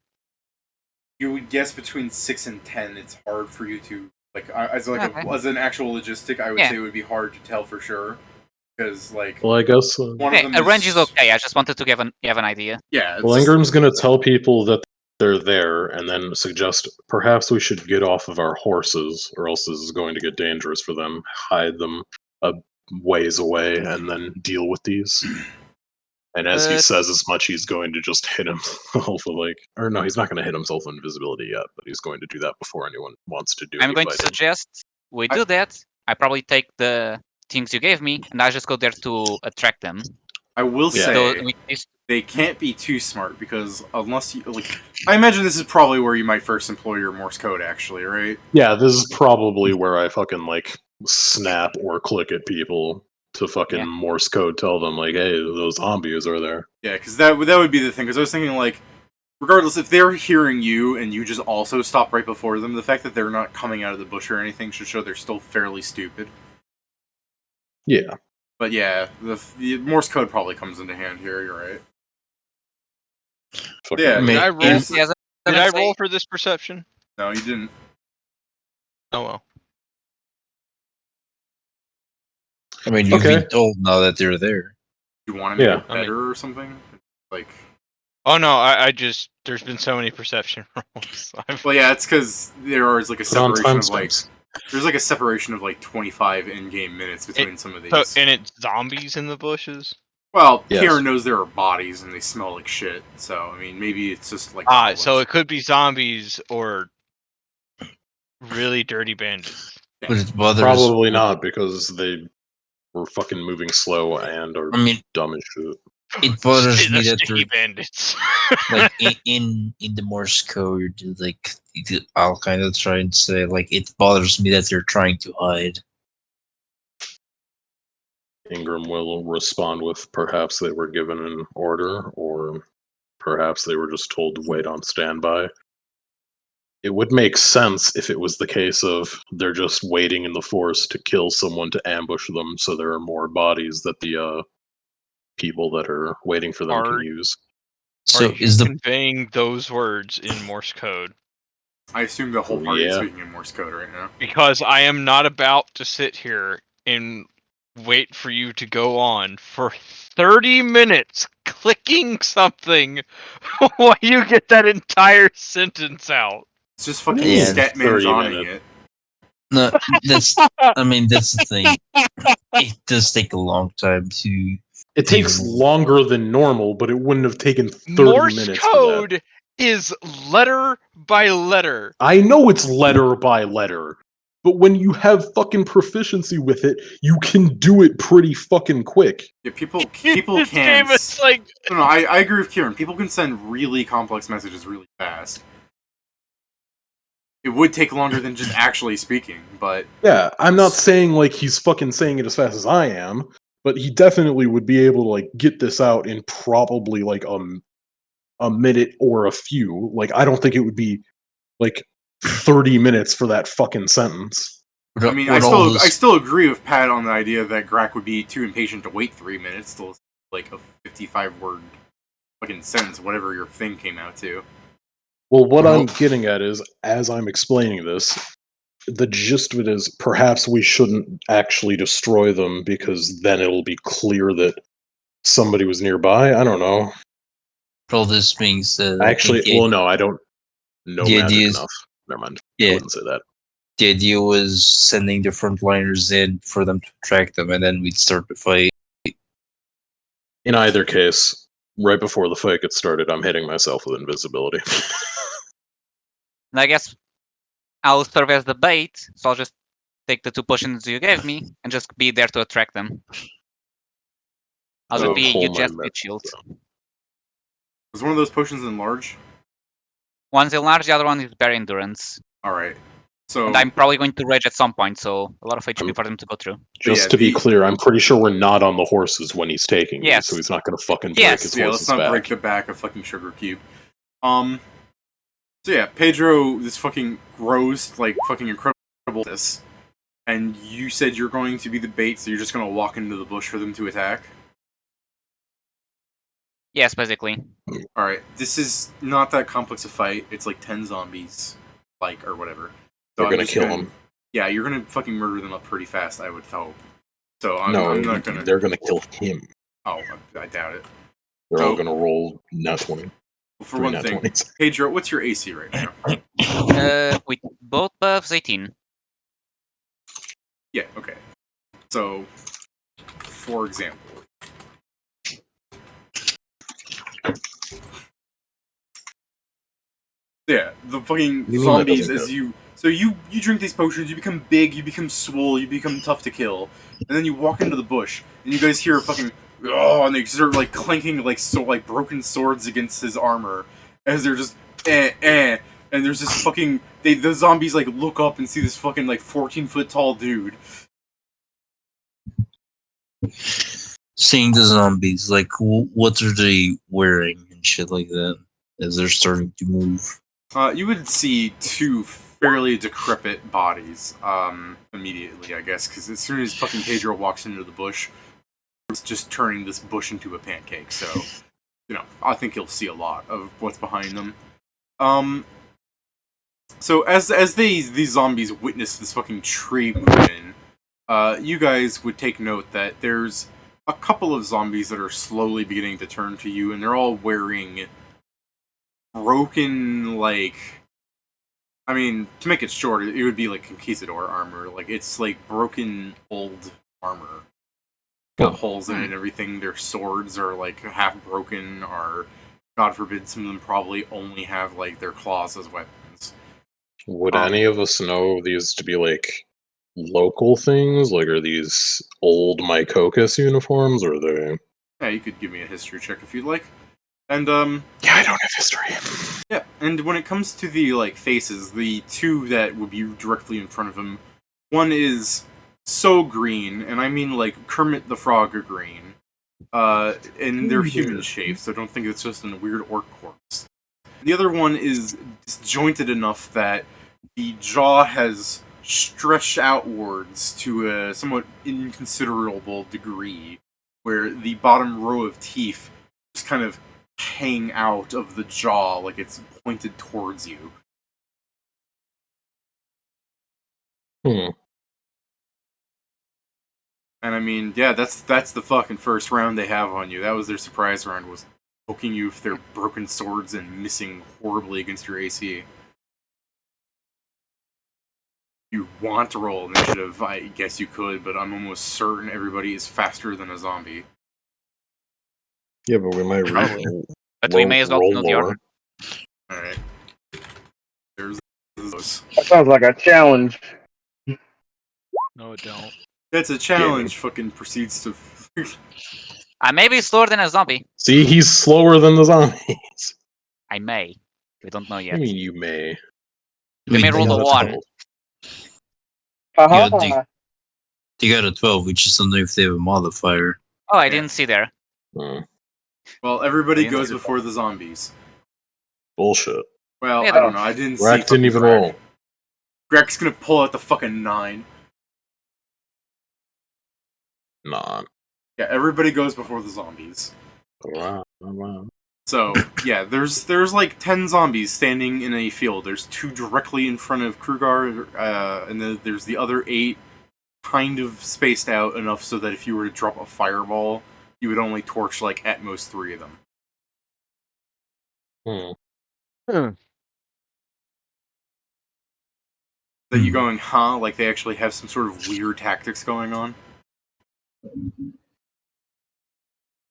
You would guess between 6 and 10. It's hard for you to like as Okay. as an actual logistic. I would Yeah. say it would be hard to tell for sure because like Well, I guess. one Okay, of them a range is okay. I just wanted to have an idea. Yeah. It's Well, just- Ingram's gonna tell people that they're there, and then suggest perhaps we should get off of our horses, or else this is going to get dangerous for them. Hide them a ways away, and then deal with these. And as he But- says as much, he's going to just hit himself with or no, he's not going to hit himself with invisibility yet, but he's going to do that before anyone wants to do I'm any going to fighting. suggest we do that. I probably take the things you gave me, and I just go there to attract them. I will Yeah. say So they can't be too smart because unless you like, I imagine this is probably where you might first employ your Morse code, actually, right? Yeah, this is probably where I fucking snap or click at people to fucking Yeah. Morse code tell them hey, those zombies are there. Yeah, because that would be the thing. Because I was thinking regardless if they're hearing you and you just also stop right before them, the fact that they're not coming out of the bush or anything should show they're still fairly stupid. Yeah. But yeah, the Morse code probably comes into hand here. You're right. Fucking Yeah, Did I roll? Yes. Yes, Did I say- roll for this perception? No, you didn't. Oh well. I mean, you've Okay. been told now that they're there. You want to make Yeah. it better or something? Like, Oh no, I just there's been so many perception rolls. Well, yeah, it's because there is like a Put on separation of like timestamps. there's like a separation of like 25 in-game minutes between some of So these. and it's zombies in the bushes. Well, Yes. Kieran knows there are bodies and they smell like shit. So I mean, maybe it's just like So it could be zombies or really dirty bandits. But it bothers. Probably not, because they were fucking moving slow and are I mean, dumb as shit. it bothers The me that sticky they're bandits. like in the Morse code. Like I'll kind of try and say like it bothers me that they're trying to hide. Ingram will respond with perhaps they were given an order, or perhaps they were just told to wait on standby. It would make sense if it was the case of they're just waiting in the forest to kill someone to ambush them, so there are more bodies that the people that are waiting for them can use. So Are you is the conveying those words in Morse code? I assume the whole party is Yeah. speaking in Morse code right now. Because I am not about to sit here and wait for you to go on for 30 minutes clicking something while you get that entire sentence out. It's just fucking Yeah. Scatman 30 Johnny minutes. it. no? That's I mean that's the thing. It does take a long time to. It takes longer than normal, but it wouldn't have taken 30 Morse minutes for that. code is letter by letter. I know it's letter by letter, but when you have fucking proficiency with it, you can do it pretty fucking quick. Yeah, people This can. game is like No, I agree with Kieran. People can send really complex messages really fast. It would take longer than just actually speaking, but Yeah, I'm not saying like he's fucking saying it as fast as I am, but he definitely would be able to like get this out in probably like a minute or a few. Like I don't think it would be like 30 minutes for that fucking sentence. I mean, I still agree with Pat on the idea that Grack would be too impatient to wait 3 minutes till like a 55-word fucking sentence, whatever your thing came out to. Well, what I'm getting at is, as I'm explaining this, the gist of it is perhaps we shouldn't actually destroy them because then it'll be clear that somebody was nearby. I don't know. all this being said, Actually, well, no, I don't know the magic idea is- enough. Never mind. I yeah, wouldn't say that. the idea was sending the frontliners in for them to track them, and then we'd start the fight. In either case, right before the fight gets started, I'm hitting myself with invisibility. And I guess I'll serve as the bait, so I'll just take the 2 potions you gave me and just be there to attract them. I'll just Oh, be a pull huge my ass meds, shield. Was one of those potions in large? One's enlarged, the other one is bare endurance. Alright. So And I'm probably going to rage at some point, so a lot of HP for them to go through. Just yeah, to be the- clear, I'm pretty sure we're not on the horses when he's taking these, Yes. so he's not going to fucking break Yes. his yeah, horse's let's not back. break the back of fucking Sugar Cube. So yeah, Pedro, this fucking grows like fucking incredible this, and you said you're going to be the bait, so you're just gonna walk into the bush for them to attack. Yes, basically. Alright, this is not that complex a fight. It's like 10 zombies, like, or whatever. So They're I'm going to just kill him. Yeah, you're gonna fucking murder them up pretty fast, I would hope. So I'm not gonna. They're going to kill him. Oh, I doubt it. They're all So- going to roll nat 20. Well, for 3 one nat thing, 20s. Pedro, what's your AC right now? With both buffs, 18. Yeah, okay. So, for example, yeah, the fucking You mean that zombies doesn't as you. So you drink these potions, you become big, you become swole, you become tough to kill, and then you walk into the bush, and you guys hear fucking and they start like clanking like broken swords against his armor as they're just and there's this fucking the zombies like look up and see this fucking like 14-foot tall dude. Seeing the zombies, like what are they wearing and shit like that as they're starting to move? You would see 2 fairly decrepit bodies immediately, I guess, because as soon as fucking Pedro walks into the bush, it's just turning this bush into a pancake. So, I think you'll see a lot of what's behind them. So as these zombies witness this fucking tree move in, you guys would take note that there's a couple of zombies that are slowly beginning to turn to you, and they're all wearing broken, like... I mean, to make it short, it would be like conquistador armor. Like, it's like broken old armor. Got holes in it and everything. Their swords are like half broken, or God forbid, some of them probably only have like their claws as weapons. Would any of us know these to be like local things? Like, are these old Mycocus uniforms, or are they? Yeah, you could give me a history check if you'd like. And Yeah, I don't have history. yeah, and when it comes to the like faces, the two that would be directly in front of him, one is so green, and I mean like Kermit the Frog green. And they're human shaped, so don't think it's just a weird orc corpse. The other one is disjointed enough that the jaw has stretched outwards to a somewhat inconsiderable degree, where the bottom row of teeth just kind of hang out of the jaw like it's pointed towards you. Hmm. And I mean, yeah, that's the fucking first round they have on you. That was their surprise round, was poking you with their broken swords and missing horribly against your AC. You want to roll initiative, I guess you could, but I'm almost certain everybody is faster than a zombie. Yeah, but we might But we may as well roll know the lower. order. Alright. There's those. That sounds like a challenge. No, it don't. That's a challenge, fucking proceeds to... I may be slower than a zombie. See, he's slower than the zombies. I may. We don't know I yet. mean, you may. We may roll They the got a 1. 12. Yeah, they got a 12. We just don't know if they have a modifier. Oh, I didn't see there. Hmm. Well, everybody Yeah, goes that's before the zombies. Bullshit. Well, Yeah, I don't know, I didn't see Rack didn't fucking even Greg. roll. Greg's gonna pull out the fucking 9. Nah. Yeah, everybody goes before the zombies. Wow. So, yeah, there's like 10 zombies standing in a field. There's 2 directly in front of Krugar, and then there's the other 8 kind of spaced out enough so that if you were to drop a fireball, you would only torch, like, at most 3 of them. That you going, huh? Like they actually have some sort of weird tactics going on?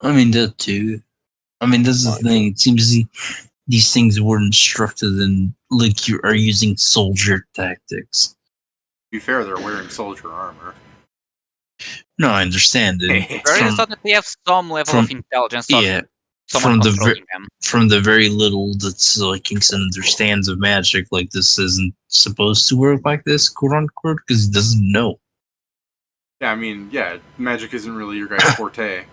I mean, that too. I mean, that's the thing. It seems these things were instructed in, like, you are using soldier tactics. To be fair, they're wearing soldier armor. No, I understand it. Very thought that they have some level of intelligence of Yeah, someone from the controlling them. from the very little that like Kingston understands of magic, like this isn't supposed to work like this, quote unquote, because he doesn't know. Yeah, I mean, yeah, magic isn't really your guys' forte.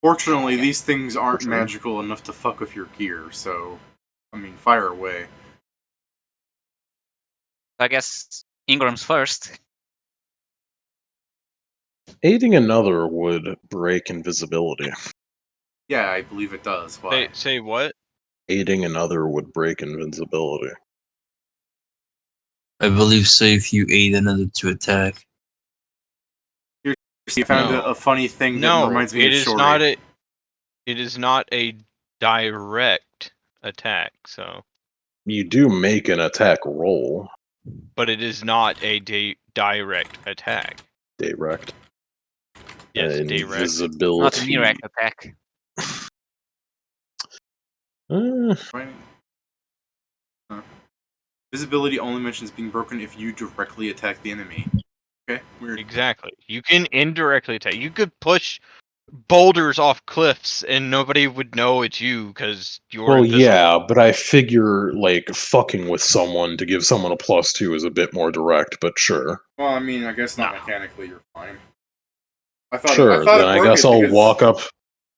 Fortunately, these things aren't magical enough to fuck with your gear, so, I mean, fire away. I guess Ingram's first. Aiding another would break invisibility. Yeah, I believe it does. Why? Say what? Aiding another would break invincibility. I believe so. If you aid another to attack, You found No. a funny thing that No, reminds me it of is Shori. not a. It is not a direct attack. So, You do make an attack roll. but it is not a direct attack. Direct. Yes, direct. Invisibility. Not a direct attack. Right? Visibility only mentions being broken if you directly attack the enemy. Okay, weird. Exactly. You can indirectly attack. You could push boulders off cliffs and nobody would know it's you because you're Well, invisible. yeah, but I figure, like, fucking with someone to give someone a +2 is a bit more direct, but sure. Well, I mean, I guess not mechanically, you're fine. I thought Sure, I thought then it I broke guess it I'll because- walk up.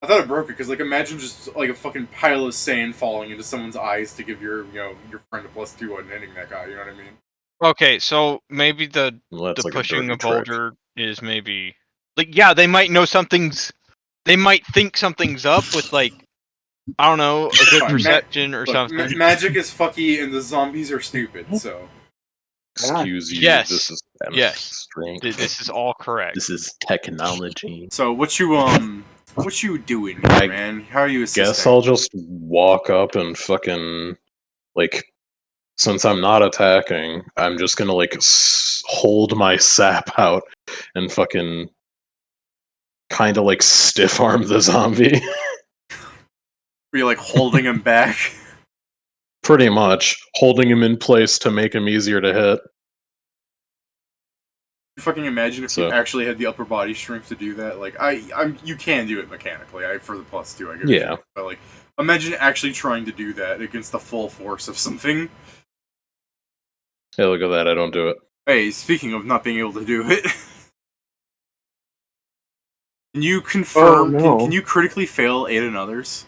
I thought it broke it because, like, imagine just like a fucking pile of sand falling into someone's eyes to give your, your friend a +2 on hitting that guy. You know what I mean? Okay, so maybe the Well, that's like pushing a a dirty trick. boulder is maybe like, yeah, they might know something's. They might think something's up with, like, I don't know, a good Fine. perception or Look, something. magic is fucky and the zombies are stupid. So Excuse you, Yes. this is Yes. Strength. This is all correct. This is technology. So what you doing here, I man? How are you assisting? Guess I'll just walk up and fucking like. Since I'm not attacking, I'm just gonna like hold my sap out and fucking kind of like stiff arm the zombie. Were you like holding him back? Pretty much holding him in place to make him easier to hit. You fucking imagine if you actually had the upper body strength to do that. Like you can do it mechanically. For the +2, I guess. Yeah. But like, imagine actually trying to do that against the full force of something. Hey, look at that! I don't do it. Hey, speaking of not being able to do it, can you confirm? Oh, no. Can you critically fail 8 and others?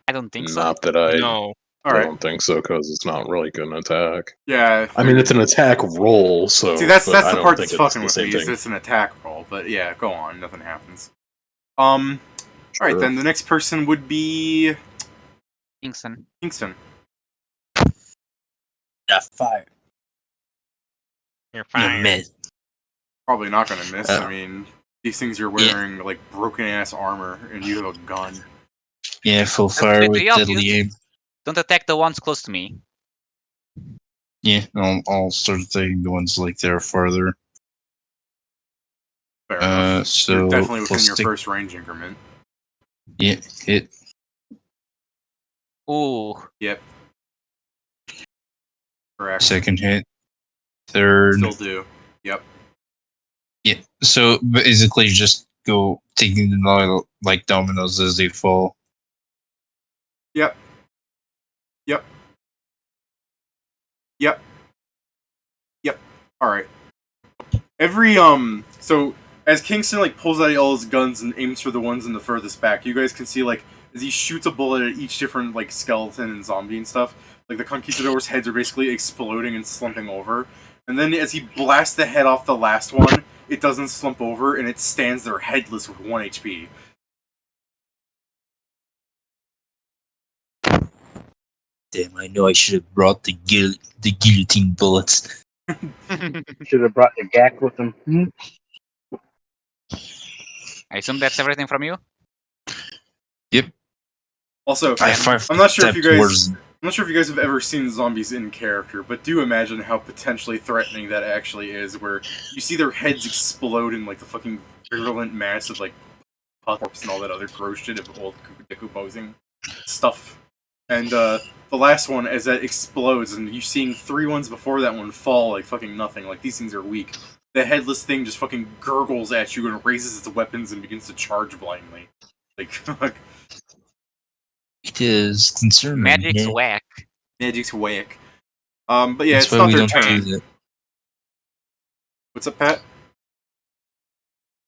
I don't think so. Not that I No. All right. don't think so, because it's not really an attack. Yeah. I mean, it's an attack roll, so. See, that's but I the don't part think that's it's fucking the with same me. Is thing. it's an attack roll, but yeah, go on. Nothing happens. All right, Sure. then the next person would be Kingston. Kingston. Yeah, 5. You're You fine. miss. Probably not gonna miss. Uh, I mean, these things you're wearing like broken ass armor, and you have a gun. Yeah, full That's fire with pretty obvious. deadly aim. Don't attack the ones close to me. Yeah, I'll start attacking the ones like they're farther. Fair enough. So You're definitely within plus your stick- first range increment. Yeah, hit. Ooh. Yep. Correct. Second hit. Third. Still do. Yep. Yeah. So basically, just go taking the like dominoes as they fall. Yep. Yep. Yep. Yep. All right. Every so as Kingston like pulls out all his guns and aims for the ones in the furthest back, you guys can see like as he shoots a bullet at each different like skeleton and zombie and stuff, like the conquistadors' heads are basically exploding and slumping over. And then as he blasts the head off the last one, it doesn't slump over and it stands there headless with 1 HP. Damn, I know I should have brought the guillotine bullets. Should have brought the gack with him. Hmm? I assume that's everything from you? Also, I'm not sure if you guys have ever seen zombies in character, but do imagine how potentially threatening that actually is, where you see their heads explode in like the fucking virulent mass of like corpse and all that other gross shit of old decomposing stuff. And the last one, as that explodes, and you seeing 3 ones before that one fall like fucking nothing, like these things are weak. The headless thing just fucking gurgles at you and raises its weapons and begins to charge blindly. Like, It is concerning. Magic's yeah. whack. magic's whack. But yeah, That's it's why not we their don't turn. do that. What's up, Pat?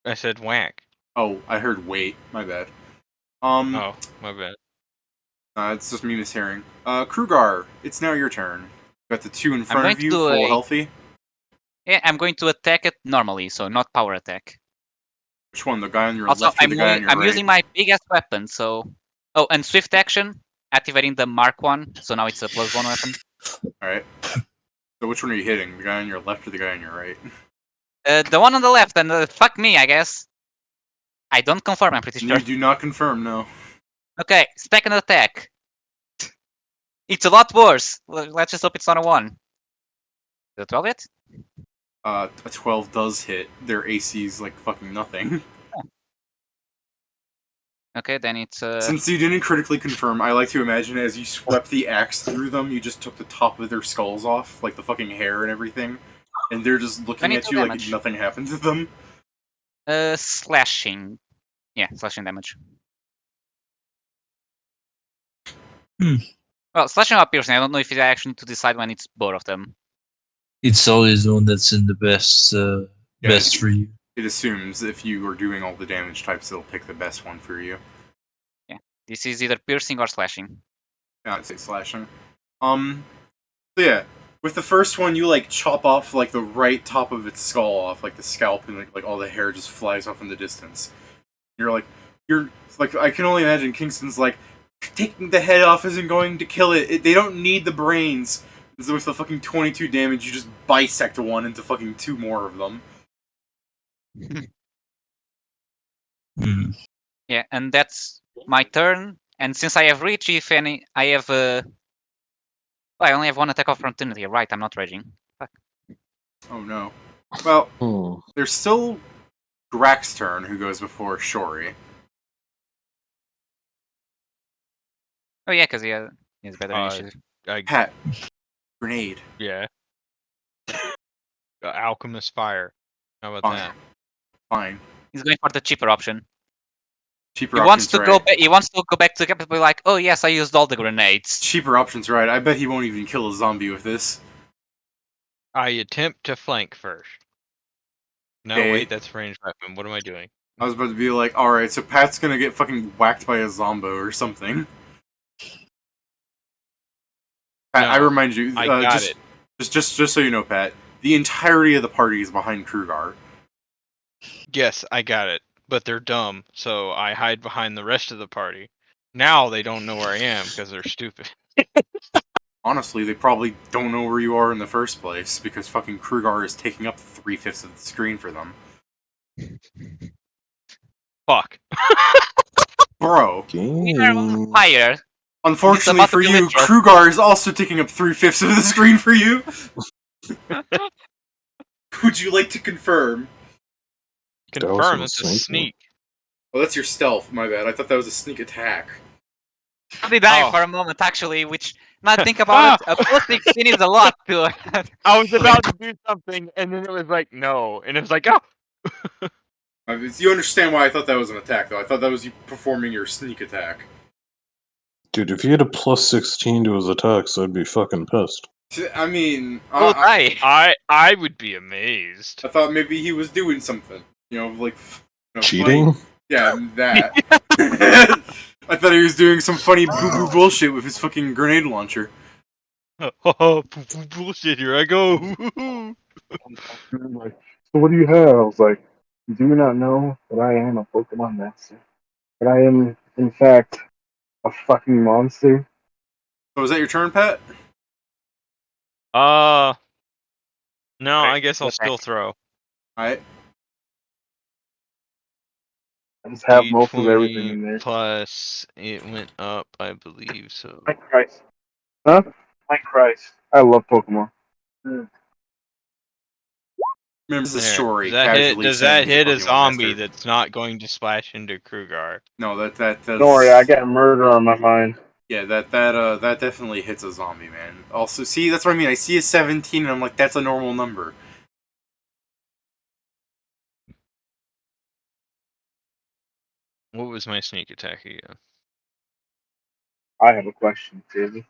I said whack. Oh, I heard wait. My bad. Oh, my bad. It's just me mishearing. Krugar, it's now your turn. Got the 2 in front going of to you, do full a- healthy. Yeah, I'm going to attack it normally, so not power attack. Which one? The guy on your Also, left or the guy on your I'm right? using my biggest weapon, so... Oh, and swift action, activating the Mark 1, so now it's a +1 weapon. Alright. So which one are you hitting? The guy on your left or the guy on your right? The one on the left, and fuck me, I guess. I don't confirm, I'm pretty sure. You do not confirm, no. Okay, second attack. It's a lot worse. Let's just hope it's not a 1. Is it 12 hit? A 12 does hit. Their AC's like fucking nothing. Okay, then it's... Since you didn't critically confirm, I like to imagine as you swept the axe through them, you just took the top of their skulls off, like the fucking hair and everything, and they're just looking at 22 you damage. like nothing happened to them. slashing. Yeah, slashing damage. Hmm. Well, slashing or piercing, I don't know if it's actually to decide when it's both of them. It's always the one that's in the best best for you. It assumes if you are doing all the damage types, it'll pick the best one for you. Yeah, this is either piercing or slashing. Yeah, I'd say slashing. So yeah, with the first one, you like chop off like the right top of its skull off, like the scalp, and like all the hair just flies off in the distance. You're like, I can only imagine Kingston's like, taking the head off isn't going to kill it. They don't need the brains. So with the fucking 22 damage, you just bisect one into fucking 2 more of them. Hmm. Yeah, and that's my turn. And since I have reach, if any, I have well, I only have 1 attack of opportunity. Right, I'm not raging. Fuck. Oh no. Well, Hmm. there's still Grak's turn, who goes before Shori. Oh yeah, because he has better initiative. Pat, grenade. Yeah. Alchemist fire. How about Fine. that? Fine. He's going for the cheaper option. Cheaper He wants options, to right? go back. He wants to go back to the capital. Be like, oh yes, I used all the grenades. Cheaper options, right? I bet he won't even kill a zombie with this. I attempt to flank first. No, Okay. wait, that's ranged weapon. What am I doing? I was about to be like, alright, so Pat's gonna get fucking whacked by a zombo or something. Pat, I No, remind you, I got just, it. just so you know, Pat, the entirety of the party is behind Krugar. Yes, I got it. But they're dumb, so I hide behind the rest of the party. Now they don't know where I am because they're stupid. Honestly, they probably don't know where you are in the first place, because fucking Krugar is taking up 3/5 of the screen for them. Fuck. Bro, Game. Higher. unfortunately about to for be you, literal. Krugar is also taking up 3/5 of the screen for you. Would you like to confirm? Confirm was it's a sneaky. sneak. Oh, that's your stealth, my bad. I thought that was a sneak attack. I did die Oh. for a moment actually, which now think about it, a plus 16 is a lot too. I was about to do something, and then it was like, no. And it was like, oh! You understand why I thought that was an attack, though. I thought that was you performing your sneak attack. Dude, if he had a plus 16 to his attacks, I'd be fucking pissed. I mean, Oh, die. I would be amazed. I thought maybe he was doing something. You know, like... Cheating? Yeah, that. I thought he was doing some funny boo-boo bullshit with his fucking grenade launcher. Oh, bullshit, here I go. Like, so what do you have? I was like, do you not know that I am a Pokemon master? That I am, in fact, a fucking monster? So is that your turn, Pat? No, Right, I guess I'll attack. still throw. Alright. I just have most of everything D20 in there. plus, it went up, I believe, so. My Christ. Huh? My Christ. I love Pokemon. Remember, this is There. Shori. Does that hit a Pokemon zombie Master. that's not going to splash into Krugar? No, that's... Don't worry, I got murder on my mind. Yeah, that definitely hits a zombie, man. Also, see, that's what I mean. I see a 17, and I'm like, that's a normal number. What was my sneak attack again? I have a question, David.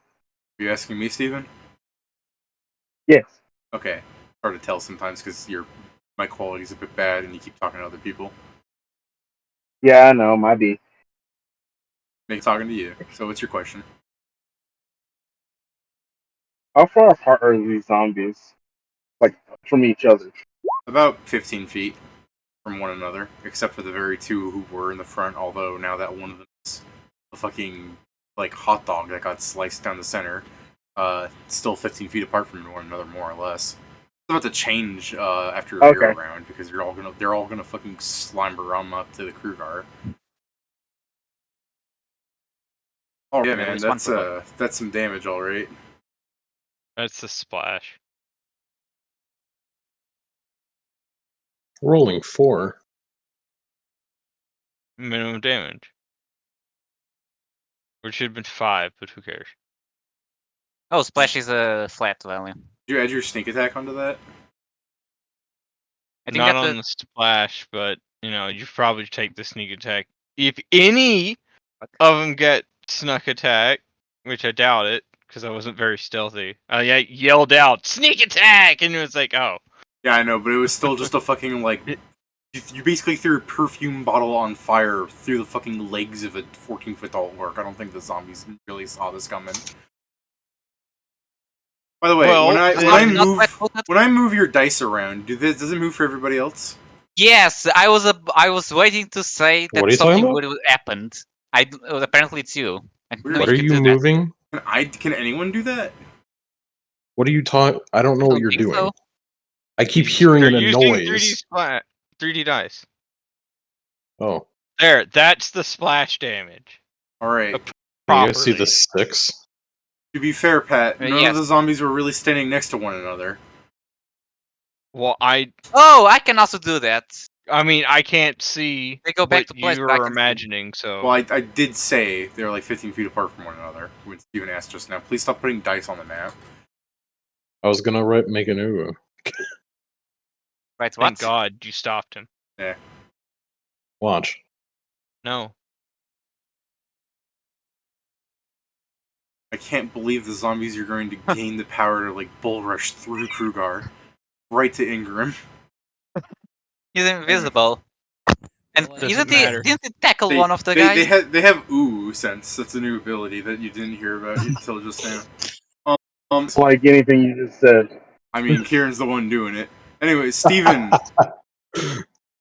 Are you asking me, Steven? Yes. Okay. Hard to tell sometimes because my quality's a bit bad and you keep talking to other people. Yeah, I know, might be. Make talking to you. So what's your question? How far apart are these zombies? Like, from each other? About 15 feet from one another, except for the very two who were in the front, although now that one of them is a fucking, like, hot dog that got sliced down the center, still 15 feet apart from one another, more or less. It's about to change after your Okay. round, because they're all gonna fucking slumber up to the Krugar. Oh yeah, man, that's some damage, all right. That's a splash. Rolling 4. Minimum damage. Which should have been 5, but who cares? Oh, splash is a flat value. Did you add your sneak attack onto that? I think Not that's on the splash, but you probably take the sneak attack. If any of them get snuck attack, which I doubt it, because I wasn't very stealthy. I yelled out "sneak attack," and it was like, oh. Yeah, I know, but it was still just a fucking, like... You basically threw a perfume bottle on fire through the fucking legs of a 14-foot tall orc. I don't think the zombies really saw this coming. By the way, Well, when I move your dice around, does it move for everybody else? yes. I was waiting to say What are that you talking something about? would have happened. Apparently it's you. I didn't know What are could you do that. moving? Can anyone do that? What are you talking? I don't know what Don't you're think doing. so. I keep hearing They're a using noise. 3D dice. Oh, There, that's the splash damage. Alright. Up- you guys see Properly. the 6? To be fair, Pat, none yes. of the zombies were really standing next to one another. Well, Oh, I can also do that. I mean, I can't see They go back what to place, you but I were can see. imagining, so... Well, I did say they were like 15 feet apart from one another when Steven asked just now. Please stop putting dice on the map. I was gonna make an ooh. Right, Thank what? God you stopped him. Watch. No. I can't believe the zombies are going to gain the power to like bull rush through Krugar. Right to Ingram. He's invisible. And Doesn't isn't matter. didn't he tackle They, one of the they, guys? they have ooh sense. That's a new ability that you didn't hear about until just now. Like anything you just said. I mean, Kieran's the one doing it. Anyway, Steven,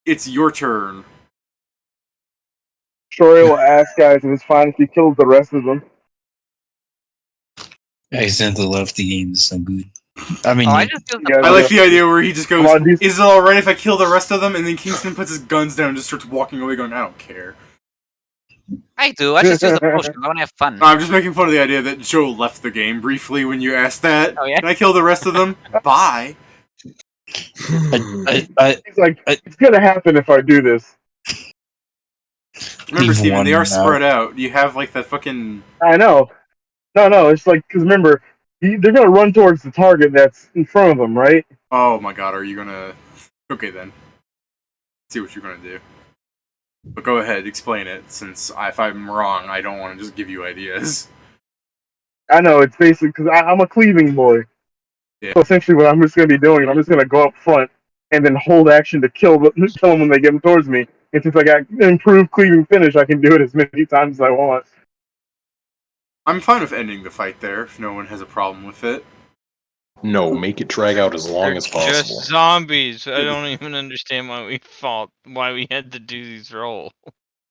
it's your turn. Troy will ask guys if it's fine if he kills the rest of them. I accidentally left the game. It's no good. I mean, Oh, I yeah, just used Yeah, the I like the idea where he just goes, Come on, "Is it alright if I kill the rest of them?" And then Kingston puts his guns down and just starts walking away going, "I don't care." I do. I just use the potion. I want to have fun. No, I'm just making fun of the idea that Joe left the game briefly when you asked that. Oh, yeah? Can I kill the rest of them? Bye. He's like, I- it's gonna happen if I do this. Remember, Leave Steven, they are one spread out. You have like that fucking. I know. No, it's like, because remember, they're gonna run towards the target that's in front of them, right? Oh my god, are you gonna. Okay then. See what you're gonna do. But go ahead, explain it, since if I'm wrong, I don't want to just give you ideas. I know, it's basically, because I'm a cleaving boy. Yeah. So essentially what I'm just gonna be doing, I'm just gonna go up front and then hold action to kill them when they get towards me. And since I got improved cleaving finish, I can do it as many times as I want. I'm fine with ending the fight there, if no one has a problem with it. No, make it drag out as long They're as possible. just zombies. I don't even understand why we fought. Why we had to do these rolls.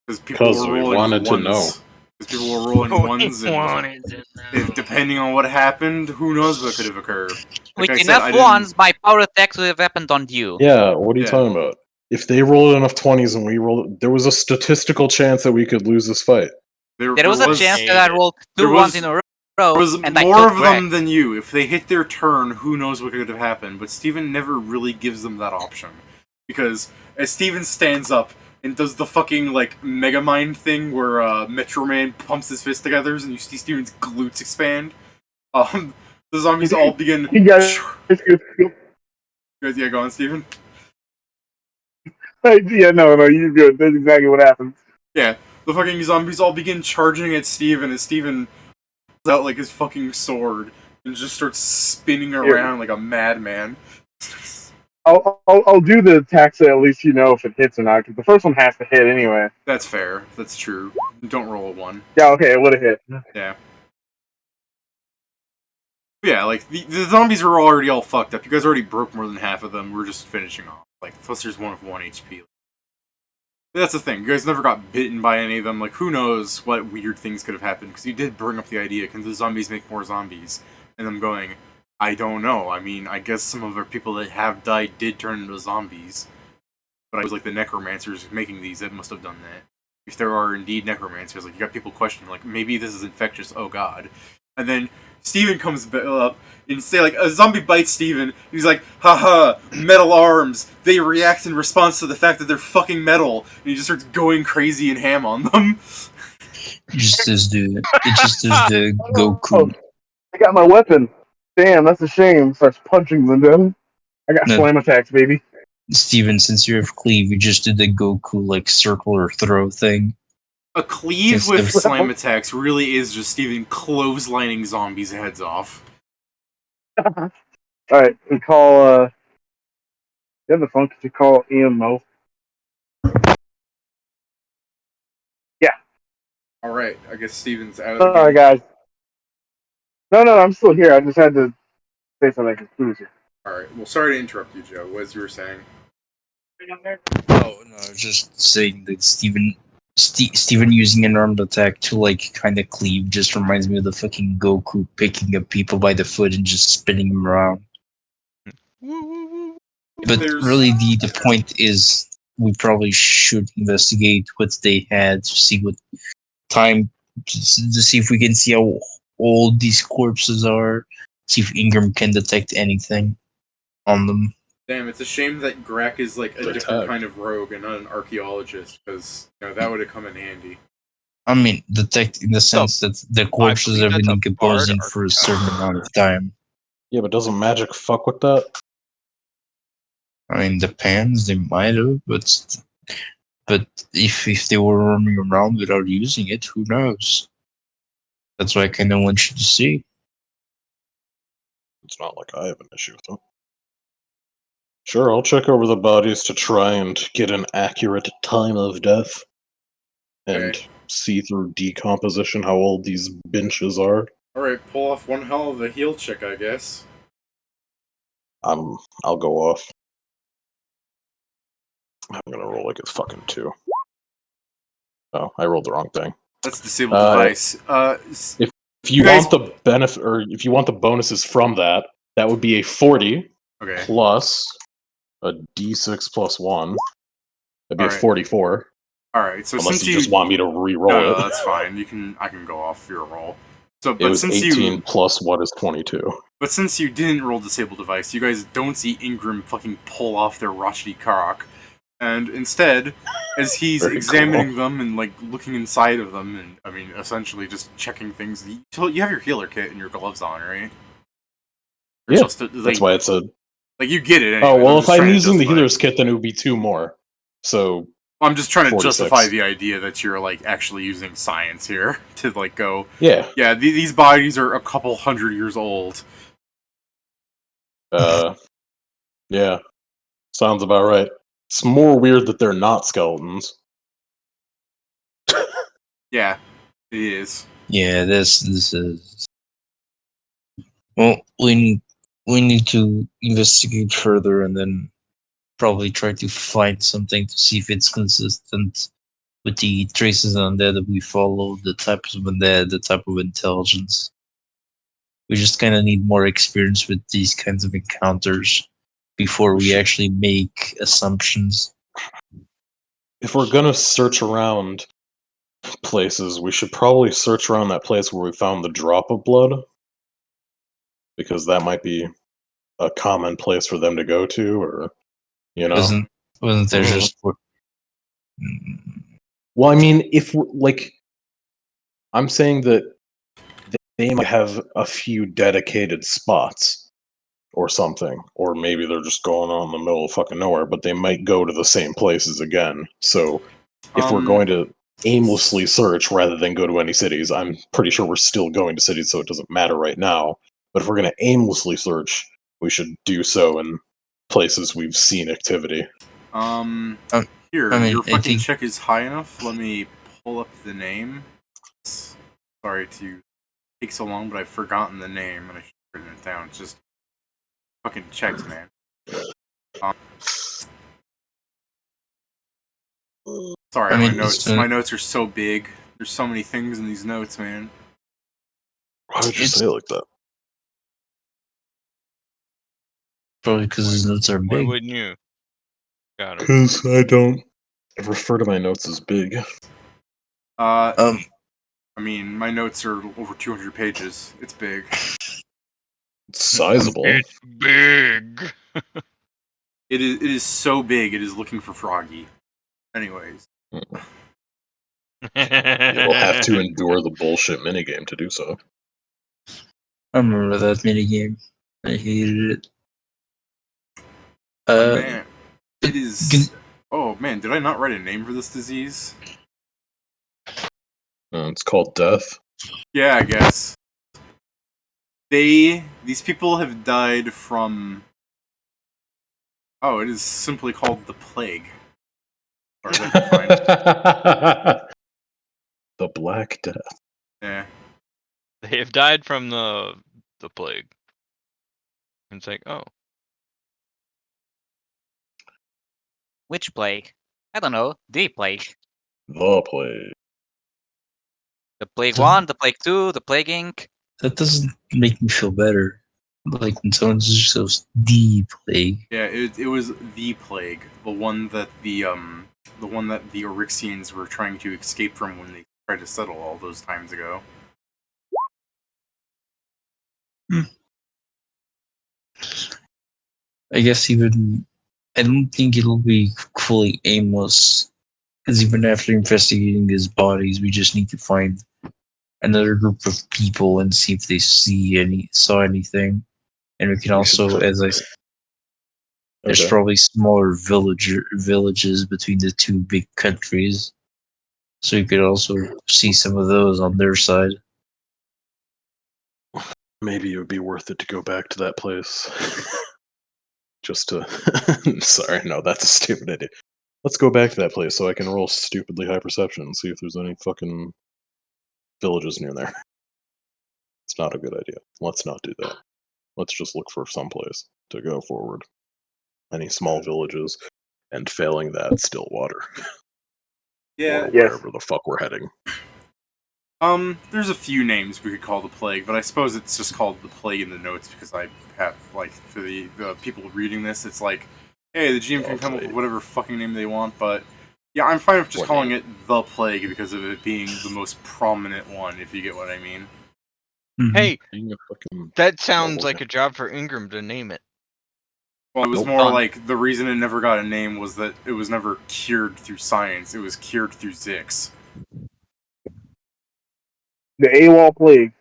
Because people Because were we rolling wanted to ones. know. Because people were rolling ones, and wanted to if depending on what happened, who knows what could have occurred. Like I With said, enough I didn't. ones, my power attacks would have happened on you. Yeah, what are you Yeah. talking about? If they rolled enough 20s and we rolled, there was a statistical chance that we could lose this fight. There was a chance that I rolled there two was- ones in a row, There was and I more killed of Greg. them than you. If they hit their turn, who knows what could have happened. But Steven never really gives them that option. Because as Steven stands up and does the fucking, like, Megamind thing where Metro Man pumps his fist together and you see Steven's glutes expand, the zombies all begin... You guys, Yeah, go on, Steven. yeah, no, you're good. That's exactly what happens. Yeah, the fucking zombies all begin charging at Steven as Steven pulls out, like, his fucking sword and just starts spinning around like a madman. I'll do the attack so at least you know if it hits or not, because the first one has to hit anyway. That's fair. That's true. Don't roll a 1. Yeah, okay, it would have hit. Yeah. Yeah, like, the zombies are already all fucked up. You guys already broke more than half of them. We're just finishing off. Like, plus there's one with 1 HP. That's the thing. You guys never got bitten by any of them. Like, who knows what weird things could have happened. Because you did bring up the idea, can the zombies make more zombies? And I'm going, I don't know. I mean, I guess some of our people that have died did turn into zombies. But I was like, the necromancers making these that must have done that. If there are indeed necromancers, like, you got people questioning, like, maybe this is infectious, oh god. And then Steven comes up and say, like, a zombie bites Steven. He's like, haha, metal arms. They react in response to the fact that they're fucking metal. And he just starts going crazy and ham on them. it just is the Goku. I got my weapon. Damn, that's a shame. Starts punching them down. I got No. slam attacks, baby. Steven, since you have cleave, you just did the Goku like circle or throw thing. A cleave Yes, with there's- slam attacks really is just Steven clotheslining zombies' heads off. Alright, we call, you have the phone? Could you call EMO? Alright, I guess Steven's out again. Sorry, guys. No, I'm still here. I just had to say something confusing. Alright, well, sorry to interrupt you, Joe. As you were saying. Oh no, just saying that Steven Steven using an armed attack to like kind of cleave just reminds me of the fucking Goku picking up people by the foot and just spinning them around. But There's- really, the point is we probably should investigate what they had to see what time to see if we can see how old these corpses are. See if Ingram can detect anything on them. Damn, it's a shame that Grak is like a They're different tagged. kind of rogue and not an archaeologist, because that would have come in handy. I mean, detect in the sense that the corpses believe have that's been a decomposing bard for a certain amount of time. Yeah, but doesn't magic fuck with that? I mean, depends. They might have, but if they were roaming around without using it, who knows? That's why I kind of want you to see. It's not like I have an issue with it. Sure, I'll check over the bodies to try and get an accurate time of death and Okay. see through decomposition how old these benches are. Alright, pull off one hell of a heal check, I guess. I'll go off. I'm gonna roll like it's fucking 2. Oh, I rolled the wrong thing. That's disable device. If you guys- want the benefit, or if you want the bonuses from that, that would be a 40 Okay. plus a D6 plus 1. That'd be a Alright. 44. Alright, so Unless since you just want me to re-roll no, it. that's fine. I can go off your roll. So, It but was since 18 you plus what is 22. But since you didn't roll disable device, you guys don't see Ingram fucking pull off their Rochdy Karak. And instead, as he's Very examining them and like looking inside of them, and I mean essentially just checking things, you have your healer kit and your gloves on, right? You're Yeah, supposed to, like, That's why it's a. like you get it. Anyway. Oh well, just if I'm trying to using the justify- healer's kit, then it would be 2 more. So I'm just trying to 46. justify the idea that you're like actually using science here to like go. yeah, These bodies are a couple hundred years old. yeah, sounds about right. It's more weird that they're not skeletons. Yeah, it is. Yeah, this is. Well, we need to investigate further and then probably try to find something to see if it's consistent with the traces of undead that we follow, the types of undead, the type of intelligence. We just kind of need more experience with these kinds of encounters before we actually make assumptions. If we're gonna search around places, we should probably search around that place where we found the drop of blood, because that might be a common place for them to go to, or Wasn't there Mhm. just Well, I mean, if like, I'm saying that they might have a few dedicated spots or something, or maybe they're just going on in the middle of fucking nowhere, but they might go to the same places again. So if we're going to aimlessly search rather than go to any cities, I'm pretty sure we're still going to cities, so it doesn't matter right now. But if we're going to aimlessly search, we should do so in places we've seen activity. Here, I mean, your I fucking think- check is high enough. Let me pull up the name. Sorry to take so long, but I've forgotten the name and I should have written it down. It's just fucking checks, man. Sorry, I mean, my it's notes. My notes are so big. There's so many things in these notes, man. Why would you It's- say it like that? Probably because his notes are Why big. wouldn't you? Got it. Because I don't refer to my notes as big. Um, I mean, my notes are over 200 pages. It's big. It's sizable. It's big. It is so big. It is looking for Froggy. Anyways, You'll have to endure the bullshit minigame to do so. I remember that minigame. I hated it. but man, it is. can- Oh man, did I not write a name for this disease? It's called death. Yeah, I guess. These people have died from. Oh, it is simply called the plague. Or is that fine? The Black Death. Yeah. They have died from the plague. It's like, oh, Which plague? I don't know. The plague. The plague. The Plague 1, the Plague 2, the Plague Inc. That doesn't make me feel better. Like when someone just says the plague. Yeah, it was the plague, the one that the Oryxians were trying to escape from when they tried to settle all those times ago. I guess even I don't think it'll be fully aimless. Because even after investigating these bodies, we just need to find another group of people and see if they saw anything. And we can also, as I there's Okay. probably smaller villages between the two big countries, so you could also see some of those on their side. Maybe it would be worth it to go back to that place. Just to. Sorry, no, that's a stupid idea. Let's go back to that place so I can roll stupidly high perception and see if there's any fucking villages near there. It's not a good idea. Let's not do that. Let's just look for some place to go forward. Any small villages, and failing that, still water. Yeah. Or Yes. wherever the fuck we're heading. There's a few names we could call the plague, but I suppose it's just called the plague in the notes because I have, like, for the people reading this, it's like, hey, the GM can come up with whatever fucking name they want, but yeah, I'm fine with just calling it the plague because of it being the most prominent one, if you get what I mean. Mhm. Hey, Being a fucking that sounds mobile like guy. a job for Ingram to name it. Well, it was Nope. more Done. like the reason it never got a name was that it was never cured through science, it was cured through Zix. The AWOL plague.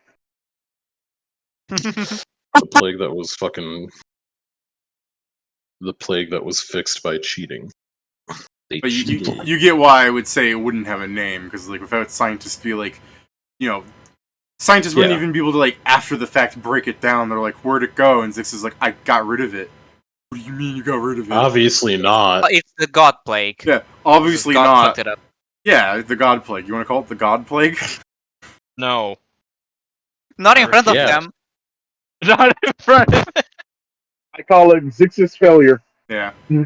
The plague that was fucking. The plague that was fixed by cheating. They But cheated. you get why I would say it wouldn't have a name, because, like, without scientists be like, you know, scientists wouldn't Yeah. even be able to, like, after the fact break it down. They're like, where'd it go? And Zix is like, I got rid of it. What do you mean you got rid of it? Obviously not. It's the God Plague. Yeah, obviously God not. fucked it up. Yeah, the God Plague. You want to call it the God Plague? No, Not in front of Yeah. them. not in front of it. I call it Zix's failure. Yeah. Hmm.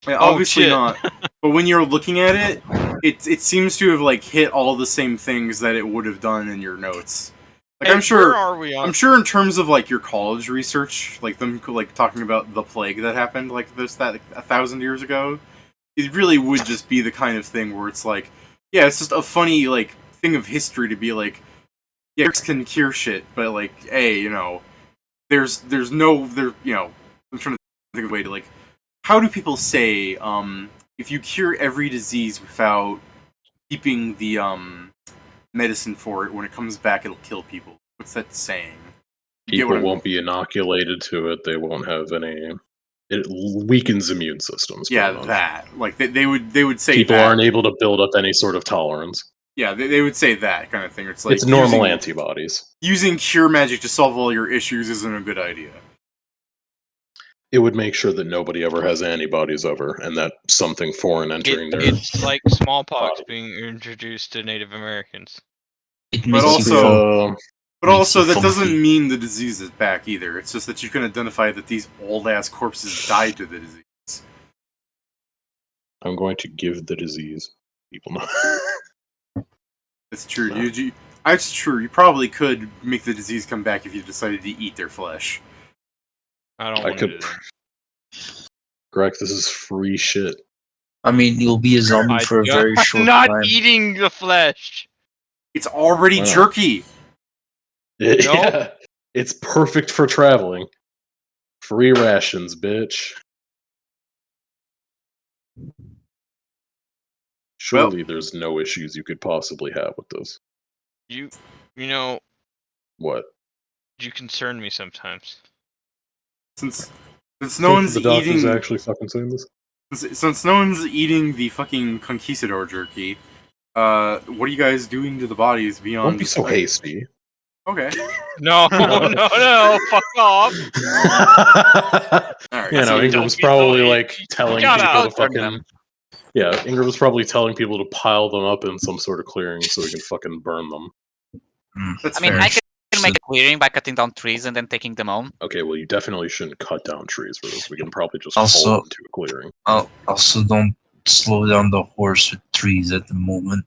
Yeah, Oh, obviously shit. not. But when you're looking at it, it seems to have, like, hit all the same things that it would have done in your notes. Like, Hey, I'm sure. Where are we on? I'm sure in terms of, like, your college research, like them, like, talking about the plague that happened, like, that 1,000 years ago, it really would just be the kind of thing where it's like, yeah, it's just a funny, like, thing of history to be like, yeah, tricks can cure shit, but, like, hey, you know, there's no, you know, I'm trying to think of a way to, like, how do people say, if you cure every disease without keeping the, medicine for it, when it comes back, it'll kill people? What's that saying? You get what People I'm- won't be inoculated to it. They won't have any. It weakens immune systems. Yeah, pretty much. that. Like, they would say People that. aren't able to build up any sort of tolerance. Yeah, they would say that kind of thing. It's like It's normal using, antibodies. using cure magic to solve all your issues isn't a good idea. It would make sure that nobody ever has antibodies ever, and that something foreign entering their. It's like smallpox body. being introduced to Native Americans. It But makes also- you feel But Makes also, you that doesn't funky. mean the disease is back either. It's just that you can identify that these old ass corpses died to the disease. I'm going to give the disease. People know. That's true. No. That's true. You probably could make the disease come back if you decided to eat their flesh. I don't I want to could. do that. Greg, this is free shit. I mean, you'll be a zombie for a very short I'm not time. eating the flesh. It's already Why not? jerky. Yeah, it's perfect for traveling. Free rations, bitch. Surely there's no issues you could possibly have with this. You know, What? you concern me sometimes. Since no one's the doctor's eating, actually fucking saying this? since no one's eating the fucking conquistador jerky, what are you guys doing to the bodies beyond? Don't be just, so like- hasty. Okay. No, no, fuck off. All right. You know, so- Ingram's don't be so probably hasty. like telling Shut people up. to fucking. Yeah, Ingram's probably telling people to pile them up in some sort of clearing so he can fucking burn them. That's I mean, fair. I can make a clearing by cutting down trees and then taking them home. Okay, well, you definitely shouldn't cut down trees for this. We can probably just Also- haul them to a clearing. Also, don't slow down the horse with trees at the moment.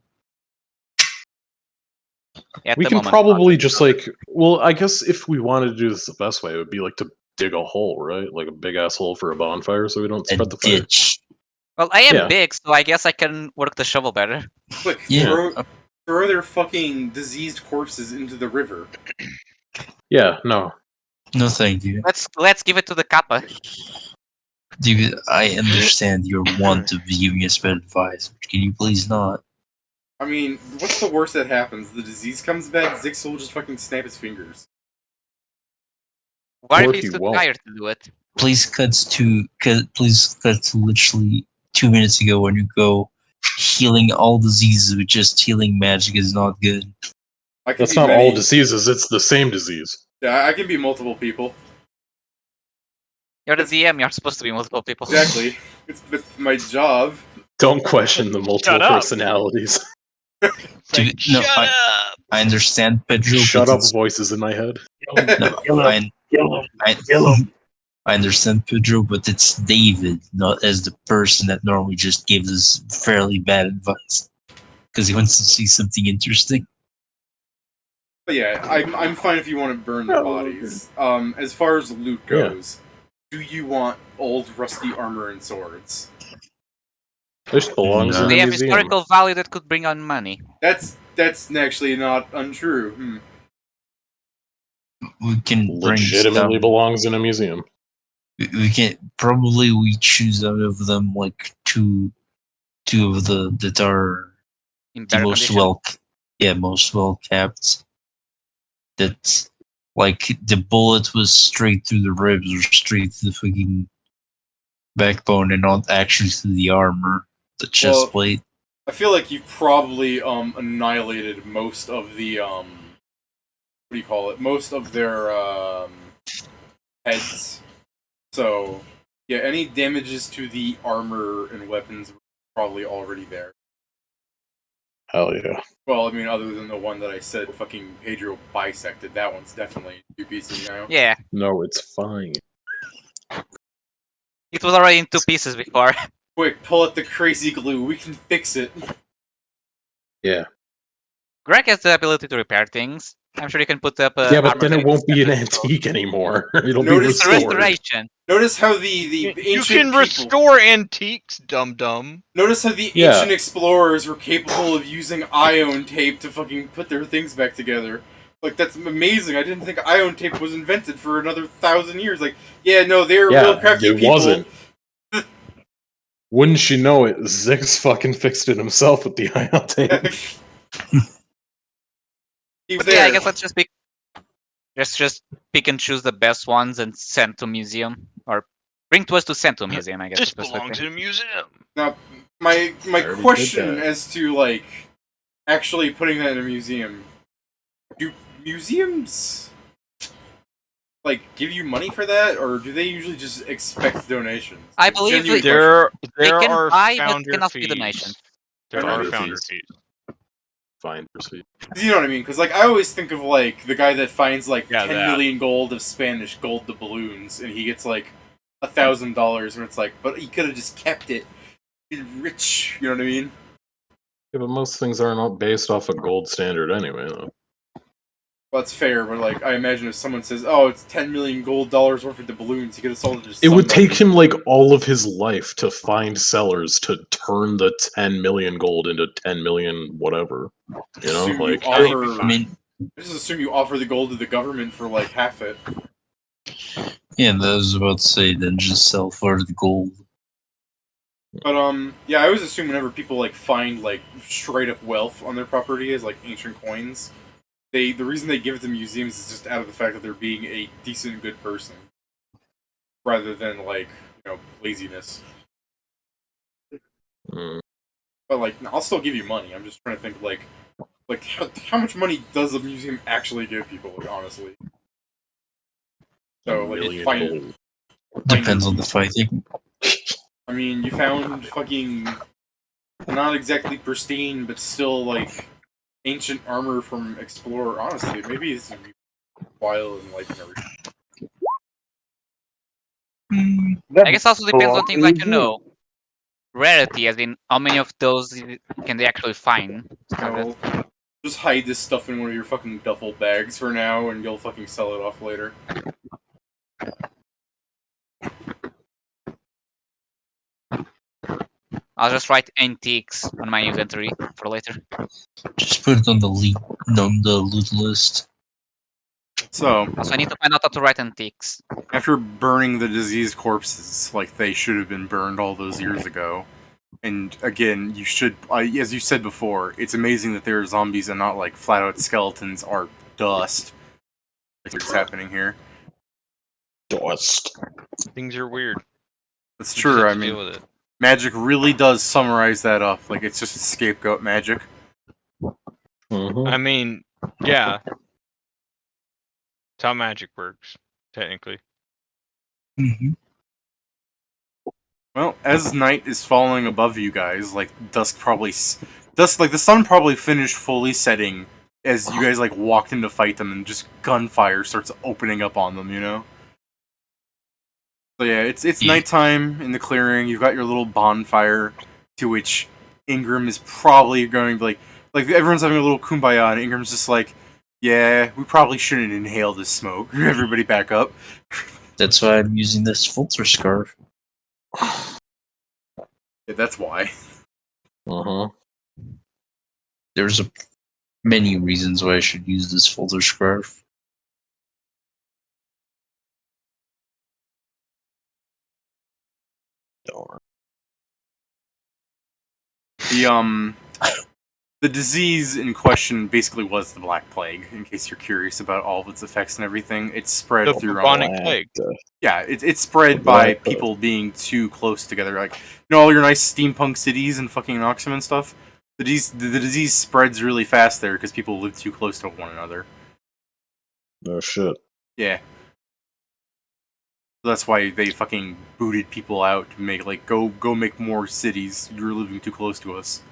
At We the can moment, probably not. just like, well, I guess if we wanted to do this the best way, it would be like to dig a hole, right? Like a big ass hole for a bonfire, so we don't A spread the fire. ditch. Well, I am Yeah. big, so I guess I can work the shovel better. Quick, Yeah. throw their fucking diseased corpses into the river. Yeah, no. No, thank you. Let's give it to the kappa. Dude, I understand your want of giving us bad advice. Can you please not? I mean, what's the worst that happens? The disease comes back, Zix will just fucking snap his fingers. What Or if if he's you too won't. tired to do it? Please cut to literally 2 minutes ago when you go healing all diseases with just healing magic is not good. I can That's be not many, all diseases, it's the same disease. Yeah, I can be multiple people. You're the DM. You're supposed to be multiple people. Exactly. It's my job. Don't question the multiple up. personalities. Dude, no, I understand, Pedro. Shut but up, it's- voices in my head. No, Kill him. Kill him. I, Kill him. I understand, Pedro, but it's David, not as the person that normally just gives us fairly bad advice because he wants to see something interesting. But yeah, I'm fine if you want to burn the bodies. As far as loot goes, do you want old rusty armor and swords? This belongs No. in They a have museum. historical value that could bring on money. That's actually not untrue. We can bring Legitimately stuff. belongs in a museum. We can probably we choose out of them like two of the that are In the better most condition. most well kept. That like the bullet was straight through the ribs or straight to the fucking backbone and not actually through the armor, the chest Well, plate. I feel like you've probably annihilated most of the what do you call it? Most of their heads. So yeah, any damages to the armor and weapons were probably already there. Hell yeah. Well, I mean, other than the one that I said fucking Pedro bisected, that one's definitely 2 pieces now. Yeah, No, it's fine. it was already in 2 pieces before. Quick, pull out the crazy glue. We can fix it. Yeah. Greg has the ability to repair things. I'm sure you can put up a Yeah, but armor then that it won't be an is acceptable. antique anymore. It'll be Notice It's a restored. restoration. Notice how the You ancient can people- restore antiques, dum dum. Notice how the Yeah. ancient explorers were capable of using ion tape to fucking put their things back together. Like, that's amazing. I didn't think ion tape was invented for another 1,000 years. Like, yeah, no, they're Yeah, real crafty it people. wasn't. Wouldn't you know it? Zix fucking fixed it himself with the ion tape. He was But yeah, I there. guess let's just pick and choose the best ones and send to museum, or bring to us to send to museum. I guess. This specifically. belongs in a museum. Now, my already did question that. as to, like, actually putting that in a museum. Do museums, like, give you money for that, or do they usually just expect donations? I believe Genuine they- question. There can are buy, but founder cannot be fees. donations. There are Founder founder fees. fees. Fine, proceed. You know what I mean? Because, like, I always think of, like, the guy that finds, like, Yeah, 10 that. million gold of Spanish gold doubloons, and he gets, like, $1,000, and it's like, but he could have just kept it. He's rich, you know what I mean? Yeah, but most things are not based off a gold standard anyway, though. Well, that's fair, but, like, I imagine if someone says, oh, it's 10 million gold dollars worth of doubloons, he could have sold it to It would somebody. take him like all of his life to find sellers to turn the 10 million gold into 10 million whatever. You know, Assume like offer, I mean, I just assume you offer the gold to the government for, like, half it. yeah, that was about to say then just sell for the gold. But yeah, I always assume whenever people like find like straight up wealth on their property as like ancient coins, the reason they give it to museums is just out of the fact that they're being a decent, good person, rather than like laziness. mm, But like, I'll still give you money. I'm just trying to think like how much money does a museum actually give people? Like, honestly. So a like, million find gold. Depends on the fighting. I mean, you found fucking not exactly pristine, but still like ancient armor from Explorer. Honestly, maybe this would be wild and like everything. I guess also depends on things like rarity, as in how many of those can they actually find? No. Just hide this stuff in one of your fucking duffel bags for now, and you'll fucking sell it off later. I'll just write antiques on my inventory for later. Just put it on the loot list. So, Also, I need to find out how to write antiques. after burning the diseased corpses like they should have been burned all those years ago, and again, you should, as you said before, it's amazing that there are zombies and not like flat out skeletons or dust. Like what's happening here. Dust. Things are weird. That's You true. just I have to deal mean, with it. magic really does summarize that up. Like it's just scapegoat magic. Mhm. I mean, yeah. It's how magic works, technically. Mm-hmm. Well, as night is falling above you guys, like like the sun probably finished fully setting as you guys like walked in to fight them, and just gunfire starts opening up on them. You know. So yeah, it's Yeah. nighttime in the clearing. You've got your little bonfire, to which Ingram is probably going to like everyone's having a little kumbaya, and Ingram's just like, yeah, we probably shouldn't inhale this smoke. Everybody back up. That's why I'm using this filter scarf. Yeah, that's why. Uh-huh. There's many reasons why I should use this filter scarf. Darn. The disease in question basically was the Black Plague. In case you're curious about all of its effects and everything, it's spread The through. bubonic Black plague. death. Yeah, it's spread The by Black Plague. people being too close together. Like, you know, all your nice steampunk cities and fucking Noxum and stuff. The disease spreads really fast there because people live too close to one another. No shit. Yeah. So that's why they fucking booted people out to make like go make more cities. You're living too close to us.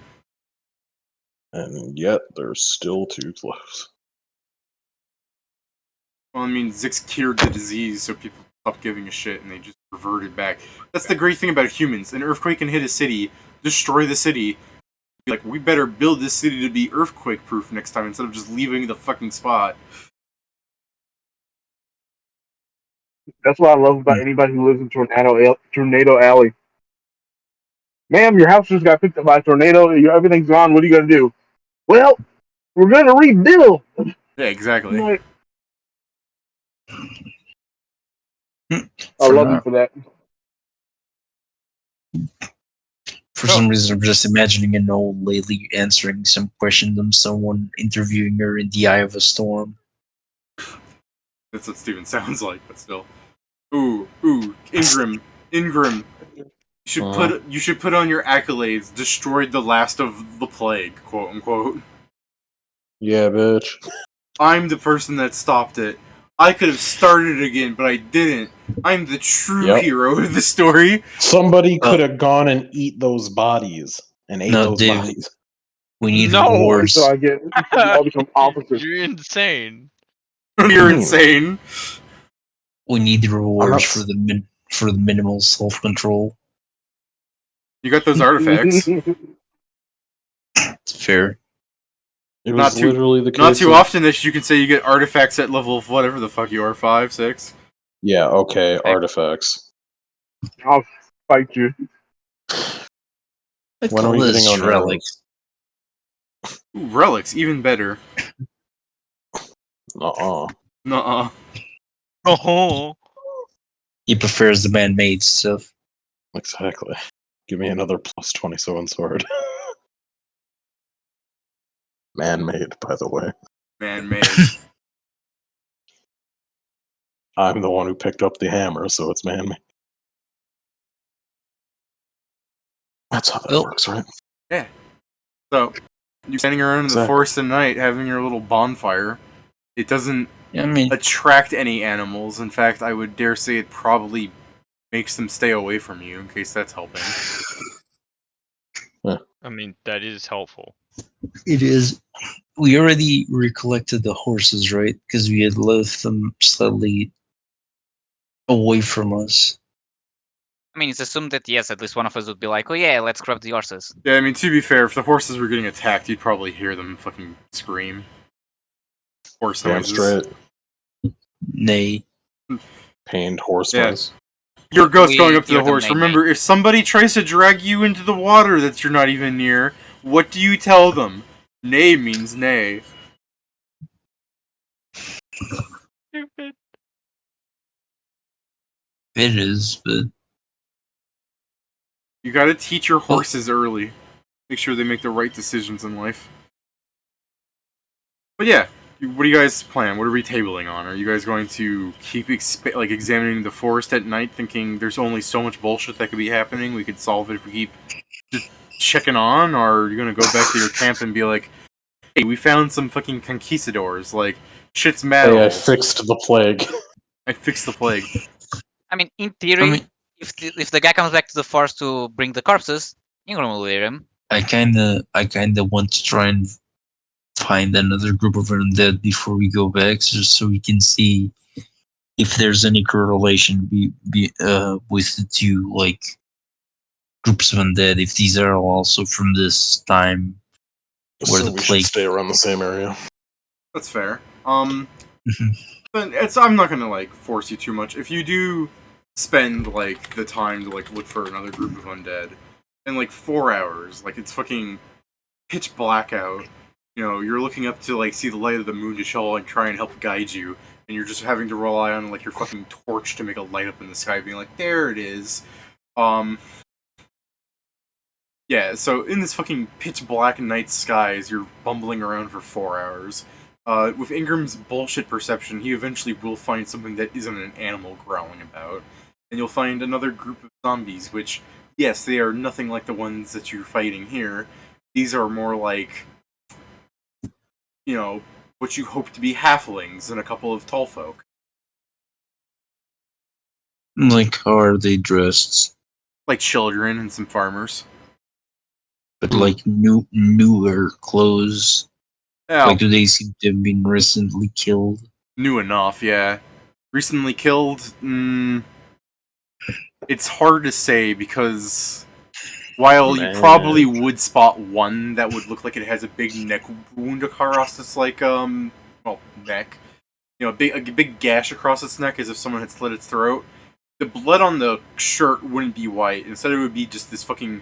And yet they're still too close. Well, I mean, Zix cured the disease, so people stopped giving a shit, and they just reverted back. That's the great thing about humans. An earthquake can hit a city, destroy the city. Be like, we better build this city to be earthquake-proof next time, instead of just leaving the fucking spot. That's what I love about anybody who lives in Tornado Alley. Ma'am, your house just got picked up by a tornado. Everything's gone. What are you gonna do? Well, we're gonna rebuild. Yeah, exactly. I'm like, I For love you now. for that. For some reason, I'm just imagining an old lady answering some question of someone interviewing her in the eye of a storm. That's what Steven sounds like, but still. Ooh, Ingram. You should put on your accolades. Destroyed the last of the plague, quote unquote. Yeah, bitch. I'm the person that stopped it. I could have started it again, but I didn't. I'm the true Yep. hero of the story. Somebody could have gone and eat those bodies and ate No, those dude. bodies. We need No! rewards. So I get we all become officers. You're insane. You're insane. We need rewards not for for the minimal self control. You got those artifacts. It's fair. It Not was too- literally the case. Not too of- often that you can say you get artifacts at level of whatever the fuck you are, 5, 6. Yeah, okay, artifacts. I'll fight you. I'd When are call we this getting on relics. Ooh, relics, even better. Uh-uh. Nuh-uh. Oh, He prefers the man-made stuff. Exactly. Give me another plus 27 sword. Man-made, by the way. Man-made. I'm the one who picked up the hammer, so it's man-made. That's how that Well- works, right? So, you're standing around in the Exactly. forest at night having your little bonfire. It doesn't Yeah, I mean, attract any animals. In fact, I would dare say it probably makes them stay away from you, in case that's helping. I mean, that is helpful. it is. We already recollected the horses, right? Because we had left them slightly away from us. I mean, it's assumed that yes, at least one of us would be like, "Oh yeah, let's grab the horses." Yeah, I mean, to be fair, if the horses were getting attacked, you'd probably hear them fucking scream. Horse Damn noises. straight. Nay. Pained horse Yeah. noise. Your ghost We going up to hear the them horse. neigh-neigh. Remember, if somebody tries to drag you into the water that you're not even near, what do you tell them? Nay means nay. Stupid. It is, but You gotta teach your horses early. Make sure they make the right decisions in life. But yeah, what do you guys plan? What are we tabling on? Are you guys going to keep examining the forest at night, thinking there's only so much bullshit that could be happening? We could solve it if we keep just checking on, or are you gonna go back to your camp and be like, "Hey, we found some fucking conquistadors. Like, shit's mad. Hey, I fixed the plague. I fixed the plague." I mean, in theory, I mean- if the guy comes back to the forest to bring the corpses, Ingram will hear him. I kinda want to try and find another group of undead before we go back, just so we can see if there's any correlation with the two like groups of undead. If these are also from this time where So the we should plague. stay around the same area. That's fair. Mhm. But I'm not gonna like force you too much. If you do spend like the time to like look for another group of undead in like 4 hours, like it's fucking pitch black out. You know, you're looking up to like see the light of the moon to show and try and help guide you, and you're just having to rely on like your fucking torch to make a light up in the sky, being like, there it is. Yeah, so in this fucking pitch black night skies, you're bumbling around for 4 hours. With Ingram's bullshit perception, he eventually will find something that isn't an animal growling about. And you'll find another group of zombies, which, yes, they are nothing like the ones that you're fighting here. These are more like, you know, what you hope to be halflings and a couple of tall folk. Like, how are they dressed? Like children and some farmers. But like newer clothes. Yeah, Like, do they seem to have been recently killed? new enough, yeah. Recently killed? It's hard to say because while you Man. probably would spot one that would look like it has a big neck wound across its like neck, you know, a big gash across its neck as if someone had slit its throat. The blood on the shirt wouldn't be white. Instead, it would be just this fucking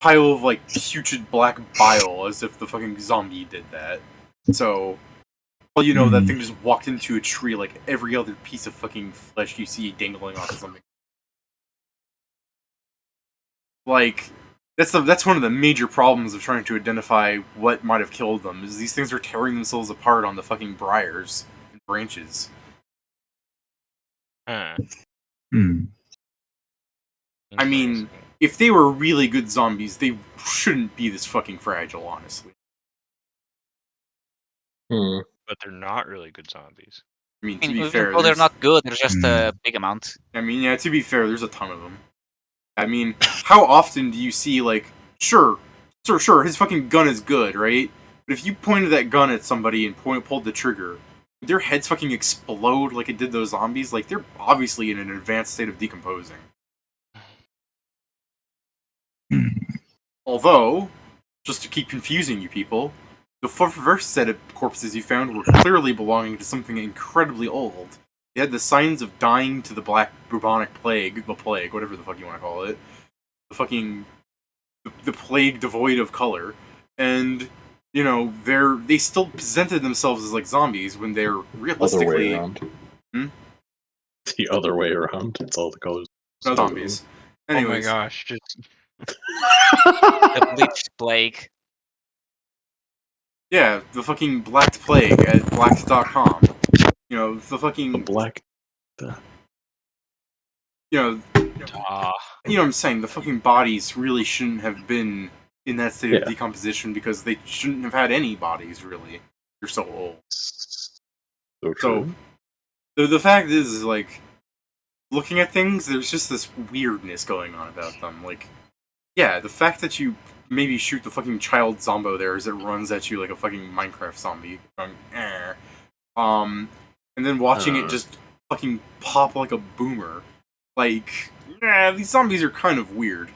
pile of like putrid black bile, as if the fucking zombie did that. So, well, you know, that thing just walked into a tree like every other piece of fucking flesh you see dangling off of something. Like, that's one of the major problems of trying to identify what might have killed them, is these things are tearing themselves apart on the fucking briars and branches. Huh. Hmm. I mean, if they were really good zombies, they shouldn't be this fucking fragile, honestly. But they're not really good zombies. I mean, I to mean, be even fair, though they're there's- not good, they're just a big amount. I mean, yeah, to be fair, there's a ton of them. I mean, how often do you see, like, sure, his fucking gun is good, right? But if you pointed that gun at somebody and pulled the trigger, would their heads fucking explode like it did those zombies? Like, they're obviously in an advanced state of decomposing. Although, just to keep confusing you people, the first set of corpses you found were clearly belonging to something incredibly old. They had the signs of dying to the black bubonic plague, the plague, whatever the fuck you want to call it. The plague devoid of color. And, you know, they still presented themselves as like zombies when they're Other realistically way around. Hmm? The other way around. It's all the colors. no zombies. Anyways, Oh my gosh, just The bleached plague. yeah, the fucking blacked plague at blacked.com. You know, the fucking The black. you know, ah. you know what I'm saying? The fucking bodies really shouldn't have been in that state of Yeah. decomposition because they shouldn't have had any bodies, really. They're so old. So true. The fact is, like, looking at things, there's just this weirdness going on about them. Like, yeah, the fact that you maybe shoot the fucking child zombo there as it runs at you like a fucking Minecraft zombie, going, eh. And then watching it just fucking pop like a boomer. Like, yeah, these zombies are kind of weird.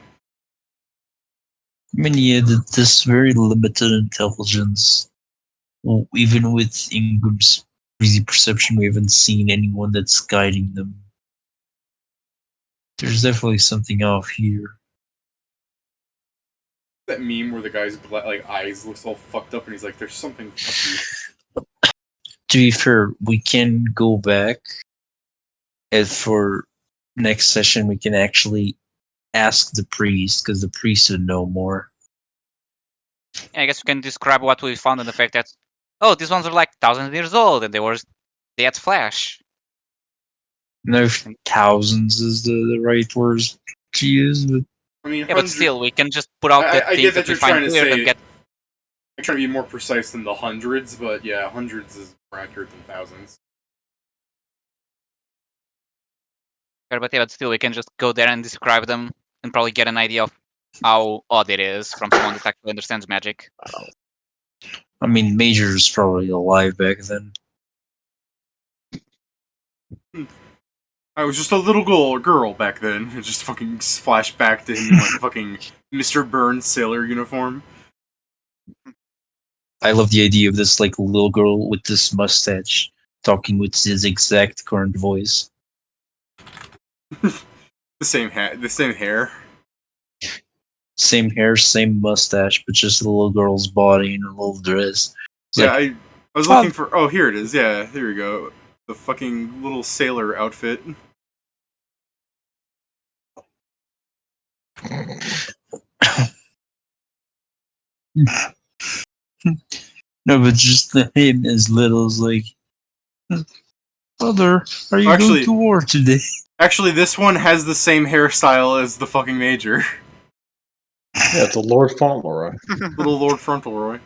I mean, yeah, this very limited intelligence. Well, even with Ingram's crazy perception, we haven't seen anyone that's guiding them. There's definitely something off here. That meme where the guy's like eyes looks all fucked up, and he's like, "There's something fucky." To be fair, we can go back, and for next session, we can actually ask the priest, because the priest would know more. I guess we can describe what we found and the fact that, oh, these ones are like thousands of years old and they had flash. No, if thousands is the right words to use, but I mean, Yeah, but still, we can just put out the I things get that that we you're find trying to weird say. and get. I'm trying to be more precise than the hundreds, but yeah, hundreds is more accurate than thousands. But yeah, but still, we can just go there and describe them and probably get an idea of how odd it is from someone that actually understands magic. I mean, Major's probably alive back then. I was just a little girl back then. It just fucking flash back to him in like fucking Mr. Burns sailor uniform. I love the idea of this like little girl with this mustache talking with his exact current voice. The same hat, the same hair. Same hair, same mustache, but just a little girl's body in a little dress. It's Yeah, like, I was looking for. Oh, here it is. Yeah, here we go. The fucking little sailor outfit. no, but just him as little as like, Mother, are you Actually- going to war today? Actually, this one has the same hairstyle as the fucking major. Yeah, it's a Lord Fauntleroy. Little Lord Fauntleroy.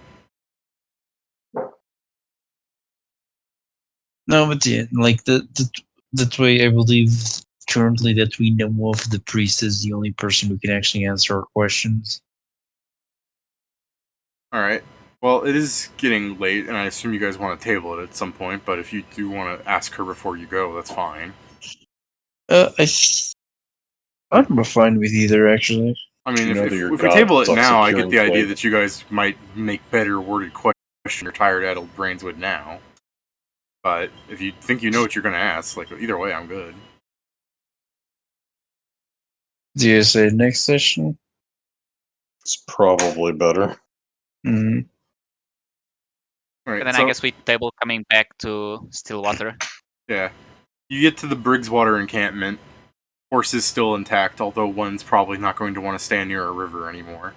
No, but yeah, like that way, I believe currently that we know of, the priest is the only person who can actually answer our questions. Alright. Well, it is getting late, and I assume you guys want to table it at some point, but if you do want to ask her before you go, that's fine. I'm fine with either, actually. I mean, You know if that your we god table it sucks now, at I get curing the idea flavor. that you guys might make better worded questions your tired adult brains would now. But if you think you know what you're going to ask, like, either way, I'm good. Do you say next session? It's probably better. Mm. Alright, And then so, I guess we table coming back to Stillwater. yeah. You get to the Briggswater encampment. Horse is still intact, although one's probably not going to want to stand near a river anymore.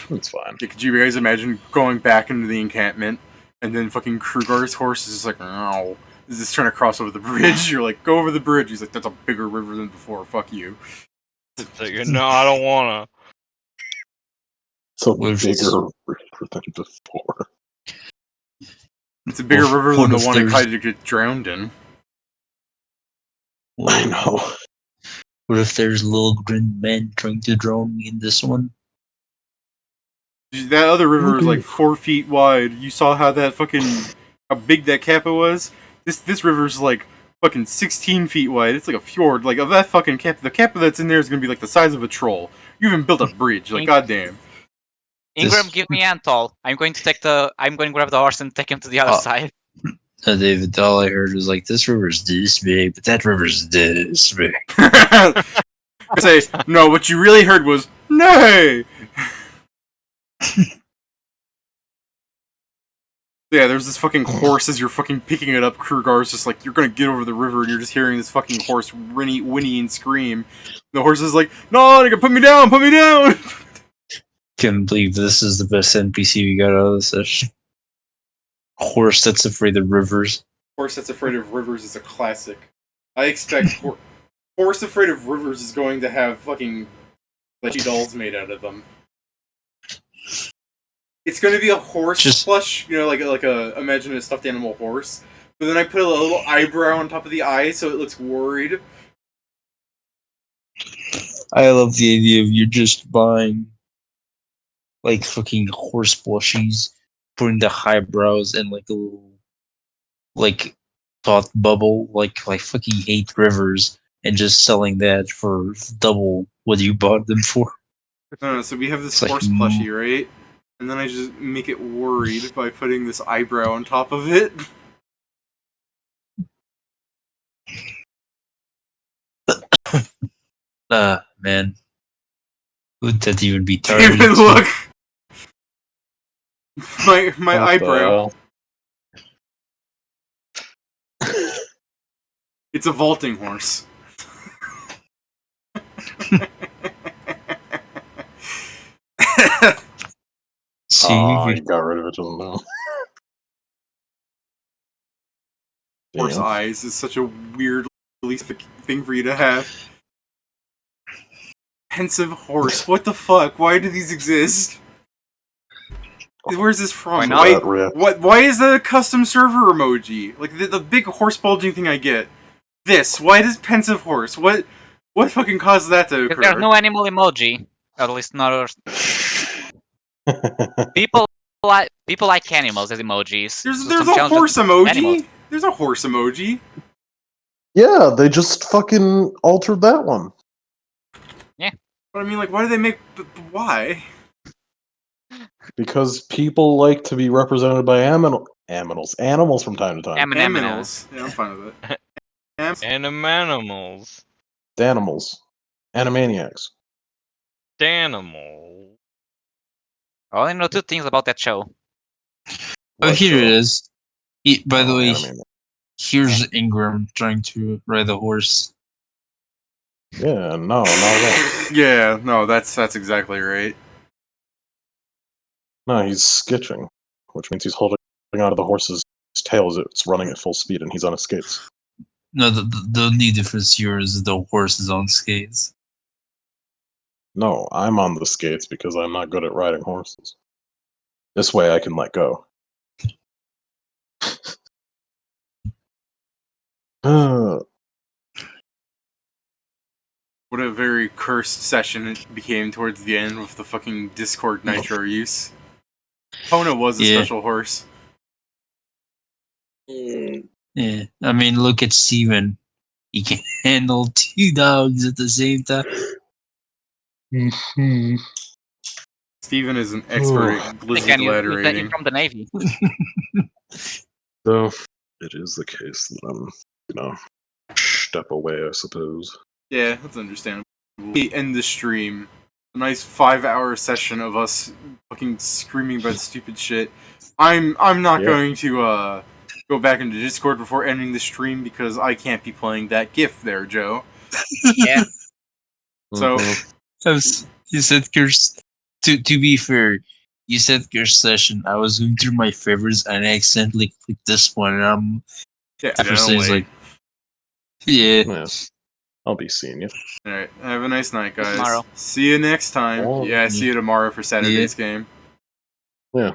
It's fine. Could you guys imagine going back into the encampment and then fucking Krugar's horse is just like, no, is this trying to cross over the bridge? You're like, go over the bridge. He's like, that's a bigger river than before. Fuck you. It's like, no, I don't wanna. It's a What if bigger it's- river than before. It's a bigger What- river what than the if one I there's- tried to get drowned in. I know. What if there's little green men trying to drown me in this one? That other river is like Ooh. 4 feet wide. You saw how how big that kappa was? This river's like fucking 16 feet wide. It's like a fjord. Like, of that fucking kappa, the kappa that's in there is gonna be like the size of a troll. You even built a bridge. Like, goddamn. Ingram, This- give me Antol. I'm going to grab the horse and take him to the other Oh. side. David, all I heard was like, this river's this big, but that river's this big. Say, no, what you really heard was, nay! Yeah, there's this fucking horse as you're fucking picking it up. Krugar's just like, you're gonna get over the river, and you're just hearing this fucking horse whinny and scream. The horse is like, no, nigga, put me down, put me down! Can't believe this is the best NPC we got out of the session. Horse that's afraid of rivers. Horse That's Afraid of Rivers is a classic. I expect Horse Afraid of Rivers is going to have fucking fleshy dolls made out of them. It's going to be a horse Just- plush, you know, like a imagine a stuffed animal horse. But then I put a little eyebrow on top of the eye so it looks worried. I love the idea of you just buying like fucking horse plushies, putting the eyebrows and like a little like thought bubble, like fucking hate rivers, and just selling that for double what you bought them for. No, so we have this It's like, horse plushie, right? And then I just make it worried by putting this eyebrow on top of it. Man. Would that even be targeted? David, look! My What eyebrow. the It's a vaulting horse. See, Oh, you you got rid of it just now. Horse Damn. eyes is such a weird thing for you to have. Pensive horse. What the fuck? Why do these exist? Where's this from? Why not? That rip. Why is that a custom server emoji? Like the big horse bulging thing I get. This. Why does pensive horse? What fucking caused that to Because occur? there's no animal emoji. At least not. People like animals as emojis. There's So there's some a challenges horse with emoji. animals. There's a horse emoji. Yeah, they just fucking altered that one. But I mean, like, why do they make? Why? Because people like to be represented by animals from time to time. Aminals. Yeah, I'm fine with it. Animanimals. Danimals. Animaniacs. Danimal. I only know two things about that show. Oh, What here it show? is. By the Oh, way, Animaniacs. here's Ingram trying to ride a horse. Yeah, no, not at all. Yeah, no, that's exactly right. No, he's skitching, which means he's holding onto the horse's tail as it's running at full speed and he's on his skates. No, the only difference here is the horse is on skates. No, I'm on the skates because I'm not good at riding horses. This way I can let go. What a very cursed session it became towards the end with the fucking Discord Nitro use. Kona was a Yeah. special horse. Yeah, I mean, look at Steven. He can handle two dogs at the same time. Steven is an expert at glizzy Again, he's gladderating. from the Navy. So it is the case that I'm, step away, I suppose. Yeah, that's understandable. We end the stream. A nice 5-hour session of us fucking screaming about stupid shit. I'm not Yeah. going to go back into Discord before ending the stream because I can't be playing that GIF there, Joe. Yeah. So Mhm. You said curse. To be fair, you said curse session. I was going through my favorites and I accidentally clicked this one. And I'm yeah, after saying accidentally. like, yeah. Yeah, I'll be seeing you. Alright, have a nice night, guys. Tomorrow. See you next time. Oh, Yeah, see you tomorrow for Saturday's game. Yeah.